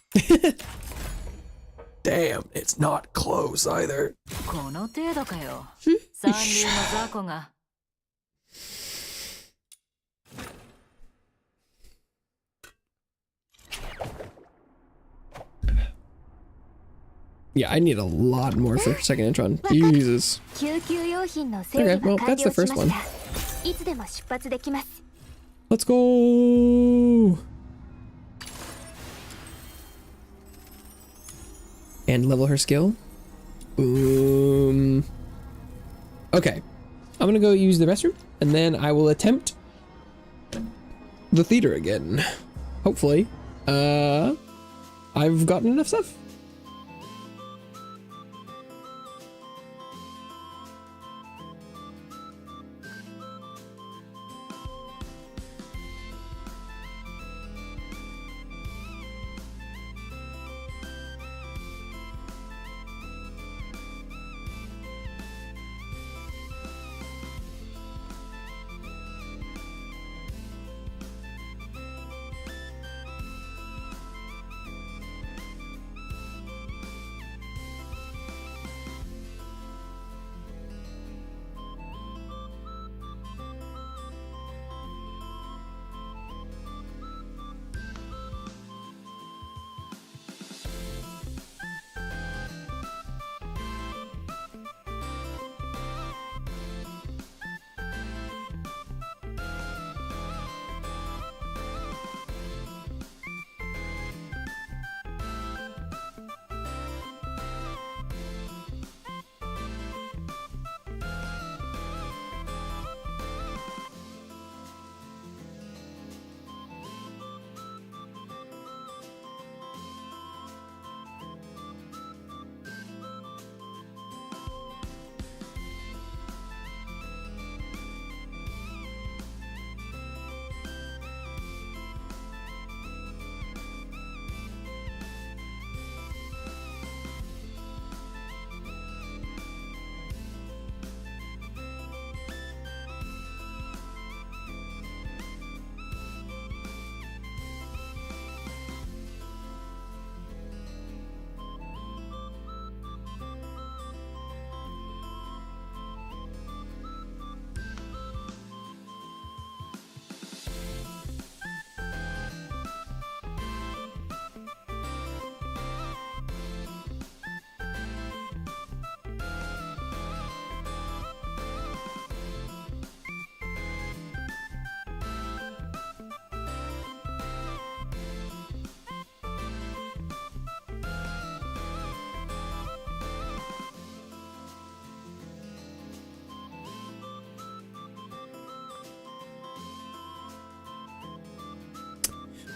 Damn, it's not close either. この程度かよ。三流の雑魚が。Yeah, I need a lot more for second intron. Jesus. 救急用品の整 Okay, 備 well, が完 that's 了 the し first ま one. したいつでも出発できます Let's go! And level her skill. Boom. Okay. I'm gonna go use the restroom, and then I will attempt the theater again. Hopefully. I've gotten enough stuff.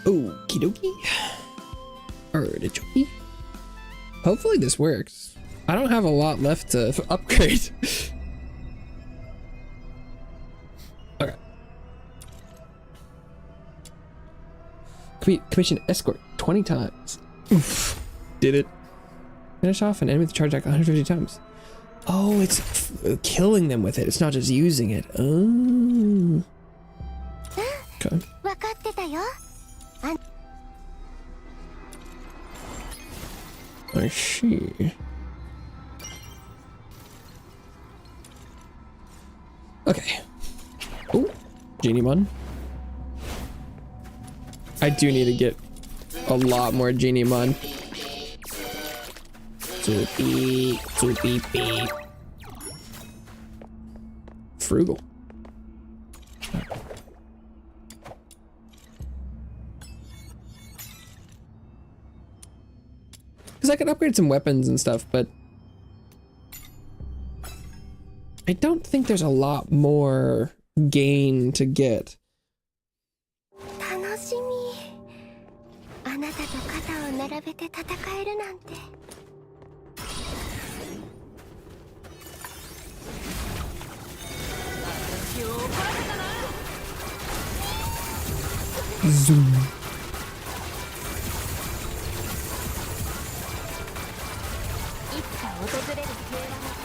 Okie dokie. Artichoke. Hopefully this works. I don't have a lot left to upgrade. Okay. Commission escort 20 times. Oof. Did it. Finish off an enemy with charge attack 150 times. Oh, it's killing them with it. It's not just using it. Oh. Okay. 分かってたよ I see. Okay. Oh, Genie Mon. I do need to get a lot more Genie Mon. Soupy, soupy, beep. Frugal. Because I could upgrade some weapons and stuff, but I don't think there's a lot more gain to get. 楽しみ。あなたと肩を並べて戦えるなんて。Zoom. いつか訪れる平和のた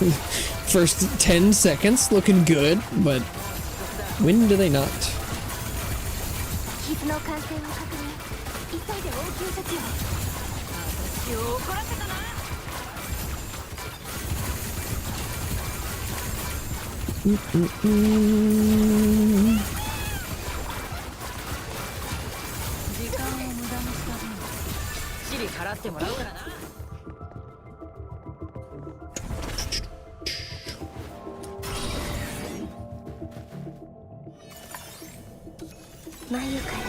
めに。 First 10 seconds looking good, but when do they not? 傷の感染を確認。急いで応急処置を。私を怒らせたな。時間を無駄にした分、チリ払ってもらうからな。眉から出て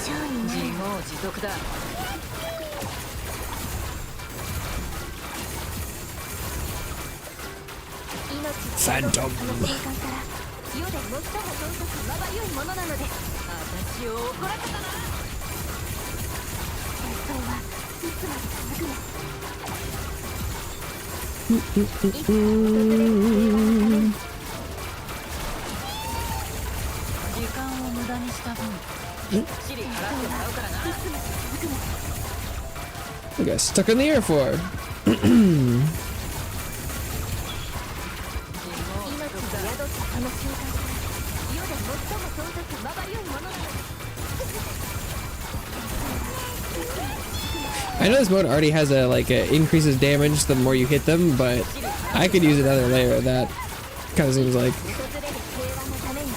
蝶になる。自業自得だ。ファントム。その瞬間から世で最も尊くまばゆいものなのです。私を怒らせたな。戦争はいつまで続くの。いつか訪れる平和のために。時間を無駄にした分、チリ払ってもらうからな。いつまで続くの。 We got stuck in the air for. 命に宿ったその瞬間から世で最も尊くまばゆいものなのです。 I know this mode already has a increases damage the more you hit them, but I could use another layer. That kind of seems like. 訪れる平和のために。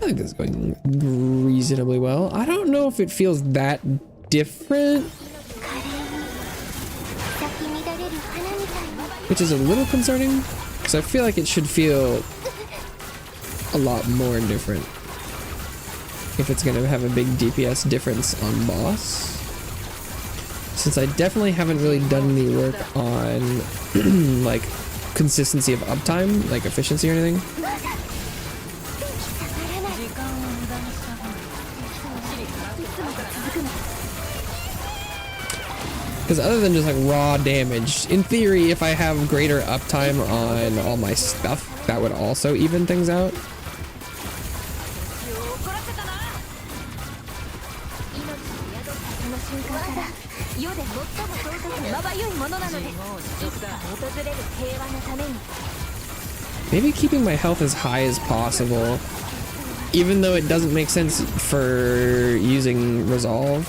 I think this is going reasonably well. I don't know if it feels that different, 華麗に咲き乱れる花みたいに。 which is a little concerning because I feel like it should feel a lot more different if it's going to have a big DPS difference on boss. Since I definitely haven't really done any work on like consistency of uptime, like efficiency or anything. まだ電気下がらない。時間を無駄にした分、チリ払っていつまもらうからな。で続くの。 Because other than just like raw damage, in theory, if I have greater uptime on all my stuff, that would also even things out. 私を怒らせたな。命に宿ったその瞬間から世で最も尊くまばゆいものなのです。いつか訪れる平和のために。 Maybe keeping my health as high as possible, even though it doesn't make sense for using resolve.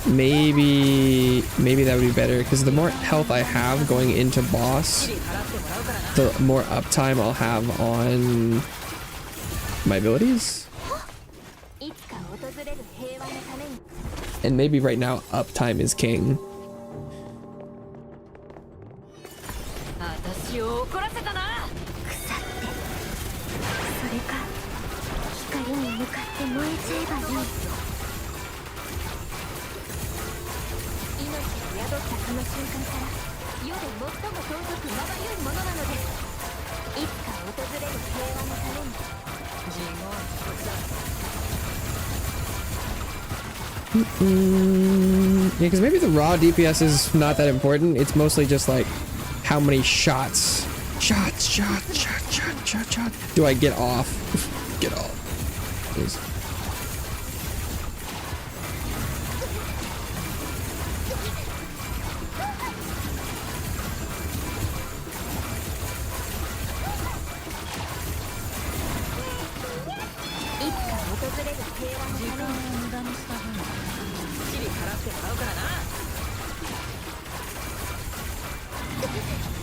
Maybe that would be better because the more health I have going into boss, チリ払ってもらうからな。 the more uptime I'll have on my abilities. いつか訪れる平和のために。 And maybe right now uptime is king. 私を怒らせたな。腐ってそれか光に向かって燃えちゃえばいい。命に宿ったその瞬間から世で最も尊くまばゆいものなのです。いつか訪れる平和のために。 自業自得だ。 Yeah, because maybe the raw DPS is not that important. It's mostly just like how many shots do I get off? Get off. Please.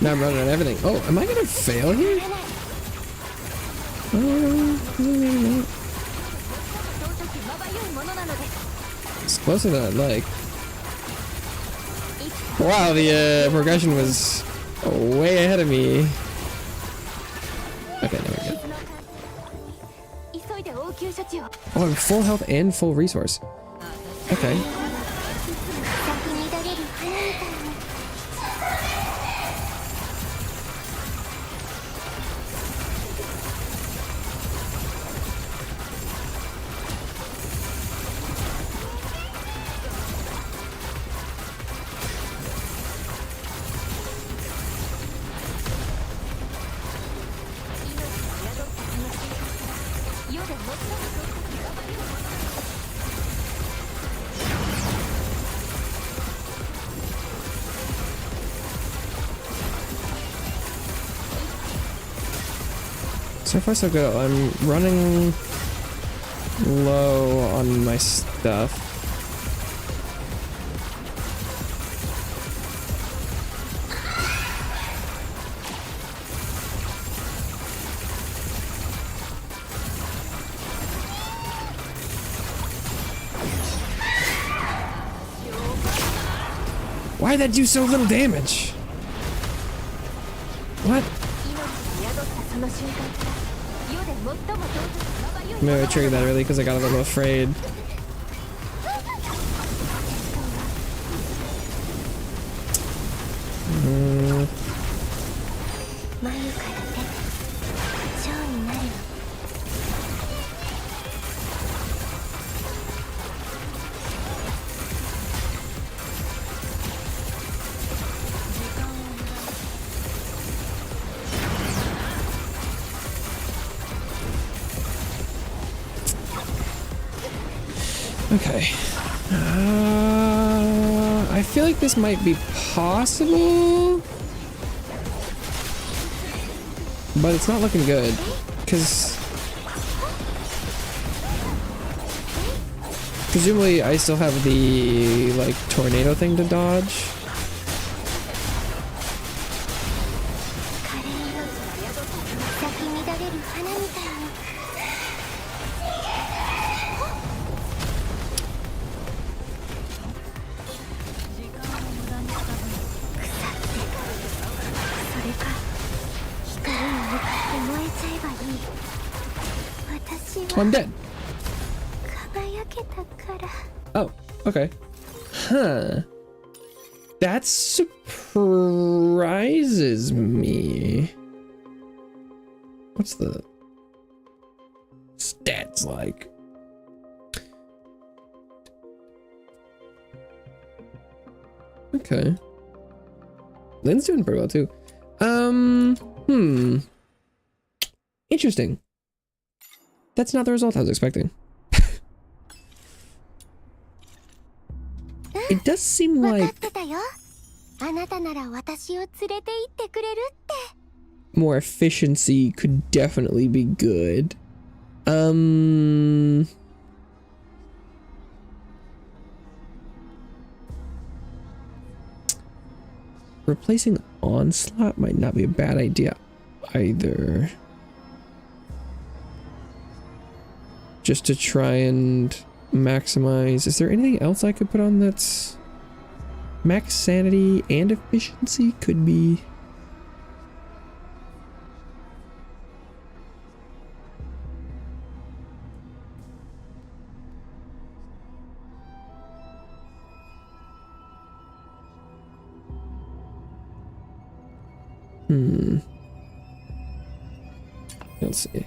Now I'm running on everything. Oh, am I gonna fail here? It's closer than I'd like. Wow, the progression was way ahead of me. Okay, there we go. Oh, I'm full health and full resource. Okay. So far so good. I'm running low on my stuff. Why did that do so little damage? What? Maybe I triggered that early because I got a little afraid. Okay. I feel like this might be possible, but it's not looking good because presumably I still have the like tornado thing to dodge. I'm dead. Oh, okay. Huh. That surprises me. What's the stats like? Okay. Lynn's doing pretty well too. Interesting. That's not the result I was expecting. It does seem like more efficiency could definitely be good. Replacing Onslaught might not be a bad idea either. Just to try and maximize. Is there anything else I could put on that's max sanity and efficiency? Could be. Let's see.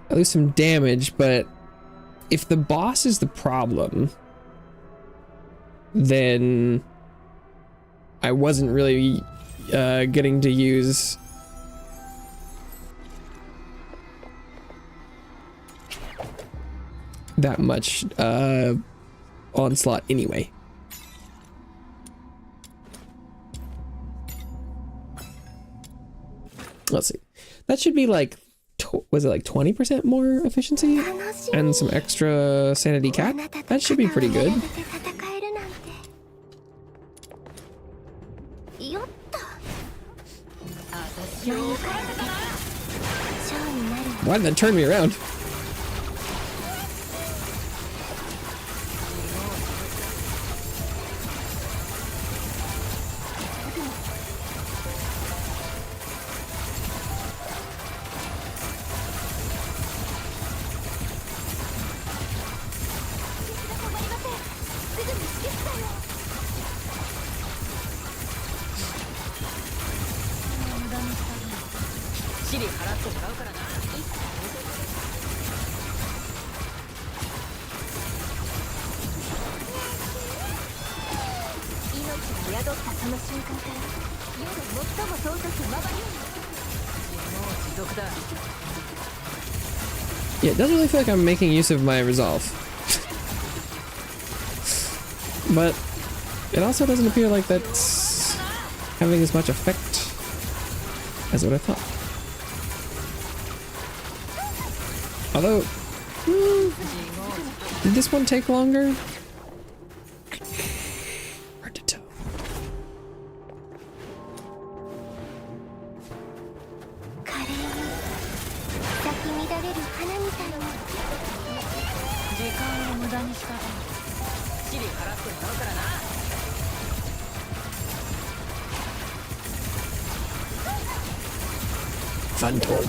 At least some damage, but if the boss is the problem, then I wasn't really getting to use that much Onslaught anyway. Let's see. That should be like, was it like 20% more efficiency and some extra sanity cap? That should be pretty good. Why did that turn me around? Yeah, it doesn't really feel like I'm making use of my resolve. But it also doesn't appear like that's having as much effect as what I thought. Although, did this one take longer? Hard to tell. Phantom.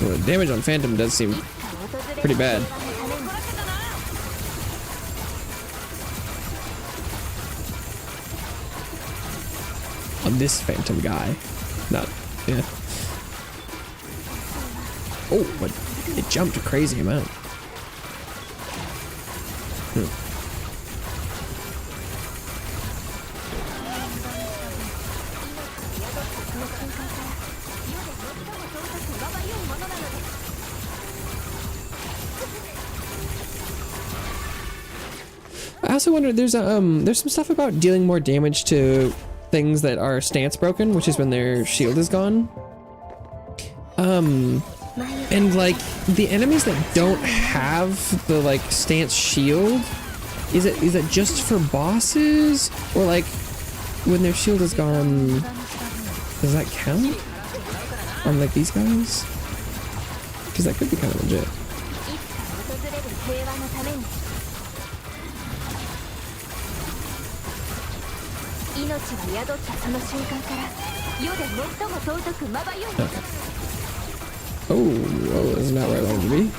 Well, the damage on Phantom does seem pretty bad. On this Phantom guy. Not, yeah. Oh, but it jumped a crazy amount. I also wonder, there's some stuff about dealing more damage to things that are stance broken, which is when their shield is gone. And like the enemies that don't have the like stance shield, is it just for bosses, or like when their shield is gone, does that count on like these guys? Because that could be kind of legit. Okay. Oh, well, that's not where I wanted to be.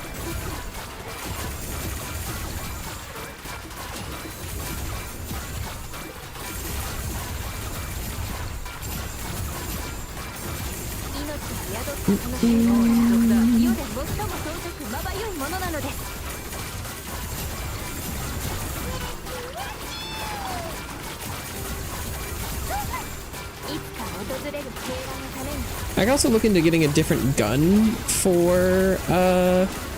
I can also look into getting a different gun for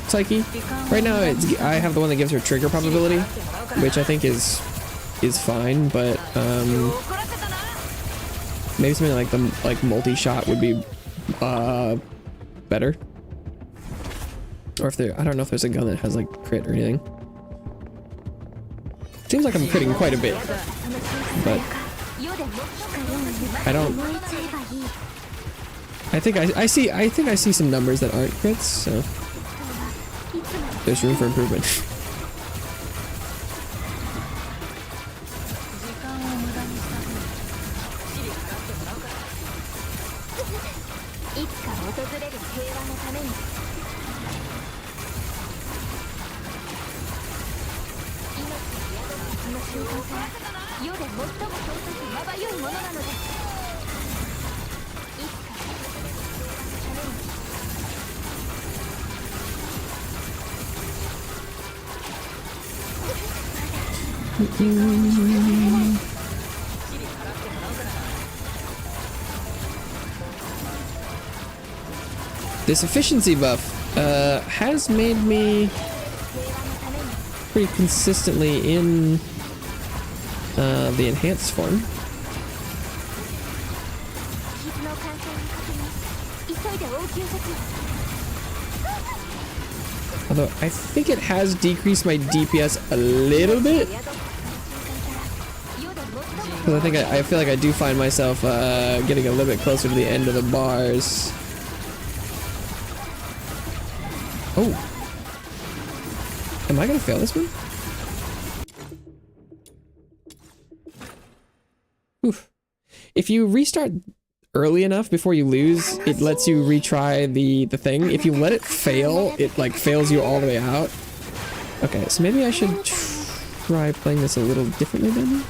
Psyche. Right now I have the one that gives her trigger probability, which I think is fine, but maybe something like the multi-shot would be better. Or if there, I don't know if there's a gun that has like crit or anything. Seems like I'm critting quite a bit, but I don't. I think I see some numbers that aren't crits, so there's room for improvement. This efficiency buff has made me pretty consistently in the enhanced form. Although I think it has decreased my DPS a little bit. Because I feel like I do find myself getting a little bit closer to the end of the bars. Oh. Am I gonna fail this one? Oof. If you restart early enough before you lose, it lets you retry the thing. If you let it fail, it like fails you all the way out. Okay, so maybe I should try playing this a little differently then.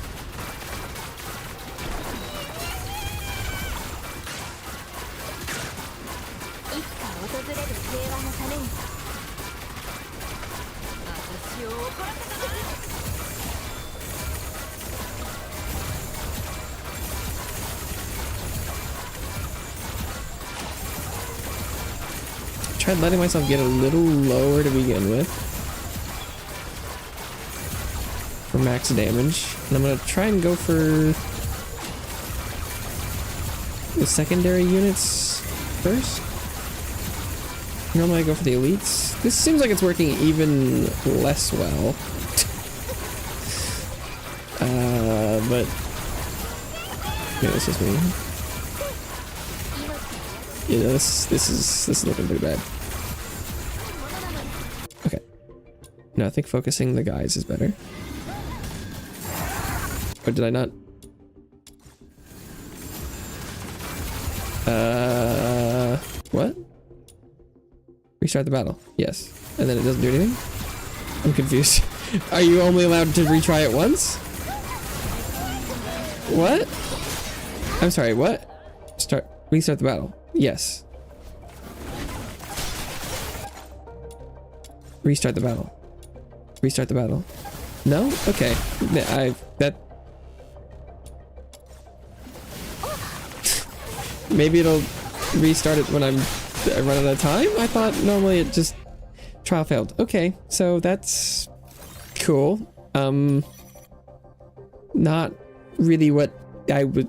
Tried letting myself get a little lower to begin with for max damage, and I'm gonna try and go for the secondary units first. Normally I go for the elites. This seems like it's working even less well. But yeah, this is me. Yeah, this is looking pretty bad. Okay. No, I think focusing the guys is better. Or did I not? What? Restart the battle. Yes. And then it doesn't do anything? I'm confused. Are you only allowed to retry it once? What? I'm sorry, what? Restart the battle. Yes. Restart the battle. Restart the battle. No? Okay. Maybe it'll restart it when I run out of time? I thought normally it just trial failed. Okay, so that's cool. Not really what I would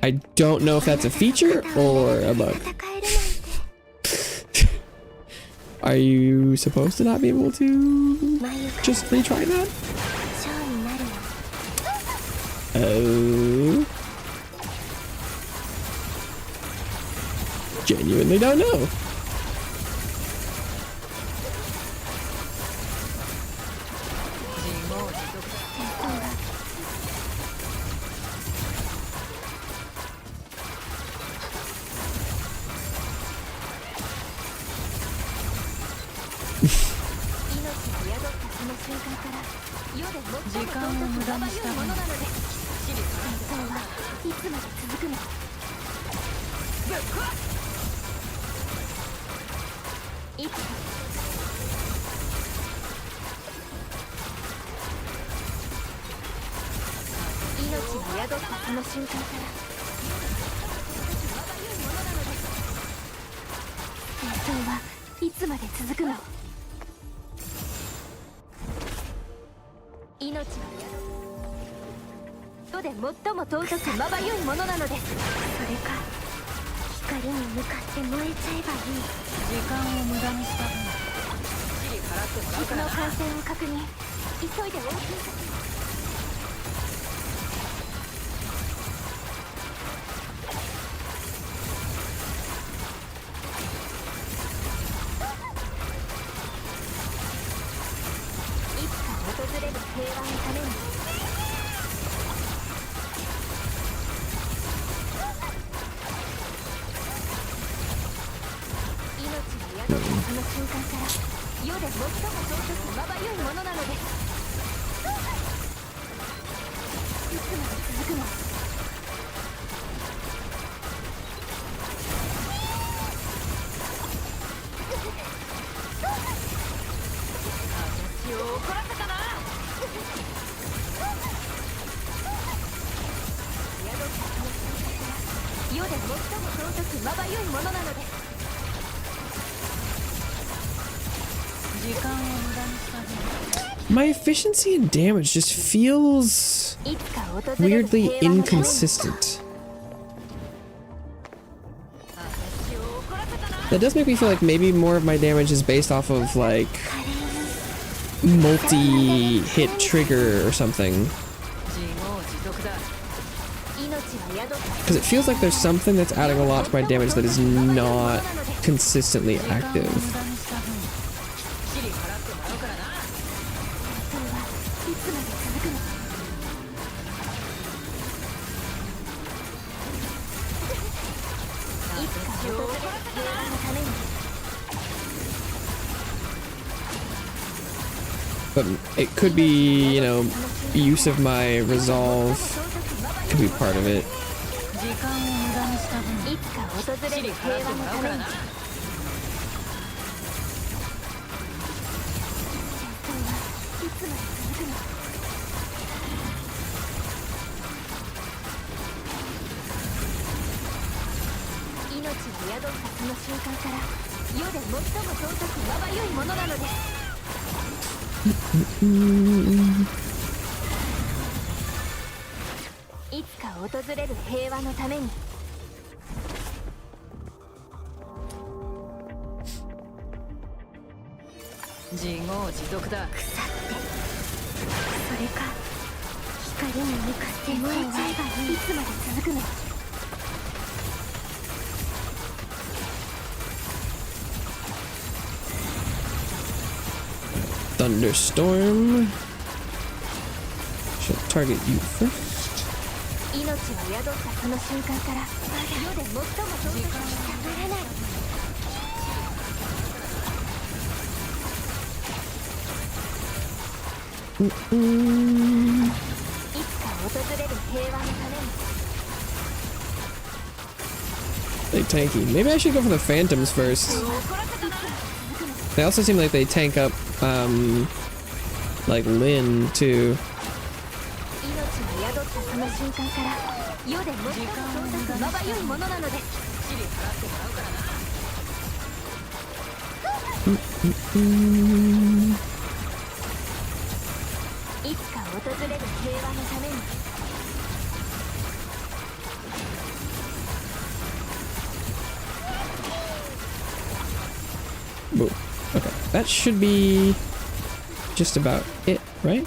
I don't know if that's a feature or a bug. Are you supposed to not be able to just retry that? Oh. Genuinely don't know. My efficiency and damage just feels weirdly inconsistent. That does make me feel like maybe more of my damage is based off of like multi-hit trigger or something. Because it feels like there's something that's adding a lot to my damage that is not consistently active. But it could be, you know, use of my resolve could be part of it. つか訪れる平和のために。戦争はいつまで続くの。命が宿ったその瞬間から世で最も尊くまばゆいものなのです。いつか訪れる平和のために。自業自得だ。腐ってそれか光に向かって燃えちゃえばいつまで続くの。Thunderstorm. She'll target you first. 命は宿ったその瞬間から世で最も尊くならない。いつか訪れる平和のために。They tanky. Maybe I should go for the phantoms first. They also seem like they tank up, like Lin too. 命が宿ったその瞬間から世で最も尊くまばゆいものなのです。いつか訪れる平和のために。Whoa. Okay, that should be just about it, right?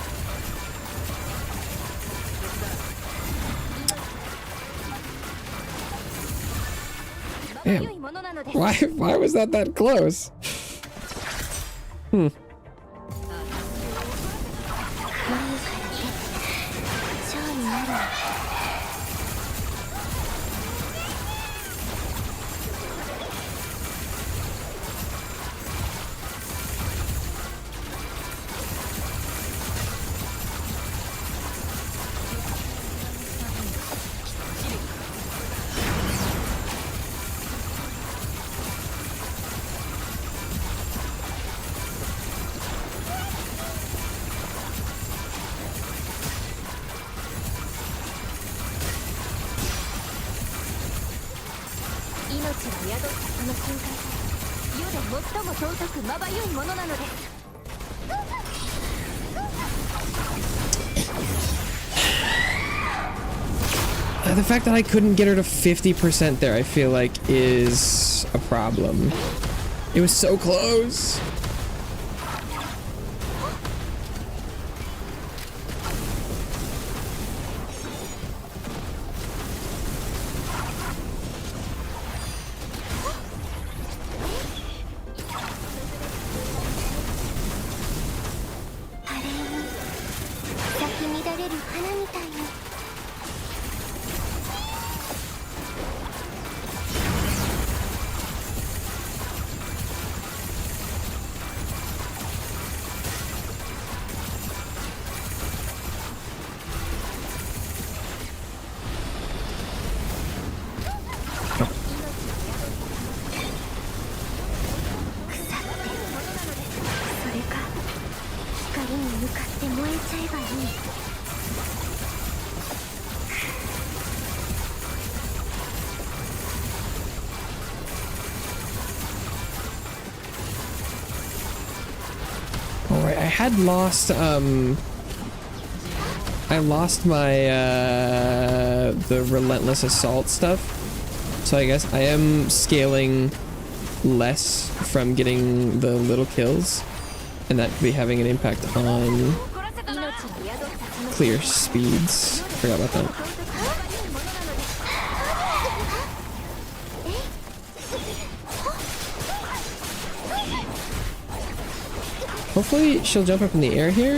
Damn. Why was that close? Hmm. 命が宿ったその瞬間から世で最も尊くまばゆいものなのです。The fact that I couldn't get her to 50% there, I feel like, is a problem. It was so close. Alright, I had lost, I lost my, the relentless assault stuff. So I guess I am scaling less from getting the little kills. And that could be having an impact on clear speeds. Forgot about that. Hopefully she'll jump up in the air here.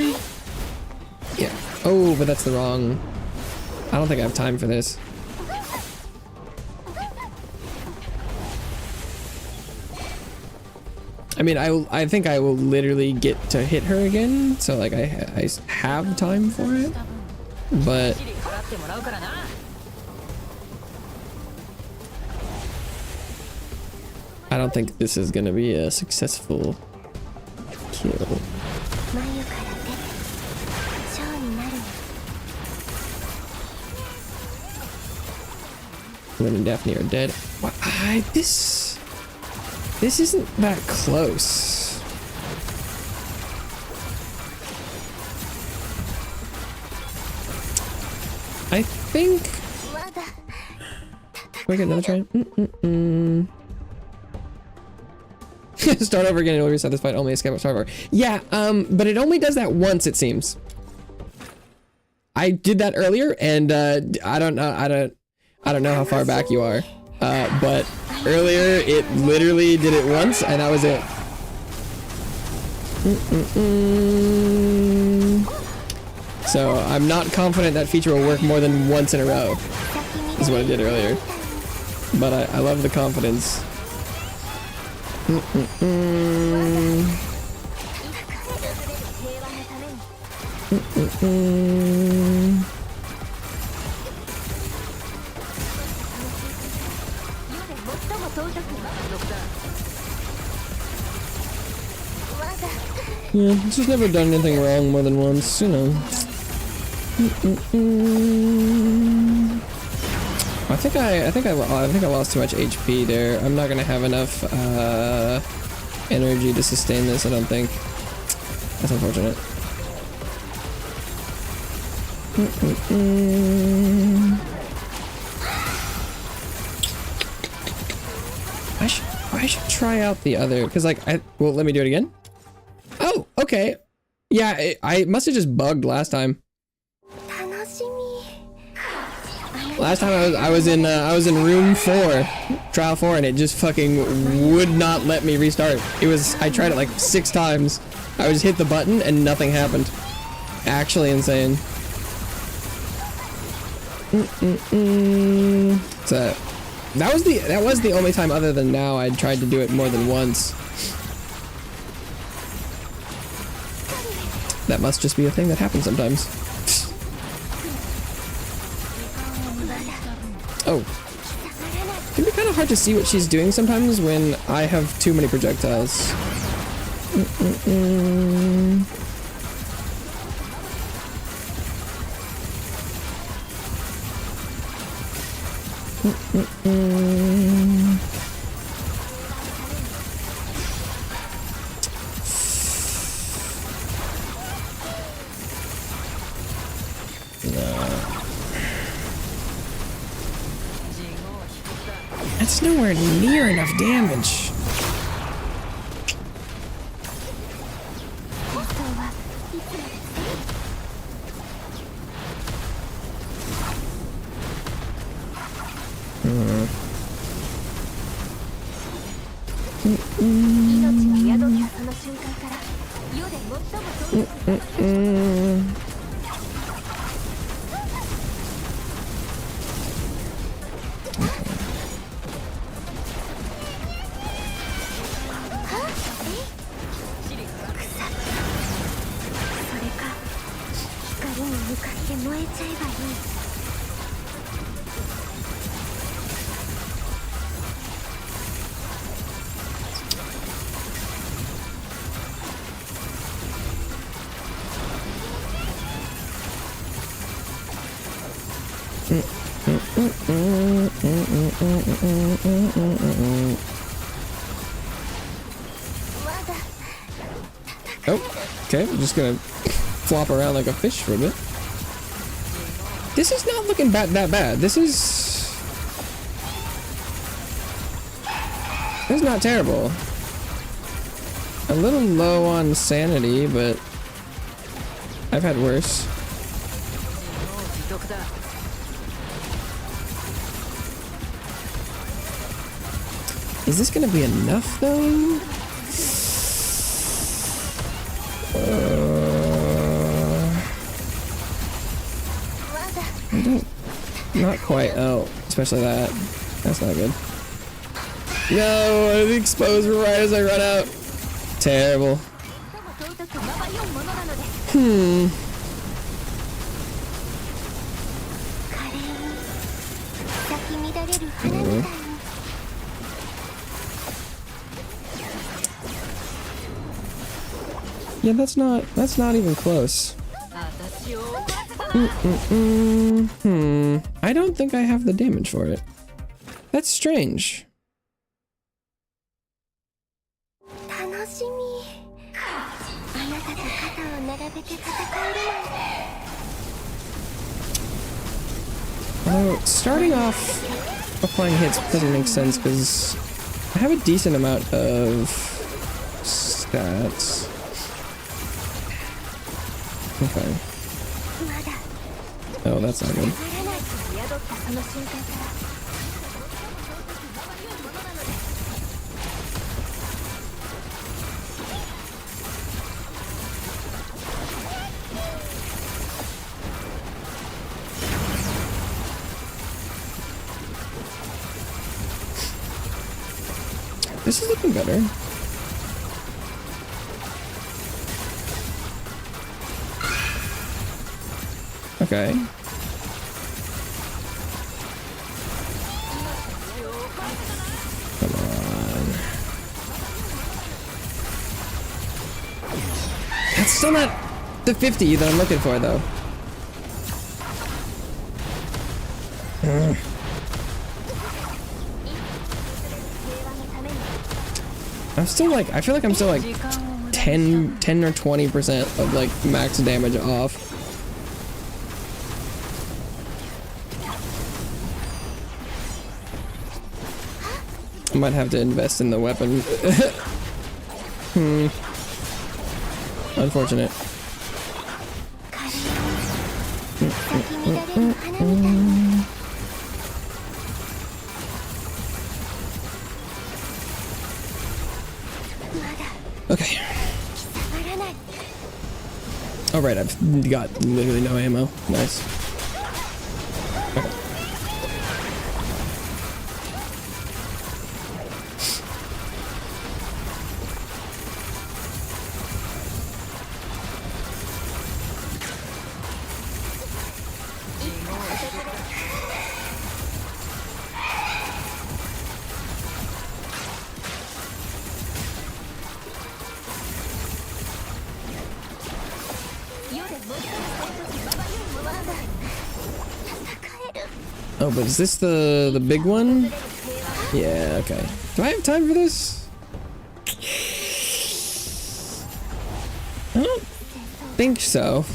Yeah. Oh, but that's the wrong... I don't think I have time for this. I mean, I think I will literally get to hit her again, so like I have time for it, but I don't think this is gonna be a successful kill. Lynn and Daphne are dead. What? This isn't that close. I think we get another try. Start over again. It'll reset this fight. Only escape. Start over. Yeah. But it only does that once. It seems. I did that earlier, and I don't know. I don't know how far back you are. But earlier it literally did it once, and that was it. So I'm not confident that feature will work more than once in a row. Is what I did earlier. But I love the confidence. Yeah, she's never done anything wrong more than once, you know. I think I lost too much HP there. I'm not gonna have enough energy to sustain this. I don't think. That's unfortunate. I should try out the other, because like well, let me do it again. Oh, okay. Yeah, I must have just bugged last time. Last time I was in room 4, trial 4, and it just fucking would not let me restart. I tried it like 6 times. I just hit the button and nothing happened. Actually insane. So that was the only time other than now I'd tried to do it more than once. That must just be a thing that happens sometimes. Oh. It can be kind of hard to see what she's doing sometimes when I have too many projectiles. That's nowhere near enough damage. Oh, okay, I'm just gonna flop around like a fish for a bit. This is not looking that bad. This is not terrible. A little low on sanity, but I've had worse. Is this gonna be enough though? Not quite. Oh, especially that. That's not good. No, I'm exposed right as I run out. Terrible. Yeah, that's not even close. I don't think I have the damage for it. That's strange. Although, starting off applying hits doesn't make sense because I have a decent amount of stats. Okay. Oh, that's not good. This is looking better. Okay. Come on. That's still not the 50 that I'm looking for, though. I'm still like, I feel like I'm still like 10 or 20% of like max damage off. I might have to invest in the weapon. Unfortunate. Okay. All right, I've got literally no ammo. Nice. Okay. Oh, but is this the big one? Yeah, okay. Do I have time for this? I don't think so.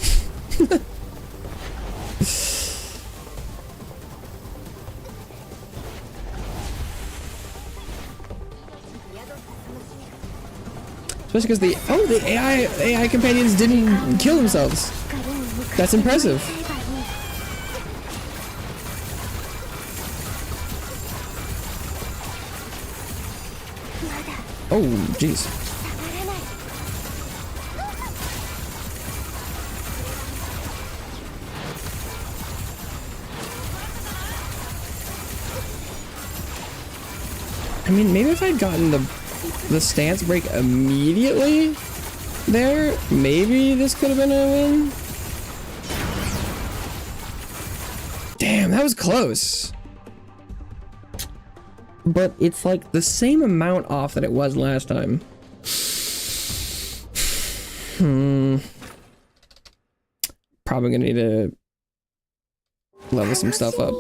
Especially because the AI companions didn't kill themselves. That's impressive. Oh, jeez. I mean, maybe if I'd gotten the stance break immediately there, maybe this could have been a win. Damn, that was close. But it's like the same amount off that it was last time. Probably gonna need to level some stuff up.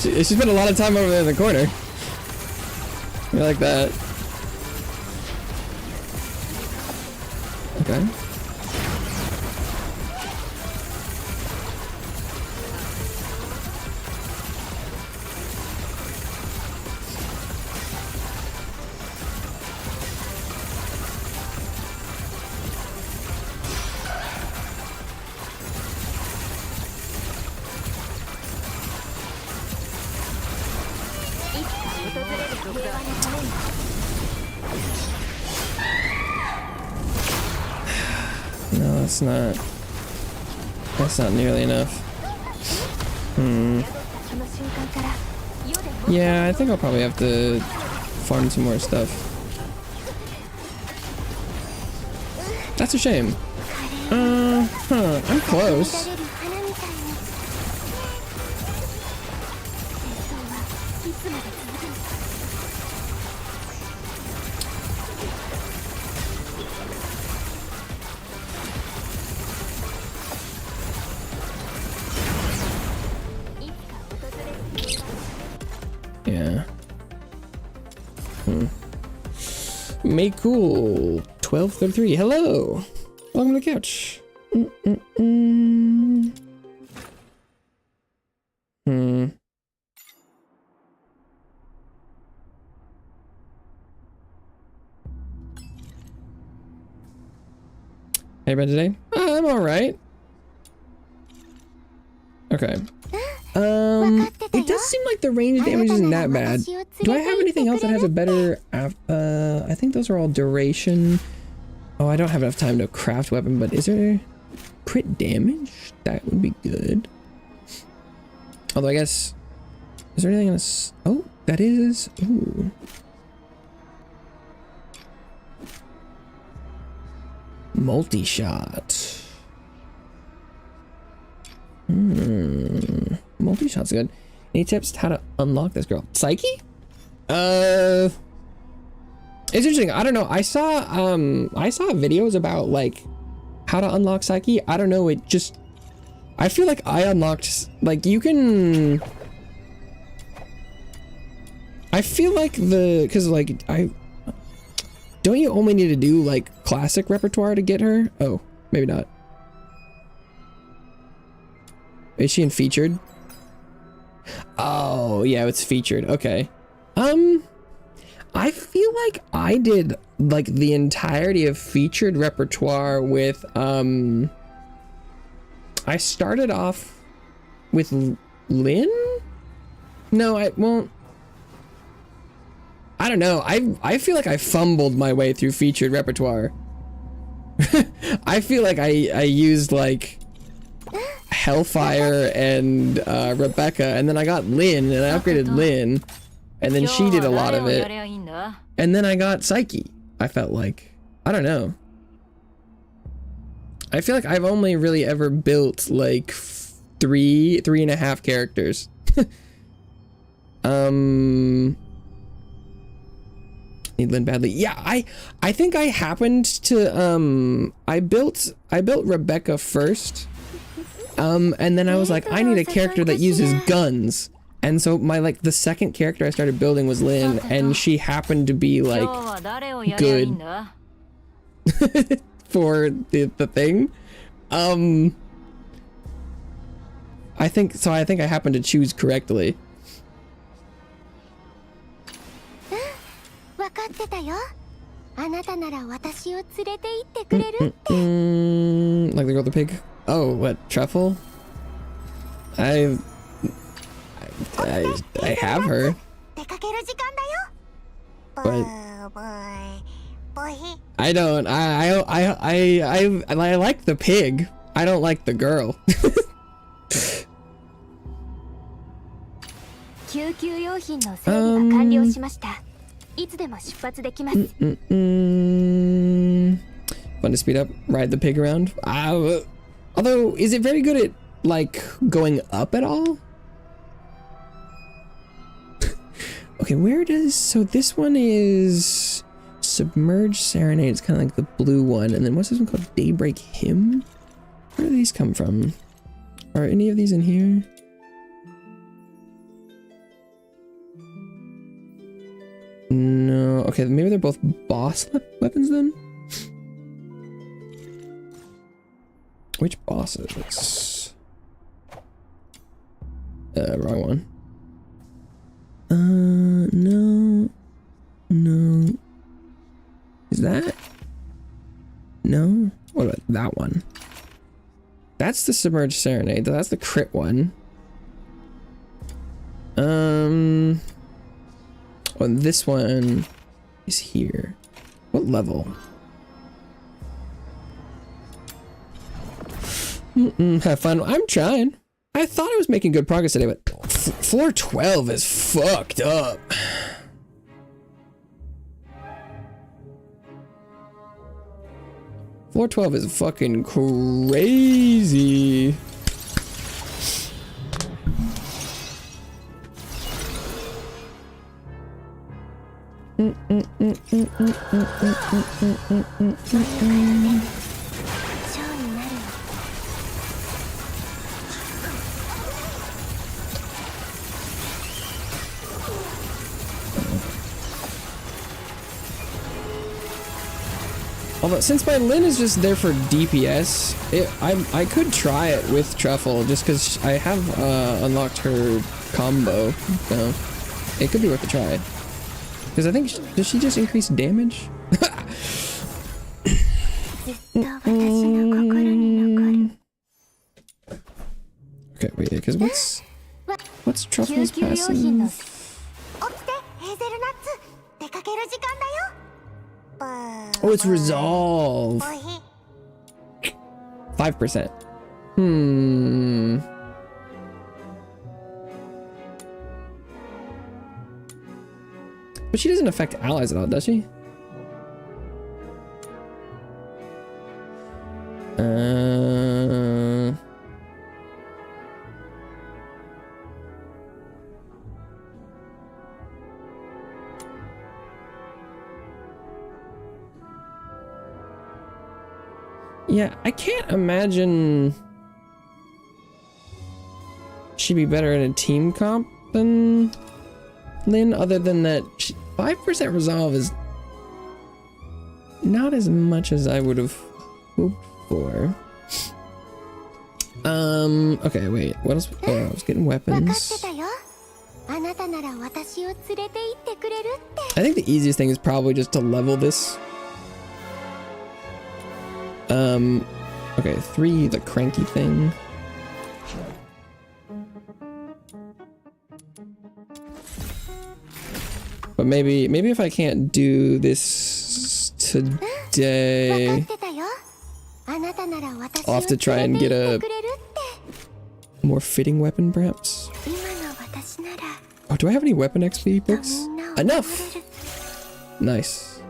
She spent a lot of time over there in the corner. I like that. Okay. No, that's not nearly enough. Yeah, I think I'll probably have to farm some more stuff. That's a shame. I'm close. Yeah. Make cool 1233. Hello. Welcome to the couch. Hey, about today? I'm all right. Okay. It does seem like the range damage isn't that bad. Do I have anything else that has a better, I think those are all duration. Oh, I don't have enough time to craft weapon, but is there crit damage? That would be good. Although I guess, is there anything else? Oh, that is, ooh. Multi-shot. Multi-shot's good. Any tips how to unlock this girl? Psyche? It's interesting. I don't know. I saw videos about like how to unlock Psyche. I don't know. It just, I feel like I unlocked, like you can, I feel like cause like don't you only need to do like classic repertoire to get her? Oh, maybe not. Is she in featured? Oh, yeah, it's featured. Okay. I feel like I did like the entirety of featured repertoire with I started off with Lynn? No, I won't. I don't know. I feel like I fumbled my way through featured repertoire. I feel like I used like Hellfire and Rebecca, and then I got Lynn, and I upgraded Lynn, and then she did a lot of it, and then I got Psyche. I felt like, I don't know. I feel like I've only really ever built like three and a half characters. Need Lynn badly. Yeah, I think I happened to I built Rebecca first. And then I was like, I need a character that uses guns. And so my like the second character I started building was Lynn, and she happened to be like good for the thing. I think I happened to choose correctly. Like the girl with the pig? Oh, what, truffle? I have her. But I don't. I like the pig. I don't like the girl. Fun to speed up, ride the pig around. Although, is it very good at like going up at all? Okay, where does, so this one is Submerged Serenade. It's kind of like the blue one, and then what's this one called? Daybreak Hymn. Where do these come from? Are any of these in here? No. Okay, maybe they're both boss weapons then? Which bosses? Wrong one. No. Is that? No? What about that one? That's the Submerged Serenade. That's the crit one. Oh, this one is here. What level? Have fun. I'm trying. I thought I was making good progress today, but Floor 12 is fucked up. Floor 12 is fucking crazy. Although, since my Lin is just there for DPS, I could try it with Truffle just because I have unlocked her combo. So it could be worth a try. Because I think, does she just increase damage? Okay, wait, because what's Truffle's passive? Oh, it's resolve. 5%. But she doesn't affect allies at all, does she? Yeah, I can't imagine she'd be better in a team comp than Lin, other than that 5% resolve is not as much as I would have hoped for. Okay, wait, what else? Oh, I was getting weapons. I think the easiest thing is probably just to level this. Okay, 3, the cranky thing. But maybe if I can't do this today, I'll have to try and get a more fitting weapon, perhaps. Oh, do I have any weapon XP books? Enough! Nice.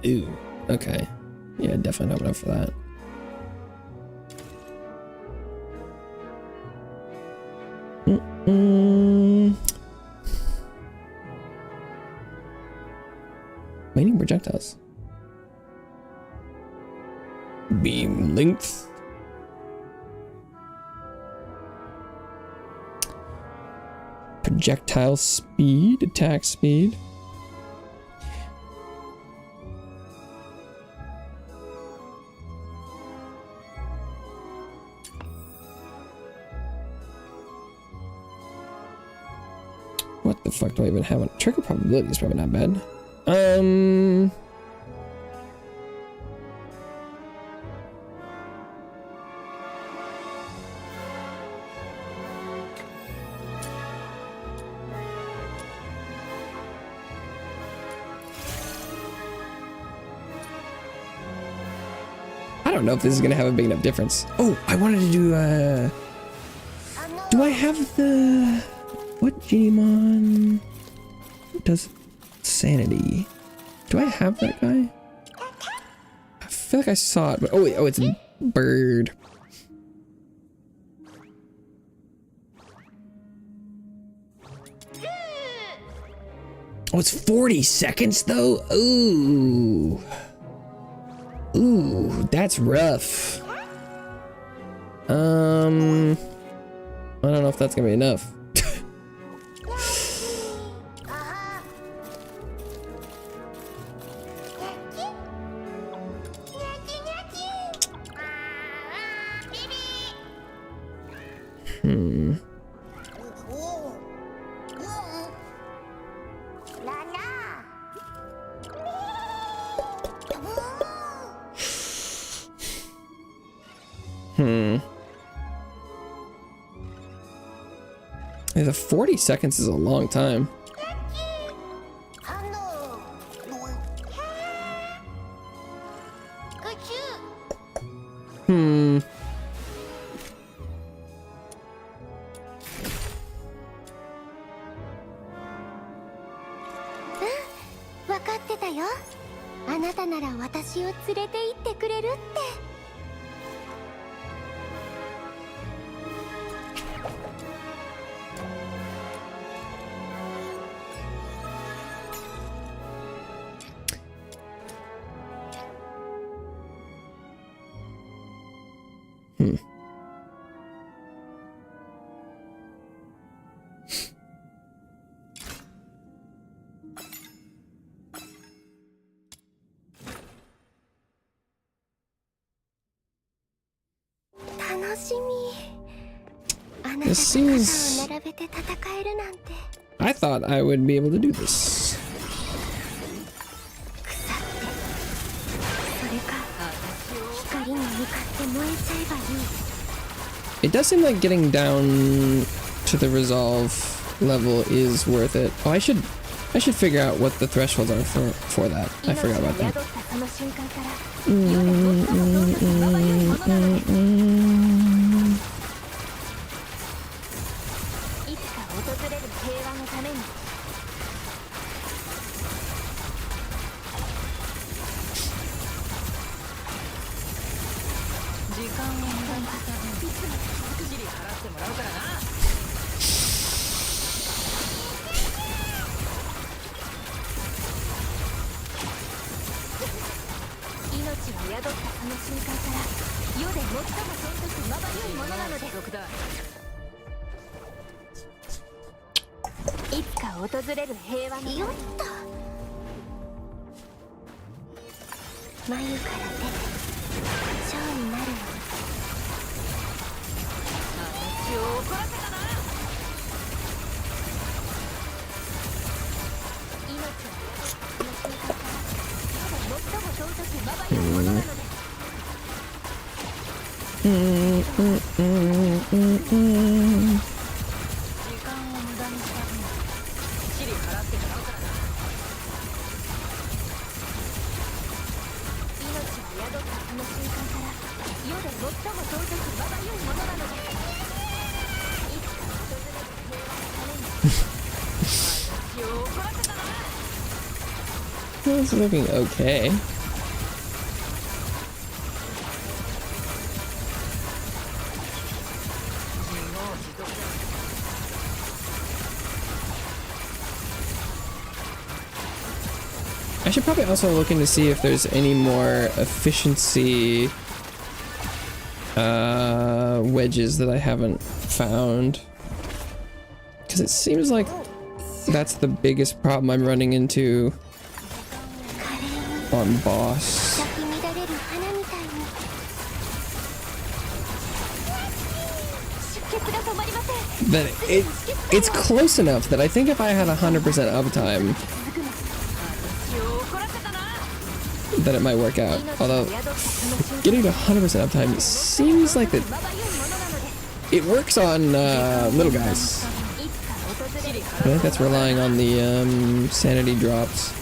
Ooh, okay. Yeah, definitely not enough for that. Mighty projectiles. Beam length. Projectile speed, attack speed. What the fuck do I even have on? Trigger probability is probably not bad. I don't know if this is gonna have a big enough difference. Oh, I wanted to do do I have the, what Digimon does sanity? Do I have that guy? I feel like I saw it, but oh wait, oh, it's bird. Oh, it's 40 seconds though? Ooh. Ooh, that's rough. I don't know if that's gonna be enough. The 40 seconds is a long time. よ。あなたなら私を連れて行ってくれるって。楽しみ。あなたと This seems- 肩を並べて戦えるなんて。 I thought I would be able to do this. 腐って、それか光に向かって燃えちゃえばいい。 It does seem like getting down to the resolve level is worth it. Oh, I should figure out what the thresholds are for that. I forgot about that. その瞬間から世で最も尊くまばゆいものなのです。いつか訪れる平和のために。時間を無駄にした分きっちり払ってもらうからな。命は宿ったその瞬間から世で最も尊くまばゆいものなのです。いつか訪れる平和のよっと眉から出て蝶になるの。私を怒らせたな。命は宿ったその瞬間から世で最も尊くまばゆいものなのです。時間を無駄にした分きっちり払ってもらうからな。命は宿ったその瞬間から世で最も尊くまばゆいものなのです。いつか訪れる平和のために。私を怒らせたな。 It's looking okay. I should probably also look in to see if there's any more efficiency wedges that I haven't found. Because it seems like that's the biggest problem I'm running into on boss. 咲き乱れる花みたいに出血が止まりません。 That it's close enough that I think if I had 100% uptime, that it might work out. Although getting to 100% uptime seems like that it works on little guys. I think that's relying on the sanity drops.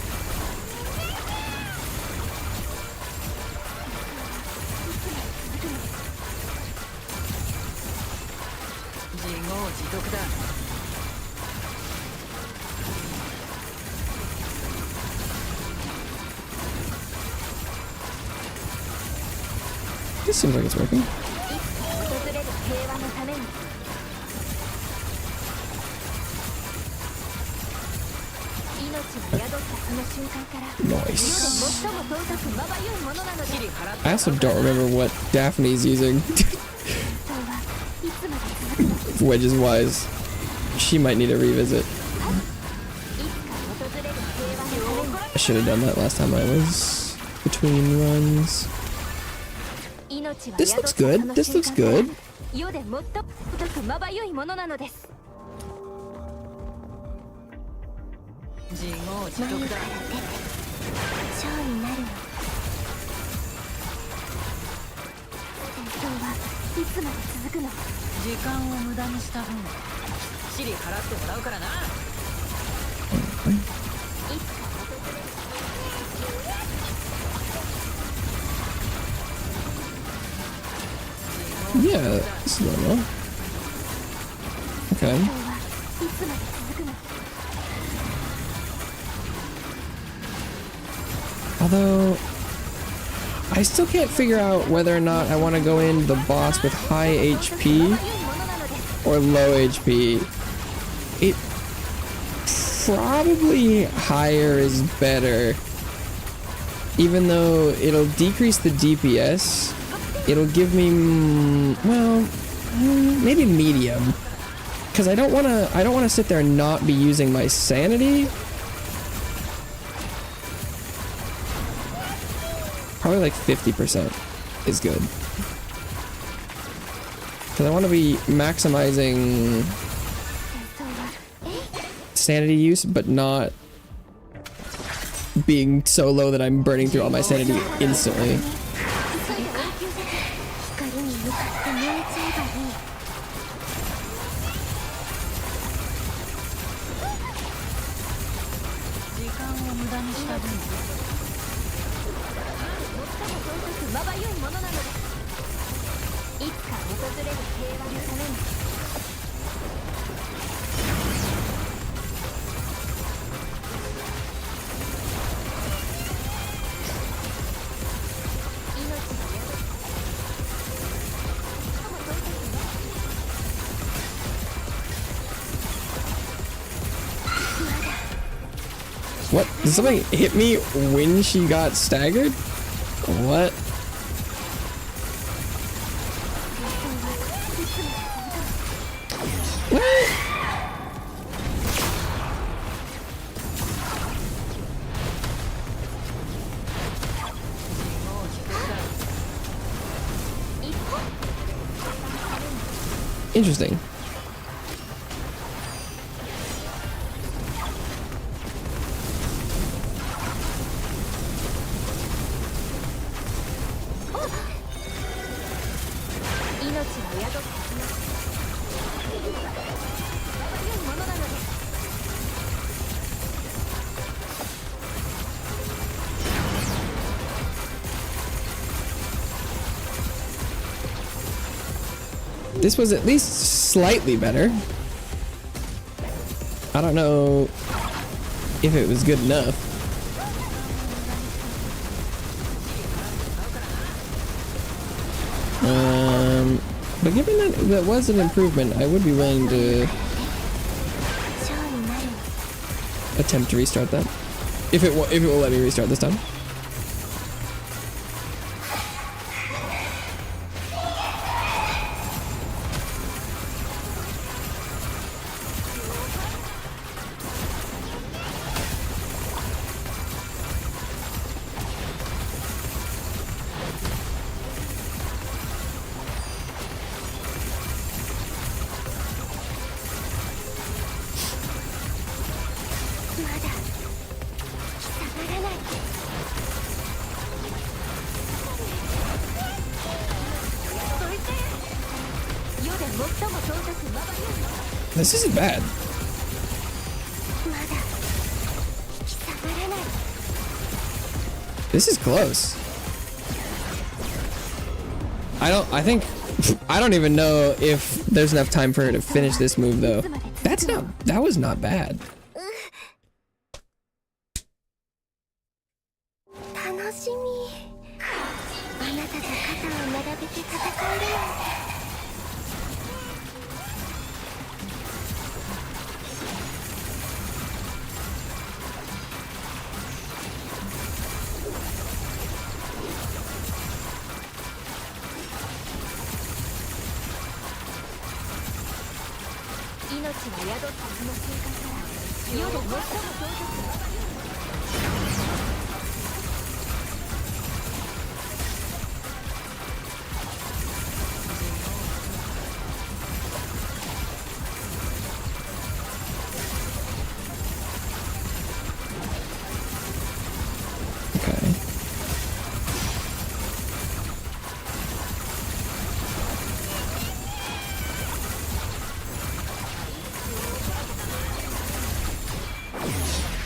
This seems like it's working. 訪れる平和のために。命は宿ったその瞬間から世で Nice. 最も尊くまばゆいものなのです。 I also don't remember what Daphne's using 戦争はいつまで続くの。 wedges wise. She might need a revisit. いつか訪れる平和のために。 I should have done that last time I was between runs. This looks good. This looks good. 世で最も尊くまばゆいものなのです。自業自眉得だ。から出て蝶になるの。戦争はいつまで続くの。時間を無駄にした分きっちり払ってもらうからな。いつか訪れる。 Yeah, this is normal. Okay. いつまで続くの。Although, I still can't figure out whether or not I want to go in the boss with high HP or low HP. It probably higher is better. Even though it'll decrease the DPS, it'll give me, well, maybe medium. Because I don't wanna sit there and not be using my sanity. Probably like 50% is good. Because I want to be maximizing sanity use, but not being so low that I'm burning through all my sanity instantly. What? Did something hit me when she got staggered? What? What? Interesting. This was at least slightly better. I don't know if it was good enough. But given that that was an improvement, I would be willing to attempt to restart that. If it will let me restart this time. This isn't bad. This is close. I don't even know if there's enough time for her to finish this move though. That was not bad.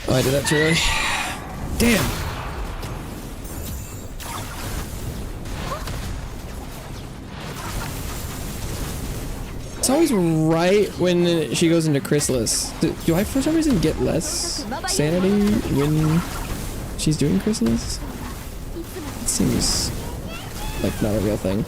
Oh, I did that too early. Damn. It's always right when she goes into Chrysalis. Do I for some reason get less sanity when she's doing Chrysalis? seems like not a real thing.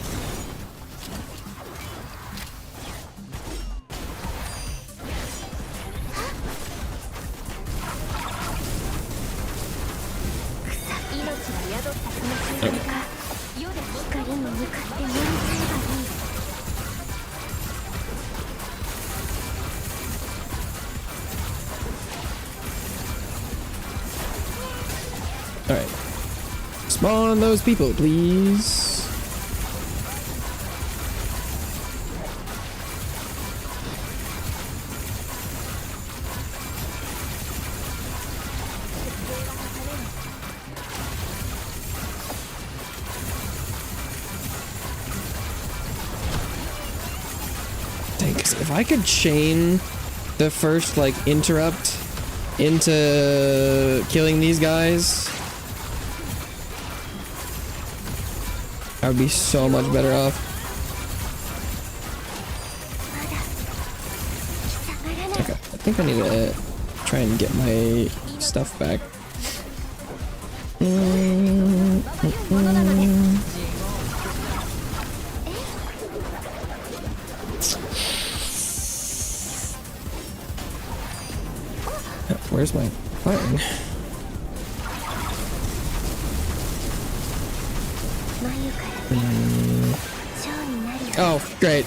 Alright. Spawn those people, please. Dang, 'cause if I could chain the first, like, interrupt into killing these guys, I would be so much better off. Okay, I think I need to try and get my stuff back. Where's my button? Oh, great.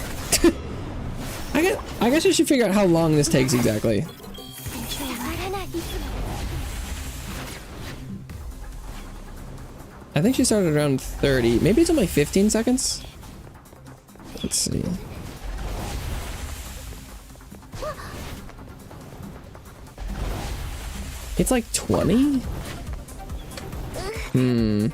I guess I should figure out how long this takes exactly. I think she started around 30. Maybe it's only 15 seconds? Let's see. It's like 20? Hmm.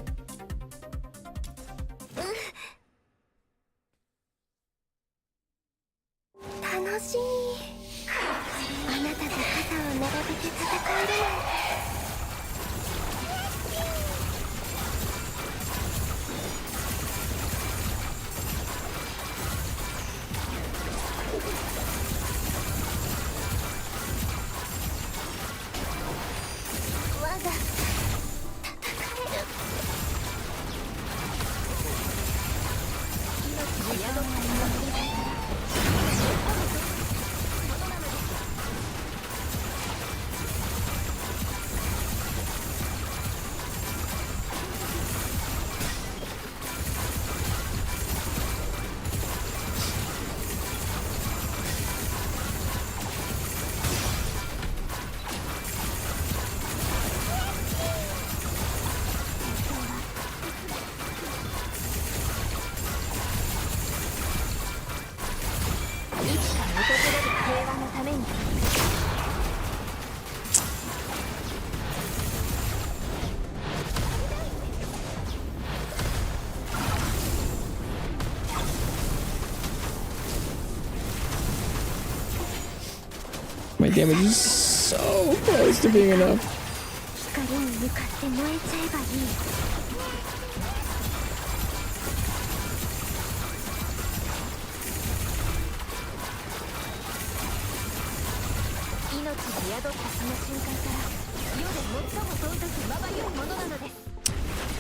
My damage is so close to being enough.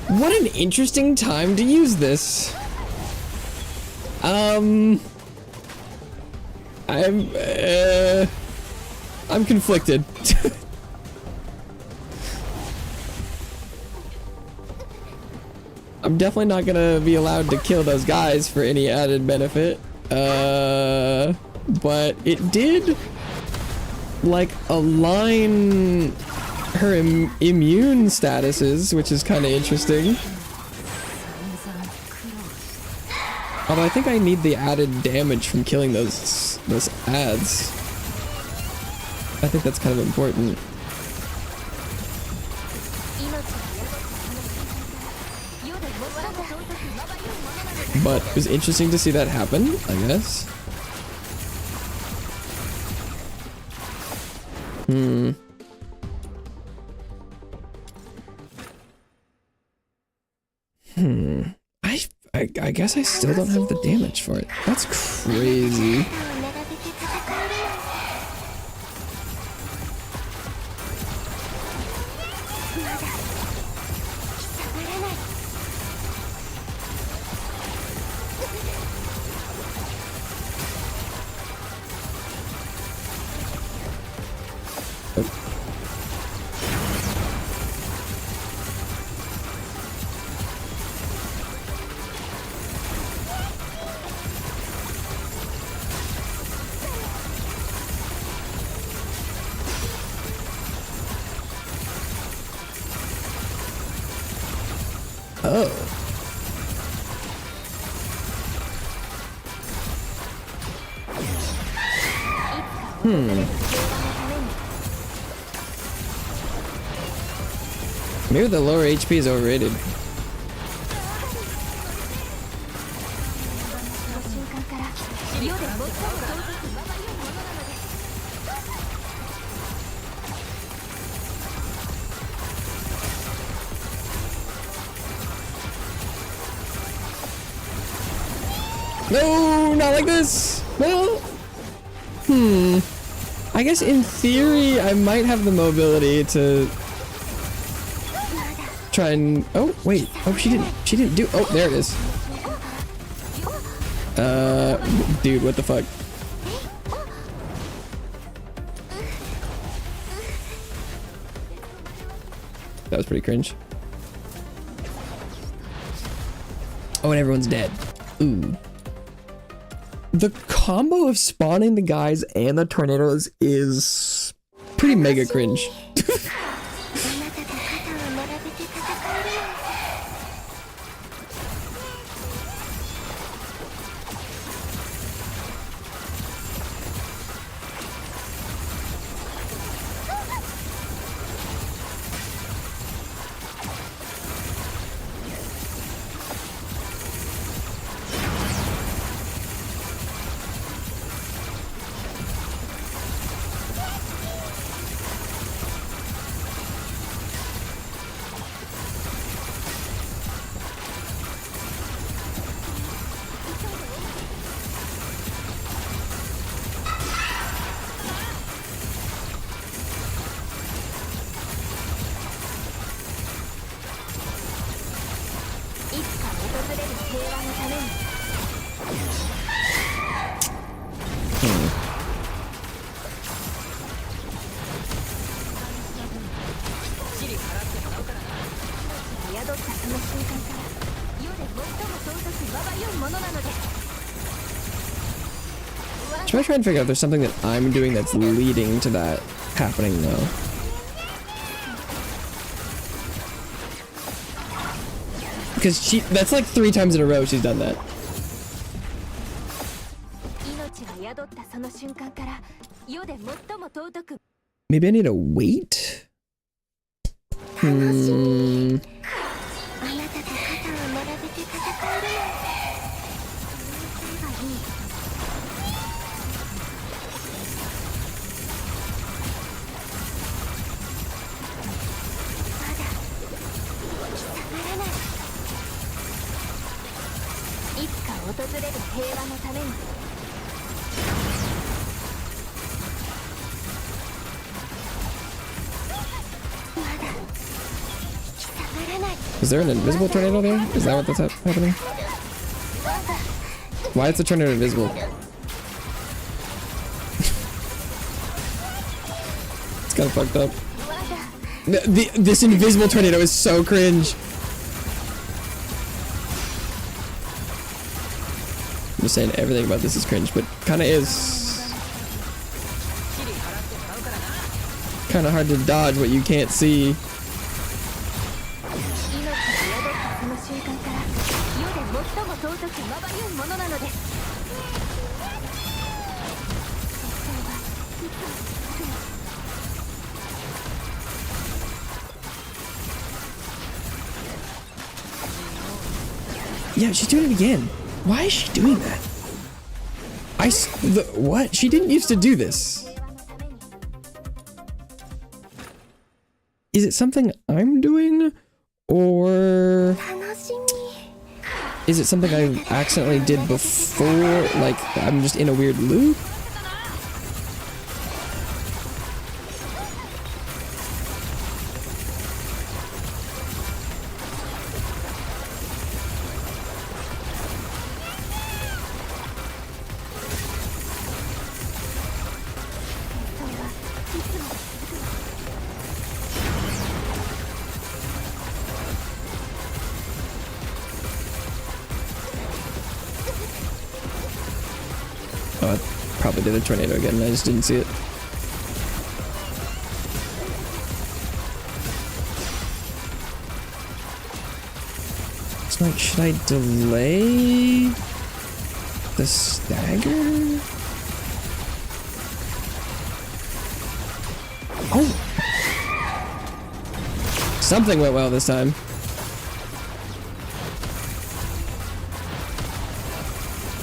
What an interesting time to use this. I'm conflicted. I'm definitely not gonna be allowed to kill those guys for any added benefit. But it did, like, align her immune statuses, which is kind of interesting. Although I think I need the added damage from killing those ads. I think that's kind of important. But it was interesting to see that happen, I guess. I guess I still don't have the damage for it. That's crazy. Oh. Maybe the lower HP is overrated. No, not like this. No. I guess in theory, I might have the mobility to try and. Oh wait. Oh, she didn't. She didn't do. Oh, there it is. Dude, what the fuck? That was pretty cringe. Oh, and everyone's dead. Ooh. The combo of spawning the guys and the tornadoes is pretty mega cringe. Should I try and figure out if there's something that I'm doing that's leading to that happening though? Because that's like 3 times in a row she's done that. Maybe I need to wait? Is there an invisible tornado there? Is that what that's happening? Why is the tornado invisible? It's kind of fucked up. This invisible tornado is so cringe. I'm just saying everything about this is cringe, but kind of is. Kind of hard to dodge what you can't see. Yeah, she's doing it again. Why is she doing that? What? She didn't used to do this. Is it something I'm doing? Or is it something I accidentally did before? Like, I'm just in a weird loop? Oh, I probably did a tornado again and I just didn't see it. So like, should I delay the stagger? Oh! Something went well this time.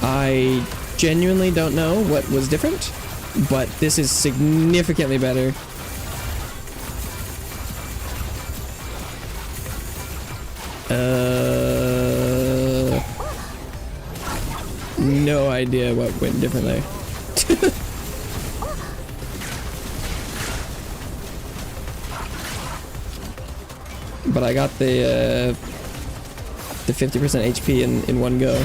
I genuinely don't know what was different, but this is significantly better. No idea what went different there. But I got the 50% HP in one go.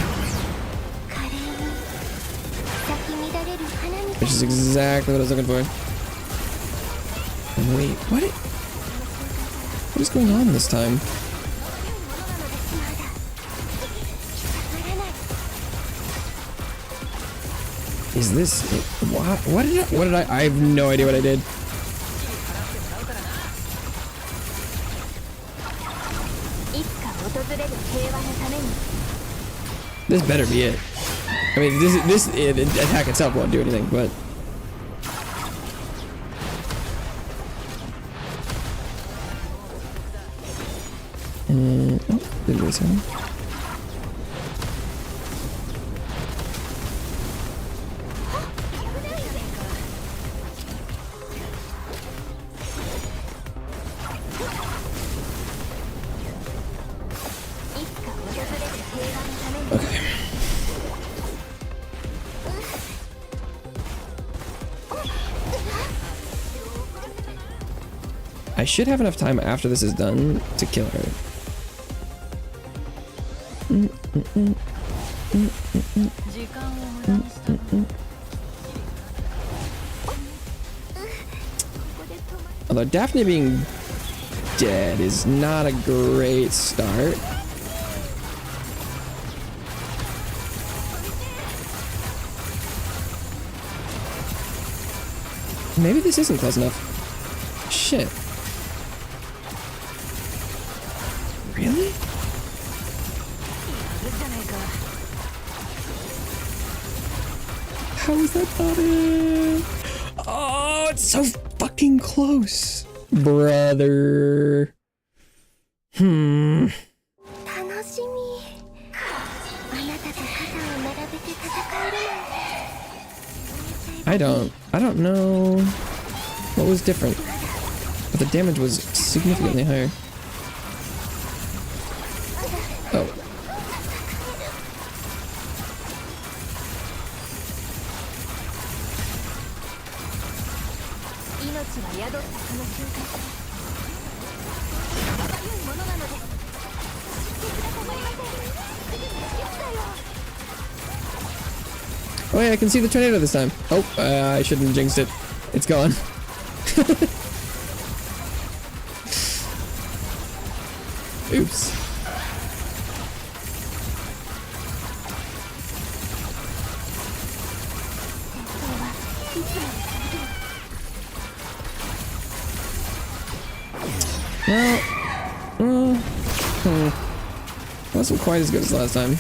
Which is exactly what I was looking for. And wait, what is going on this time? Is this what did I have no idea what I did. This better be it. I mean, this attack itself won't do anything, but oh, did this one. Okay. I should have enough time after this is done to kill her. Although Daphne being dead is not a great start. Maybe this isn't close enough. Shit. Really? How is that not it? Oh, it's so fucking close. Brother. I don't know what was different, but the damage was significantly higher. Oh. Oh yeah, I can see the tornado this time. Oh, I shouldn't have jinxed it. It's gone. Oops. Well, wasn't quite as good as last time.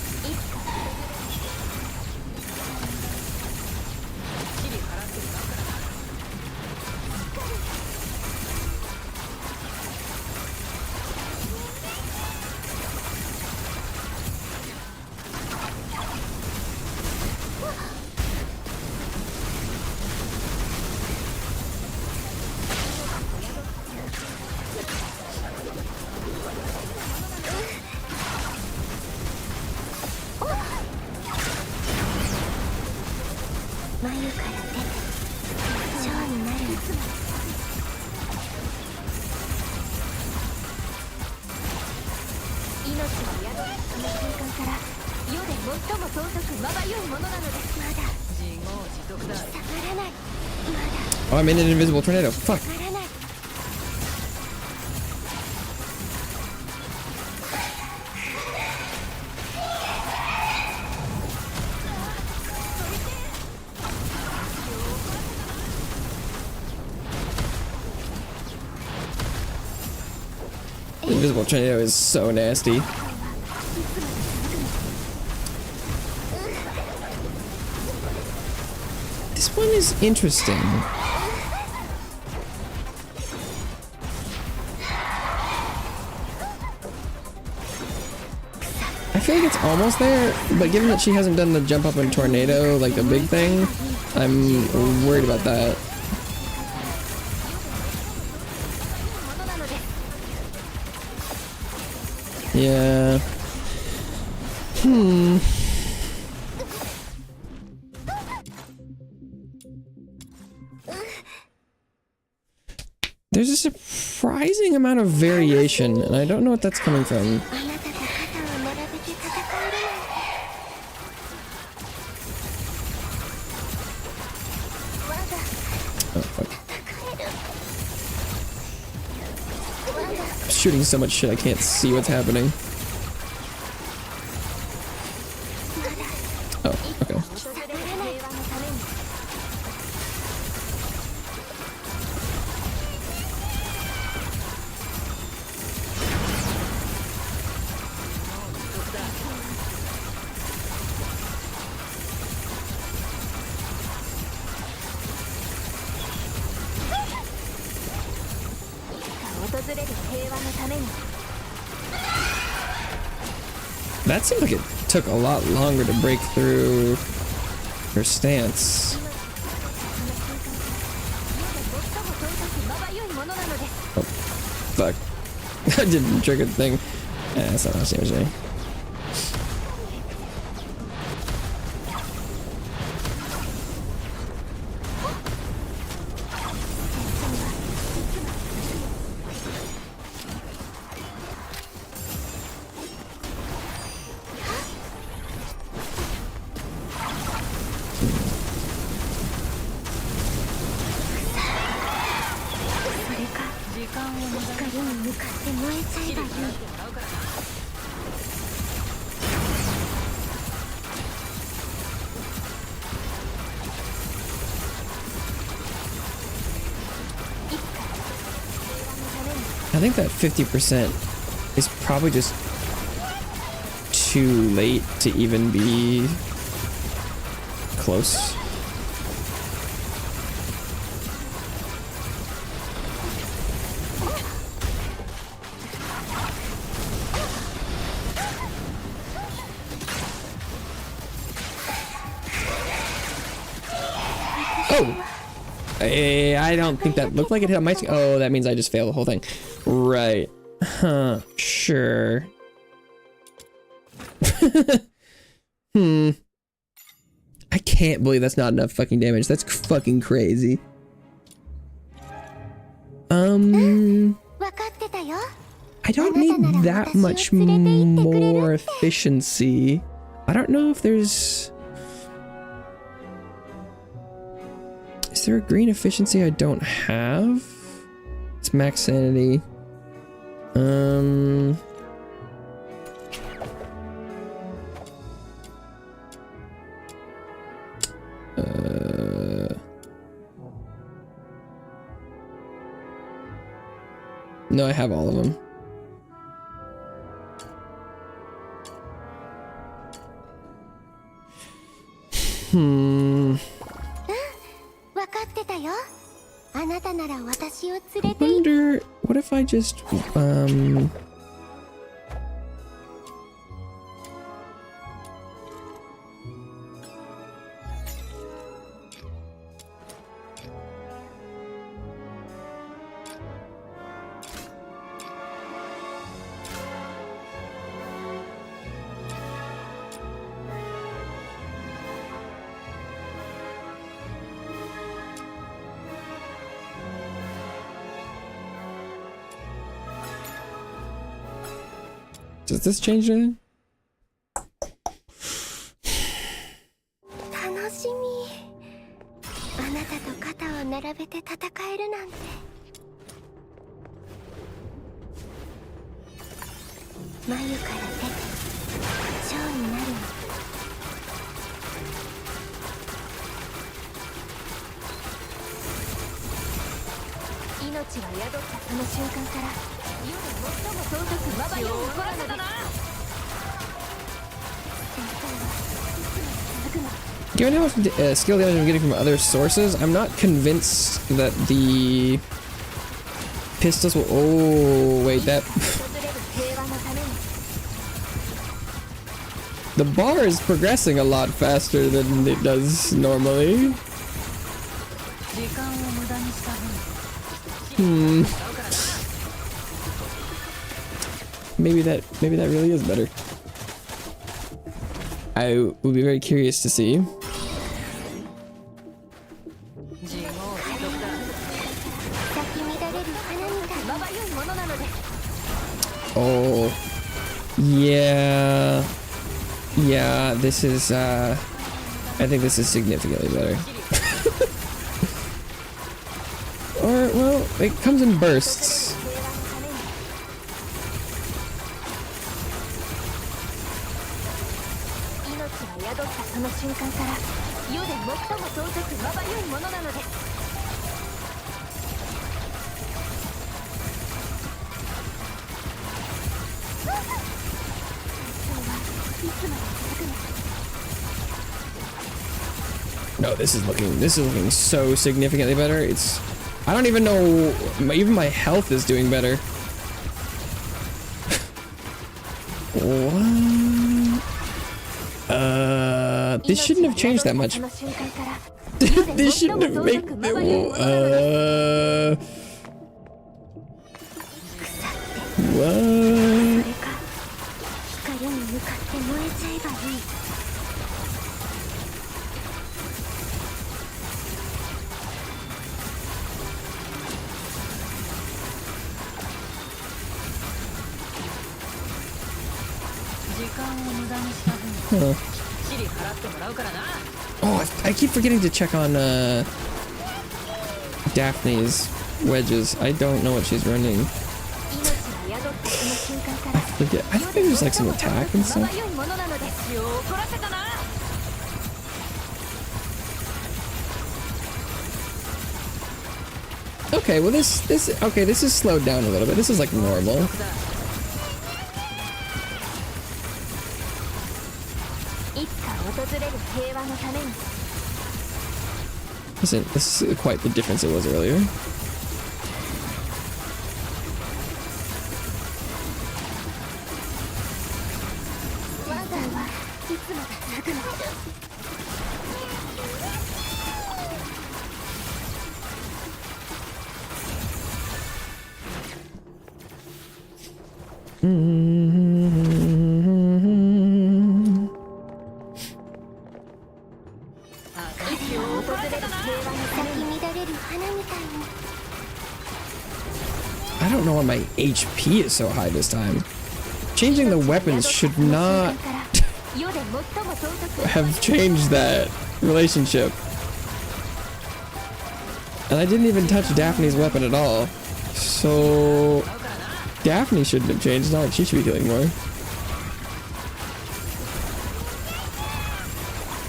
Oh, I'm in an invisible tornado. Fuck. The invisible tornado is so nasty. one is interesting. I feel like it's almost there, but given that she hasn't done the jump up and tornado, like the big thing, I'm worried about that. Yeah. There's a surprising amount of variation, and I don't know what that's coming from. Oh, fuck. I'm shooting so much shit I can't see what's happening. Oh, okay. That seems like it took a lot longer to break through her stance. Oh, fuck. I didn't trigger the thing. Yeah, that's not what I was saying. I think that 50% is probably just too late to even be close. Oh! I don't think that looked like it hit my screen. Oh, that means I just failed the whole thing. Right. Huh. Sure. I can't believe that's not enough fucking damage. That's fucking crazy. I don't need that much more efficiency. I don't know if there's... Is there a green efficiency I don't have? It's max sanity. No, I have all of them. I wonder, what if I just, does this change anything? Given how much skill damage I'm getting from other sources, I'm not convinced that the pistols will... Oh, wait, that... The bar is progressing a lot faster than it does normally. Maybe that really is better. I would be very curious to see. Oh, yeah. Yeah, this is, I think this is significantly better. Or, well, it comes in bursts. No, this is looking so significantly better. It's, I don't even know, even my health is doing better. What? This shouldn't have changed that much. This shouldn't have made what? Huh. Oh, I keep forgetting to check on Daphne's wedges. I don't know what she's running. I forget. I think there's like some attack and stuff. Okay, well this is slowed down a little bit. This is like normal. This is quite the difference it was earlier. I don't know why my HP is so high this time. Changing the weapons should not have changed that relationship. And I didn't even touch Daphne's weapon at all. So Daphne shouldn't have changed, not like she should be healing more.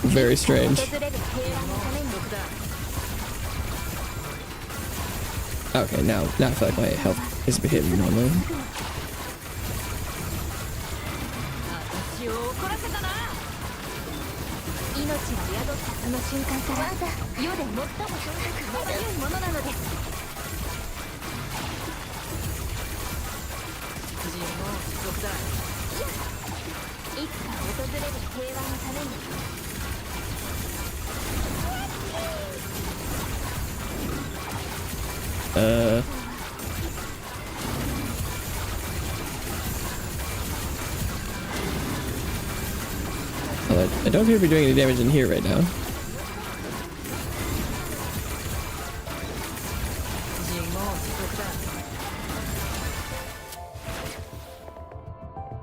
Very strange. Okay, now I feel like my health is behaving normally. Well, I don't appear to be doing any damage in here right now.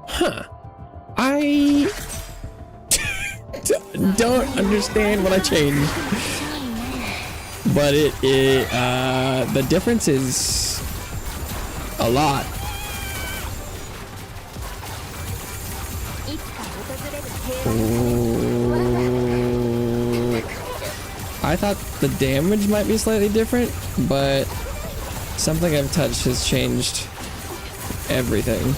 Huh. I don't understand what I changed. But the difference is a lot. Ooh. I thought the damage might be slightly different, but something I've touched has changed everything.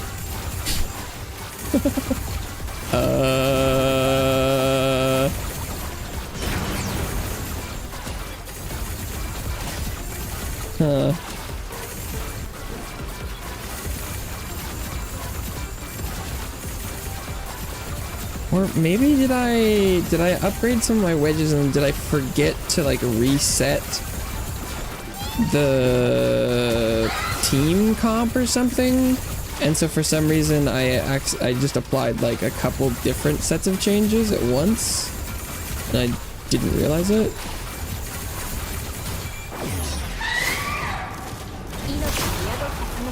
Or maybe did I upgrade some of my wedges and did I forget to like reset the team comp or something? And so for some reason I just applied like a couple different sets of changes at once and I didn't realize it.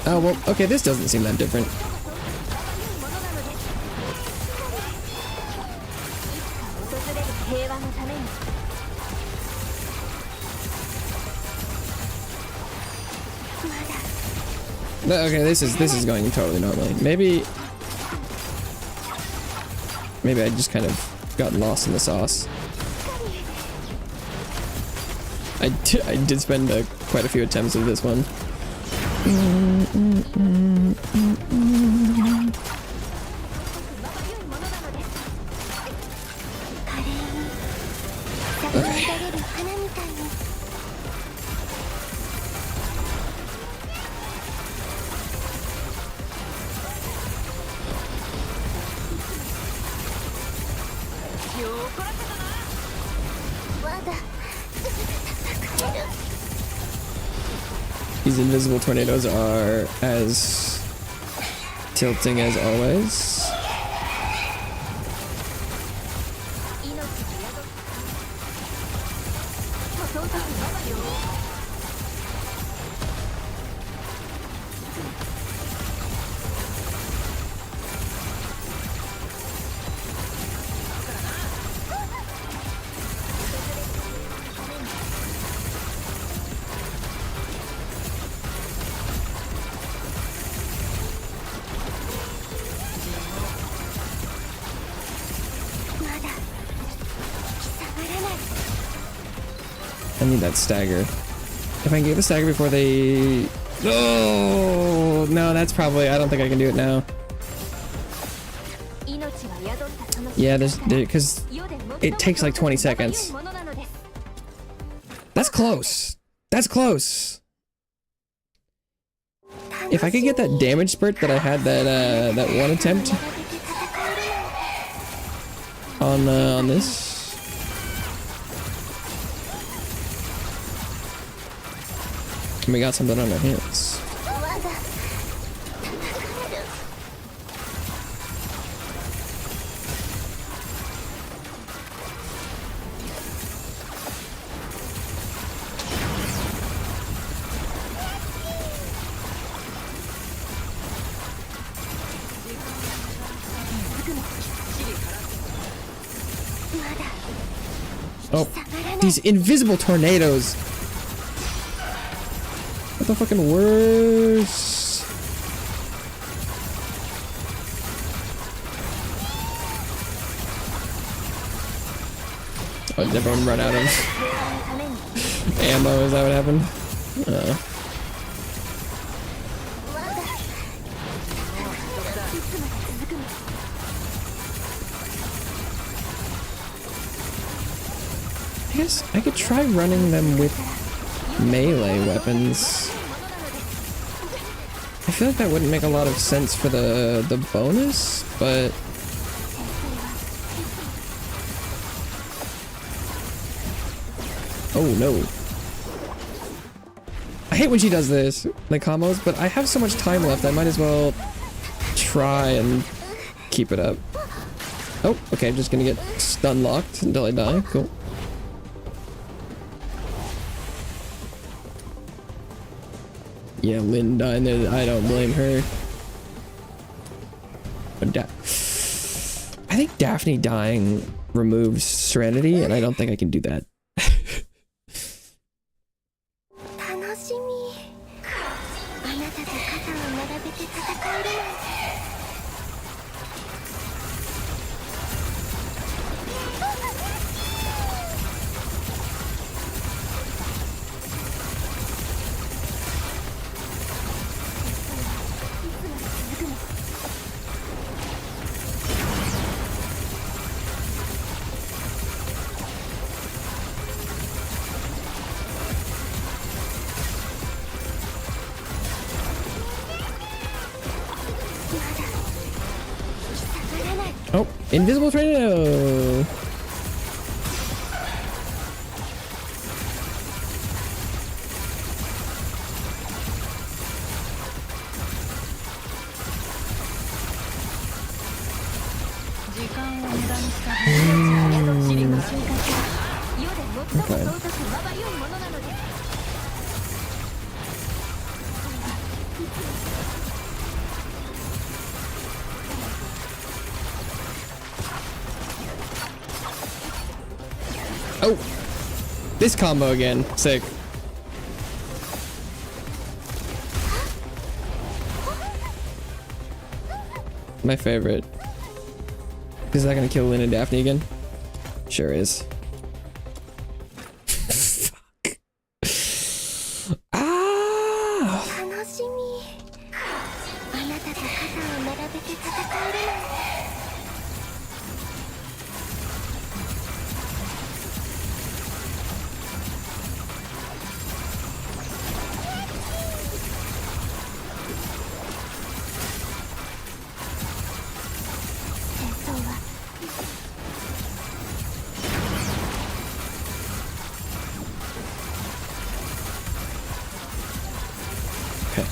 Oh well, okay, this doesn't seem that different. Okay, this is going totally normally. Maybe I just kind of got lost in the sauce. I did spend quite a few attempts of this one. Okay. These invisible tornadoes are as tilting as always. I need that stagger. If I can get the stagger before they... Oh! No, that's probably... I don't think I can do it now. Yeah, because it takes like 20 seconds. That's close. That's close. If I could get that damage spurt that I had that one attempt on this. We got something on our hands. Oh, these invisible tornadoes. What the fucking worst? Oh, did everyone run out of ammo? Is that what happened? I guess I could try running them with melee weapons. I feel like that wouldn't make a lot of sense for the bonus, but oh no. I hate when she does this, like combos, but I have so much time left, I might as well try and keep it up. Oh, okay, I'm just gonna get stun locked until I die. Cool. Yeah, Lynn dying there, I don't blame her. But I think Daphne dying removes Serenity, and I don't think I can do that. Oh, invisible tornado. Okay. Oh, this combo again. Sick. My favorite. Is that gonna kill Lynn and Daphne again? Sure is. Fuck. Ah! Okay.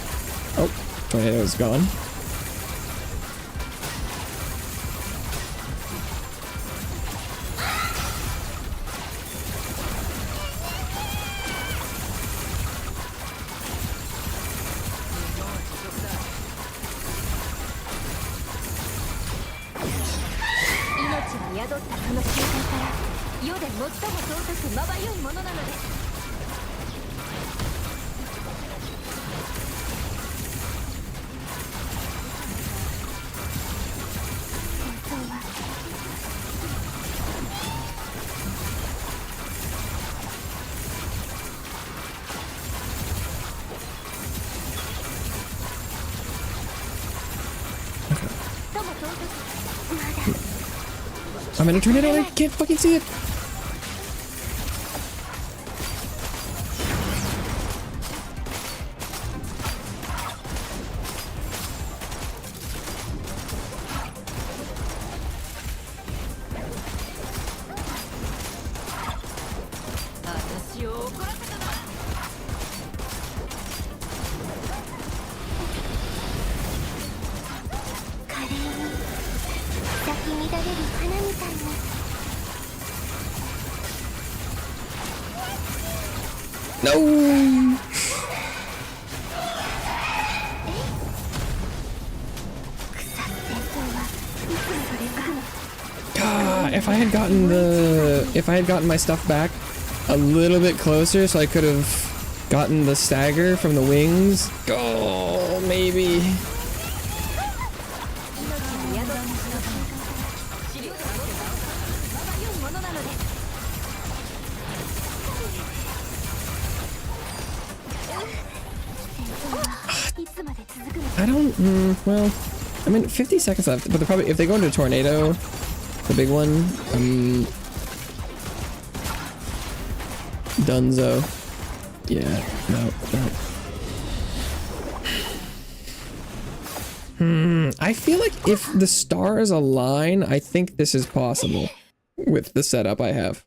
Oh, tornado's gone. I'm in a tornado and I can't fucking see it. No. God, if I had gotten my stuff back a little bit closer so I could have gotten the stagger from the wings. Oh, maybe. I don't, well, I mean, 50 seconds left, but they're probably, if they go into a tornado, the big one, Dunzo. Yeah, no. I feel like if the stars align, I think this is possible with the setup I have.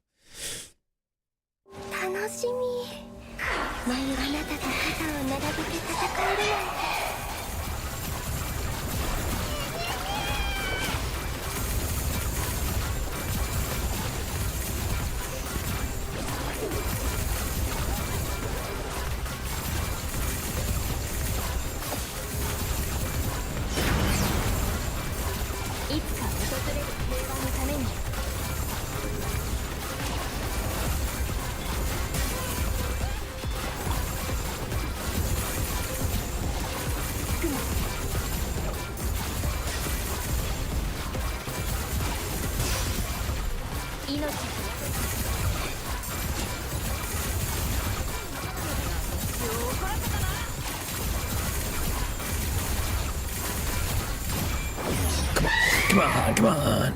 Come on.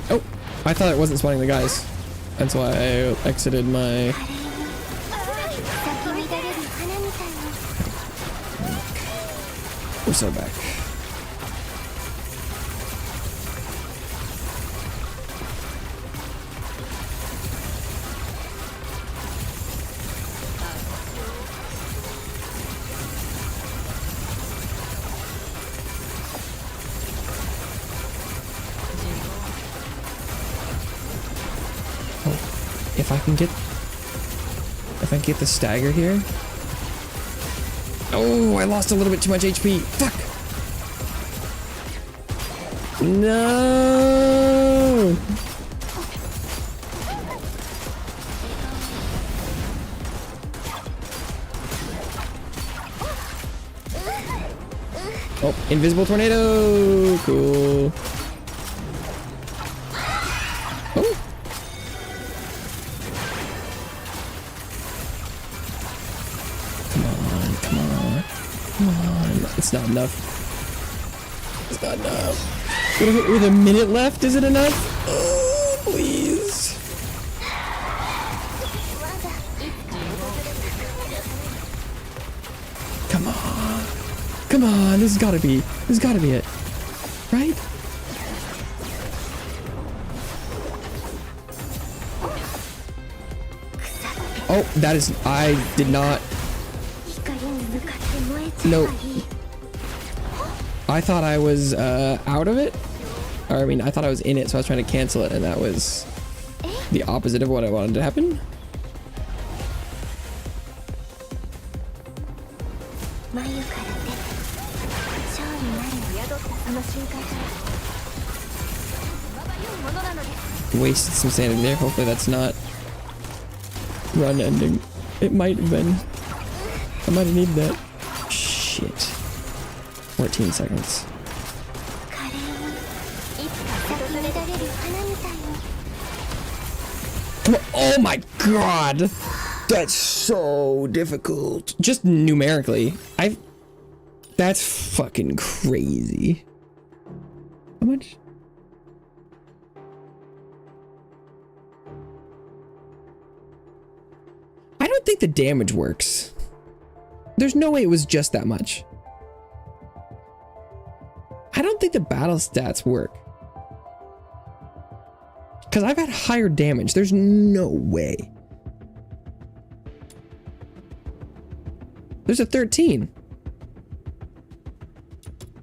Oh, I thought it wasn't spawning the guys. That's why I exited my... We're so back. If I can get the stagger here. Oh, I lost a little bit too much HP. Fuck. No. Oh, invisible tornado. Cool. Oh. Come on. It's not enough. It's not enough. With a minute left, is it enough? Oh, please. Come on. Come on. This has got to be it. Right? Oh, that is, I did not. Nope. I thought I was out of it. Or I mean, I thought I was in it, so I was trying to cancel it, and that was the opposite of what I wanted to happen. Wasted some sanity there. Hopefully that's not run ending. It might have been. I might have needed that. Shit. 14 seconds. Come on. Oh my god! That's so difficult. Just numerically. That's fucking crazy. How much? I don't think the damage works. There's no way it was just that much. I don't think the battle stats work. Because I've had higher damage. There's no way. There's a 13.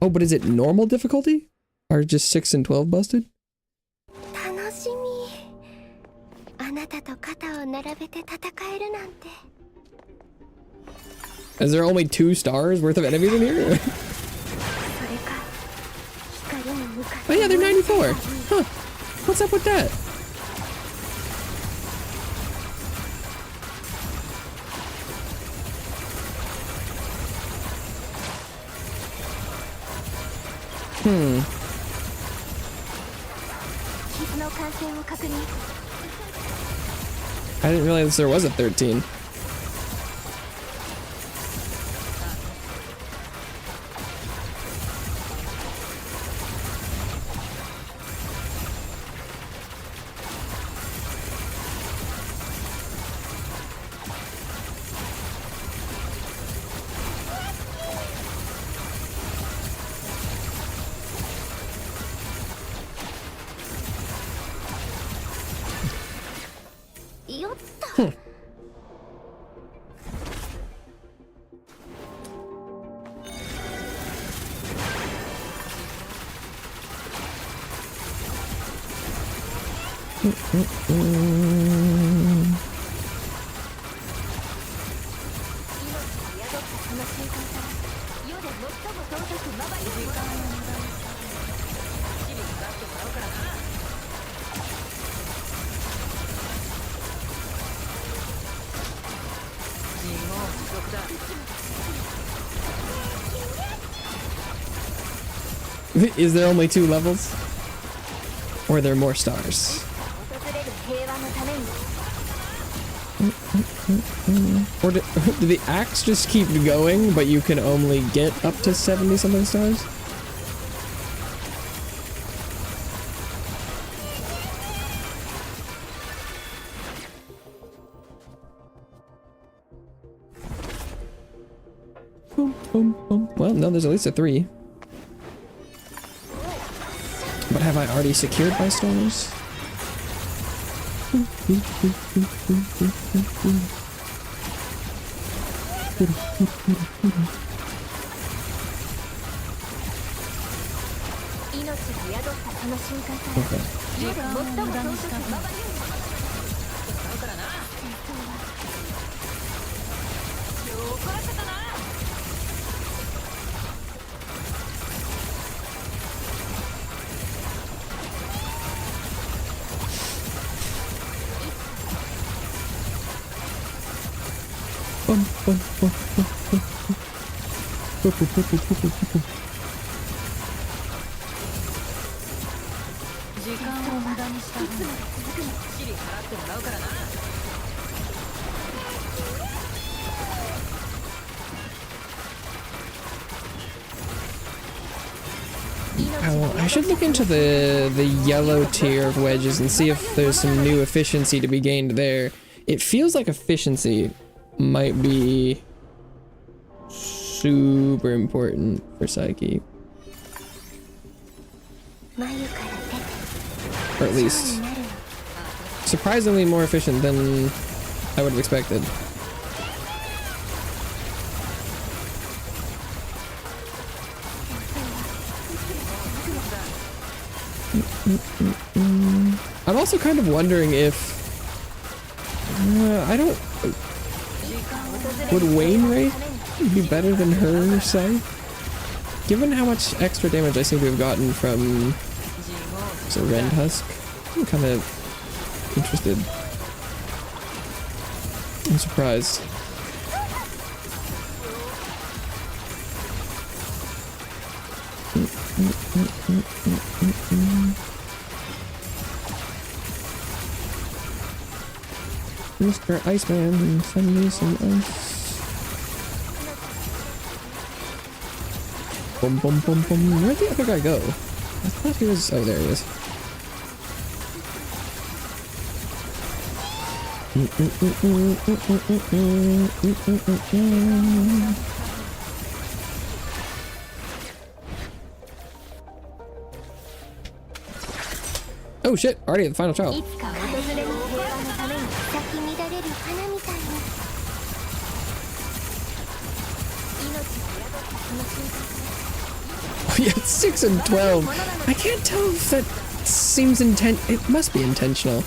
Oh, but is it normal difficulty? Or just 6 and 12 busted? Is there only 2 stars worth of enemies in here? Oh yeah, they're 94. Huh. What's up with that? I didn't realize there was a 13. Is there only 2 levels? Or are there more stars? Or did the axe just keep going, but you can only get up to 70 something stars? Cool. Well, no, there's at least a 3. But have I already secured my stars? Okay. I should look into the yellow tier of wedges and see if there's some new efficiency to be gained there. It feels like efficiency might be super important for Psyche. Or at least surprisingly more efficient than I would have expected. I'm also kind of wondering if I don't. Would Wayne Wraith be better than her scythe? Given how much extra damage I seem to have gotten from Rend Husk, I'm kind of interested. I'm surprised. Mr. Iceman, send me some ice. Boom, boom, boom, boom. Where'd the other guy go? I thought he was. Oh, there he is. Oh shit, already at the final trial. Oh yeah, 6 and 12. I can't tell if that seems it must be intentional.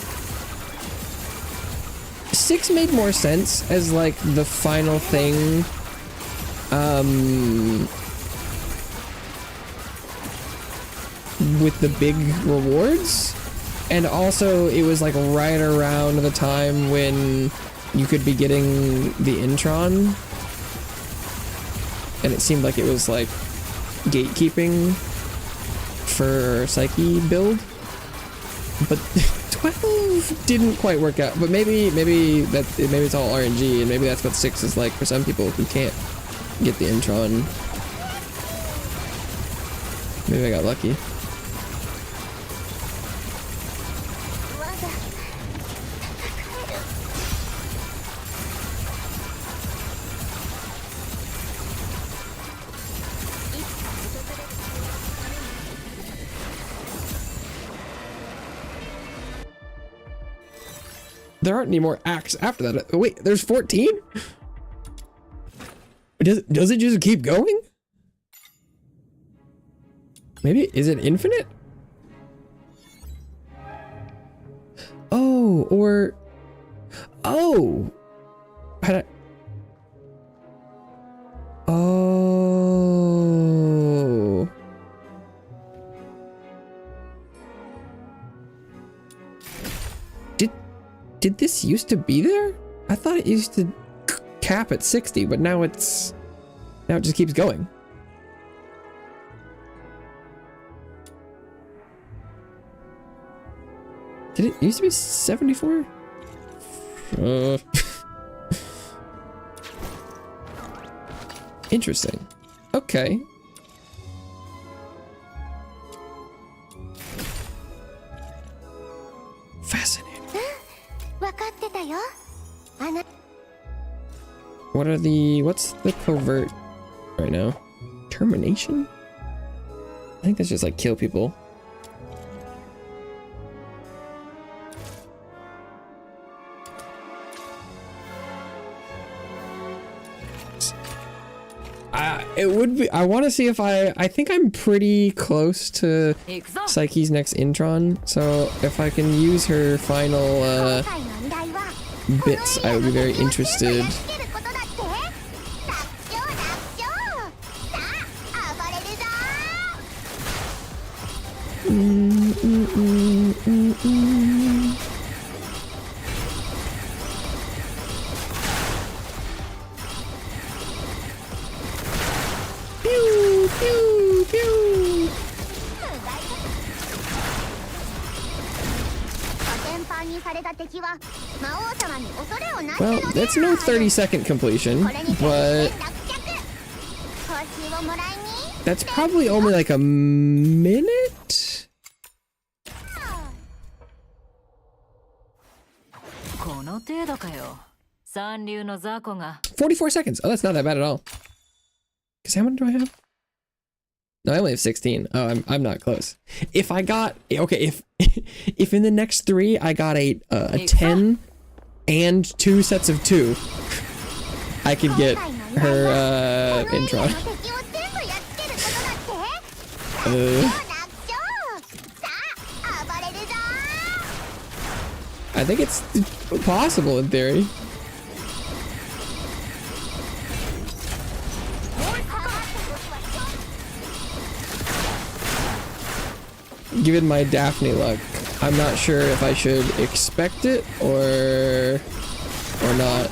6 made more sense as like the final thing. With the big rewards. And also it was like right around the time when you could be getting the Intron. And it seemed like it was like gatekeeping for Psyche build. But 12 didn't quite work out. But maybe it's all RNG, and maybe that's what 6 is like for some people who can't get the Intron. Maybe I got lucky. There aren't any more acts after that. Oh, wait, there's 14? Does it just keep going? Maybe, is it infinite? Oh, or... Oh! Oh... Did this used to be there? I thought it used to cap at 60, but now it just keeps going. Did it used to be 74? Interesting. Okay. Fascinating. What's the covert right now. Termination? I think that's just like kill people. It would be. I want to see if I think I'm pretty close to Psyche's next intron. So if I can use her final bits, I would be very interested. Well, that's no 30-second completion, but that's probably only like a minute? 44 seconds. Oh, that's not that bad at all. Because how many do I have? No, I only have 16. Oh, I'm not close. If I got, okay, if in the next 3 I got a 10 and 2 sets of 2, I could get her intro. I think it's possible in theory. Given my Daphne luck, I'm not sure if I should expect it or not.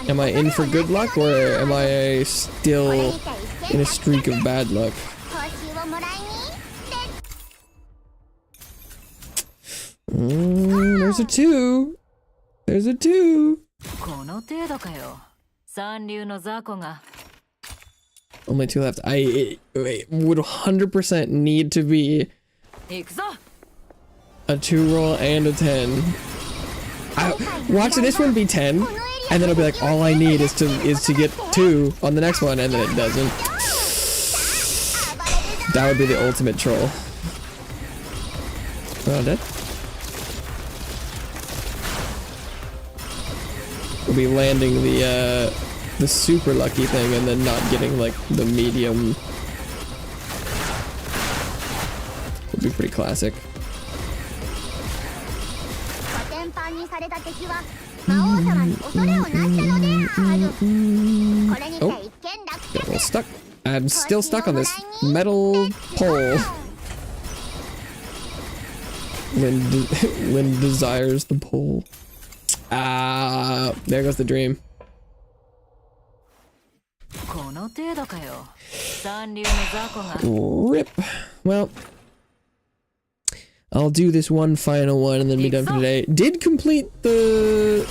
Am I in for good luck, or am I still in a streak of bad luck? There's a 2. There's a 2. Only 2 left. It would 100% need to be a 2 roll and a 10. Watch this one be 10, and then it'll be like, all I need is to get 2 on the next one, and then it doesn't. That would be the ultimate troll. Oh, dead. We'll be landing the super lucky thing and then not getting like the medium. Would be pretty classic. Oh, got a little stuck. I'm still stuck on this metal pole. Lynn desires the pole. Ah, there goes the dream. Rip. Well, I'll do this one final one and then be done for today. Did complete the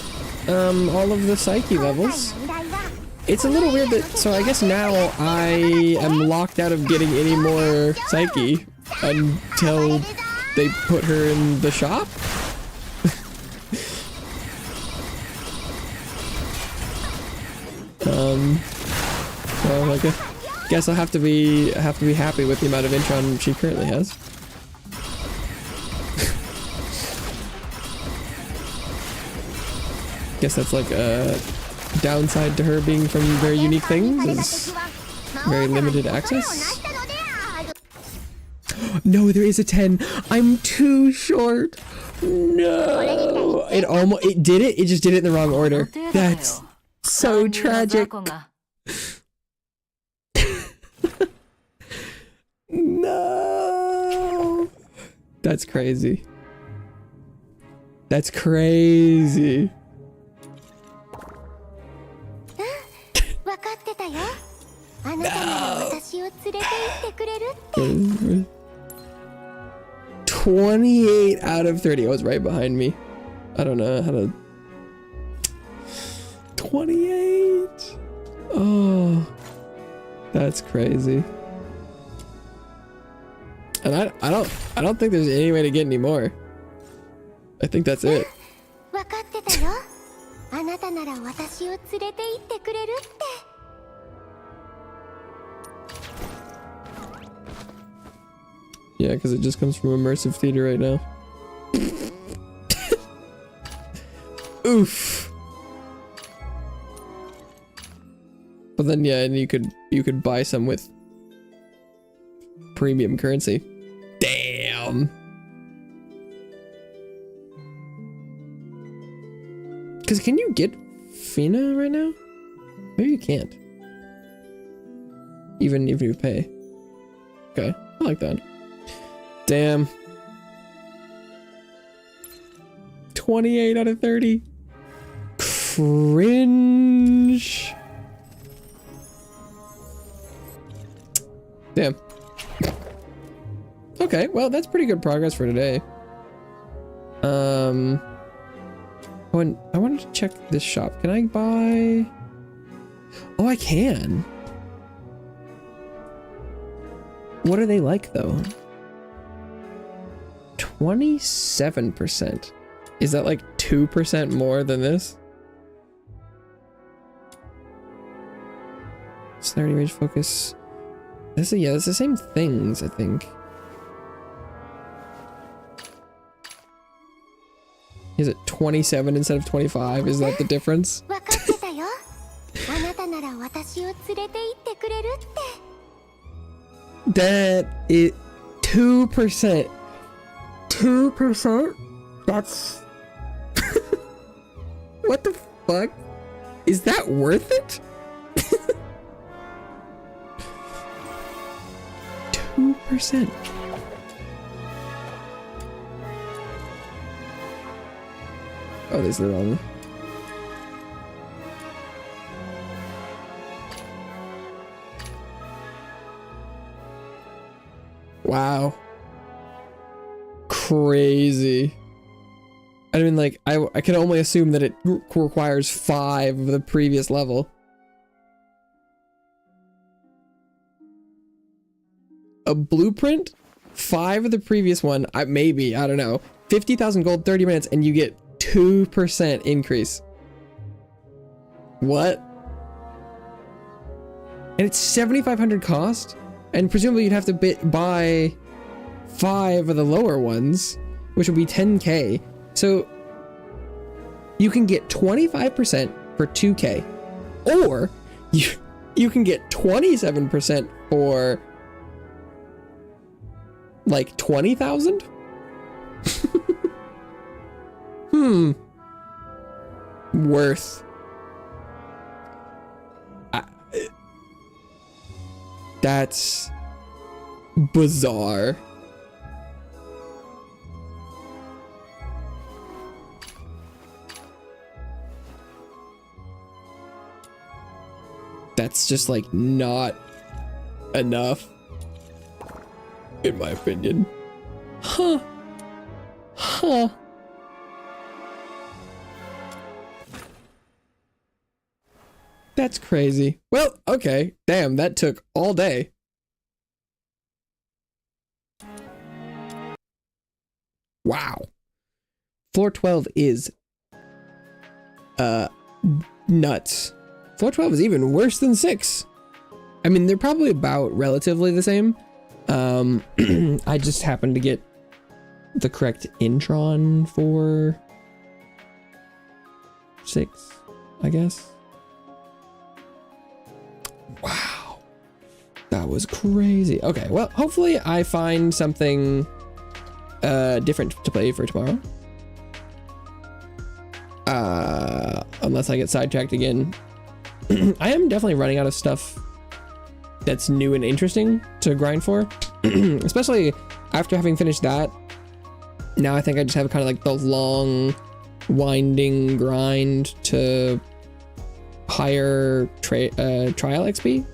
all of the Psyche levels. It's a little weird that, so I guess now I am locked out of getting any more Psyche until they put her in the shop. Well, I guess I'll have to be happy with the amount of intron she currently has. Guess that's like a downside to her being from very unique things, is very limited access. No, there is a 10. I'm too short. No. It did it. It just did it in the wrong order. That's so tragic. No. That's crazy. That's crazy. 28 out of 30. It was right behind me. I don't know how to. 28. Oh, that's crazy. And I don't think there's any way to get any more. I think that's it. Yeah, because it just comes from immersive theater right now. Oof. But then yeah, and you could buy some with premium currency. Damn. Because can you get Fina right now? Maybe you can't. Even if you pay. Okay, I like that. Damn. 28 out of 30. Cringe. Damn. Okay, well, that's pretty good progress for today. I wanted to check this shop. Can I buy... Oh, I can. What are they like, though? 27%. Is that like 2% more than this? Celerity, range, focus. This is, yeah, it's the same things, I think. Is it 27 instead of 25? Is that the difference? That is 2%. 2%? That's... What the fuck? Is that worth it? 2%. Oh, there's the wrong. Wow. Crazy. I mean, like, I can only assume that it requires 5 of the previous level. A blueprint? 5 of the previous one. Maybe, I don't know. 50,000 gold, 30 minutes, and you get 2% increase. What? And it's 7,500 cost? And presumably you'd have to buy 5 of the lower ones, which would be 10k. So you can get 25% for 2k, or you can get 27% for like 20,000. Worth. That's bizarre. That's just like not enough, in my opinion. Huh. That's crazy. Well, okay. Damn, that took all day. Wow. Floor 12 is nuts. Floor 12 is even worse than 6. I mean, they're probably about relatively the same. I just happened to get the correct intron for 6, I guess. Wow. That was crazy. Okay, well, hopefully I find something different to play for tomorrow. Unless I get sidetracked again. I am definitely running out of stuff that's new and interesting to grind for. Especially after having finished that. Now I think I just have kind of like the long winding grind to higher trial XP.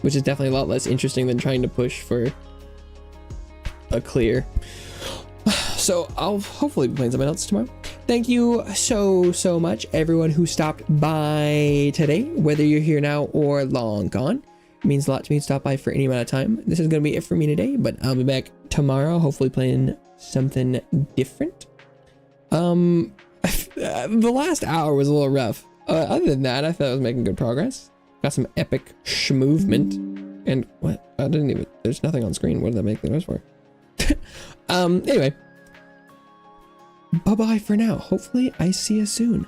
Which is definitely a lot less interesting than trying to push for a clear. So I'll hopefully be playing something else tomorrow. Thank you so much, everyone who stopped by today, whether you're here now or long gone. It means a lot to me to stop by for any amount of time. This is going to be it for me today, but I'll be back tomorrow, hopefully playing something different. The last hour was a little rough. Other than that, I thought I was making good progress. Got some epic schmovement. And what? I didn't even, there's nothing on screen. What did that make the noise for? Anyway. Bye-bye for now. Hopefully I see you soon.